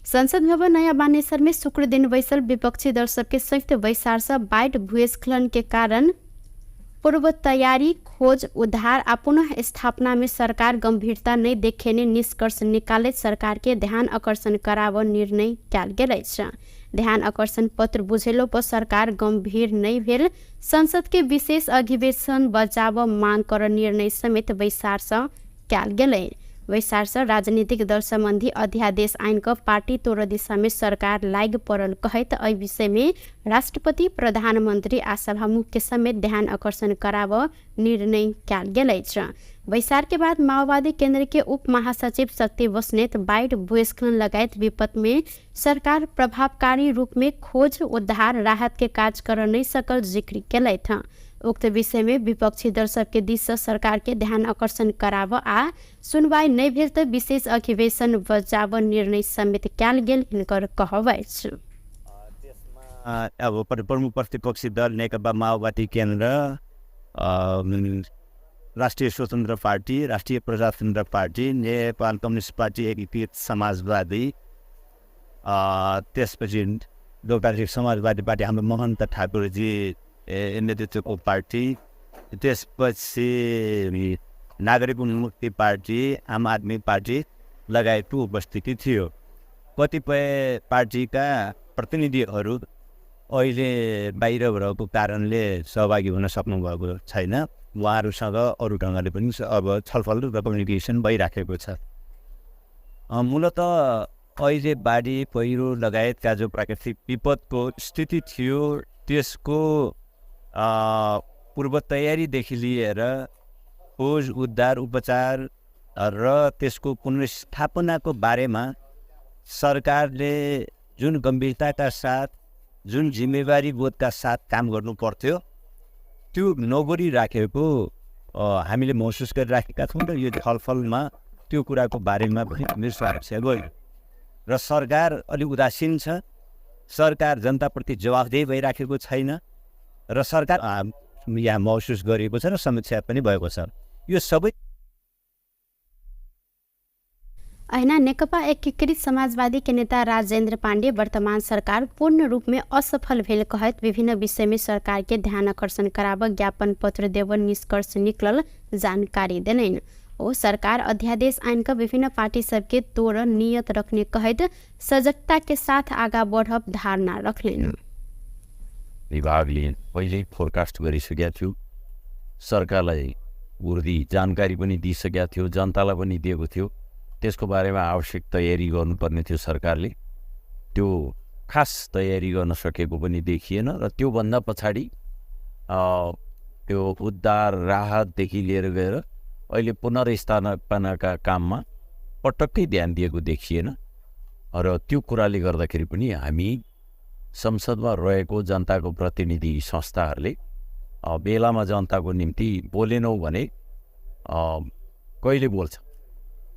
संसद भवन नया बानेश्वर में शुक्र दिन बैसल विपक्षी दल सबके संयुक्त बैसार से बाढ़ भूस्खलन के कारण पूर्व तैयारी खोज उद्धार आ पुनः स्थापना में सरकार गंभीरता नहीं देखेने निष्कर्ष निकाले सरकार के ध्यान आकर्षण कराब निर्णय कयल गेल अछि। ध्यान आकर्षण पत्र बुझेलो पर सरकार गंभीर नहीं भेल संसद के विशेष अधिवेशन बचाव मांग कर निर्णय समेत बैसार से कयल गेलै। बैसार से राजनीतिक दल संबंधी अध्यादेश आइन का पार्टी तोड़ दिशा में सरकार लाग पड़ल कहत एहि विषय में राष्ट्रपति प्रधानमंत्री आ सभामुख के समेत ध्यान आकर्षण कराब निर्णय कयल गेल अछि। बैसार के बाद माओवादी केंद्र के उप महासचिव शक्ति बस्नेत बाढ़ भूस्खलन लगायत विपद में सरकार प्रभावकारी रूप में खोज उद्धार राहत के कार्य कर नहीं सकल जिक्र केलथि। उक्त विषय में विपक्षी दल सबके दिश से सरकार के ध्यान आकर्षण कराब आ सुनवाई नहीं भेल तो विशेष अधिवेशन बचाव निर्णय समेत कयल गेल हिनकर कहब अछि। अब प्रमुख प्रतिपक्षी दल नेकपा माओवादी केन्द्र, राष्ट्रिय स्वतन्त्र पार्टी, राष्ट्रिय प्रजातन्त्र पार्टी, नेपाल कम्युनिस्ट पार्टी, एकीकृत समाजवादी, त्यसपछि लोकतान्त्रिक समाजवादी पार्टी हाम्रो महन्त ठाकुरजी नेतृत्वको पार्टी, त्यसपछि नागरिक उन्मुक्ति पार्टी, आम आदमी पार्टी लगायतको उपस्थिति थियो। कतिपय पार्टीका प्रतिनिधिहरू अहिले बाहिर रहेको कारणले सहभागी हुन सक्नुभएको छैन। उहाँहरूसँग अरू ढङ्गले पनि अब छलफल र कम्युनिकेसन भइराखेको छ। मूलत अहिले बाढी पहिरो लगायतका जो प्राकृतिक विपदको स्थिति थियो त्यसको पूर्व तयारीदेखि लिएर खोज उद्धार उपचार र त्यसको पुनर्स्थापनाको बारेमा सरकारले जुन गम्भीरताका साथ जुन जिम्मेवारी बोधका साथ काम गर्नु पर्थ्यो त्यो नगरिराखेको हामीले महसुस गरिराखेका छौँ र यो छलफलमा त्यो कुराको बारेमा पनि मेरो स्वागत गयो र सरकार अलि उदासीन छ। सरकार जनताप्रति जवाफदेही भइराखेको छैन र सरकार यहाँ महसुस गरिएको छ र समीक्षा पनि भएको छ। यो सबै ऐना नेकपा एकीकृत समाजवादी के नेता राजेंद्र पांडे वर्तमान सरकार पूर्ण रूप में असफल भेल कहत विभिन्न विषय में सरकार के ध्यान आकर्षण कराब ज्ञापन पत्र देव निष्कर्ष निकलल जानकारी देलैन। ओ सरकार अध्यादेश आइन का विभिन्न पार्टी सबके तोड़ नियत रखने कहत सजगता के साथ आगा बढ़ब धारणा रखलेन। विभागले पहिल्यै फोरकास्ट गरिसकेका थियो, सरकारलाई उर्दी जानकारी पनि दिइसकेका थियो, जनतालाई पनि दिएको थियो। त्यसको बारेमा आवश्यक तयारी गर्नुपर्ने थियो सरकारले। त्यो खास तयारी गर्न सकेको पनि देखिएन र त्योभन्दा पछाडि त्यो उद्धार राहतदेखि लिएर गएर अहिले पुनर्स्थापनाका काममा पटक्कै ध्यान दिएको देखिएन र त्यो कुराले गर्दाखेरि पनि हामी संसदमा रहेको जनताको प्रतिनिधि संस्थाहरूले बेलामा जनताको निम्ति बोलेनौँ भने कहिले बोल्छ,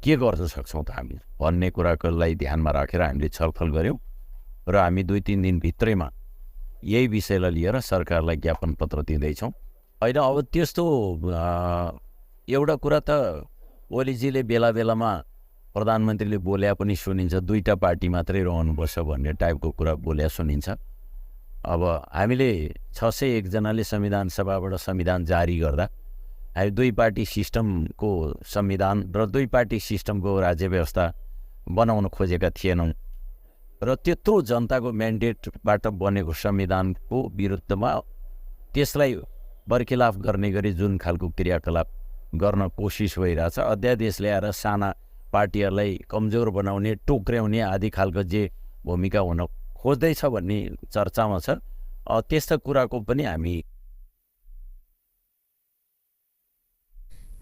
के गर्न सक्छौँ त हामी भन्ने कुरालाई ध्यानमा राखेर हामीले छलफल गऱ्यौँ र हामी 2-3 दिनभित्रैमा यही विषयलाई लिएर सरकारलाई ज्ञापन पत्र दिँदैछौँ। होइन अब त्यस्तो एउटा कुरा त ओलीजीले बेला बेलामा प्रधानमन्त्रीले बोल्या पनि सुनिन्छ, 2टा पार्टी मात्रै रहनुपर्छ भन्ने टाइपको कुरा बोल्या सुनिन्छ। अब हामीले 601 जनाले संविधान सभाबाट संविधान जारी गर्दा हामी 2 पार्टी सिस्टमको संविधान र 2 पार्टी सिस्टमको राज्य व्यवस्था बनाउन खोजेका थिएनौँ र त्यत्रो जनताको म्यान्डेटबाट बनेको संविधानको विरुद्धमा त्यसलाई बर्खिलाफ गर्ने गरी जुन खालको क्रियाकलाप गर्न कोसिस भइरहेछ। अध्यादेश ल्याएर साना पार्टीहरूलाई कमजोर बनाउने, टोक्र्याउने आदि खालको जे भूमिका हुन खोज्दैछ भन्ने चर्चामा छ। त्यस्ता कुराको पनि हामी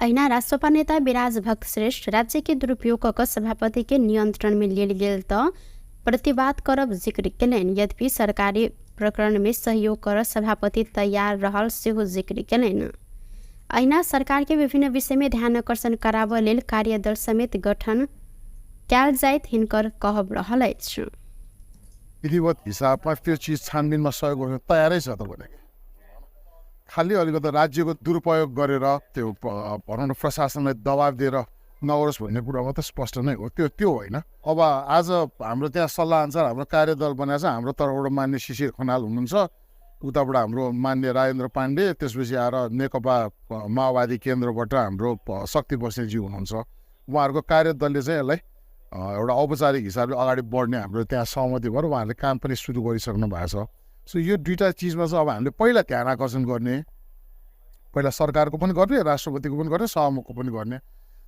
ऐना राष्ट्रपा नेता विराज भक्त श्रेष्ठ राज्य के दुरुपयोग क सभापति के नियंत्रण में लेल गेल त प्रतिवाद करब जिक्र केलनि। यद्यपि सरकारी प्रकरण में सहयोग कर सभापति तैयार रहल सेहो जिक्र केलनि। ऐना सरकार के विभिन्न विषय में ध्यान आकर्षण कराब लेल कार्यदल समेत गठन कयल जाइत हिनकर कहब रहल अछि। विधिवत हिसाबमा त्यो चिज छानबिनमा सहयोग गर्न तयारै छ त भने खालि अलिकति राज्यको दुरुपयोग गरेर त्यो भनौँ न प्रशासनलाई दबाब दिएर नगरोस् भन्ने कुरा मात्रै स्पष्ट नै हो। त्यो होइन। अब आज हाम्रो त्यहाँ सल्लाह अनुसार हाम्रो कार्यदल बनाएको छ। हाम्रो तर्फबाट मान्य शिशिर खनाल हुनुहुन्छ, उताबाट हाम्रो मान्य राजेन्द्र पाण्डे, त्यसपछि आएर नेकपा माओवादी केन्द्रबाट हाम्रो शक्ति बस्नेतजी हुनुहुन्छ। उहाँहरूको कार्यदलले चाहिँ यसलाई एउटा औपचारिक हिसाबले अगाडि बढ्ने हाम्रो त्यहाँ सहमति भएर उहाँहरूले काम पनि सुरु गरिसक्नु भएको छ। सो यो दुईवटा चिजमा चाहिँ अब हामीले पहिला ध्यान आकर्षण गर्ने, पहिला सरकारको पनि गर्ने, राष्ट्रपतिको पनि गर्ने, सभामुखको पनि गर्ने।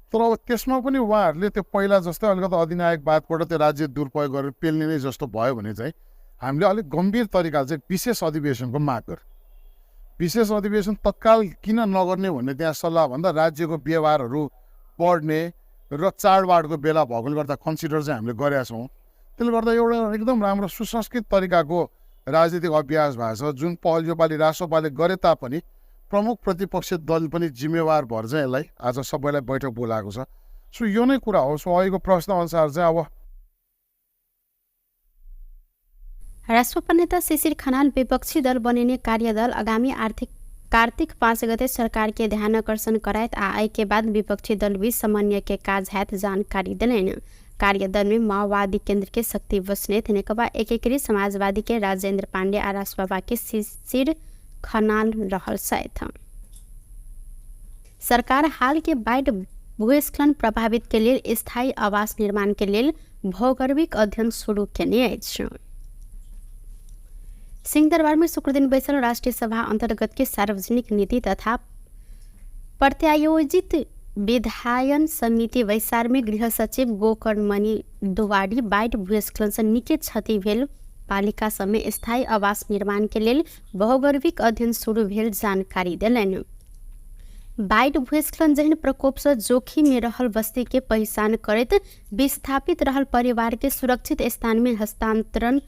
तर अब त्यसमा पनि उहाँहरूले त्यो पहिला जस्तै अलिकति अधिनायकवादबाट त्यो राज्य दुरुपयोग गरेर पेल्ने नै जस्तो भयो भने चाहिँ हामीले अलिक गम्भीर तरिकाले चाहिँ विशेष अधिवेशनको माग गर्यो। विशेष अधिवेशन तत्काल किन नगर्ने भन्ने त्यहाँ सल्लाह भन्दा राज्यको व्यवहारहरू बढ्ने र चाडबाडको बेला भएकोले गर्दा कन्सिडर चाहिँ हामीले गरेका छौँ। त्यसले गर्दा एउटा एकदम राम्रो सुसंस्कृत तरिकाको राजनीतिक अभ्यास भएको छ, जुन पहल योपालि राष्ट्रपाले गरे तापनि प्रमुख प्रतिपक्षी दल पनि जिम्मेवार भएर चाहिँ यसलाई आज सबैलाई बैठक बोलाएको छ। सो यो नै कुरा हो। सो अहिलेको प्रश्नअनुसार चाहिँ अब राष्ट्रपा नेता शिशिर खनाल विपक्षी दल बनिने कार्यदल आगामी कार्तिक 5 गते सरकार के ध्यान आकर्षण करायत आय के बाद विपक्षी दल बीच समन्वय के काज हैत जानकारी दिलैन। कार्यदल में माओवादी केंद्र के शक्ति बस्नेत, नेकपा एकीकृत समाजवादी के राजेंद्र पांडे और राष्ट्रपा के शिशिर खनाल रहल साथ। सरकार हाल के बाढ़ भूस्खलन प्रभावित के लिए स्थायी आवास निर्माण के लिए भौगोलिक अध्ययन शुरू केने अछि। सिंहदरबार में शुक्र दिन बैसल राष्ट्रीय सभा अंतर्गत के सार्वजनिक नीति तथा प्रत्यायोजित विधायन समिति वैसार में गृह सचिव गोकर्णमणि दुवाडी बाढ़ भूस्खलन से निके क्षति भेल पालिका समय स्थायी आवास निर्माण के लिए भौगोलिक अध्ययन शुरू भेल जानकारी दिलैन। बाढ़ भूस्खलन जहन प्रकोप से जोखिम में रहल बस्ती के पहचान करत विस्थापित रहल परिवार के सुरक्षित स्थान में स्थानांतरण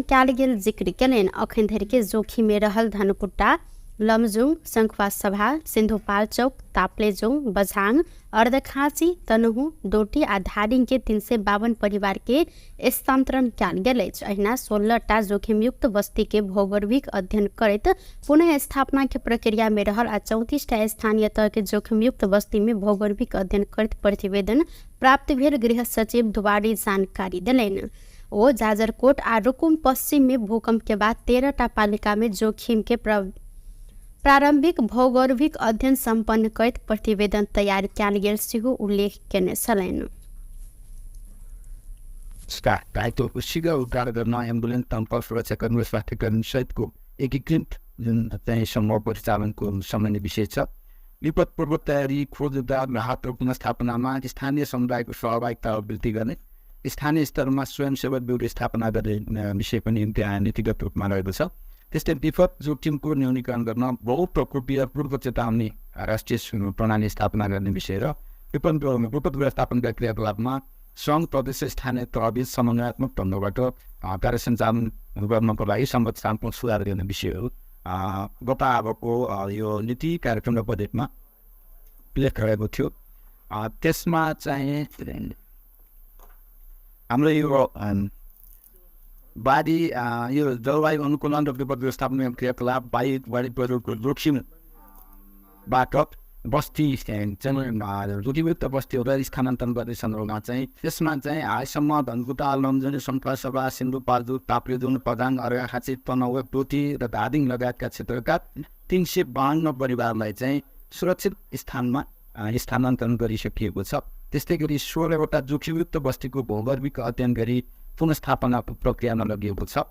कयल गेल जिक्र केलनि। अखन धरि के जोखिम में रहल धनकुट्टा, लमजुङ, शंखवा सभा, सिन्धुपाल्चोक, ताप्लेजुङ, बझाङ, अर्धखाँची, तनहु, डोटी आ धादिङ के 352 परिवार के स्थानांतरण कयल गेल अछि। अहिना 16टा जोखिमयुक्त बस्ती के भौगोलिक अध्ययन करैत पुनः स्थापना के प्रक्रिया में रहल आ 34टा स्थानीय तह के जोखिमयुक्त बस्ती में भौगोलिक अध्ययन करैत प्रतिवेदन प्राप्त भेल गृह सचिव दुवाडी जानकारी दिलैन। ओ जाजरकोट आ रुकुम पश्चिम में भूकंप के बाद 13टा पालिका में जोखिम के प्रारंभिक भौगोलिक अध्ययन संपन्न करैत प्रतिवेदन तैयार कयल गेल सेहो उल्लेख केने छलनि। दायित्व शीघ्र उद्धार गर्न एम्बुलेन्स तम्प सुरक्षाकर्मी स्वास्थ्यकर्मी सहितको एकीकृत जुन चाहिँ समूह परिचालनको सामान्य विषय छ। विपद पूर्व तयारी, खोज उद्धार, राहत र पुनर्स्थापनामा स्थानीय समुदायको सहभागिता वृद्धि गर्ने, स्थानीय स्तरमा स्वयंसेवक ब्युरो स्थापना गर्ने विषय पनि त्यहाँ नीतिगत रूपमा रहेको छ। त्यस्तै विपद जोखिमको न्यूनीकरण गर्न बहुप्रकोपीय पूर्व चेतावनी राष्ट्रिय प्रणाली स्थापना गर्ने विषय र विपद व्यवस्थापनका क्रियाकलापमा सङ्घ प्रदेश स्थानीय तहबीच समन्वयात्मक ढङ्गबाट कार्य सञ्चालन गर्नको लागि संरचनात्मक सुधार गर्ने विषयहरू गत अबको यो नीति कार्यक्रम र बजेटमा उल्लेख गरेको थियो। त्यसमा चाहिँ हाम्रो यो बाढी यो जलवायु अनुकूलन र विपद व्यवस्थापन क्रियाकलाप बाढी पहिरोको जोखिमबाट बस्ती जोखिमयुक्त बस्तीहरूलाई स्थानान्तरण गर्ने सन्दर्भमा चाहिँ त्यसमा चाहिँ हालसम्म धनकुटा, लमजुङ, शंखवा सभा, सिन्धुपाल्चोक, ताप्लेजुङ, पदाङ, अर्घाखाँची, तनहुँ, डोटी र धादिङ लगायतका क्षेत्रका 352 परिवारलाई चाहिँ सुरक्षित स्थानमा स्थानान्तरण गरिसकिएको छ। त्यस्तै गरी 16वटा जोखिमयुक्त बस्तीको भौगोलिक अध्ययन गरी पुनर्स्थापना प्रक्रियामा लगिएको छ।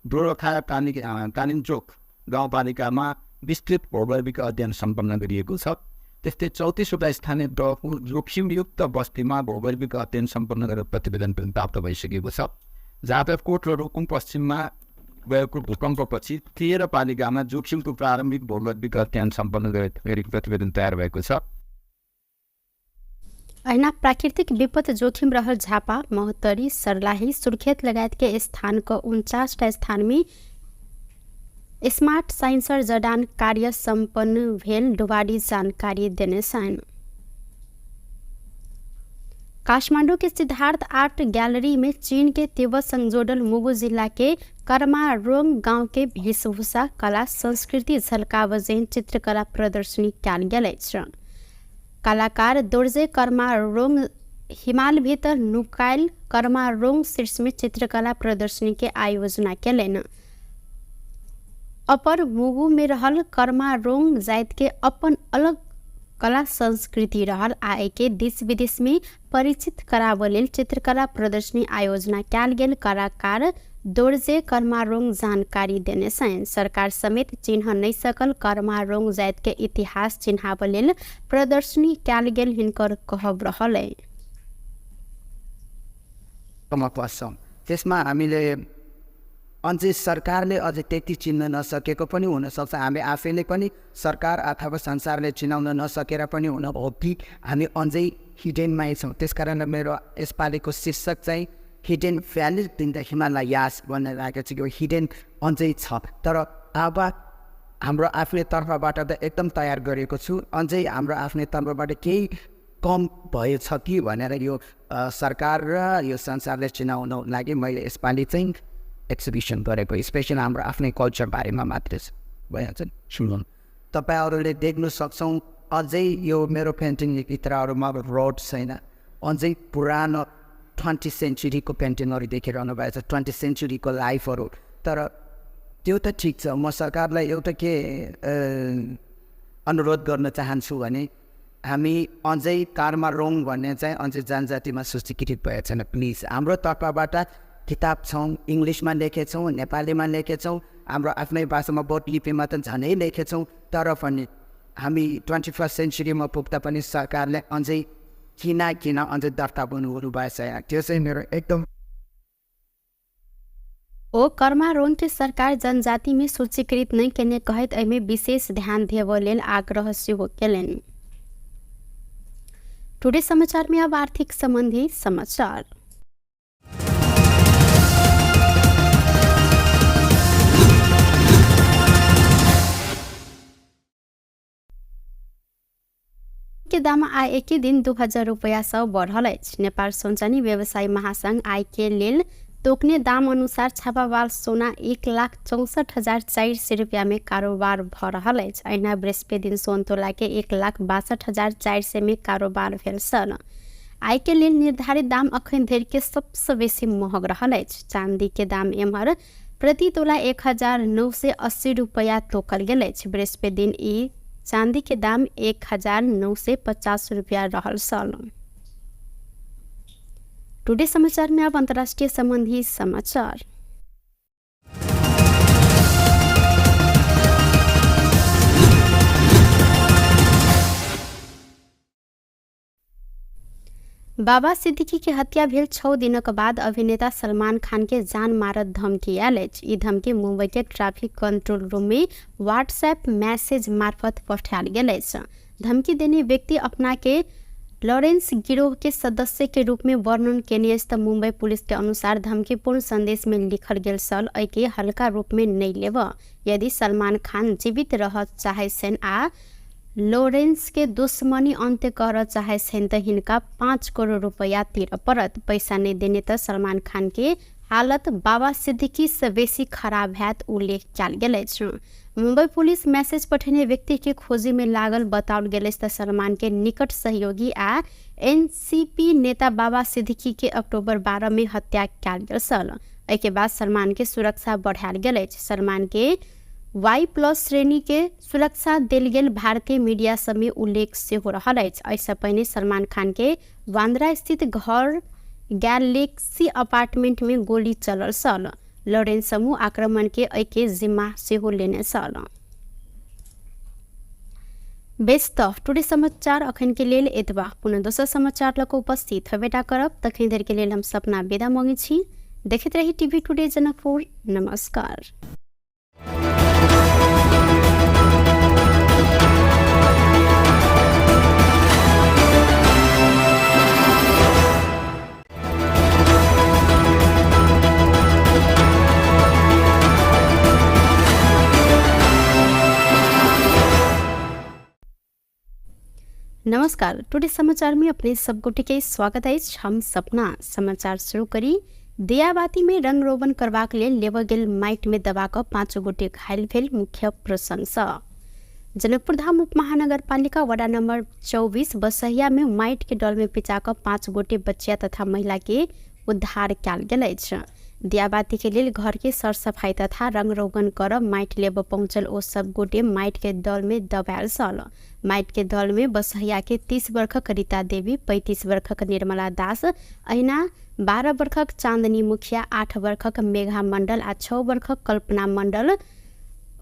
दोरखा कालिन्चोक गाउँपालिकामा विस्तृत भौगोलिक अध्ययन सम्पन्न गरिएको छ। त्यस्तै 34वटा स्थानीय तहको जोखिमयुक्त बस्तीमा भौगोलिक अध्ययन सम्पन्न गरेर प्रतिवेदन पनि प्राप्त भइसकेको छ। जाजरकोट र रुकुम पश्चिममा गएको भूकम्पपछि 13 पालिकामा जोखिमको प्रारम्भिक भौगोलिक अध्ययन सम्पन्न गरेर प्रतिवेदन तयार भएको छ। ऐना प्राकृतिक विपद जोखिम रहल झापा, महोत्तरी, सर्लाही, सुर्खेत लगायत के स्थान को 49 स्थान में स्मार्ट साइंसर जडान कार्य संपन्न भेल डुबाडी जानकारी देने सन। काठमांडू के सिद्धार्थ आर्ट गैलरी में चीन के तिब्बत संग जोड़ल मुगु जिला के कर्मारोंग गांव के वेशभूषा कला संस्कृति झलकावजेन चित्रकला प्रदर्शनी कैल गेल अछि। कलाकार दोर्जे कर्मारोंग हिमाल भीतर नुकायल कर्मारोंग शीर्ष में चित्रकला प्रदर्शनी के आयोजना केलनि। अपर मुगु में रहल कर्मारोंग जाति के अपन अलग कला संस्कृति रहल आए के देश विदेश में परिचित कराबऽ लेल चित्रकला प्रदर्शनी आयोजना कैल गेल। कलाकार दोर्जे कर्मारोंग जानकारी देने सन। सरकार समेत चिन्ह नहीं सकल कर्मारोंग जाति के इतिहास चिन्हाबऽ लेल प्रदर्शनी कैल गेल हिनकर कहब रहल। त्यसमा हामीले अझै सरकारले अझै त्यति चिन्न नसकेको पनि हुनसक्छ। हामी आफैले पनि सरकार अथवा संसारले चिनाउन नसकेर पनि हुन हो कि हामी अझै हिडेनमै छौँ। त्यसकारण मेरो यसपालिको शीर्षक चाहिँ hidden valley in the Himalayas भनेर राखेको छ। यो हिडेन अझै छ, तर अब हाम्रो आफ्नै तर्फबाट त एकदम तयार गरेको छु। अझै हाम्रो आफ्नै तर्फबाट केही कम भएछ कि भनेर यो सरकार र यो संसारले चिनाउन लागि मैले यसपालि चाहिँ एक्जिबिसन गरेको। स्पेसल हाम्रो आफ्नै कल्चर बारेमा मात्रै छ भइहाल्छ। सुन्नु तपाईँहरूले देख्न सक्छौँ अझै यो मेरो पेन्टिङभित्रहरूमा रोड छैन। अझै पुरानो 20th सेन्चुरीको पेन्टिङहरू देखिरहनु भएको छ, 20th सेन्चुरीको लाइफहरू। तर त्यो त ठिक छ। म सरकारलाई एउटा के अनुरोध गर्न चाहन्छु भने हामी अझै कर्मारोंग भन्ने चाहिँ अझै जनजातिमा सूचीकृत भएको छैन। प्लिज हाम्रो तर्फबाट किताब छौँ, इङ्ग्लिसमा लेखेछौँ, नेपालीमा लेखेछौँ, हाम्रो आफ्नै भाषामा बोट लिपिमा त झनै लेखेछौँ। तर पनि हामी 21st सेन्चुरीमा पुग्दा पनि सरकारले अझै किन अझै दर्ता गर्नुहुनु भएछ। त्यो चाहिँ मेरो एकदम ओ कर्मारोंग के सरकार जनजाति में सूचीकृत नहीं केने कहत एहिमे विशेष ध्यान देबऽ लेल आग्रह सेहो केलनि। टुडे समाचार में अब आर्थिक संबंधी समाचार। के दाम आय एकै दिन 2000 रुपैयाँ सँ बढ़ल अछि। नेपाल सोनचानी व्यवसायी महासंघ आय के लेल तोकने दाम अनुसार छापावाल सोना 1,64,400 रुपया में कारोबार भ रहल अछि। अहिना बृहस्पति दिन सोन तोला के 1,62,400 में कारोबार भेल छल। आय के लेल निर्धारित दाम अखन धरि के सबसे बेसी महग रहल अछि। चांदी के दाम एम्हर प्रति तोला 1,980 रुपया तोकल गेल अछि। बृहस्पति दिन ई चांदी के दाम 1,950 रुपया रहल छल। टुडे समाचार में अब अंतर्राष्ट्रीय संबंधी समाचार। बाबा सिद्दीकी के हत्या भेल 6 दिनक बाद अभिनेता सलमान खान के जान मारत धमकी आयल अछि। ई धमकी मुंबई के ट्रैफिक कंट्रोल रूम में व्हाट्सएप मैसेज मार्फत पठायल गेल अछि। धमकी देने व्यक्ति अपना के लॉरेंस गिरोह के सदस्य के रूप में वर्णन केने अछि त मुंबई पुलिस के अनुसार धमकीपूर्ण संदेश में लिखल गेल छल एके हल्का रूप में नहीं लेब। यदि सलमान खान जीवित रह चाहे छन् आ लॉरेंस के दुश्मनी अंत्य कर चाहे छन् त हिनका 5 करोड़ रुपया तिर परत। पैसा नहीं देने त सलमान खान के हालत बाबा सिद्दीकी से बेसी खराब हैत उल्लेख कयल गेल अछि। मुंबई पुलिस मैसेज पठेने व्यक्ति के खोजी में लागल बताओल गेल अछि त सलमान के निकट सहयोगी आ एनसीपी नेता बाबा सिद्दीकी के अक्टूबर 12 में हत्या कयल गेल छल। एहि के बाद सलमान के सुरक्षा बढ़ायल गेल अछि। सलमान के Y+ श्रेणी के सुरक्षा देल गेल भारतीय मीडिया सब में उल्लेख सेहो रहल अछि। एहिसँ पहिने सलमान खान के बांद्रा स्थित घर गैलेक्सी अपार्टमेंट में गोली चलल छल। लॉरेंस समूह आक्रमण के एके जिम्मा सेहो लेने छल। बेस्ट टुडे समाचार अखन के लेल एतबा पुनः दोसर समाचार लक उपस्थित हेबेटा करब तखन देर के लेल हम सपना विदा मांगे छी। देखते रही टीवी टुडे जनकपुर। नमस्कार। नमस्कार। टुडे समाचार में अपने सबको के स्वागत है। हम सपना समाचार शुरू करी। दियाबाती में रंग रोगन करबाक लेल लेबर गेल माइट में दबाक 5 गोटे घायल भेल। मुख्य प्रशंसा। जनकपुर धाम उप महानगरपालिका वडा नंबर 24 बसहिया में माइट के डल में पिचाक 5 गोटे बच्चिया तथा महिला के उद्धार कयल गेल अछि। दियाबाती के लेल घर के सर सफाई तथा रंग रोगन कर माइट लेब पहुंचल ओ सब गोटे माइट के दल में दबायल सल। माइट के दल में बसहिया के 30 वर्षक रीता देवी, 35 वर्षक निर्मला दास, अहिना 12 वर्षक चांदनी मुखिया, 8 वर्षक मेघा मंडल आ 6 वर्षक कल्पना मंडल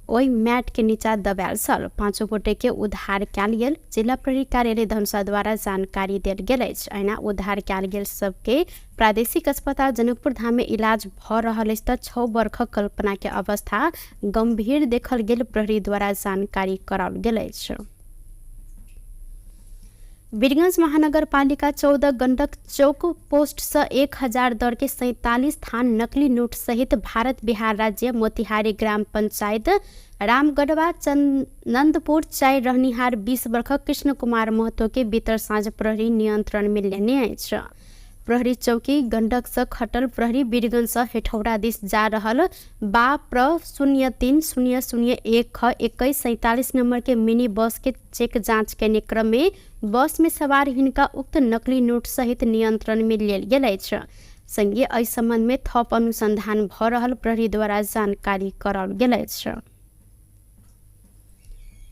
ओहि मैट के नीचा दबायल सल। 5 गोटे के उद्धार कयल गेल। जिला प्रहरी कार्यालय धनुषा द्वारा जानकारी देल गेल अछि। अहिना उद्धार कयल गेल सबके प्रादेशिक अस्पताल जनकपुर धाम में इलाज भ रहल अछि त 6 वर्षक कल्पना के अवस्था गंभीर देखल गेल। प्रहरी द्वारा जानकारी कराओल गेल अछि। वीरगंज महानगरपालिका 14 गंडक चौक पोस्ट से 1000 दर के 47 थान नकली नोट सहित भारत बिहार राज्य मोतिहारी ग्राम पंचायत रामगढ़वा चंदनपुर चाय रहनिहार 20 वर्षक कृष्ण कुमार महतो के बीतर साँझ प्रहरी नियंत्रण में लेने अछि। प्रहरी चौकी गंडक से खटल प्रहरी वीरगंज से हेठौड़ा दिस जा रहल बाप्र 03-0001-2147 नंबर के मिनी बस के चेक जांच करने क्रम में बस में सवार हिनका उक्त नकली नोट सहित नियंत्रण में लेल गेल अछि। संगे एहि संबंध में थप अनुसंधान भ रहल प्रहरी द्वारा जानकारी कराओल गेल अछि।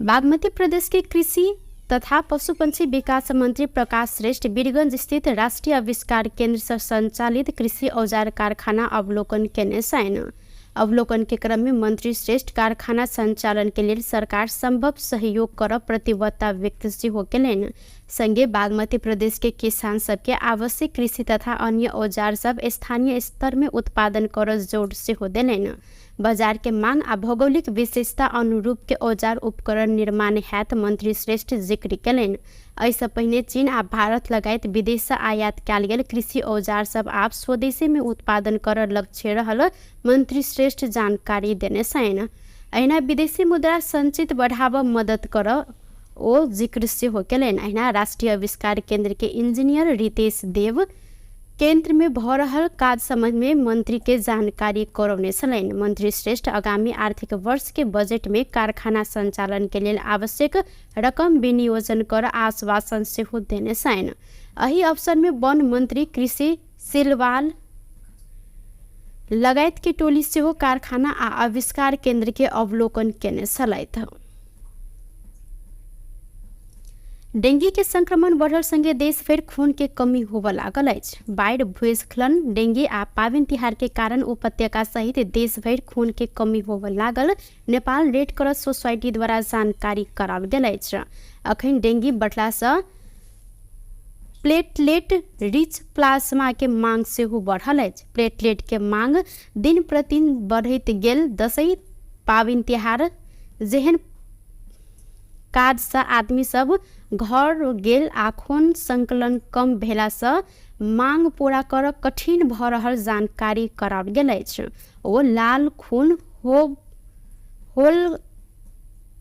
बागमती प्रदेश के कृषि तथा पशुपक्षी विकास मंत्री प्रकाश श्रेष्ठ वीरगंज स्थित राष्ट्रीय आविष्कार केंद्र से संचालित कृषि औजार कारखाना अवलोकन केने छथि। अवलोकन के क्रम में मंत्री श्रेष्ठ कारखाना संचालन के लिए सरकार संभव सहयोग कर प्रतिबद्धता व्यक्त सेहो केलनि। संगे बागमती प्रदेश के किसान सबके आवश्यक कृषि तथा अन्य औजार सब स्थानीय स्तर में उत्पादन कर जोर सेहो देलनि। बाजार के मांग आ भौगोलिक विशेषता अनुरूप के औजार उपकरण निर्माण हैत मंत्री श्रेष्ठ जिक्र केलनि। ऐसे पहिने चीन आ भारत लगायत विदेश से आयात कयल गेल कृषि औजार सब आप स्वदेशी में उत्पादन कर लक्ष्य रहल मंत्री श्रेष्ठ जानकारी देने छथि। अहिना विदेशी मुद्रा संचित बढ़ावा मदद कर ओ जिक्र सेहो केलनि। अहिना राष्ट्रीय आविष्कार केंद्र के इंजीनियर रितेश देव केंद्र में भ रहल काज संबंध में मंत्री के जानकारी करौने छलनि। मंत्री श्रेष्ठ आगामी आर्थिक वर्ष के बजट में कारखाना संचालन के लिए आवश्यक रकम विनियोजन कर आश्वासन सेहो देने छथि। एहि अवसर में वन मंत्री कृषि सिलवाल लगायत के टोली सेहो कारखाना आ आविष्कार केंद्र के अवलोकन केने छलथि। डेंगू के संक्रमण बढ़ल संगे देश भर खून के कमी होबऽ लागल अछि। बाढ़ि, भूस्खलन, डेंगू आ पाबनि तिहार के कारण उपत्यका सहित देश भर खून के कमी होबऽ लागल नेपाल रेड क्रॉस सोसाइटी द्वारा जानकारी कराओल गेल अछि। अखन डेंगू बढ़ला से प्लेटलेट रिच प्लाज्मा के मांग सेहो बढ़ल अछि। प्लेटलेट के मांग दिन प्रतिदिन बढ़ैत गेल। दशई, पाबनि तिहार जेहन काज से आदमी सब घर गेल आ खून संकलन कम भेला से मांग पूरा कर कठिन भ रहल जानकारी कराओल गेल अछि। ओ लाल खून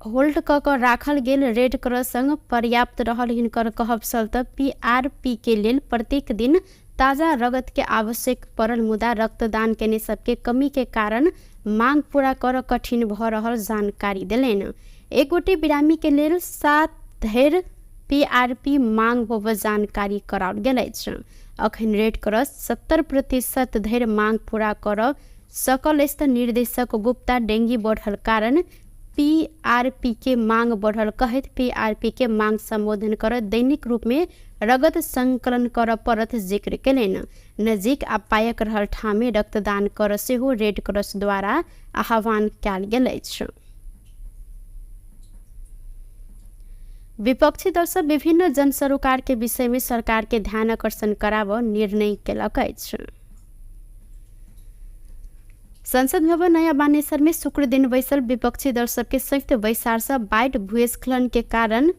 होल्ड क राखल गेल रेड क्रॉस संग पर्याप्त रहल हिनकर कहब छल त पीआरपी के लेल प्रत्येक दिन ताजा रगत के आवश्यक पड़ल। मुदा रक्तदान केने सबके कमी के कारण मांग पूरा कर कठिन भ रहल जानकारी देलनि। एक गोटे बिरामी के लेल 7 धरि पीआरपी मांग होबऽ जानकारी कराओल गेल अछि। अखन रेड क्रॉस 70% धरि मांग पूरा कर सकल अछि। निर्देशक गुप्ता डेंगू बढ़ल कारण पीआरपी के मांग बढ़ल कहैत पीआरपी के मांग संबोधन कर दैनिक रूप में रगत संकलन कर पड़त जिक्र केलनि। नजीक आ पायक रहल ठाम में रक्तदान कर सेहो रेड क्रॉस द्वारा आह्वान कयल गेल अछि। विपक्षी दल सब विभिन्न जन सरोकार के विषय में सरकार के ध्यान आकर्षण कराव निर्णय केलक अछि। संसद भवन नया बानेश्वर में शुक्र दिन बैसल विपक्षी दल सबके संयुक्त बैसार से बाढ़ भूस्खलन के कारण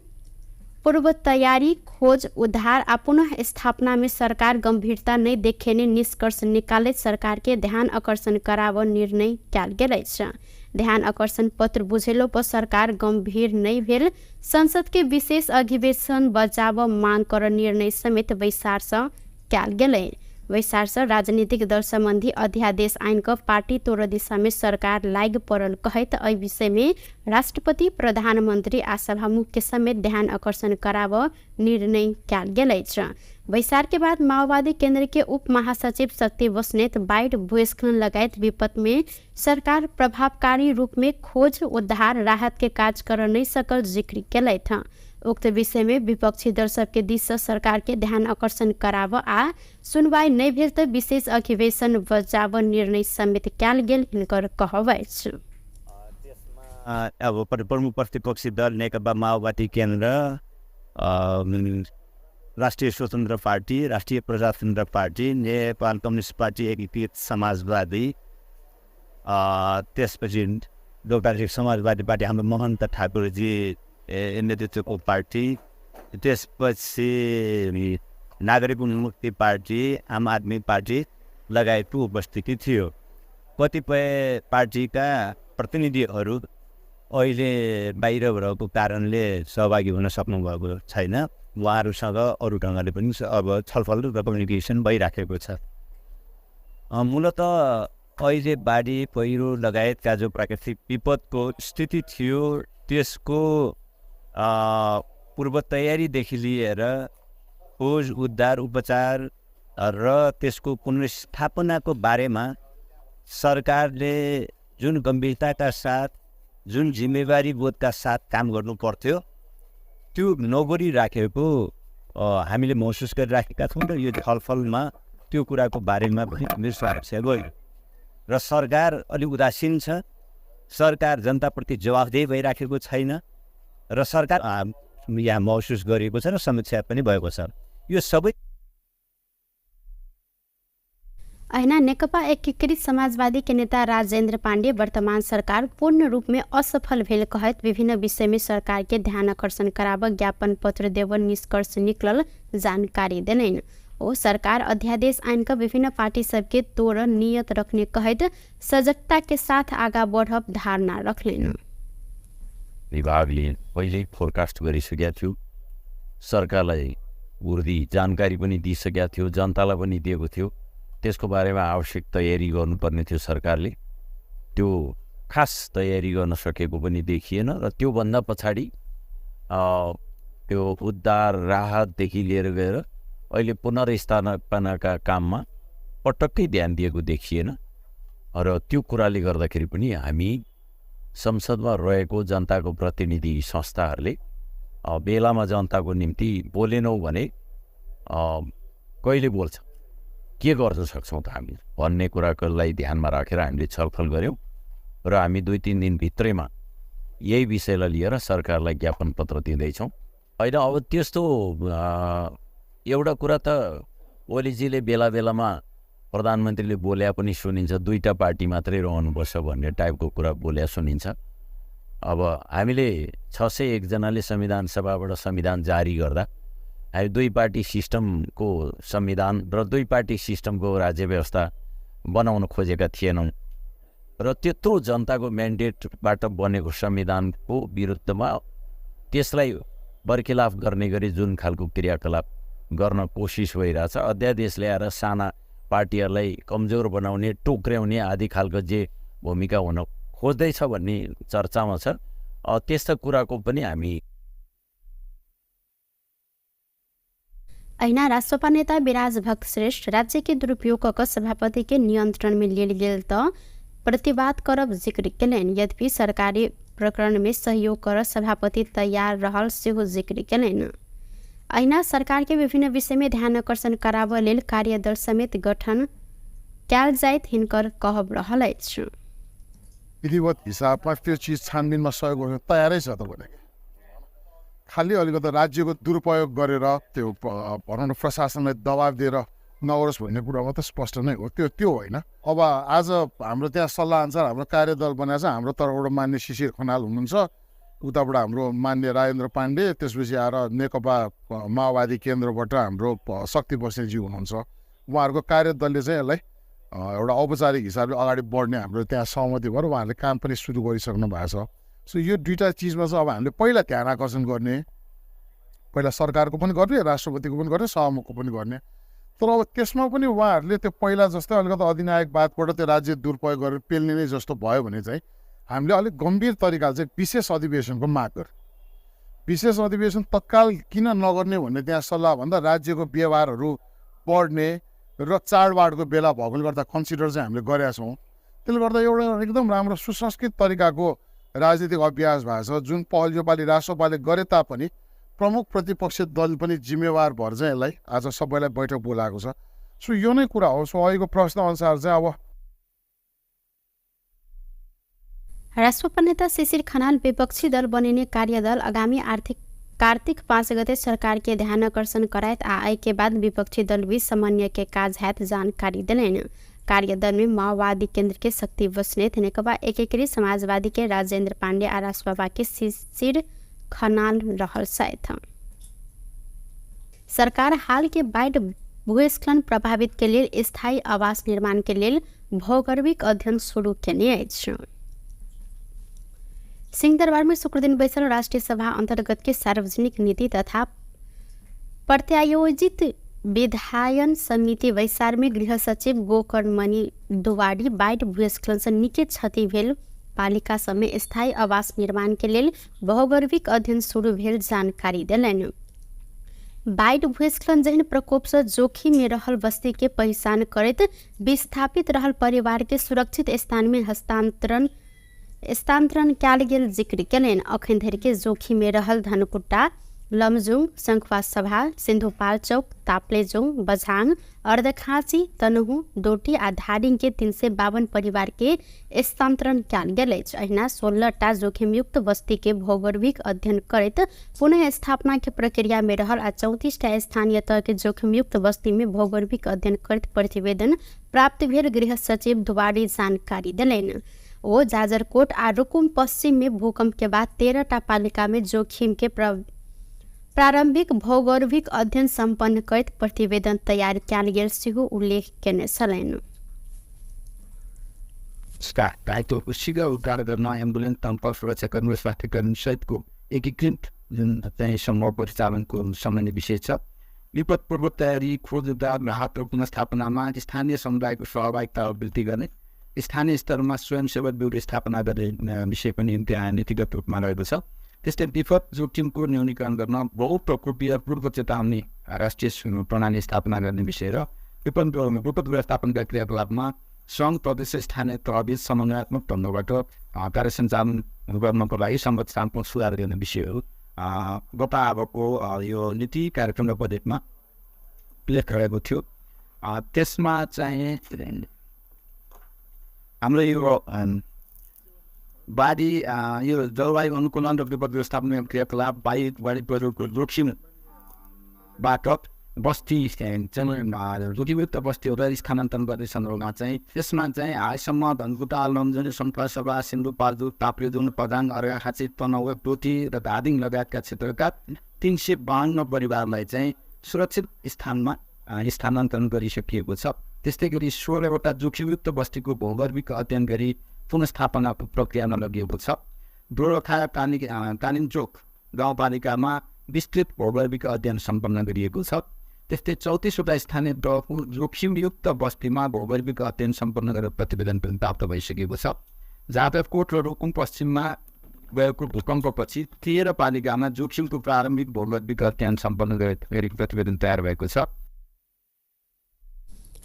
पूर्व तैयारी खोज उद्धार आ पुनः स्थापना में सरकार गंभीरता नहीं देखेने निष्कर्ष निकाले सरकार के ध्यान आकर्षण कराव निर्णय कयल गेल अछि। ध्यान आकर्षण पत्र बुझेलो पर सरकार गंभीर नहीं भेल संसद के विशेष अधिवेशन बजाव मांग कर निर्णय समेत बैसार से कयल गेलै। बैसार से राजनीतिक दल संबंधी अध्यादेश आइन का पार्टी तोड़ दिशा में सरकार लाग पड़ल कहत एहि विषय में राष्ट्रपति प्रधानमंत्री आ सभामुख के समेत ध्यान आकर्षण कराव निर्णय कयल गेल अछि। बैसार के बाद माओवादी केंद्र के उप महासचिव शक्ति बस्नेत बाढ़ भूस्खलन लगायत विपद में सरकार प्रभावकारी रूप में खोज उद्धार राहत के कार्य कर नहीं सकल जिक्र केलथि। उक्त विषय में विपक्षी दल सबके दिश से सरकार के ध्यान आकर्षण कराव आ सुनवाई नहीं भेल तो विशेष अधिवेशन बजाव निर्णय समेत कयल गेल हिनकर कहब अछि। अब प्रमुख प्रतिपक्षी दल नेकपा माओवादी केन्द्र, राष्ट्रिय स्वतन्त्र पार्टी, राष्ट्रिय प्रजातन्त्र पार्टी, नेपाल कम्युनिस्ट पार्टी, एकीकृत समाजवादी, त्यसपछि लोकतान्त्रिक समाजवादी पार्टी हाम्रो महन्त ठाकुरजी नेतृत्वको पार्टी, त्यसपछि नागरिक उन्मुक्ति पार्टी, आम आदमी पार्टी लगायतको उपस्थिति थियो। कतिपय पार्टीका प्रतिनिधिहरू अहिले बाहिर भएको कारणले सहभागी हुन सक्नुभएको छैन। उहाँहरूसँग अरू ढङ्गले पनि अब छलफल र कम्युनिकेसन भइराखेको छ। मूलत अहिले बाढी पहिरो लगायतका जो प्राकृतिक विपदको स्थिति थियो त्यसको पूर्व तयारीदेखि लिएर खोज उद्धार उपचार र त्यसको पुनर्स्थापनाको बारेमा सरकारले जुन गम्भीरताका साथ जुन जिम्मेवारी बोधका साथ काम गर्नु पर्थ्यो त्यो नगरिराखेको हामीले महसुस गरिराखेका छौँ र यो छलफलमा त्यो कुराको बारेमा पनि निर्स्वार्थ गयो र सरकार अलि उदासीन छ। सरकार जनताप्रति जवाफदेही भइराखेको छैन र सरकार यहाँ महसुस गरिएको छ र समीक्षा पनि भएको छ। यो सबै ऐना नेकपा एकीकृत समाजवादी के नेता राजेंद्र पांडे वर्तमान सरकार पूर्ण रूप में असफल भेल कहत विभिन्न विषय में सरकार के ध्यान आकर्षण कराव ज्ञापन पत्र देव निष्कर्ष निकलल जानकारी देलैन। ओ सरकार अध्यादेश आइन का विभिन्न पार्टी सबके तोड़ नियत रखने कहत सजगता के साथ आगा बढ़ब धारणा रखलेन। विभागले पहिल्यै फोरकास्ट गरिसकेका थियो, सरकारलाई उर्दी जानकारी पनि दिइसकेका थियो, जनतालाई पनि दिएको थियो। त्यसको बारेमा आवश्यक तयारी गर्नुपर्ने थियो सरकारले। त्यो खास तयारी गर्न सकेको पनि देखिएन र त्योभन्दा पछाडि त्यो उद्धार राहतदेखि लिएर गएर अहिले पुनर्स्थापनाका काममा पटक्कै ध्यान दिएको देखिएन र त्यो कुराले गर्दाखेरि पनि हामी संसदमा रहेको जनताको प्रतिनिधि संस्थाहरूले बेलामा जनताको निम्ति बोलेनौँ भने कहिले बोल्छ, के गर्न सक्छौँ त हामी भन्ने कुरालाई ध्यानमा राखेर हामीले छलफल गऱ्यौँ र हामी 2-3 दिनभित्रैमा यही विषयलाई लिएर सरकारलाई ज्ञापन पत्र दिँदैछौँ। होइन अब त्यस्तो एउटा कुरा त ओलीजीले बेला बेलामा प्रधानमन्त्रीले बोल्या पनि सुनिन्छ, 2टा पार्टी मात्रै रहनुपर्छ भन्ने टाइपको कुरा बोल्या सुनिन्छ। अब हामीले 601 जनाले संविधान सभाबाट संविधान जारी गर्दा हामी 2 पार्टी सिस्टमको संविधान र 2 पार्टी सिस्टमको राज्य व्यवस्था बनाउन खोजेका थिएनौँ र त्यत्रो जनताको म्यान्डेटबाट बनेको संविधानको विरुद्धमा त्यसलाई बर्खिलाफ गर्ने गरी जुन खालको क्रियाकलाप गर्न कोसिस भइरहेछ, अध्यादेश ल्याएर साना पार्टीहरूलाई कमजोर बनाउने, टोक्र्याउने आदि खालको जे भूमिका हुन खोज्दैछ भन्ने चर्चामा छ। त्यस्ता कुराको पनि हामी ऐना राष्ट्रपा नेता विराज भक्त श्रेष्ठ राज्य के दुरुपयोग क सभापति के नियंत्रण में लेल गेल त प्रतिवाद करब जिक्र केलैन। यद्यपि सरकारी प्रकरण में सहयोग कर सभापति तैयार रहल सेहो जिक्र केलैन। ऐना सरकार के विभिन्न विषय में ध्यान आकर्षण कराव लेल कार्यदल समेत गठन कयल जाइत हिनकर कहब रहल अछि। विधिवत हिसाबमा त्यो चिज छानबिनमा सहयोग गर्न तयारै छ त भने खालि अलिकति राज्यको दुरुपयोग गरेर त्यो भनौँ न प्रशासनलाई दबाब दिएर नगरोस् भन्ने कुरा मात्रै स्पष्ट नै हो, त्यो होइन। अब आज हाम्रो त्यहाँ सल्लाह अनुसार हाम्रो कार्यदल बनाएको छ। हाम्रो तर्फबाट मान्य शिशिर खनाल हुनुहुन्छ, उताबाट हाम्रो मान्य राजेन्द्र पाण्डे, त्यसपछि आएर नेकपा माओवादी केन्द्रबाट हाम्रो शक्ति बस्नेजी हुनुहुन्छ। उहाँहरूको कार्यदलले चाहिँ यसलाई एउटा औपचारिक हिसाबले अगाडि बढ्ने हाम्रो त्यहाँ सहमति भएर उहाँहरूले काम पनि सुरु गरिसक्नु भएको छ। सो यो दुईवटा चिजमा चाहिँ अब हामीले पहिला ध्यान आकर्षण गर्ने, पहिला सरकारको पनि गर्ने, राष्ट्रपतिको पनि गर्ने, सहमुखको पनि गर्ने। तर अब त्यसमा पनि उहाँहरूले त्यो पहिला जस्तै अलिकति अधिनायकवादबाट त्यो राज्य दुरुपयोग गरेर पेल्ने नै जस्तो भयो भने चाहिँ हामीले अलिक गम्भीर तरिकाले चाहिँ विशेष अधिवेशनको माग गर्यो। विशेष अधिवेशन तत्काल किन नगर्ने भन्ने त्यहाँ सल्लाह भन्दा राज्यको व्यवहारहरू बढ्ने र चाडबाडको बेला भएकोले गर्दा कन्सिडर चाहिँ हामीले गरेका छौँ। त्यसले गर्दा एउटा एकदम राम्रो सुसंस्कृत तरिकाको राजनीतिक अभ्यास भएको छ, जुन पहल योपालि राष्ट्रपाले गरे तापनि प्रमुख प्रतिपक्षी दल पनि जिम्मेवार भएर चाहिँ यसलाई आज सबैलाई बैठक बोलाएको छ। सो यो नै कुरा हो। सो अहिलेको प्रश्नअनुसार चाहिँ अब राष्ट्रपा नेता शिशिर खनाल विपक्षी दल बनिने कार्यदल आगामी कार्तिक 5 गते सरकार के ध्यान आकर्षण करायत आए के बाद विपक्षी दल बीच समन्वय के काज हैत जानकारी दिलेन। कार्यदल में माओवादी केंद्र के शक्ति बस्नेत, नेकपा एकीकृत समाजवादी के राजेंद्र पांडे और राष्ट्रपा के शिशिर खनाल रहल साथ। सरकार हाल के बाढ़ भूस्खलन प्रभावित के लिए स्थायी आवास निर्माण के लिए भौगोलिक अध्ययन शुरू केने अछि। सिंहदरबार में शुक्र दिन बैसल राष्ट्रीय सभा अंतर्गत के सार्वजनिक नीति तथा प्रत्यायोजित विधायन समिति वैसार में गृह सचिव गोकर्णमणि दुवाडी बाढ़ भूस्खलन से निकै क्षति भेल पालिका समय स्थायी आवास निर्माण के लिए भौगोलिक अध्ययन शुरू भेल जानकारी दिलैन। बाढ़ भूस्खलन जहन प्रकोप से जोखिम में रहल बस्ती के पहचान करत विस्थापित रहल परिवार के सुरक्षित स्थान में स्थानांतरण कयल गेल जिक्र केलनि। अखन धरि के जोखिम में रहल धनकुट्टा, लमजुङ, शंखवा सभा, सिन्धुपाल चौक, ताप्लेजुङ, बझाङ, अर्धखाँची, तनहु, डोटी आ धादिङ के 352 परिवार के स्थानांतरण कयल गेल अछि। अहिना 16टा जोखिमयुक्त बस्ती के भौगोलिक अध्ययन करैत पुनः स्थापना के प्रक्रिया में रहल आ 34टा स्थानीय तह के जोखिमयुक्त बस्ती में भौगोलिक अध्ययन करैत प्रतिवेदन प्राप्त भेल गृह सचिव दुवाडी जानकारी दिलैन। वो जाजरकोट आ रुकुम पश्चिम में भूकंप के बाद 13टा पालिका में जोखिम के प्रारंभिक भौगोलिक अध्ययन संपन्न करैत प्रतिवेदन तैयार कयल गेल सेहो उल्लेख केने छलनि। दायित्व शीघ्र उद्धार गर्न एम्बुलेन्स तम्प सुरक्षाकर्मी स्वास्थ्यकर्मी सहितको एकीकृत जुन चाहिँ समूह परिचालनको सम्बन्धी विषय छ। विपद पूर्व तयारी, खोज उद्धार, राहत र पुनर्स्थापनामा स्थानीय समुदायको सहभागिता वृद्धि गर्ने, स्थानीय स्तरमा स्वयंसेवक ब्युरो स्थापना गर्ने विषय पनि त्यहाँ नीतिगत रूपमा रहेको छ। त्यस्तै विपद जोखिमको न्यूनीकरण गर्न बहुप्रकोपीय पूर्व चेतावनी राष्ट्रिय प्रणाली स्थापना गर्ने विषय र विपद व्यवस्थापनका क्रियाकलापमा सङ्घ प्रदेश स्थानीय तहबीच समन्वयात्मक ढङ्गबाट कार्य सञ्चालन गर्नको लागि संरचनात्मक सुधार गर्ने विषयहरू गत अबको यो नीति कार्यक्रम र बजेटमा उल्लेख गरेको थियो। त्यसमा चाहिँ हाम्रो यो बाढी यो जलवायु अनुकूलन र विपद व्यवस्थापन क्रियाकलाप बाढी पहिरोको जोखिमबाट बस्ती जोखिमयुक्त बस्तीहरूलाई स्थानान्तरण गर्ने सन्दर्भमा चाहिँ त्यसमा चाहिँ हालसम्म धनकुटा, लमजुङ, शंखवा सभा, सिन्धुपाल्चोक, ताप्लेजुङ, पदाङ, अर्घाखाँची, तनहुँ, डोटी र धादिङ लगायतका क्षेत्रका 352 परिवारलाई चाहिँ सुरक्षित स्थानमा स्थानान्तरण गरिसकिएको छ। त्यस्तै गरी 16वटा जोखिमयुक्त बस्तीको भौगोलिक अध्ययन गरी पुनर्स्थापनाको प्रक्रियामा लगिएको छ। दोरखा कालिन्चोक गाउँपालिकामा विस्तृत भौगोलिक अध्ययन सम्पन्न गरिएको छ। त्यस्तै 34वटा स्थानीय तहको जोखिमयुक्त बस्तीमा भौगोलिक अध्ययन सम्पन्न गरेर प्रतिवेदन पनि प्राप्त भइसकेको छ। जाजरकोट र रुकुम पश्चिममा गएको भूकम्पपछि 13 पालिकामा जोखिमको प्रारम्भिक भौगोलिक अध्ययन सम्पन्न गरी प्रतिवेदन तयार भएको छ।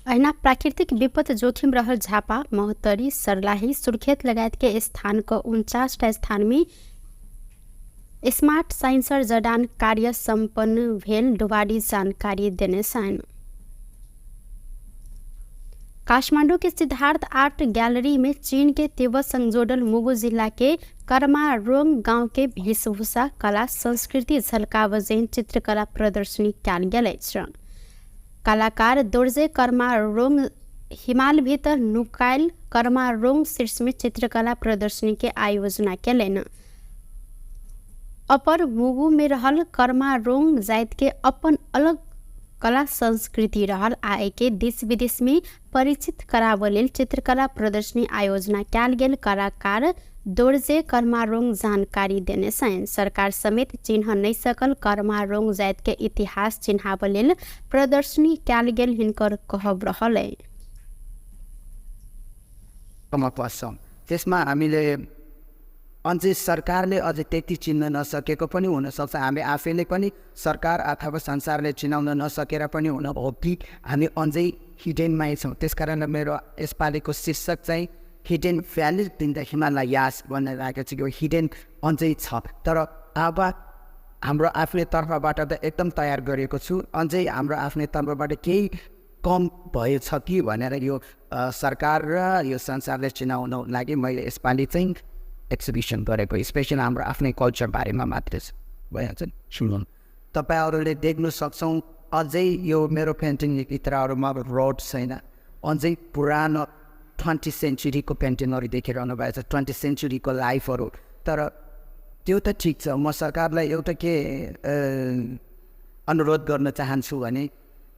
अहिना प्राकृतिक विपद जोखिम रहल झापा, महोत्तरी, सर्लाही, सुर्खेत लगायत के स्थान को 49टा स्थान में स्मार्ट साइंसर जडान कार्य संपन्न भेल दुवाडी जानकारी देने सन। काठमांडू के सिद्धार्थ आर्ट गैलरी में चीन के तिब्बत संगजोडल मुगु जिला के कर्मारोंग गांव के वेशभूषा कला संस्कृति झलकावजेन चित्रकला प्रदर्शनी कयल गेल अछि। कलाकार दोर्जे कर्मारोंग हिमाल भीतर नुकायल कर्मारोंग शीर्ष में चित्रकला प्रदर्शनी के आयोजना केलनि। अपर मुगु में रहल कर्मारोंग जाति के अपन अलग कला संस्कृति रहल आ एके देश विदेश में परिचित कराबऽ लेल चित्रकला प्रदर्शनी आयोजना कयल गेल। कलाकार दोर्जे कर्मारोंग जानकारी देने छन्। सरकार समेत चिन्ह नहीं सकल कर्मारोंग जाति के इतिहास चिन्हाबऽ लेल प्रदर्शनी कयल गेल हिनकर कहब रहल। त्यसमा हामीले अझै सरकारले अझै त्यति चिन्न नसकेको पनि हुनसक्छ। हामी आफैले पनि सरकार अथवा संसारले चिनाउन नसकेर पनि हुन हो कि हामी अझै हिडेनमै छौँ। त्यसकारण मेरो यसपालिको शीर्षक चाहिँ hidden valley in the Himalayas भनेर राखेको छ। यो हिडेन अझै छ, तर अब हाम्रो आफ्नै तर्फबाट त एकदम तयार गरेको छु। अझै हाम्रो आफ्नै तर्फबाट केही कम भएछ कि भनेर यो सरकार र यो संसारले चिनाउन लागि मैले यसपालि चाहिँ एक्जिबिसन गरेको। स्पेसल हाम्रो आफ्नै कल्चर बारेमा मात्रै छ। भइहाल्छ नि। सुन्नु तपाईँहरूले देख्न सक्छौँ अझै यो मेरो पेन्टिङ भित्रहरूमा रोड छैन। अझै पुरानो 20th सेन्चुरीको पेन्टिङहरू देखिरहनु भएको छ, 20th सेन्चुरीको लाइफहरू। तर त्यो त ठिक छ। म सरकारलाई एउटा के अनुरोध गर्न चाहन्छु भने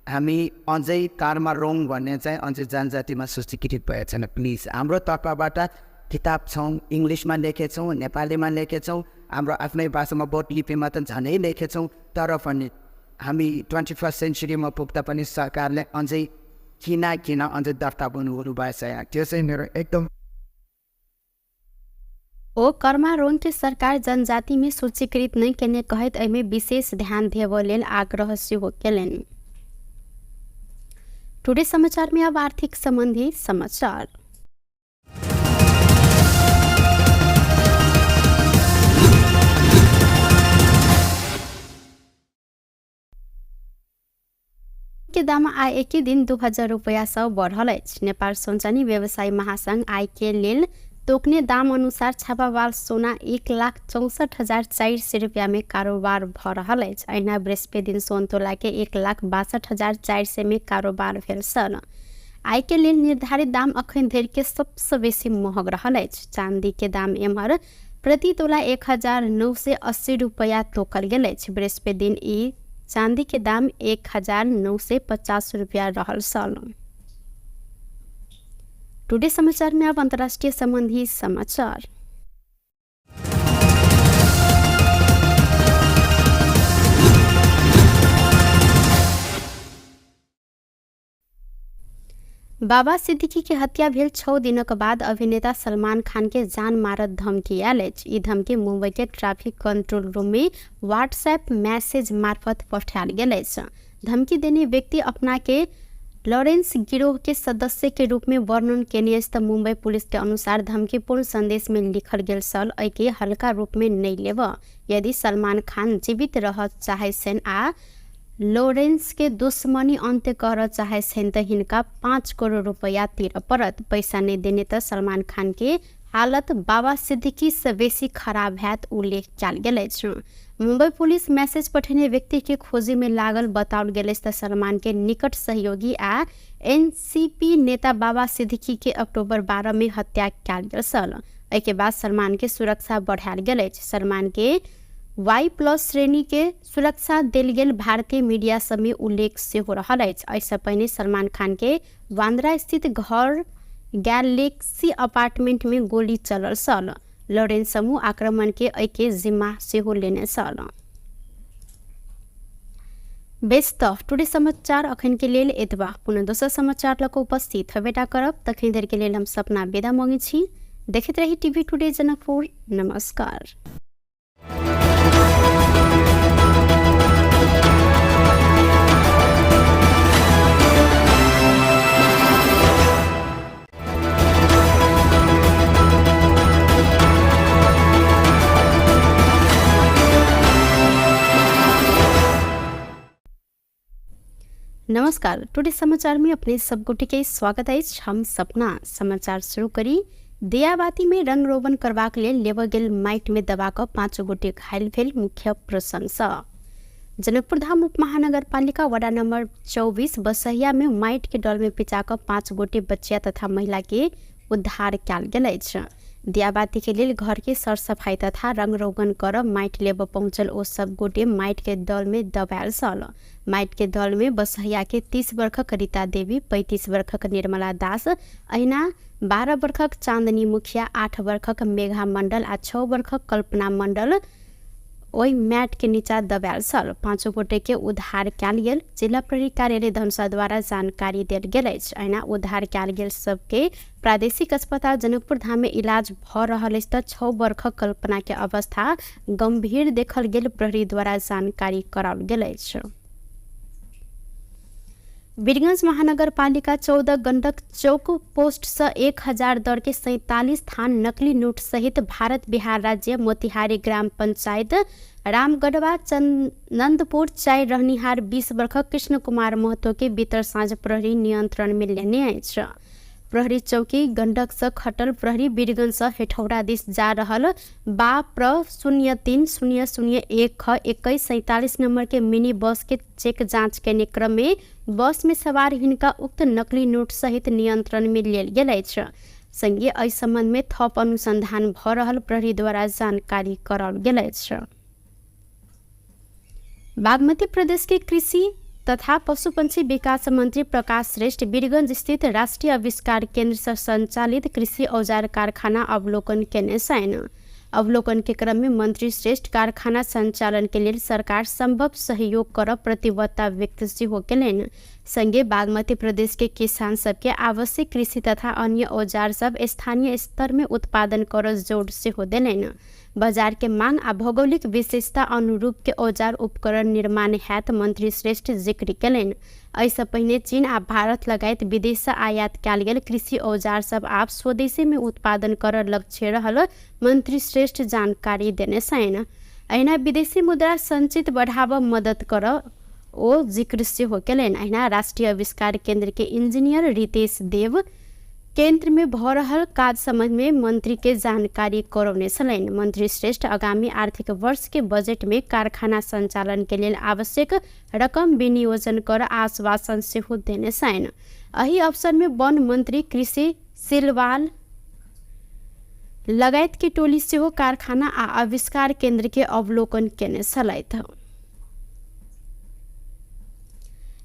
हामी अझै कर्मारोंग भन्ने चाहिँ अझै जनजातिमा सूचीकृत भएको छैन। प्लिज हाम्रो तर्फबाट किताब छौँ, इङ्ग्लिसमा लेखेछौँ, नेपालीमा लेखेछौँ, हाम्रो आफ्नै भाषामा बोट लिपिमा त झनै लेखेछौँ। तर पनि हामी 21st सेन्चुरीमा पुग्दा पनि सरकारले अझै किन अझै दर्ता गर्नु भएछ। त्यो चाहिँ मेरो एकदम ओ कर्मारोंग के सरकार जनजाति में सूचीकृत नहीं केने कहत एहिमे विशेष ध्यान देबऽ लेल आग्रह सेहो केलनि। टुडे समाचार में अब आर्थिक संबंधी समाचार। के दाम आय एकै दिन 2000 रुपैयाँ सँ बढ़ल अछि। नेपाल सोनचानी व्यवसायी महासंघ आय के लेल तोकने दाम अनुसार छापावाल सोना 1,64,400 रुपैया में कारोबार भ रहल अछि। अहिना बृहस्पति दिन सोन तोला के 1,62,400 में कारोबार भेल छल। आय के लेल निर्धारित दाम अखन धरि के सबसे बेसी महग रहल अछि। चांदी के दाम एम्हर प्रति तोला 1,980 रुपैया तोकल गेल अछि। बृहस्पति दिन ई चांदी के दाम 1,950 रुपया रहल छल। टुडे समाचार में अब अंतर्राष्ट्रीय संबंधी समाचार। बाबा सिद्दीकी के हत्या भेल 6 दिनक बाद अभिनेता सलमान खान के जान मारत धमकी आयल अछि। ई धमकी मुंबई के ट्रैफिक कंट्रोल रूम में व्हाट्सएप मैसेज मार्फत पठायल गेल अछि। धमकी देने व्यक्ति अपना के लॉरेंस गिरोह के सदस्य के रूप में वर्णन केने अछि त मुंबई पुलिस के अनुसार धमकीपूर्ण संदेश में लिखल गेल छल एके हल्का रूप में नहीं लेब। यदि सलमान खान जीवित रह चाहे छन् आ लॉरेंस के दुश्मनी अंत्य कर चाहे छन् त हिनका 5 करोड़ रुपया तिर परत। पैसा नहीं देने त सलमान खान के हालत बाबा सिद्दीकी से बेसी खराब हैत उल्लेख कयल गेल अछि। मुंबई पुलिस मैसेज पठेने व्यक्ति के खोजी में लागल बताओल गेल अछि त सलमान के निकट सहयोगी आ एनसीपी नेता बाबा सिद्दीकी के अक्टूबर 12 में हत्या कयल गेल छल। एहि के बाद सलमान के सुरक्षा बढ़ायल गेल अछि। सलमान के Y+ श्रेणी के सुरक्षा देल गेल भारतीय मीडिया सब में उल्लेख सेहो रहल अछि। एहिसँ पहिने सलमान खान के बांद्रा स्थित घर गैलेक्सी अपार्टमेंट में गोली चलल छल। लॉरेंस समूह आक्रमण के एके जिम्मा सेहो लेने छल। बेस्ट टुडे समाचार अखन के लेल एतबा। पुनः दोसर समाचार लक उपस्थित हेबेटा करब। तखन धरि के लेल हम सपना विदा मांगे छी। देखैत रही टीवी टुडे जनकपुर। नमस्कार। नमस्कार। नमस्कार। टुडे समाचार में अपने सबको के स्वागत है। हम सपना समाचार शुरू करी। दियाबाती में रंग रोगन करवाक लेल लेबर गेल माइट में दबाकर 5 गोटे घायल भेल। मुख्य प्रशंसा। जनकपुर धाम उपमहानगरपालिका वडा नंबर 24 बसहिया में माइट के डल में पिचाकर 5 गोटे बच्चिया तथा महिला के उद्धार कयल गेल अछि। दियाबाती के लेल घर के सरसफाई तथा रंग रोगन कर माइट लेब पहुंचल ओ सब गोटे माइट के दल में दबायल सल। माइट के दल में बसहिया के 30 वर्षक रीता देवी, 35 वर्षक निर्मला दास, अहिना 12 वर्षक चांदनी मुखिया, 8 वर्षक मेघा मंडल आ 6 वर्षक कल्पना मंडल ओहि मैट के नीचा दबायल सल। 5 गोटे के उद्धार कयल गेल। जिला प्रहरी कार्यालय धनुषा द्वारा जानकारी देल गेल अछि। अहिना उद्धार कयल गेल सबके प्रादेशिक अस्पताल जनकपुर धाम में इलाज भ रहल अछि त 6 वर्षक कल्पना के अवस्था गंभीर देखल गेल। प्रहरी द्वारा जानकारी कराओल गेल अछि। वीरगंज महानगरपालिका 14 गंडक चौक पोस्ट से 1000 दर के 47 थान नकली नोट सहित भारत बिहार राज्य मोतिहारी ग्राम पंचायत रामगढ़वा चंदनपुर चाय रहनिहार 20 वर्षक कृष्ण कुमार महतो के बीतर साँझ प्रहरी नियंत्रण में लेने अछि। प्रहरी चौकी गंडक से खटल प्रहरी वीरगंज से हेठौड़ा दिस जा रहल बा प्र 03-0001-2147 नंबर के मिनी बस के चेक जांच करने क्रम में बस में सवार हिनका उक्त नकली नोट सहित नियंत्रण में लेल गेल अछि। संगे एहि संबंध में थप अनुसंधान भ रहल प्रहरी द्वारा जानकारी कराओल गेल अछि। बागमती प्रदेश के कृषि तथा पशुपंछी विकास मंत्री प्रकाश श्रेष्ठ वीरगंज स्थित राष्ट्रीय आविष्कार केंद्र से संचालित कृषि औजार कारखाना अवलोकन केने छन्। अवलोकन के क्रम में मंत्री श्रेष्ठ कारखाना संचालन के लिए सरकार संभव सहयोग कर प्रतिबद्धता व्यक्त सेहो केलनि। संगे बागमती प्रदेश के किसान सबके आवश्यक कृषि तथा अन्य औजार सब स्थानीय स्तर में उत्पादन कर जोड़ सेहो देलनि। बाजार के मांग आ भौगोलिक विशेषता अनुरूप के औजार उपकरण निर्माण हैत मंत्री श्रेष्ठ जिक्र केलनि। ऐसा पहिने चीन आ भारत लगायत विदेश से आयात कयल गेल कृषि औजार सब आप स्वदेशी में उत्पादन कर लक्ष्य रहल मंत्री श्रेष्ठ जानकारी देने छन्। अहिना विदेशी मुद्रा संचित बढ़ावा मदद कर ओ जिक्र सेहो केलनि। अहिना राष्ट्रीय आविष्कार केंद्र के इंजीनियर रितेश देव केंद्र में भ रहल काज संबंध में मंत्री के जानकारी करौने छलनि। मंत्री श्रेष्ठ आगामी आर्थिक वर्ष के बजट में कारखाना संचालन के लिए आवश्यक रकम विनियोजन कर आश्वासन सेहो देने छन्। एहि अवसर में वन मंत्री कृषि सिलवाल लगायत की टोली सेहो कारखाना आ आविष्कार केंद्र के अवलोकन केने छलथि।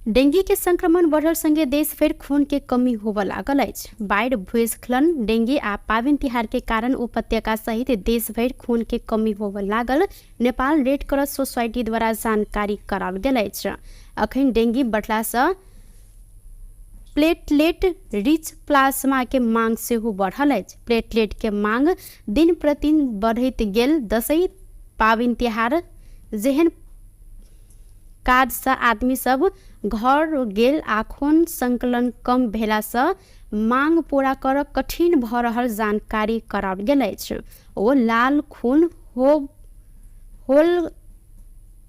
डेंगी के संक्रमण बढ़ल संगे देश भर खून के कमी होबऽ लागल अछि। बाढ़, भूस्खलन, डेंगी आ पाबनि तिहार के कारण उपत्यका सहित देश भर खून के कमी होबऽ लागल नेपाल रेड क्रॉस सोसाइटी द्वारा जानकारी कराओल गेल अछि। अखन डेंगी बढ़ला से प्लेटलेट रिच प्लाज्मा के मांग सेहो बढ़ल अछि। प्लेटलेट के मांग दिन प्रतिदिन बढ़ैत गेल। दशई, पाबनि तिहार जेहन काज से आदमी सब घर गेल आ खून संकलन कम भेला से मांग पूरा कर कठिन भ रहल जानकारी कराओल गेल अछि। ओ लाल खून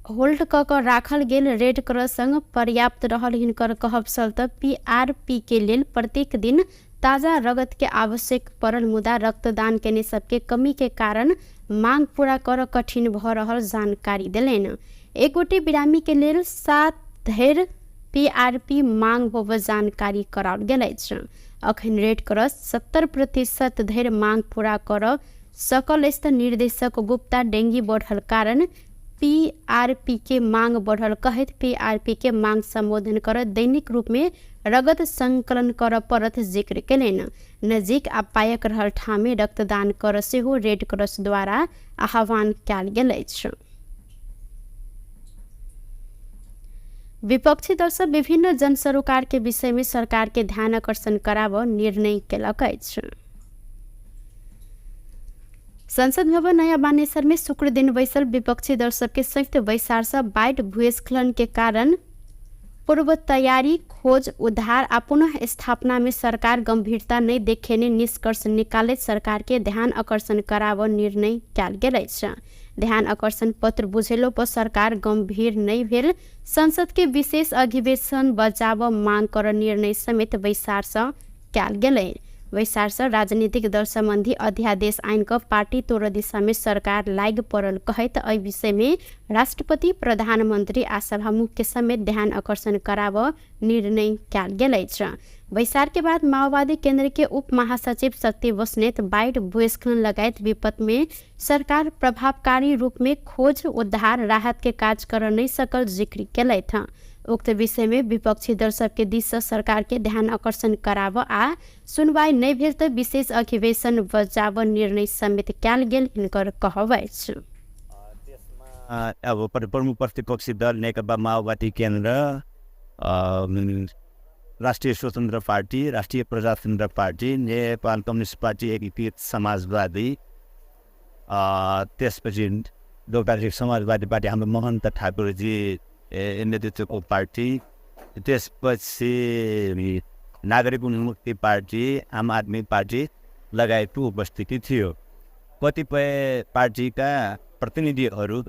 होल्ड क राखल गेल रेड क्रॉस संग पर्याप्त रहल हिनकर कहब छल त PRP के लेल प्रत्येक दिन ताजा रगत के आवश्यक पड़ल। मुदा रक्तदान केने सबके कमी के कारण मांग पूरा कर कठिन भ रहल जानकारी देलनि। एक गोटे बिरामी के लेल 7 धरि PRP मांग होबऽ जानकारी कराओल गेल अछि। अखन रेड क्रॉस 70% धरि मांग पूरा कर सकल अछि। निर्देशक गुप्ता डेंगी बढ़ल कारण PRP के मांग बढ़ल कहैत PRP के मांग संबोधन कर दैनिक रूप में रगत संकलन कर पड़त जिक्र केलनि। नजीक आ पायक रहल ठाम में रक्तदान कर सेहो रेड क्रॉस द्वारा आह्वान कयल गेल अछि। विपक्षी दल सब विभिन्न जन सरोकार के विषय में सरकार के ध्यान आकर्षण कराब निर्णय केलक अछि। संसद भवन नया बानेश्वर में शुक्र दिन बैसल विपक्षी दल सबके संयुक्त बैसार से बाढ़, भूस्खलन के कारण पूर्व तैयारी, खोज, उद्धार आ पुनः स्थापना में सरकार गंभीरता नहीं देखेने निष्कर्ष निकालैत सरकार के ध्यान आकर्षण कराब निर्णय कयल गेल अछि। ध्यान आकर्षण पत्र बुझेलो पर सरकार गंभीर नहीं भेल संसद के विशेष अधिवेशन बजाव मांग कर निर्णय समेत वैसार कैल गेलै। वैसार राजनीतिक दल संबंधी अध्यादेश आइन का पार्टी तोड़ दिशा में सरकार लाग पड़ल कहत एहि विषय में राष्ट्रपति प्रधानमंत्री आ सभामुख के समेत ध्यान आकर्षण कराव निर्णय कैल गेलै। वैसार के बाद माओवादी केंद्र के उप महासचिव शक्ति बस्नेत बाढ़ भूस्खलन लगायत विपद में सरकार प्रभावकारी रूप में खोज उद्धार राहत के कार्य कर नहीं सकल जिक्र कैले था। उक्त विषय में विपक्षी दल सबके दिश से सरकार के ध्यान आकर्षण कराव आ सुनवाई नहीं भेल तो विशेष अधिवेशन बजाव निर्णय समेत कैल गेल हिनकर कहबै छ। अब प्रमुख प्रतिपक्षी दल नेकपा माओवादी केन्द्र, राष्ट्रिय स्वतन्त्र पार्टी, राष्ट्रिय प्रजातन्त्र पार्टी, नेपाल कम्युनिस्ट पार्टी, एकीकृत समाजवादी, त्यसपछि लोकतान्त्रिक समाजवादी पार्टी हाम्रो महन्त ठाकुरजी नेतृत्वको पार्टी, त्यसपछि नागरिक उन्मुक्ति पार्टी, आम आदमी पार्टी लगायतको उपस्थिति थियो। कतिपय पार्टीका प्रतिनिधिहरू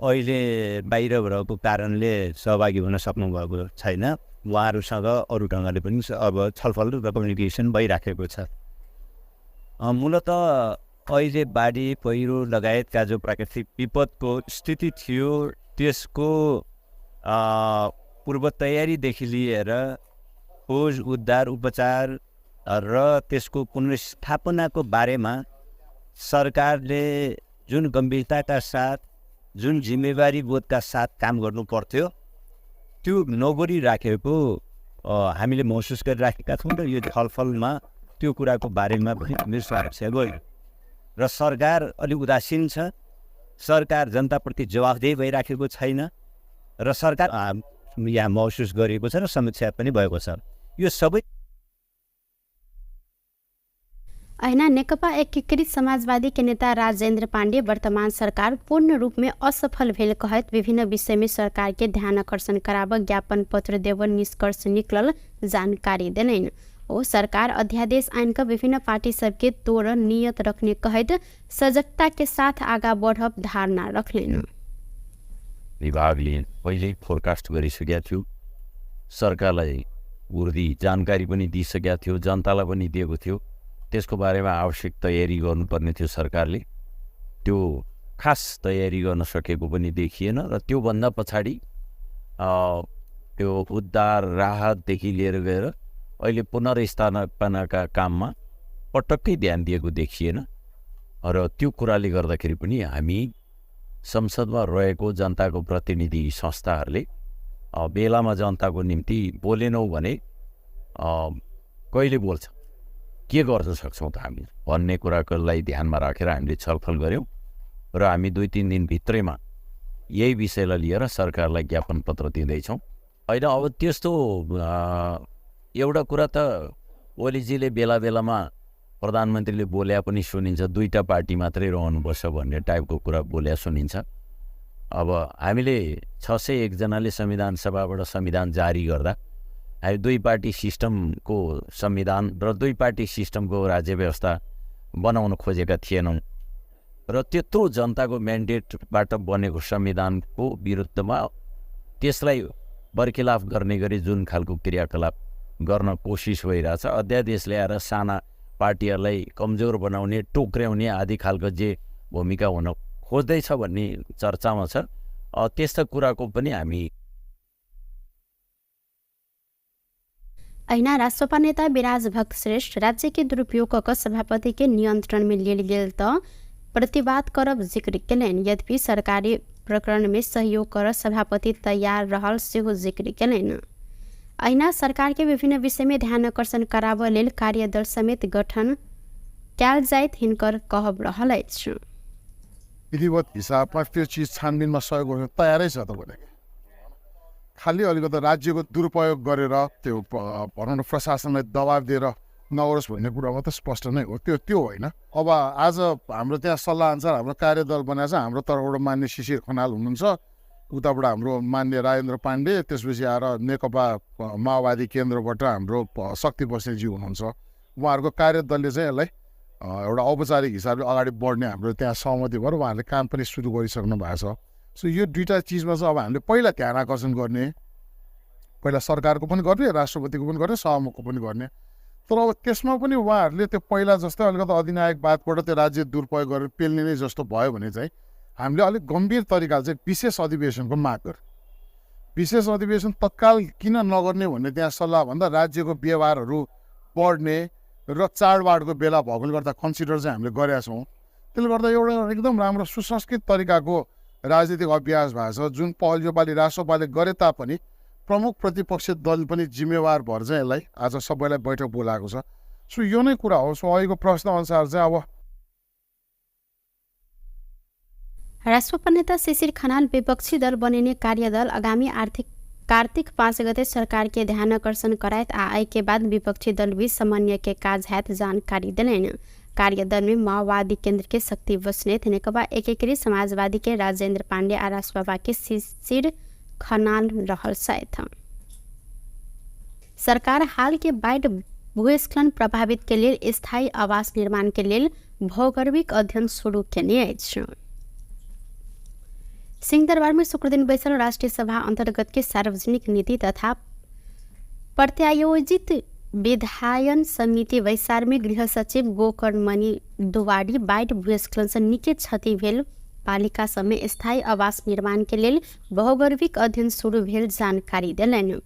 अहिले बाहिर भएको कारणले सहभागी हुन सक्नुभएको छैन। उहाँहरूसँग अरू ढङ्गले पनि अब छलफल र कम्युनिकेसन भइराखेको छ। मूलत अहिले बाढी पहिरो लगायतका जो प्राकृतिक विपदको स्थिति थियो त्यसको पूर्व तयारीदेखि लिएर खोज उद्धार उपचार र त्यसको पुनर्स्थापनाको बारेमा सरकारले जुन गम्भीरताका साथ जुन जिम्मेवारी बोधका साथ काम गर्नु पर्थ्यो त्यो नगरिराखेको हामीले महसुस गरिराखेका छौँ र यो छलफलमा त्यो कुराको बारेमा पनि निर्स्वार्थ गयो र सरकार अलि उदासीन छ। सरकार जनताप्रति जवाफदेही भइराखेको छैन र सरकार यहाँ महसुस गरिएको छ र समीक्षा पनि भएको छ। यो सबै ऐना नेकपा एकीकृत समाजवादी के नेता राजेंद्र पांडे वर्तमान सरकार पूर्ण रूप में असफल भेल कहत विभिन्न विषय में सरकार के ध्यान आकर्षण कराव ज्ञापन पत्र देव निष्कर्ष निकलल जानकारी देलैन। ओ सरकार अध्यादेश आइन का विभिन्न पार्टी सबके तोड़ नियत रखने कहत सजगता के साथ आगा बढ़ब धारणा रखलेन। विभागले पहिल्यै फोरकास्ट गरिसकेका थियो, सरकारलाई उर्दी जानकारी पनि दिइसकेका थियो, जनतालाई पनि दिएको थियो। त्यसको बारेमा आवश्यक तयारी गर्नुपर्ने थियो सरकारले, त्यो खास तयारी गर्न सकेको पनि देखिएन र त्योभन्दा पछाडि त्यो उद्धार राहतदेखि लिएर गएर अहिले पुनर्स्थापनाका काममा पटक्कै ध्यान दिएको देखिएन र त्यो कुराले गर्दाखेरि पनि हामी संसदमा रहेको जनताको प्रतिनिधि संस्थाहरूले बेलामा जनताको निम्ति बोलेनौँ भने कहिले बोल्छ, के गर्न सक्छौँ त हामी भन्ने कुरालाई ध्यानमा राखेर हामीले छलफल गऱ्यौँ र हामी 2-3 दिनभित्रैमा यही विषयलाई लिएर सरकारलाई ज्ञापन पत्र दिँदैछौँ। होइन अब त्यस्तो एउटा कुरा त ओलीजीले बेला बेलामा प्रधानमन्त्रीले बोल्या पनि सुनिन्छ, 2टा पार्टी मात्रै रहनुपर्छ भन्ने टाइपको कुरा बोल्या सुनिन्छ। अब हामीले 601 जनाले संविधान सभाबाट संविधान जारी गर्दा हामी 2 पार्टी सिस्टमको संविधान र 2 पार्टी सिस्टमको राज्य व्यवस्था बनाउन खोजेका थिएनौँ र त्यत्रो जनताको म्यान्डेटबाट बनेको संविधानको विरुद्धमा त्यसलाई बरखिलाफ गर्ने गरी जुन खालको क्रियाकलाप गर्न कोसिस भइरहेछ, अध्यादेश ल्याएर साना पार्टीहरूलाई कमजोर बनाउने, टोक्र्याउने आदि खालको जे भूमिका हुन खोज्दैछ भन्ने चर्चामा छ। त्यस्ता कुराको पनि हामी ऐना राष्ट्रपा नेता विराज भक्त श्रेष्ठ राज्य के दुरुपयोग का सभापति के नियंत्रण में लेल गेल तो प्रतिवाद करब जिक्र केलैन। यद्यपि सरकारी प्रकरण में सहयोग कर सभापति तैयार रहल सेहो जिक्र केलैन। ऐना सरकार के विभिन्न विषय में ध्यान आकर्षण कराव लेल कार्यदल समेत गठन कैल जाइत हिनकर कहब रहल अछि। विधिवत हिसाबमा त्यो चिज छानबिनमा सहयोग गर्न तयारै छ तपाईँले। खालि अलिकति राज्यको दुरुपयोग गरेर त्यो भनौँ न प्रशासनलाई दबाब दिएर नगरोस् भन्ने कुरा मात्रै स्पष्ट नै हो, त्यो होइन। अब आज हाम्रो त्यहाँ सल्लाह अनुसार हाम्रो कार्यदल बनाएको छ। हाम्रो तर्फबाट मान्य शिशिर खनाल हुनुहुन्छ, उताबाट हाम्रो मान्य राजेन्द्र पाण्डे, त्यसपछि आएर नेकपा माओवादी केन्द्रबाट हाम्रो शक्ति बस्नेतजी हुनुहुन्छ। उहाँहरूको कार्यदलले चाहिँ यसलाई एउटा औपचारिक हिसाबले अगाडि बढ्ने हाम्रो त्यहाँ सहमति भएर उहाँहरूले काम पनि सुरु गरिसक्नु भएको छ। सो यो दुईवटा चिजमा चाहिँ अब हामीले पहिला ध्यान आकर्षण गर्ने, पहिला सरकारको पनि गर्ने, राष्ट्रपतिको पनि गर्ने, सहमुखको पनि गर्ने। तर अब त्यसमा पनि उहाँहरूले त्यो पहिला जस्तै अलिकति अधिनायकवादबाट त्यो राज्य दुरुपयोग गरेर पेल्ने नै जस्तो भयो भने चाहिँ हामीले अलिक गम्भीर तरिकाले चाहिँ विशेष अधिवेशनको माग गर्यो। विशेष अधिवेशन तत्काल किन नगर्ने भन्ने त्यहाँ सल्लाह भन्दा राज्यको व्यवहारहरू बढ्ने र चाडबाडको बेला भएकोले गर्दा कन्सिडर चाहिँ हामीले गरेका छौँ। त्यसले गर्दा एउटा एकदम राम्रो सुसंस्कृत तरिकाको राजनीतिक अभ्यास भएको छ, जुन पहल योपालि राष्ट्रपाले गरे तापनि प्रमुख प्रतिपक्षी दल पनि जिम्मेवार भएर चाहिँ यसलाई आज सबैलाई बैठक बोलाएको छ। सो यो नै कुरा हो। सो अहिलेको प्रश्नअनुसार चाहिँ अब राष्ट्रपा नेता शिशिर खनाल विपक्षी दल बनिने कार्यदल आगामी कार्तिक 5 गते सरकार के ध्यान आकर्षण करायत आए के बाद विपक्षी दल बीच समन्वय के काज हैत जानकारी दिलेन। कार्यदल में माओवादी केंद्र के शक्ति बस्नेत, नेकपा एकीकृत समाजवादी के राजेंद्र पांडे और राष्ट्रपा के शिशिर खनाल रहल साथ। सरकार हाल के बाढ़ भूस्खलन प्रभावित के लिए स्थायी आवास निर्माण के लिए भौगोलिक अध्ययन शुरू केने अछि। सिंहदरबार में शुक्र दिन बैसल राष्ट्रीय सभा अंतर्गत के सार्वजनिक नीति तथा प्रत्यायोजित विधायन समिति वैसार में गृह सचिव गोकर्णमणि दुवाडी बाढ़ भूस्खलन से निकै क्षति भेल पालिका समय स्थायी आवास निर्माण के लिए भौगोलिक अध्ययन शुरू भेल जानकारी दिलनि।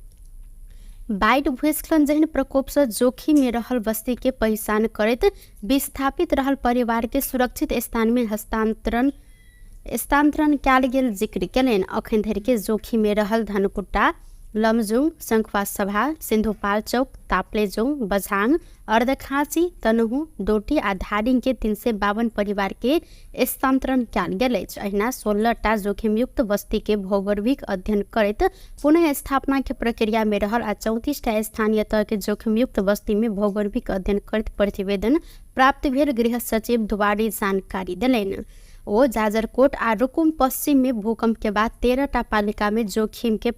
बाढ़ भूस्खलन जहन प्रकोप से जोखिम में रहल बस्ती के पहचान करते विस्थापित रहल परिवार के सुरक्षित स्थान में स्थानांतरण कयल गेल जिक्र केलनि। अखन धरि के जोखिम में रहल धनकुट्टा, लमजुङ, शंखवा सभा, सिन्धुपाल चौक, ताप्लेजुङ, बझाङ, अर्धखाँची, तनहु, डोटी आ धादिङ के 352 परिवार के स्थानांतरण कयल गेल अछि। अहिना 16टा जोखिमयुक्त बस्ती के भौगोलिक अध्ययन करैत पुनः स्थापना के प्रक्रिया में रहल आ 34टा स्थानीय तह के जोखिमयुक्त बस्ती में भौगोलिक अध्ययन करैत प्रतिवेदन प्राप्त भेल गृह सचिव दुवाडी जानकारी दिलनि। ओ जाजरकोट आ रुकुम पश्चिम में भूकंप के बाद 13टा पालिका में जोखिम के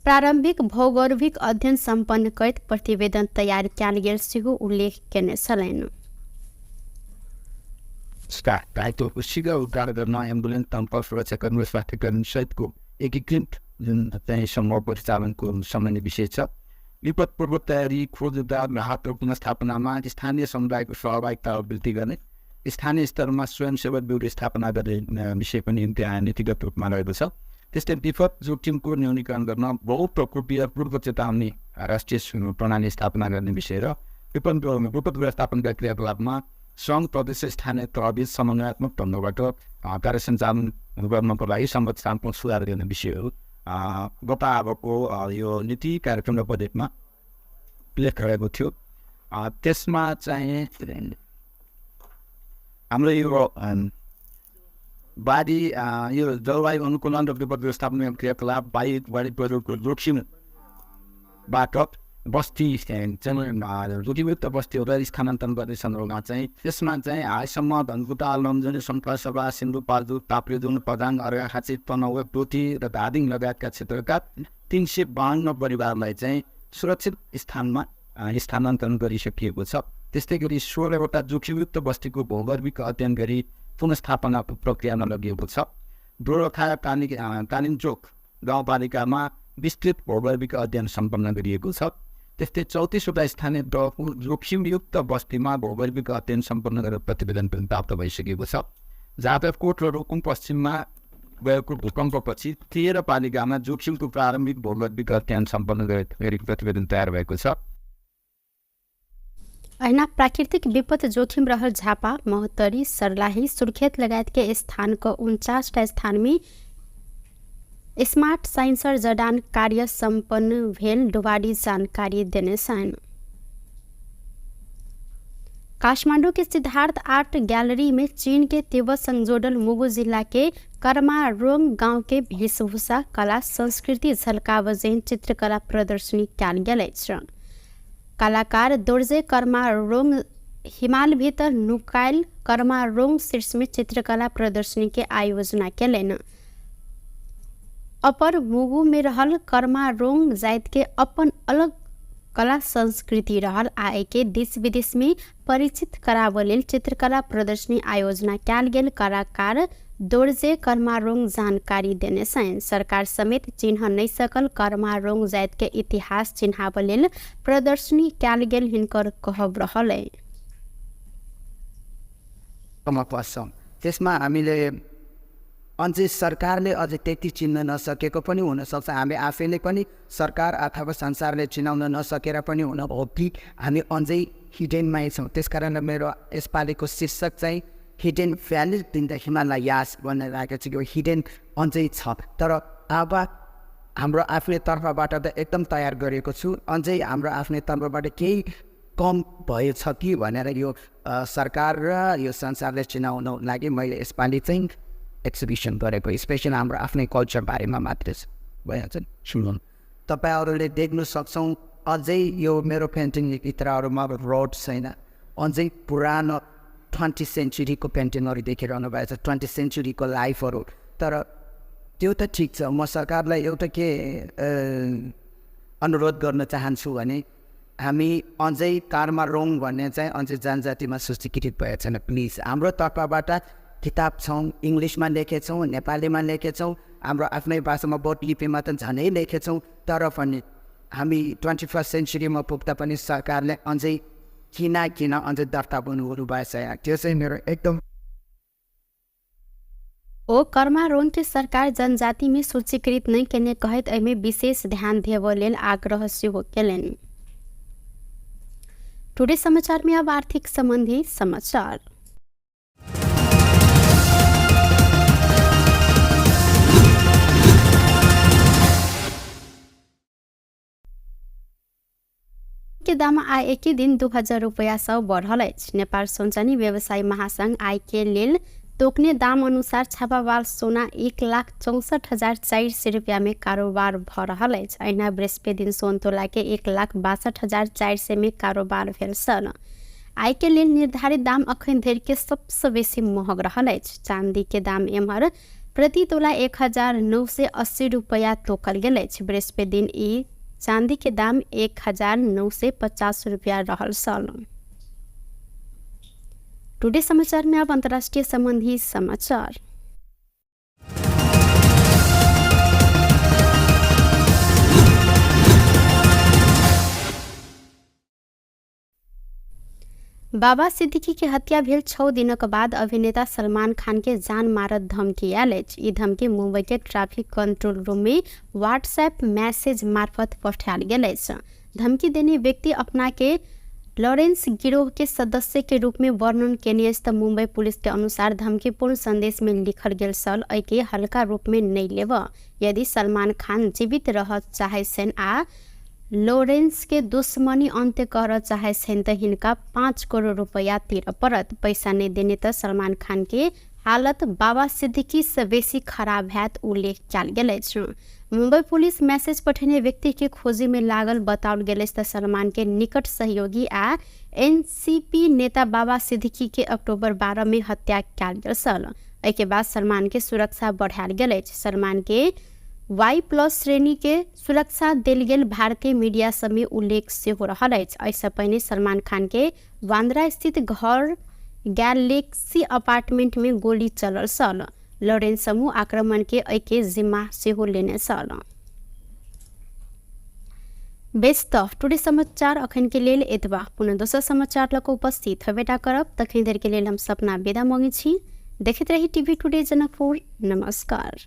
प्रारंभिक भौगोलिक अध्ययन संपन्न करैत प्रतिवेदन तैयार कयल गेल सेहो उल्लेख केने छलनि। दायित्व शीघ्र उद्धार गर्न एम्बुलेन्स तम्प सुरक्षाकर्मी स्वास्थ्यकर्मी सहितको एकीकृत जुन चाहिँ समूह परिचालनको सामान्य विषय छ। विपद पूर्व तयारी, खोज उद्धार, राहत र पुनर्स्थापनामा स्थानीय समुदायको सहभागिता वृद्धि गर्ने, स्थानीय स्तरमा स्वयंसेवक ब्युरो स्थापना गर्ने विषय पनि त्यहाँ नीतिगत रूपमा रहेको छ। त्यस्तै विपद जोखिमको न्यूनीकरण गर्न बहुप्रकोपीय पूर्व चेतावनी राष्ट्रिय प्रणाली स्थापना गर्ने विषय र विपद व्यवस्थापनका क्रियाकलापमा सङ्घ प्रदेश स्थानीय तहबीच समन्वयात्मक ढङ्गबाट कार्य सञ्चालन गर्नको लागि संरचनात्मक सुधार गर्ने विषयहरू गत अबको यो नीति कार्यक्रम र बजेटमा उल्लेख गरेको थियो। त्यसमा चाहिँ हाम्रो यो बाढी यो जलवायु अनुकूलन र विपद व्यवस्थापन क्रियाकलाप बाढी पहिरोको जोखिमबाट बस्ती जोखिमयुक्त बस्तीहरूलाई स्थानान्तरण गर्ने सन्दर्भमा चाहिँ त्यसमा चाहिँ हालसम्म धनकुटा, लमजुङ, शंखवा सभा, सिन्धुपाल्चोक, ताप्लेजुङ, पदाङ, अर्घाखाँची, तनहुँ, डोटी र धादिङ लगायतका क्षेत्रका 352 परिवारलाई चाहिँ सुरक्षित स्थानमा स्थानान्तरण गरिसकिएको छ। त्यस्तै गरी 16वटा जोखिमयुक्त बस्तीको भौगोलिक अध्ययन गरी पुनर्स्थापना प्रक्रियामा लगिएको छ। डोरखा कालिम्चोक गाउँपालिकामा विस्तृत भौगोलिक अध्ययन सम्पन्न गरिएको छ। त्यस्तै 34वटा स्थानीय तहको जोखिमयुक्त बस्तीमा भौगोलिक अध्ययन सम्पन्न गरेर प्रतिवेदन पनि प्राप्त भइसकेको छ। जाजरकोट र रुकुम पश्चिममा गएको भूकम्पपछि 13 पालिकामा जोखिमको प्रारम्भिक भौगोलिक अध्ययन सम्पन्न गरी प्रतिवेदन तयार भएको छ। अहिना प्राकृतिक विपद जोखिम रहल झापा, महोत्तरी, सर्लाही, सुर्खेत लगायत के स्थान को 49टा स्थान में स्मार्ट साइंसर जडान कार्य संपन्न भेल दुवाडी जानकारी देने सन। काठमांडू के सिद्धार्थ आर्ट गैलरी में चीन के तिब्बत संगजोडल मुगु जिला के कर्मारोंग गांव के वेशभूषा, कला, संस्कृति झलकावजेन चित्रकला प्रदर्शनी कयल गेल अछि। कलाकार दोर्जे कर्मारोंग हिमाल भीतर नुकायल कर्मारोंग शीर्ष में चित्रकला प्रदर्शनी के आयोजना केलनि। अपर मुगु में रहल कर्मारोंग जाति के अपन अलग कला संस्कृति रहल आ एके देश विदेश में परिचित कराबऽ लेल चित्रकला प्रदर्शनी आयोजना कयल गेल। कलाकार दोर्जे कर्मारोंग जानकारी देने छन्। सरकार समेत चिन्ह नहीं सकल कर्मारोंग जाति के इतिहास चिन्हाबऽ लेल प्रदर्शनी कयल गेल हिनकर कहब रहल। त्यसमा हामीले अझै सरकारले अझै त्यति चिन्न नसकेको पनि हुनसक्छ। हामी आफैले पनि सरकार अथवा संसारले चिनाउन नसकेर पनि हुन हो कि हामी अझै हिडेनमै छौँ। त्यसकारण मेरो यसपालिको शीर्षक चाहिँ hidden valley in the Himalayas भनेर राखेको छ। यो हिडेन अझै छ, तर अब हाम्रो आफ्नै तर्फबाट त एकदम तयार गरेको छु। अझै हाम्रो आफ्नै तर्फबाट केही कम भएछ कि भनेर यो सरकार र यो संसारले चिनाउन लागि मैले यसपालि चाहिँ एक्जिबिसन गरेको। स्पेसल हाम्रो आफ्नै कल्चर बारेमा मात्रै छ भइहाल्छ। सुन्नु तपाईँहरूले देख्न सक्छौँ अझै यो मेरो पेन्टिङभित्रहरूमा रोड छैन। अझै पुरानो 20th सेन्चुरीको पेन्टिङहरू देखिरहनु भएको छ, 20th सेन्चुरीको लाइफहरू। तर त्यो त ठिक छ। म सरकारलाई एउटा के अनुरोध गर्न चाहन्छु भने हामी अझै कर्मारोङ भन्ने चाहिँ अझै जनजातिमा सूचीकृत भएको छैन। प्लिज हाम्रो तर्फबाट किताब छौँ, इङ्ग्लिसमा लेखेछौँ, नेपालीमा लेखेछौँ, हाम्रो आफ्नै भाषामा बोट लिपिमा त झनै लेखेछौँ। तर पनि हामी 21st सेन्चुरीमा पुग्दा पनि सरकारले अझै किन अझै दर्ता गर्नु भएछ। त्यो चाहिँ मेरो एकदम ओ कर्मारोंग के सरकार जनजाति में सूचीकृत नहीं केने कहत एहिमे विशेष ध्यान देबऽ लेल आग्रह सेहो केलनि। टुडे समाचार में अब आर्थिक संबंधी समाचार। के दाम आय एकै दिन 2000 रुपैयाँ सौ बढ़ल अछि। नेपाल सोनचानी व्यवसायी महासंघ आय के लेल तोकने दाम अनुसार छापावार सोना 1,64,400 रुपया में कारोबार भ रहल अछि। अहिना बृहस्पति दिन सोन तोला के 1,62,400 में कारोबार भेल छल। आय के लेल निर्धारित दाम अखन धरि के सबसे बेसी महग रहल अछि। चांदी के दाम एम्हर प्रति तोला 1,980 रुपया तोकल गेल अछि। बृहस्पति दिन ई चांदी के दाम 1,950 रुपया रहल छल। टुडे समाचार में अब अंतर्राष्ट्रीय संबंधी समाचार। बाबा सिद्दीकी के हत्या भेल 6 दिनक बाद अभिनेता सलमान खान के जान मारत धमकी आयल अछि। ई धमकी मुंबई के ट्रैफिक कंट्रोल रूम में व्हाट्सएप मैसेज मार्फत पठायल गेल अछि। धमकी देने व्यक्ति अपना के लॉरेंस गिरोह के सदस्य के रूप में वर्णन केने अछि त मुंबई पुलिस के अनुसार धमकीपूर्ण संदेश में लिखल गेल छल एके हल्का रूप में नहीं लेब। यदि सलमान खान जीवित रह चाहे छन् आ लॉरेंस के दुश्मनी अंत्य कर चाहे छन् त हिनका 5 करोड़ रुपया तिर परत। पैसा नहीं देने त सलमान खान के हालत बाबा सिद्दीकी से बेसी खराब हैत उल्लेख कयल गेल अछि। मुंबई पुलिस मैसेज पठेने व्यक्ति के खोजी में लागल बताओल गेल अछि त सलमान के निकट सहयोगी आ एनसीपी नेता बाबा सिद्दीकी के अक्टूबर 12 में हत्या कयल गेल छल। एहि के बाद सलमान के सुरक्षा बढ़ायल गेल अछि। सलमान के Y+ श्रेणी के सुरक्षा देल गेल भारतीय मीडिया सब में उल्लेख सेहो रहल अछि। एहिसँ पहिने सलमान खान के बांद्रा स्थित घर गैलेक्सी अपार्टमेंट में गोली चलल छल। लॉरेंस समूह आक्रमण के एके जिम्मा सेहो लेने छल। बेस्ट टुडे समाचार अखन के लेल एतबा। पुनः दोसर समाचार लक उपस्थित हेबेटा करब। तखन देर के लेल हम सपना विदा मांगे छी। देखते रही टीवी टुडे जनकपुर। नमस्कार।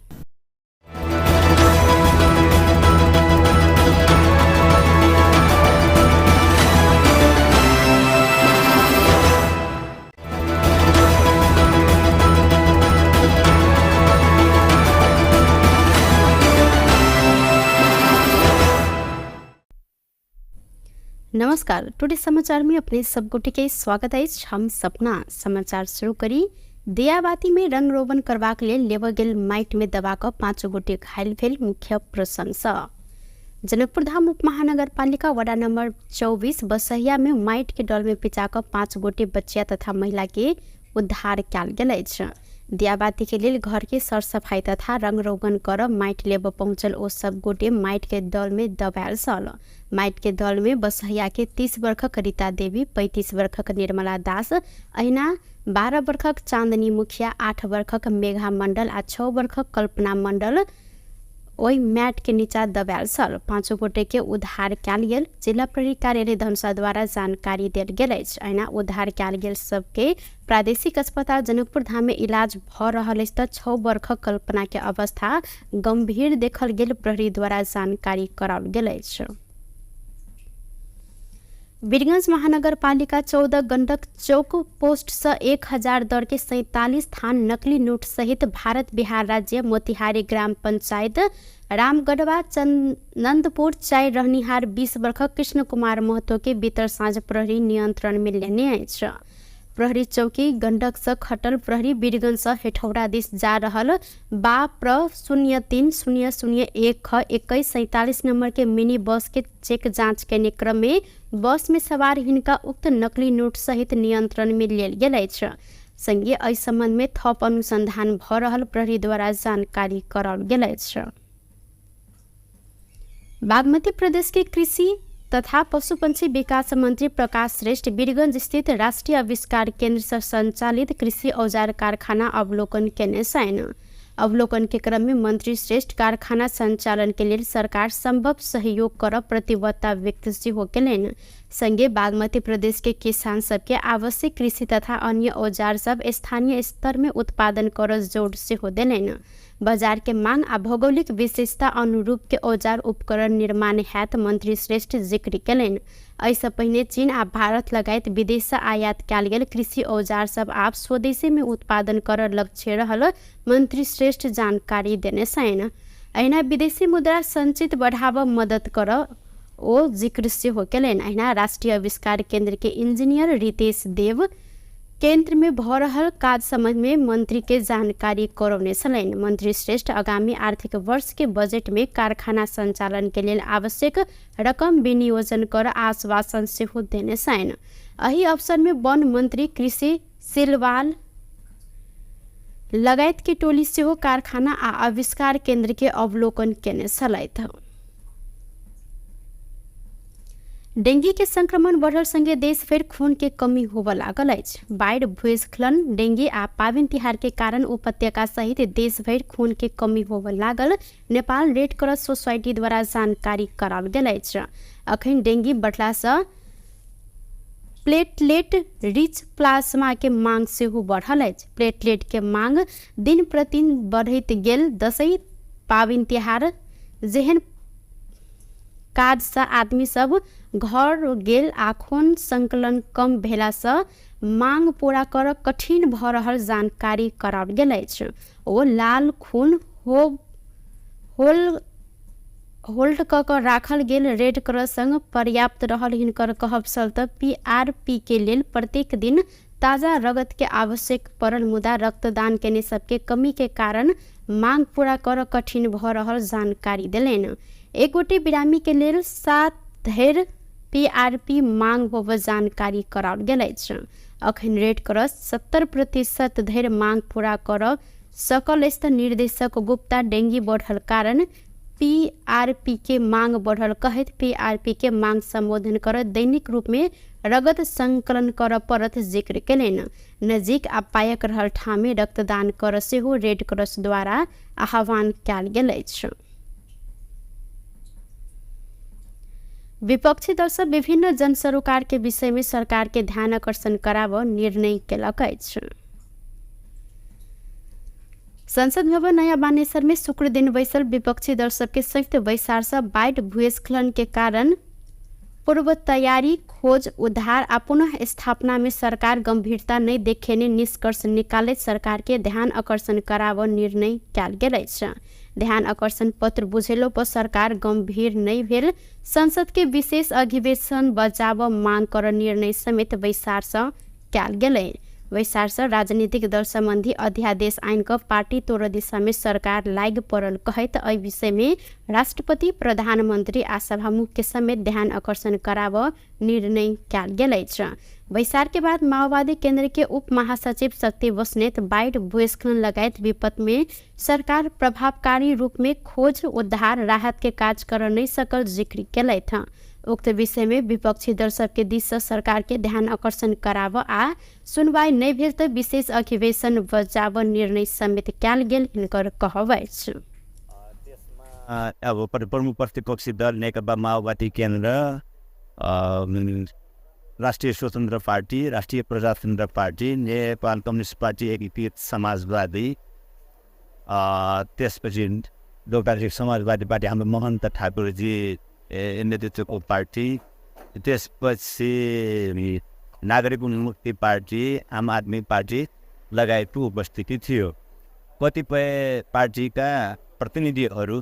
नमस्कार। टुडे समाचार में अपने सबको के स्वागत है। हम सपना समाचार शुरू करी। दियाबाती में रंग रोगन करबाक लेल लेबल गेल माइट में दबा क 5 गोटे घायल भेल। मुख्य प्रशंसा जनकपुर धाम उप महानगरपालिका वडा नंबर 24 बसहिया में माइट के डल में पिचा क 5 गोटे बच्चिया तथा महिला के उद्धार कयल गेल अछि। दियाबाती के लेल घर के सरसफाई तथा रंग रोगन कर माइट लेब पहुंचल ओ सब गोटे माइट के दल में दबायल सल। माइट के दल में बसहिया के 30 वर्षक रीता देवी, 35 वर्षक निर्मला दास, अहिना 12 वर्षक चांदनी मुखिया, 8 वर्षक मेघा मंडल आ 6 वर्षक कल्पना मंडल ओहि मैट के नीचा दबायल सल। 5 गोटे के उद्धार कयल गेल। जिला प्रहरी कार्यालय धनुषा द्वारा जानकारी देल गेल अछि। अहिना उद्धार कयल गेल सबके प्रादेशिक अस्पताल जनकपुर धाम में इलाज भ रहल अछि त 6 वर्षक कल्पना के अवस्था गंभीर देखल गेल प्रहरी द्वारा जानकारी कराओल गेल अछि। वीरगंज महानगरपालिका 14 गंडक चौक पोस्ट से 1000 दर के 47 थान नकली नोट सहित भारत बिहार राज्य मोतिहारी ग्राम पंचायत रामगढ़वा चंदनपुर चाय रहनिहार 20 वर्षक कृष्ण कुमार महतो के बीतर साँझ प्रहरी नियंत्रण में लेने अछि। प्रहरी चौकी गंडक से खटल प्रहरी वीरगंज से हेठौड़ा दिस जा रहल बा प्र 030001 2147 नंबर के मिनी बस के चेक जांच करने क्रम में बस में सवार हिनका उक्त नकली नोट सहित नियंत्रण में लेल गेल अछि। संगे एहि संबंध में थप अनुसंधान भ रहल प्रहरी द्वारा जानकारी कराओल गेल अछि। बागमती प्रदेश के कृषि तथा पशुपक्षी विकास मंत्री प्रकाश श्रेष्ठ वीरगंज स्थित राष्ट्रीय आविष्कार केंद्र से संचालित कृषि औजार कारखाना अवलोकन केने छन्। अवलोकन के क्रम में मंत्री श्रेष्ठ कारखाना संचालन के लिए सरकार संभव सहयोग कर प्रतिबद्धता व्यक्त सेहो केलनि। संगे बागमती प्रदेश के किसान सबके आवश्यक कृषि तथा अन्य औजार सब स्थानीय स्तर में उत्पादन कर जोड़ सेहो देलनि। बाजार के मांग आ भौगोलिक विशेषता अनुरूप के औजार उपकरण निर्माण हैत मंत्री श्रेष्ठ जिक्र केलनि। ऐसे पहिने चीन आ भारत लगायत विदेश से आयात कयल गेल कृषि औजार सब आप स्वदेशी में उत्पादन कर लक्ष्य रहल मंत्री श्रेष्ठ जानकारी देने छन्। अहिना विदेशी मुद्रा संचित बढ़ावा मदद कर ओ जिक्र सेहो केलनि। अहिना राष्ट्रीय आविष्कार केंद्र के इंजीनियर रितेश देव केंद्र में भ रहल काज संबंध में मंत्री के जानकारी करौने छलनि। मंत्री श्रेष्ठ आगामी आर्थिक वर्ष के बजट में कारखाना संचालन के लिए आवश्यक रकम विनियोजन कर आश्वासन सेहो देने छन्। एहि अवसर में वन मंत्री कृषि सिलवाल लगायत की टोली सेहो कारखाना आ आविष्कार केंद्र के अवलोकन केने छलथि। डेंगी के संक्रमण बढ़ल संगे देश भर खून के कमी होबऽ लागल अछि। बाढ़, भूस्खलन, डेंगी आ पाबनि तिहार के कारण उपत्यका सहित देश भर खून के कमी होबऽ लागल नेपाल रेड क्रॉस सोसाइटी द्वारा जानकारी कराओल गेल अछि। अखन डेंगी बढ़ला से प्लेटलेट रिच प्लाज्मा के मांग सेहो बढ़ल अछि। प्लेटलेट के मांग दिन प्रतिदिन बढ़ैत गेल। दशई, पाबनि तिहार जेहन काज से आदमी सब घर गेल आ खून संकलन कम भेला से मांग पूरा कर कठिन भ रहल जानकारी कराओल गेल अछि। ओ लाल खून होल्ड क राखल गेल रेड क्रॉस संग पर्याप्त रहल हिनकर कहब छल त PRP के लेल प्रत्येक दिन ताजा रगत के आवश्यक पड़ल। मुदा रक्तदान केने सबके कमी के कारण मांग पूरा कर कठिन भ रहल जानकारी देलनि। एक गोटे बिरामी के लेल 7 धरि PRP मांग होब जानकारी कराओल गेल अछि। अखन रेड क्रॉस 70% धरि मांग पूरा कर सकल अछि। निर्देशक गुप्ता डेंगी बढ़ल कारण PRP के मांग बढ़ल कहैत PRP के मांग संबोधन कर दैनिक रूप में रगत संकलन कर पड़त जिक्र केलनि। नजीक आ पायक रहल ठाम में रक्तदान कर सेहो रेड क्रॉस द्वारा आह्वान कयल गेल अछि। विपक्षी दल सब विभिन्न जन सरोकार के विषय में सरकार के ध्यान आकर्षण कराब निर्णय केलक अछि। संसद भवन नया बानेश्वर में शुक्र दिन बैसल विपक्षी दल सबके संयुक्त बैसार से बाढ़, भूस्खलन के कारण पूर्व तैयारी, खोज, उद्धार आ पुनः स्थापना में सरकार गंभीरता नहीं देखेने निष्कर्ष निकाले सरकार के ध्यान आकर्षण कराब निर्णय कयल गेल अछि। ध्यान आकर्षण पत्र बुझेलो पर सरकार गंभीर नहीं भेल। संसद के विशेष अधिवेशन बजाब मांग कर निर्णय समेत बैसार से कयल गेलै। वैसार्स राजनीतिक दल संबंधी अध्यादेश ऐन क पार्टी तोड़ दिशा में सरकार लाग पड़ल कहत एहि विषय में राष्ट्रपति प्रधानमंत्री आ सभामुख के समेत ध्यान आकर्षण कराव निर्णय कयल गेल अछि। वैसार के बाद माओवादी केंद्र के उप महासचिव शक्ति बस्नेत बाढ़ भूस्खलन लगायत विपद में सरकार प्रभावकारी रूप में खोज उद्धार राहत के काज कर नहीं सकल जिक्र केलथि। उक्त विषय में विपक्षी दल सबके दिश से सरकार के ध्यान आकर्षण कराव आ सुनवाई नहीं भेल तो विशेष अधिवेशन बजाव निर्णय समेत कयल गेल हिनकर कहब अछि। अब प्रमुख प्रतिपक्षी दल नेकपा माओवादी केन्द्र, राष्ट्रिय स्वतन्त्र पार्टी, राष्ट्रिय प्रजातन्त्र पार्टी, नेपाल कम्युनिस्ट पार्टी, एकीकृत समाजवादी, त्यसपछि लोकतान्त्रिक समाजवादी पार्टी हाम्रो महन्त ठाकुरजी नेतृत्वको पार्टी, त्यसपछि नागरिक उन्मुक्ति पार्टी, आम आदमी पार्टी लगायतको उपस्थिति थियो। कतिपय पार्टीका प्रतिनिधिहरू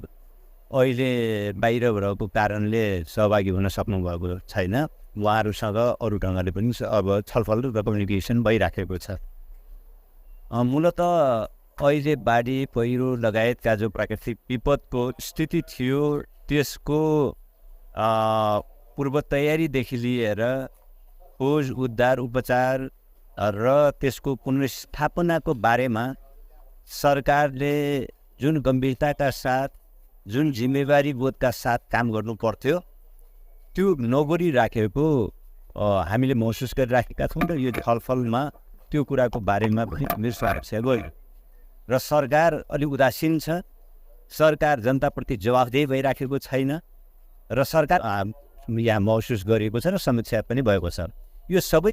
अहिले बाहिर भएको कारणले सहभागी हुन सक्नुभएको छैन। उहाँहरूसँग अरू ढङ्गले पनि अब छलफल र कम्युनिकेसन भइराखेको छ। मूलत अहिले बाढी पहिरो लगायतका जो प्राकृतिक विपदको स्थिति थियो त्यसको पूर्व तयारीदेखि लिएर खोज उद्धार उपचार र त्यसको पुनर्स्थापनाको बारेमा सरकारले जुन गम्भीरताका साथ, जुन जिम्मेवारी बोधका साथ काम गर्नु पर्थ्यो त्यो नगरिराखेको हामीले महसुस गरिराखेका छौँ र यो छलफलमा त्यो कुराको बारेमा पनि निर्स्वार्थ गयो र सरकार अलि उदासीन छ। सरकार जनताप्रति जवाफदेही भइराखेको छैन र सरकार यहाँ महसुस गरिएको छ र समीक्षा पनि भएको छ। यो सबै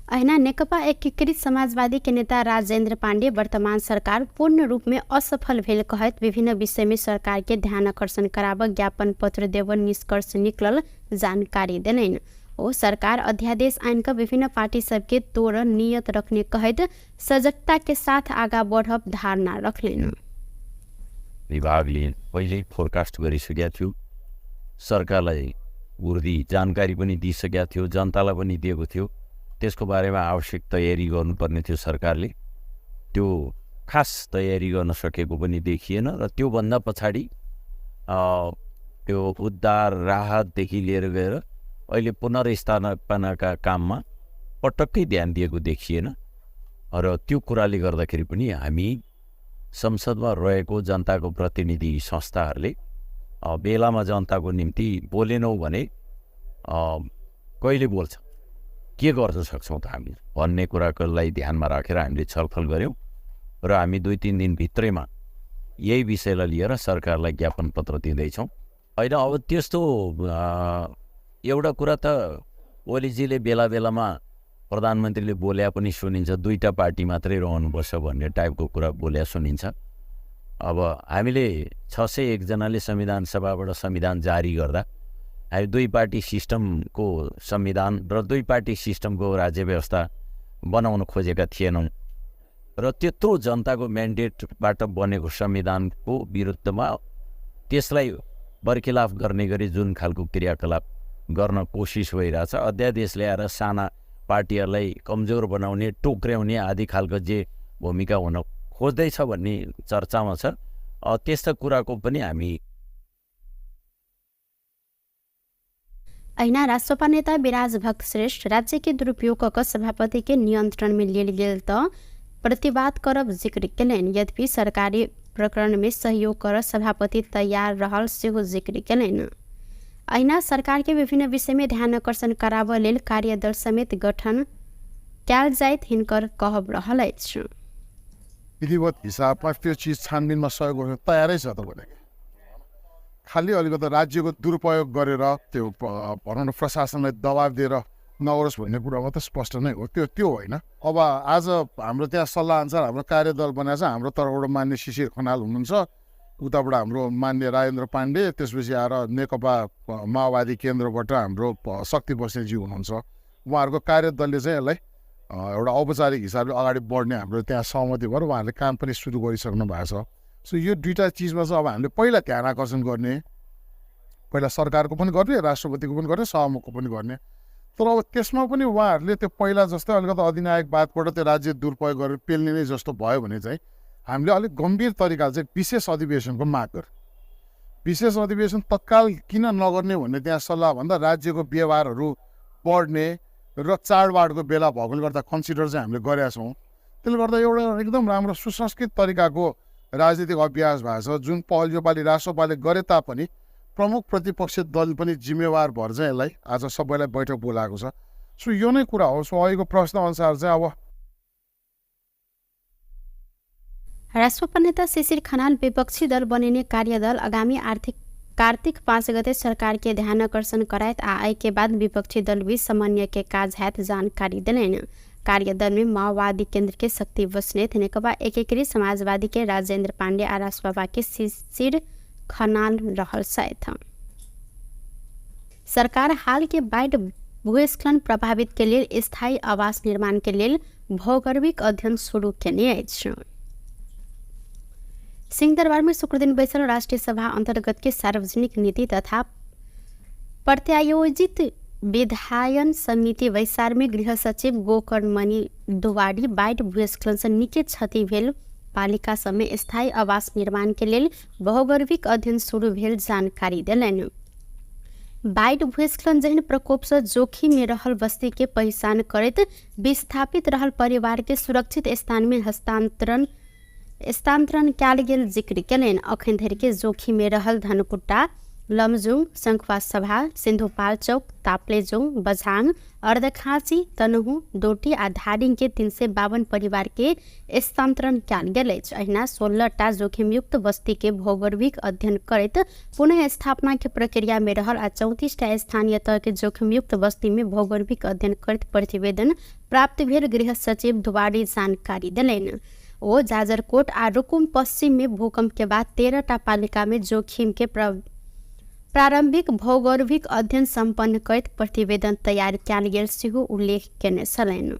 ऐना नेकपा एकीकृत समाजवादी के नेता राजेंद्र पांडे वर्तमान सरकार पूर्ण रूप में असफल भेल कहत विभिन्न विषय में सरकार के ध्यान आकर्षण कराव ज्ञापन पत्र देव निष्कर्ष निकलल जानकारी देलैन। ओ सरकार अध्यादेश ऐन का विभिन्न पार्टी सबके तोड़ नियत रखने कहत सजगता के साथ आगा बढ़ब धारणा रखलेन। विभागले पहिल्यै फोरकास्ट गरिसकेका थियो, सरकारलाई उर्दी जानकारी पनि दिइसकेका थियो, जनतालाई पनि दिएको थियो। त्यसको बारेमा आवश्यक तयारी गर्नुपर्ने थियो सरकारले। त्यो खास तयारी गर्न सकेको पनि देखिएन र त्योभन्दा पछाडि त्यो उद्धार राहतदेखि लिएर गएर अहिले पुनर्स्थापनाका काममा पटक्कै ध्यान दिएको देखिएन र त्यो कुराले गर्दाखेरि पनि हामी संसदमा रहेको जनताको प्रतिनिधि संस्थाहरूले बेलामा जनताको निम्ति बोलेनौँ भने कहिले बोल्छ, के गर्न सक्छौँ त हामी भन्ने कुरालाई ध्यानमा राखेर हामीले छलफल गऱ्यौँ र हामी 2-3 दिनभित्रैमा यही विषयलाई लिएर सरकारलाई ज्ञापन पत्र दिँदैछौँ। होइन अब त्यस्तो एउटा कुरा त ओलीजीले बेला बेलामा प्रधानमन्त्रीले बोल्या पनि सुनिन्छ, 2टा पार्टी मात्रै रहनुपर्छ भन्ने टाइपको कुरा बोल्या सुनिन्छ। अब हामीले 601 जनाले संविधान सभाबाट संविधान जारी गर्दा हामी 2 पार्टी सिस्टमको संविधान र 2 पार्टी सिस्टमको राज्य व्यवस्था बनाउन खोजेका थिएनौँ र त्यत्रो जनताको म्यान्डेटबाट बनेको संविधानको विरुद्धमा त्यसलाई बर्खिलाफ गर्ने गरी जुन खालको क्रियाकलाप गर्न कोसिस भइरहेछ, अध्यादेश ल्याएर साना पार्टीहरूलाई कमजोर बनाउने, टोक्र्याउने आदि खालको जे भूमिका हुन खोज्दैछ भन्ने चर्चामा छ। त्यस्ता कुराको पनि हामी ऐना राष्ट्रपा नेता विराज भक्त श्रेष्ठ राज्य के दुरुपयोग क सभापति के नियंत्रण में लेल गेल त प्रतिवाद करब जिक्र केलैन। यद्यपि सरकारी प्रकरण में सहयोग कर सभापति तैयार रहल सेहो जिक्र केलैन। ऐना सरकार के विभिन्न विषय में ध्यान आकर्षण कराव लेल कार्यदल समेत गठन कयल जाइत हिनकर कहब रहल अछि। विधिवत हिसाबमा त्यो चिज छानबिनमा सहयोग गर्न तयारै छ तपाईँले। खालि अलिकति राज्यको दुरुपयोग गरेर त्यो भनौँ न प्रशासनलाई दबाब दिएर नगरोस् भन्ने कुरा मात्रै स्पष्ट नै हो, त्यो होइन। अब आज हाम्रो त्यहाँ सल्लाह अनुसार हाम्रो कार्यदल बनाएको छ। हाम्रो तर्फबाट मान्य शिशिर खनाल हुनुहुन्छ, उताबाट हाम्रो मान्य राजेन्द्र पाण्डे, त्यसपछि आएर नेकपा माओवादी केन्द्रबाट हाम्रो शक्ति बस्नेतजी हुनुहुन्छ। उहाँहरूको कार्यदलले चाहिँ यसलाई एउटा औपचारिक हिसाबले अगाडि बढ्ने हाम्रो त्यहाँ सहमति भएर उहाँहरूले काम पनि सुरु गरिसक्नु भएको छ। सो यो 2टा चिजमा चाहिँ अब हामीले पहिला ध्यान आकर्षण गर्ने, पहिला सरकारको पनि गर्ने, राष्ट्रपतिको पनि गर्ने, सभामुखको पनि गर्ने। तर अब त्यसमा पनि उहाँहरूले त्यो पहिला जस्तै अलिकति अधिनायकवादबाट त्यो राज्य दुरुपयोग गरेर पेल्ने नै जस्तो भयो भने चाहिँ हामीले अलिक गम्भीर तरिकाले चाहिँ विशेष अधिवेशनको माग गर्यो। विशेष अधिवेशन तत्काल किन नगर्ने भन्ने त्यहाँ सल्लाह भन्दा राज्यको व्यवहारहरू बढ्ने र चाडबाडको बेला भएकोले गर्दा कन्सिडर चाहिँ हामीले गरेका छौँ। त्यसले गर्दा एउटा एकदम राम्रो सुसंस्कृत तरिकाको राजनीतिक अभ्यास भएको छ, जुन पहल योपालि राष्ट्रपाले गरे तापनि प्रमुख प्रतिपक्षी दल पनि जिम्मेवार भएर चाहिँ यसलाई आज सबैलाई बैठक बोलाएको छ। सो यो नै कुरा हो। सो अहिलेको प्रश्नअनुसार चाहिँ अब राष्ट्रपा नेता शिशिर खनाल विपक्षी दल बनिने कार्यदल आगामी कार्तिक 5 गते सरकार के ध्यान आकर्षण करायत आए के बाद विपक्षी दल बीच समन्वय के काज हैत जानकारी दिलेन। कार्यदल में माओवादी केंद्र के शक्ति बस्नेत, नेकपा एकीकृत समाजवादी के राजेंद्र पांडे और राष्ट्रपा के शिशिर खनाल रहल साथ। सरकार हाल के बाढ़ भूस्खलन प्रभावित के लिए स्थायी आवास निर्माण के लिए भौगोलिक अध्ययन शुरू करने अछि। सिंहदरबार में शुक्र दिन बैसल राष्ट्रीय सभा अंतर्गत के सार्वजनिक नीति तथा प्रत्यायोजित विधायन समिति वैसार में गृह सचिव गोकर्णमणि दुवाडी बाढ़ भूस्खलन से निकै क्षति भेल पालिका समय स्थायी आवास निर्माण के लिए भौगोलिक अध्ययन शुरू भेल जानकारी दिलनि। बाढ़ भूस्खलन जहन प्रकोप से जोखिम में रहल बस्ती के पहचान करते विस्थापित रहल परिवार के सुरक्षित स्थान में स्थानांतरण कयल गेल जिक्र कयलनि। अखन धरि के जोखिम में रहल धनकुट्टा, लमजुङ, शंखवा सभा, सिन्धुपाल चौक, ताप्लेजुङ, बझाङ, अर्धखाँची, तनहु, डोटी आ धादिङ के 352 परिवार के स्थानांतरण कयल गेल अछि। अहिना 16टा जोखिमयुक्त बस्ती के भौगोलिक अध्ययन करैत पुनः स्थापना के प्रक्रिया में रहल आ 34टा स्थानीय तह के जोखिमयुक्त बस्ती में भौगोलिक अध्ययन करैत प्रतिवेदन प्राप्त भेल गृह सचिव दुवाडी जानकारी दिलनि। ओ जाजरकोट आ रुकुम पश्चिम में भूकंप के बाद 13टा पालिका में जोखिम के प्रारंभिक भौगोलिक अध्ययन संपन्न करैत प्रतिवेदन तैयार कयल गेल सेहो उल्लेख केने छलनि।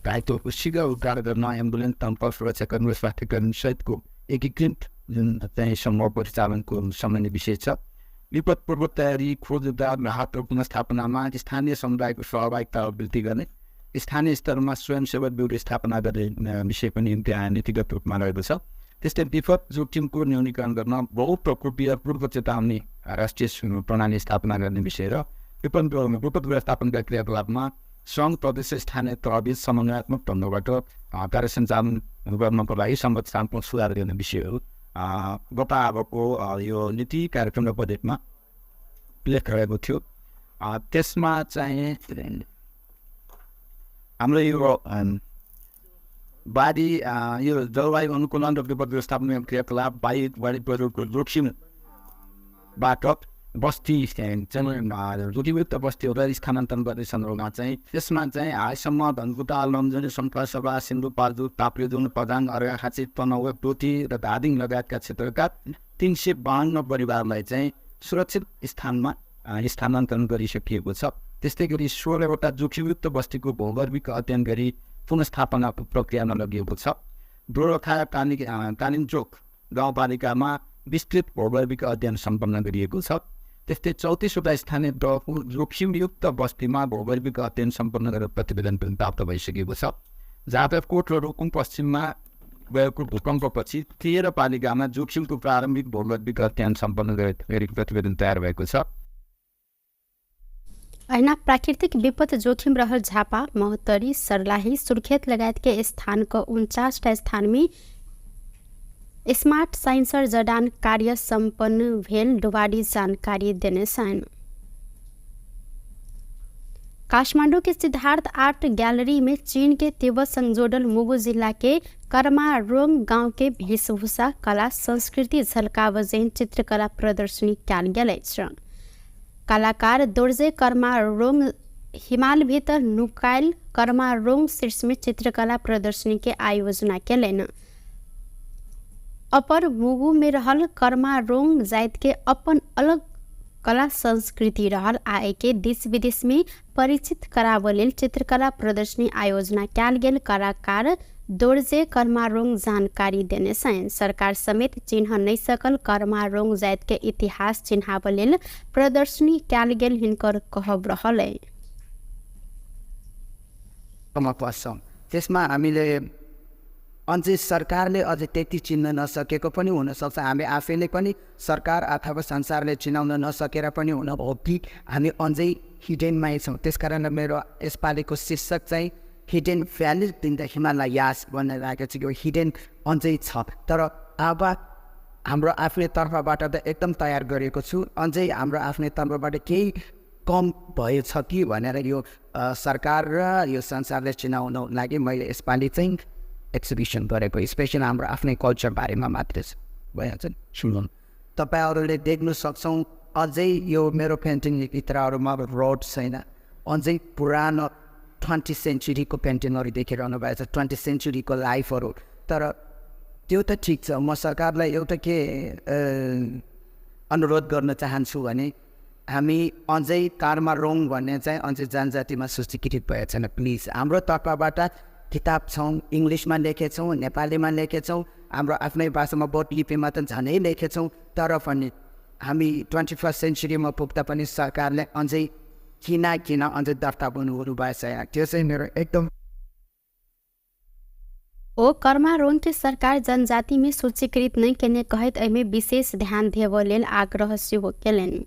दायित्व शीघ्र उद्धार गर्न एम्बुलेन्स तन्त्र सुरक्षाकर्मी स्वास्थ्यकर्मी सहितको एकीकृत जुन चाहिँ समूह परिचालनको सामान्य विषय छ। विपद पूर्व तयारी, खोज उद्धार, राहत र पुनर्स्थापनामा स्थानीय समुदायको सहभागिता वृद्धि गर्ने, स्थानीय स्तरमा स्वयंसेवक ब्युरो स्थापना गर्ने विषय पनि त्यहाँ नीतिगत रूपमा रहेको छ। त्यस्तै विपद जोखिमको न्यूनीकरण गर्न बहुप्रकोपीय पूर्व चेतावनी राष्ट्रिय प्रणाली स्थापना गर्ने विषय र विपद व्यवस्थापनका क्रियाकलापमा सङ्घ प्रदेश स्थानीय तहबीच समन्वयात्मक ढङ्गबाट कार्य सञ्चालन गर्नको लागि संरचनात्मक सुधार गर्ने विषयहरू गत अबको यो नीति कार्यक्रम र बजेटमा उल्लेख गरेको थियो। त्यसमा चाहिँ हाम्रो यो बाढी यो जलवायु अनुकूलन र विपद व्यवस्थापन क्रियाकलाप बाढी पहिरोको जोखिमबाट बस्ती जोखिमयुक्त बस्तीहरूलाई स्थानान्तरण गर्ने सन्दर्भमा चाहिँ त्यसमा चाहिँ हालसम्म धनकुटा, लमजुङ, शंखवा सभा, सिन्धुपाल्चोक, ताप्लेजुङ, पदाङ, अर्घाखाँची, तनहुँ, डोटी र धादिङ लगायतका क्षेत्रका 352 परिवारलाई चाहिँ सुरक्षित स्थानमा स्थानान्तरण गरिसकिएको छ। त्यस्तै गरी 16वटा जोखिमयुक्त बस्तीको भौगोलिक अध्ययन गरी पुनर्स्थापनाको प्रक्रियामा लगिएको छ। दोरखा कालिम्चोक गाउँपालिकामा विस्तृत भौगोलिक अध्ययन सम्पन्न गरिएको छ। त्यस्तै 34वटा स्थानीय तहको जोखिमयुक्त बस्तीमा भौगोलिक अध्ययन सम्पन्न गरेर प्रतिवेदन पनि प्राप्त भइसकेको छ। जाजरकोट र रुकुम पश्चिममा गएको भूकम्पपछि 13 पालिकामा जोखिमको प्रारम्भिक भौगोलिक अध्ययन सम्पन्न गरी प्रतिवेदन तयार भएको छ। अहिना प्राकृतिक विपद जोखिम रहल झापा, महोत्तरी, सर्लाही, सुर्खेत लगायत के स्थान को 49टा स्थान में स्मार्ट साइंसर जडान कार्य संपन्न भेल दुवाडी जानकारी देने सन। काठमांडू के सिद्धार्थ आर्ट गैलरी में चीन के तिब्बत संग जोड़ल मुगु जिला के कर्मारोंग गांव के वेशभूषा, कला, संस्कृति झलकावजेन चित्रकला प्रदर्शनी कयल गेल अछि। कलाकार दोर्जे कर्मारोंग हिमाल भीतर नुकायल कर्मारोंग शीर्ष में चित्रकला प्रदर्शनी के आयोजना केलनि। अपर मुगु में रहल कर्मारोंग जाति के अपन अलग कला संस्कृति रहल आए के देश विदेश में परिचित कराबऽ लेल चित्रकला प्रदर्शनी आयोजना कयल गेल। कलाकार दोर्जे कर्मारोङ जानकारी देने छन्। सरकार समेत चिन्ह नहीं सकल कर्मारोङ जात के इतिहास चिन्हाब लेल प्रदर्शनी कयल गेल हिनकर कहब रहलै। पस्छौँ त्यसमा हामीले अझै सरकारले अझै त्यति चिन्न नसकेको पनि हुनसक्छ, हामी आफैले पनि सरकार अथवा संसारले चिनाउन नसकेर पनि हुन हो कि हामी अझै हिडेनमै छौँ। त्यसकारण मेरो यसपालिको शीर्षक चाहिँ hidden valleys in the Himalayas भनेर राखेको छ। यो हिडेन अझै छ, तर अब हाम्रो आफ्नै तर्फबाट त एकदम तयार गरेको छु। अझै हाम्रो आफ्नै तर्फबाट केही कम भएछ कि भनेर यो सरकार र यो संसारले चिनाउन लागि मैले यसपालि चाहिँ एक्जिबिसन गरेको, स्पेसल हाम्रो आफ्नै कल्चर बारेमा मात्रै छ। भइहाल्छ नि, सुनौँ। तपाईँहरूले देख्न सक्छौँ अझै यो मेरो पेन्टिङभित्रहरूमा रोड छैन, अझै पुरानो 20th सेन्चुरीको पेन्टिङहरू देखिरहनु भएको छ, 20th सेन्चुरीको लाइफहरू। तर त्यो त ठिक छ, म सरकारलाई एउटा के अनुरोध गर्न चाहन्छु भने हामी अझै कर्मारोङ भन्ने चाहिँ अझै जनजातिमा सूचीकृत भएको छैन। प्लिज हाम्रो तर्फबाट किताब छौँ, इङ्ग्लिसमा लेखेछौँ, नेपालीमा लेखेछौँ, हाम्रो आफ्नै भाषामा बोट लिपिमा त झनै लेखेछौँ। तर पनि हामी 21st सेन्चुरीमा पुग्दा पनि सरकारले अझै किन अझै दर्ता गर्नुहुनु भएछ। त्यो चाहिँ मेरो एकदम ओ कर्मारोङ के सरकार जनजाति में सूचीकृत नहीं केने कहत एमे विशेष ध्यान देव लेल आग्रह सेहो केलनि।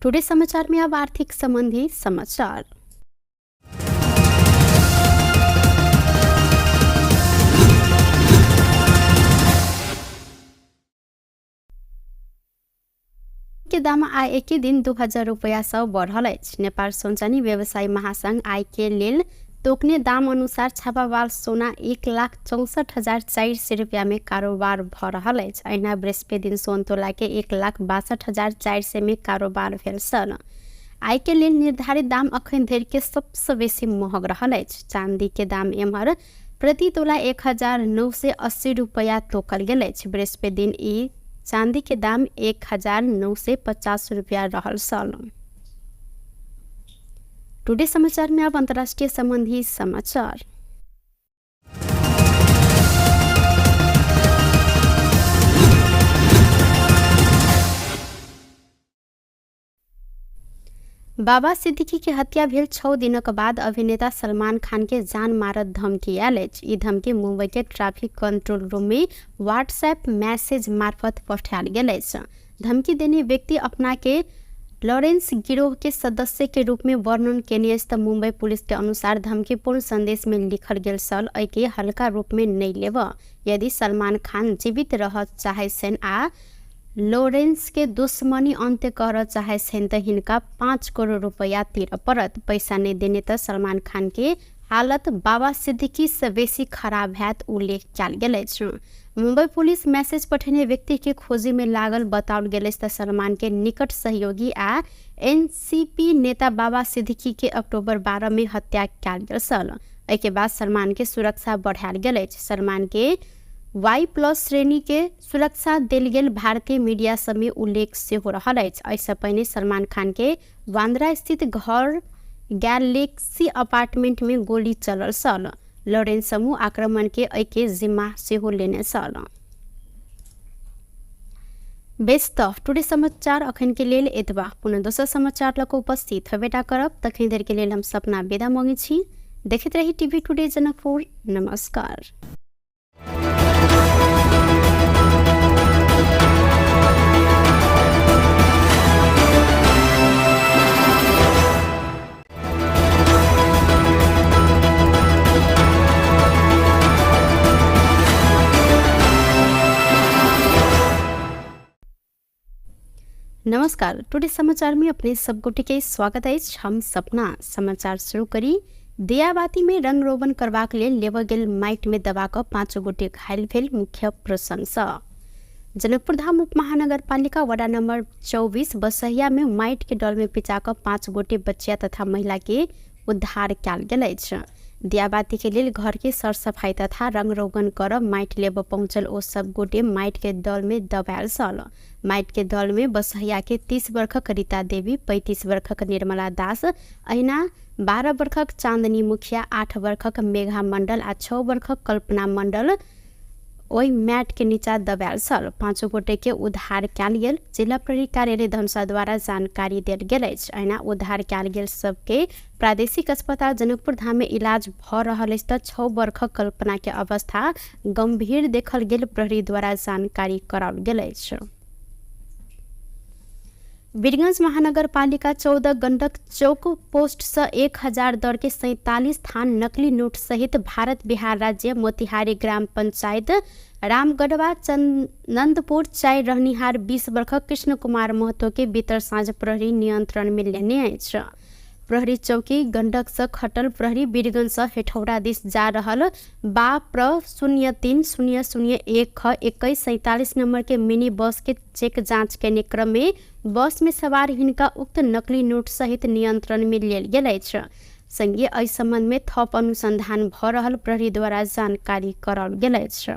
टुडे समाचार में अब आर्थिक संबंधी समाचार। के दाम आय एकै दिन 2000 रुपैयाँ सौ बढ़ल अछि। नेपाल सोनचानी व्यवसायी महासंघ आय के लेल तोकने दाम अनुसार छापावाल सोना 1,64,400 रुपया में कारोबार भ रहल अछि। अहिना बृहस्पति दिन सोन तोला के 1,62,400 में कारोबार भेल छल। आय के लेल निर्धारित दाम अखन धरि के सबसे बेसी महग रहल अछि। चांदी के दाम एम्हर प्रति तोला 1,980 रुपया तोकल गेल अछि। बृहस्पति दिन ई चांदी के दाम 1,950 रुपया रहल छल। टुडे समाचार में अब अंतर्राष्ट्रीय संबंधी समाचार। बाबा सिद्दीकी के हत्या भेल 6 दिनक बाद अभिनेता सलमान खान के जान मारत धमकी आयल अछि। ई धमकी मुंबई के ट्रैफिक कंट्रोल रूम में व्हाट्सएप मैसेज मार्फत पठायल गेल अछि। धमकी देने व्यक्ति अपना के लॉरेंस गिरोह के सदस्य के रूप में वर्णन केने त मुंबई पुलिस के अनुसार धमकीपूर्ण संदेश में लिखल गेल सल एके हल्का रूप में नहीं लेब। यदि सलमान खान जीवित रह चाहे छन् आ लॉरेंस के दुश्मनी अंत्य कर चाहे छन् त हिनका 5 करोड़ रुपया तिर परत। पैसा नहीं देने त सलमान खान के हालत बाबा सिद्दीकी से बेसी खराब हैत उल्लेख कयल गेल अछि। मुंबई पुलिस मैसेज पठेने व्यक्ति के खोजी में लागल बताओल गेल त सलमान के निकट सहयोगी आ एनसीपी नेता बाबा सिद्दीकी के अक्टूबर 12 में हत्या कयल गेल छल। एके बाद सलमान के सुरक्षा बढ़ायल गेल अछि। सलमान के Y+ श्रेणी के सुरक्षा देल गेल भारतीय मीडिया सब में उल्लेख सेहो रहल अछि। ऐसा पहिने सलमान खान के बांद्रा स्थित घर गैलेक्सी अपार्टमेंट में गोली चलल छल। लॉरेंस समूह आक्रमण के एके जिम्मा सेहो लेने छल। बेस्ट टुडे समाचार अखन के लेल एतबा। पुनः दोसर समाचार लक उपस्थित हेबेटा करब। तखन देर के लेल हम सपना विदा मांगे छी। देखते रही टीवी टुडे जनकपुर। नमस्कार। नमस्कार। टुडे समाचार में अपने सबको के स्वागत है। हम सपना समाचार शुरू करी। दियाबाती में रंग रोगन करबाक लेल लेब गेल माइट में दबा क 5 गोटे घायल भेल। मुख्य प्रशंसा जनकपुर धाम उप महानगरपालिका वडा नंबर 24 बसहिया में माइट के डल में पिचा क 5 गोटे बच्चिया तथा महिला के उद्धार कयल गेल अछि। दियाबाती के लेल घर के सरसफाई तथा रंग रोगन कर माइट लेब पहुंचल ओ सब गोटे माइट के दल में दबायल सल। माइट के दल में बसहिया के 30 वर्षक रीता देवी, 35 वर्षक निर्मला दास, अहिना 12 वर्षक चांदनी मुखिया, 8 वर्षक मेघा मंडल आ 6 वर्षक कल्पना मंडल ओहि मैट के नीचा दबायल सल। 5 गोटे के उद्धार कयल गेल। जिला प्रहरी कार्यालय धनुषा द्वारा जानकारी देल गेल अछि। अहिना उद्धार कयल गेल सबके प्रादेशिक अस्पताल जनकपुर धाम में इलाज भ रहल अछि त 6 वर्षक कल्पना के अवस्था गंभीर देखल गेल प्रहरी द्वारा जानकारी कराओल गेल अछि। वीरगंज महानगरपालिका 14 गंडक चौक पोस्ट से 1000 दर के 47 थान नकली नोट सहित भारत बिहार राज्य मोतिहारी ग्राम पंचायत रामगढ़वा चंदनपुर चाय रहनिहार 20 वर्षक कृष्ण कुमार महतो के बीतर साँझ प्रहरी नियंत्रण में लेने अछि। प्रहरी चौकी गंडक से खटल प्रहरी वीरगंज से हेठौड़ा दिस जा रहल बाप्र 03-001-2147 नंबर के मिनी बस के चेक जांच करने क्रम में बस में सवार हिनका उक्त नकली नोट सहित नियंत्रण में लेल गेल अछि। संगे एहि संबंध में थप अनुसंधान भ रहल प्रहरी द्वारा जानकारी कराओल गेल अछि।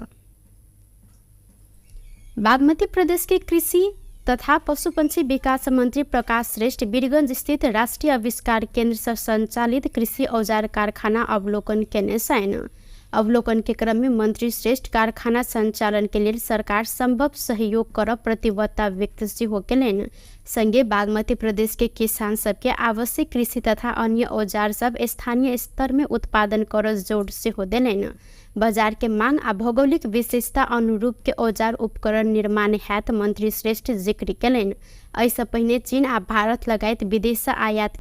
बागमती प्रदेश के कृषि तथा पशुपंछी विकास मंत्री प्रकाश श्रेष्ठ वीरगंज स्थित राष्ट्रीय आविष्कार केंद्र से संचालित कृषि औजार कारखाना अवलोकन केने छन्। अवलोकन के क्रम में मंत्री श्रेष्ठ कारखाना संचालन के लिए सरकार संभव सहयोग कर प्रतिबद्धता व्यक्त सेहो केलनि। संगे बागमती प्रदेश के किसान सबके आवश्यक कृषि तथा अन्य औजार सब स्थानीय स्तर में उत्पादन कर जोड़ सेहो देलनि। बाजार के मांग आ भौगोलिक विशेषता अनुरूप के औजार उपकरण निर्माण हेतु मंत्री श्रेष्ठ जिक्र केलनि। एहिसँ पहिने चीन आ भारत लगायत विदेश से आयात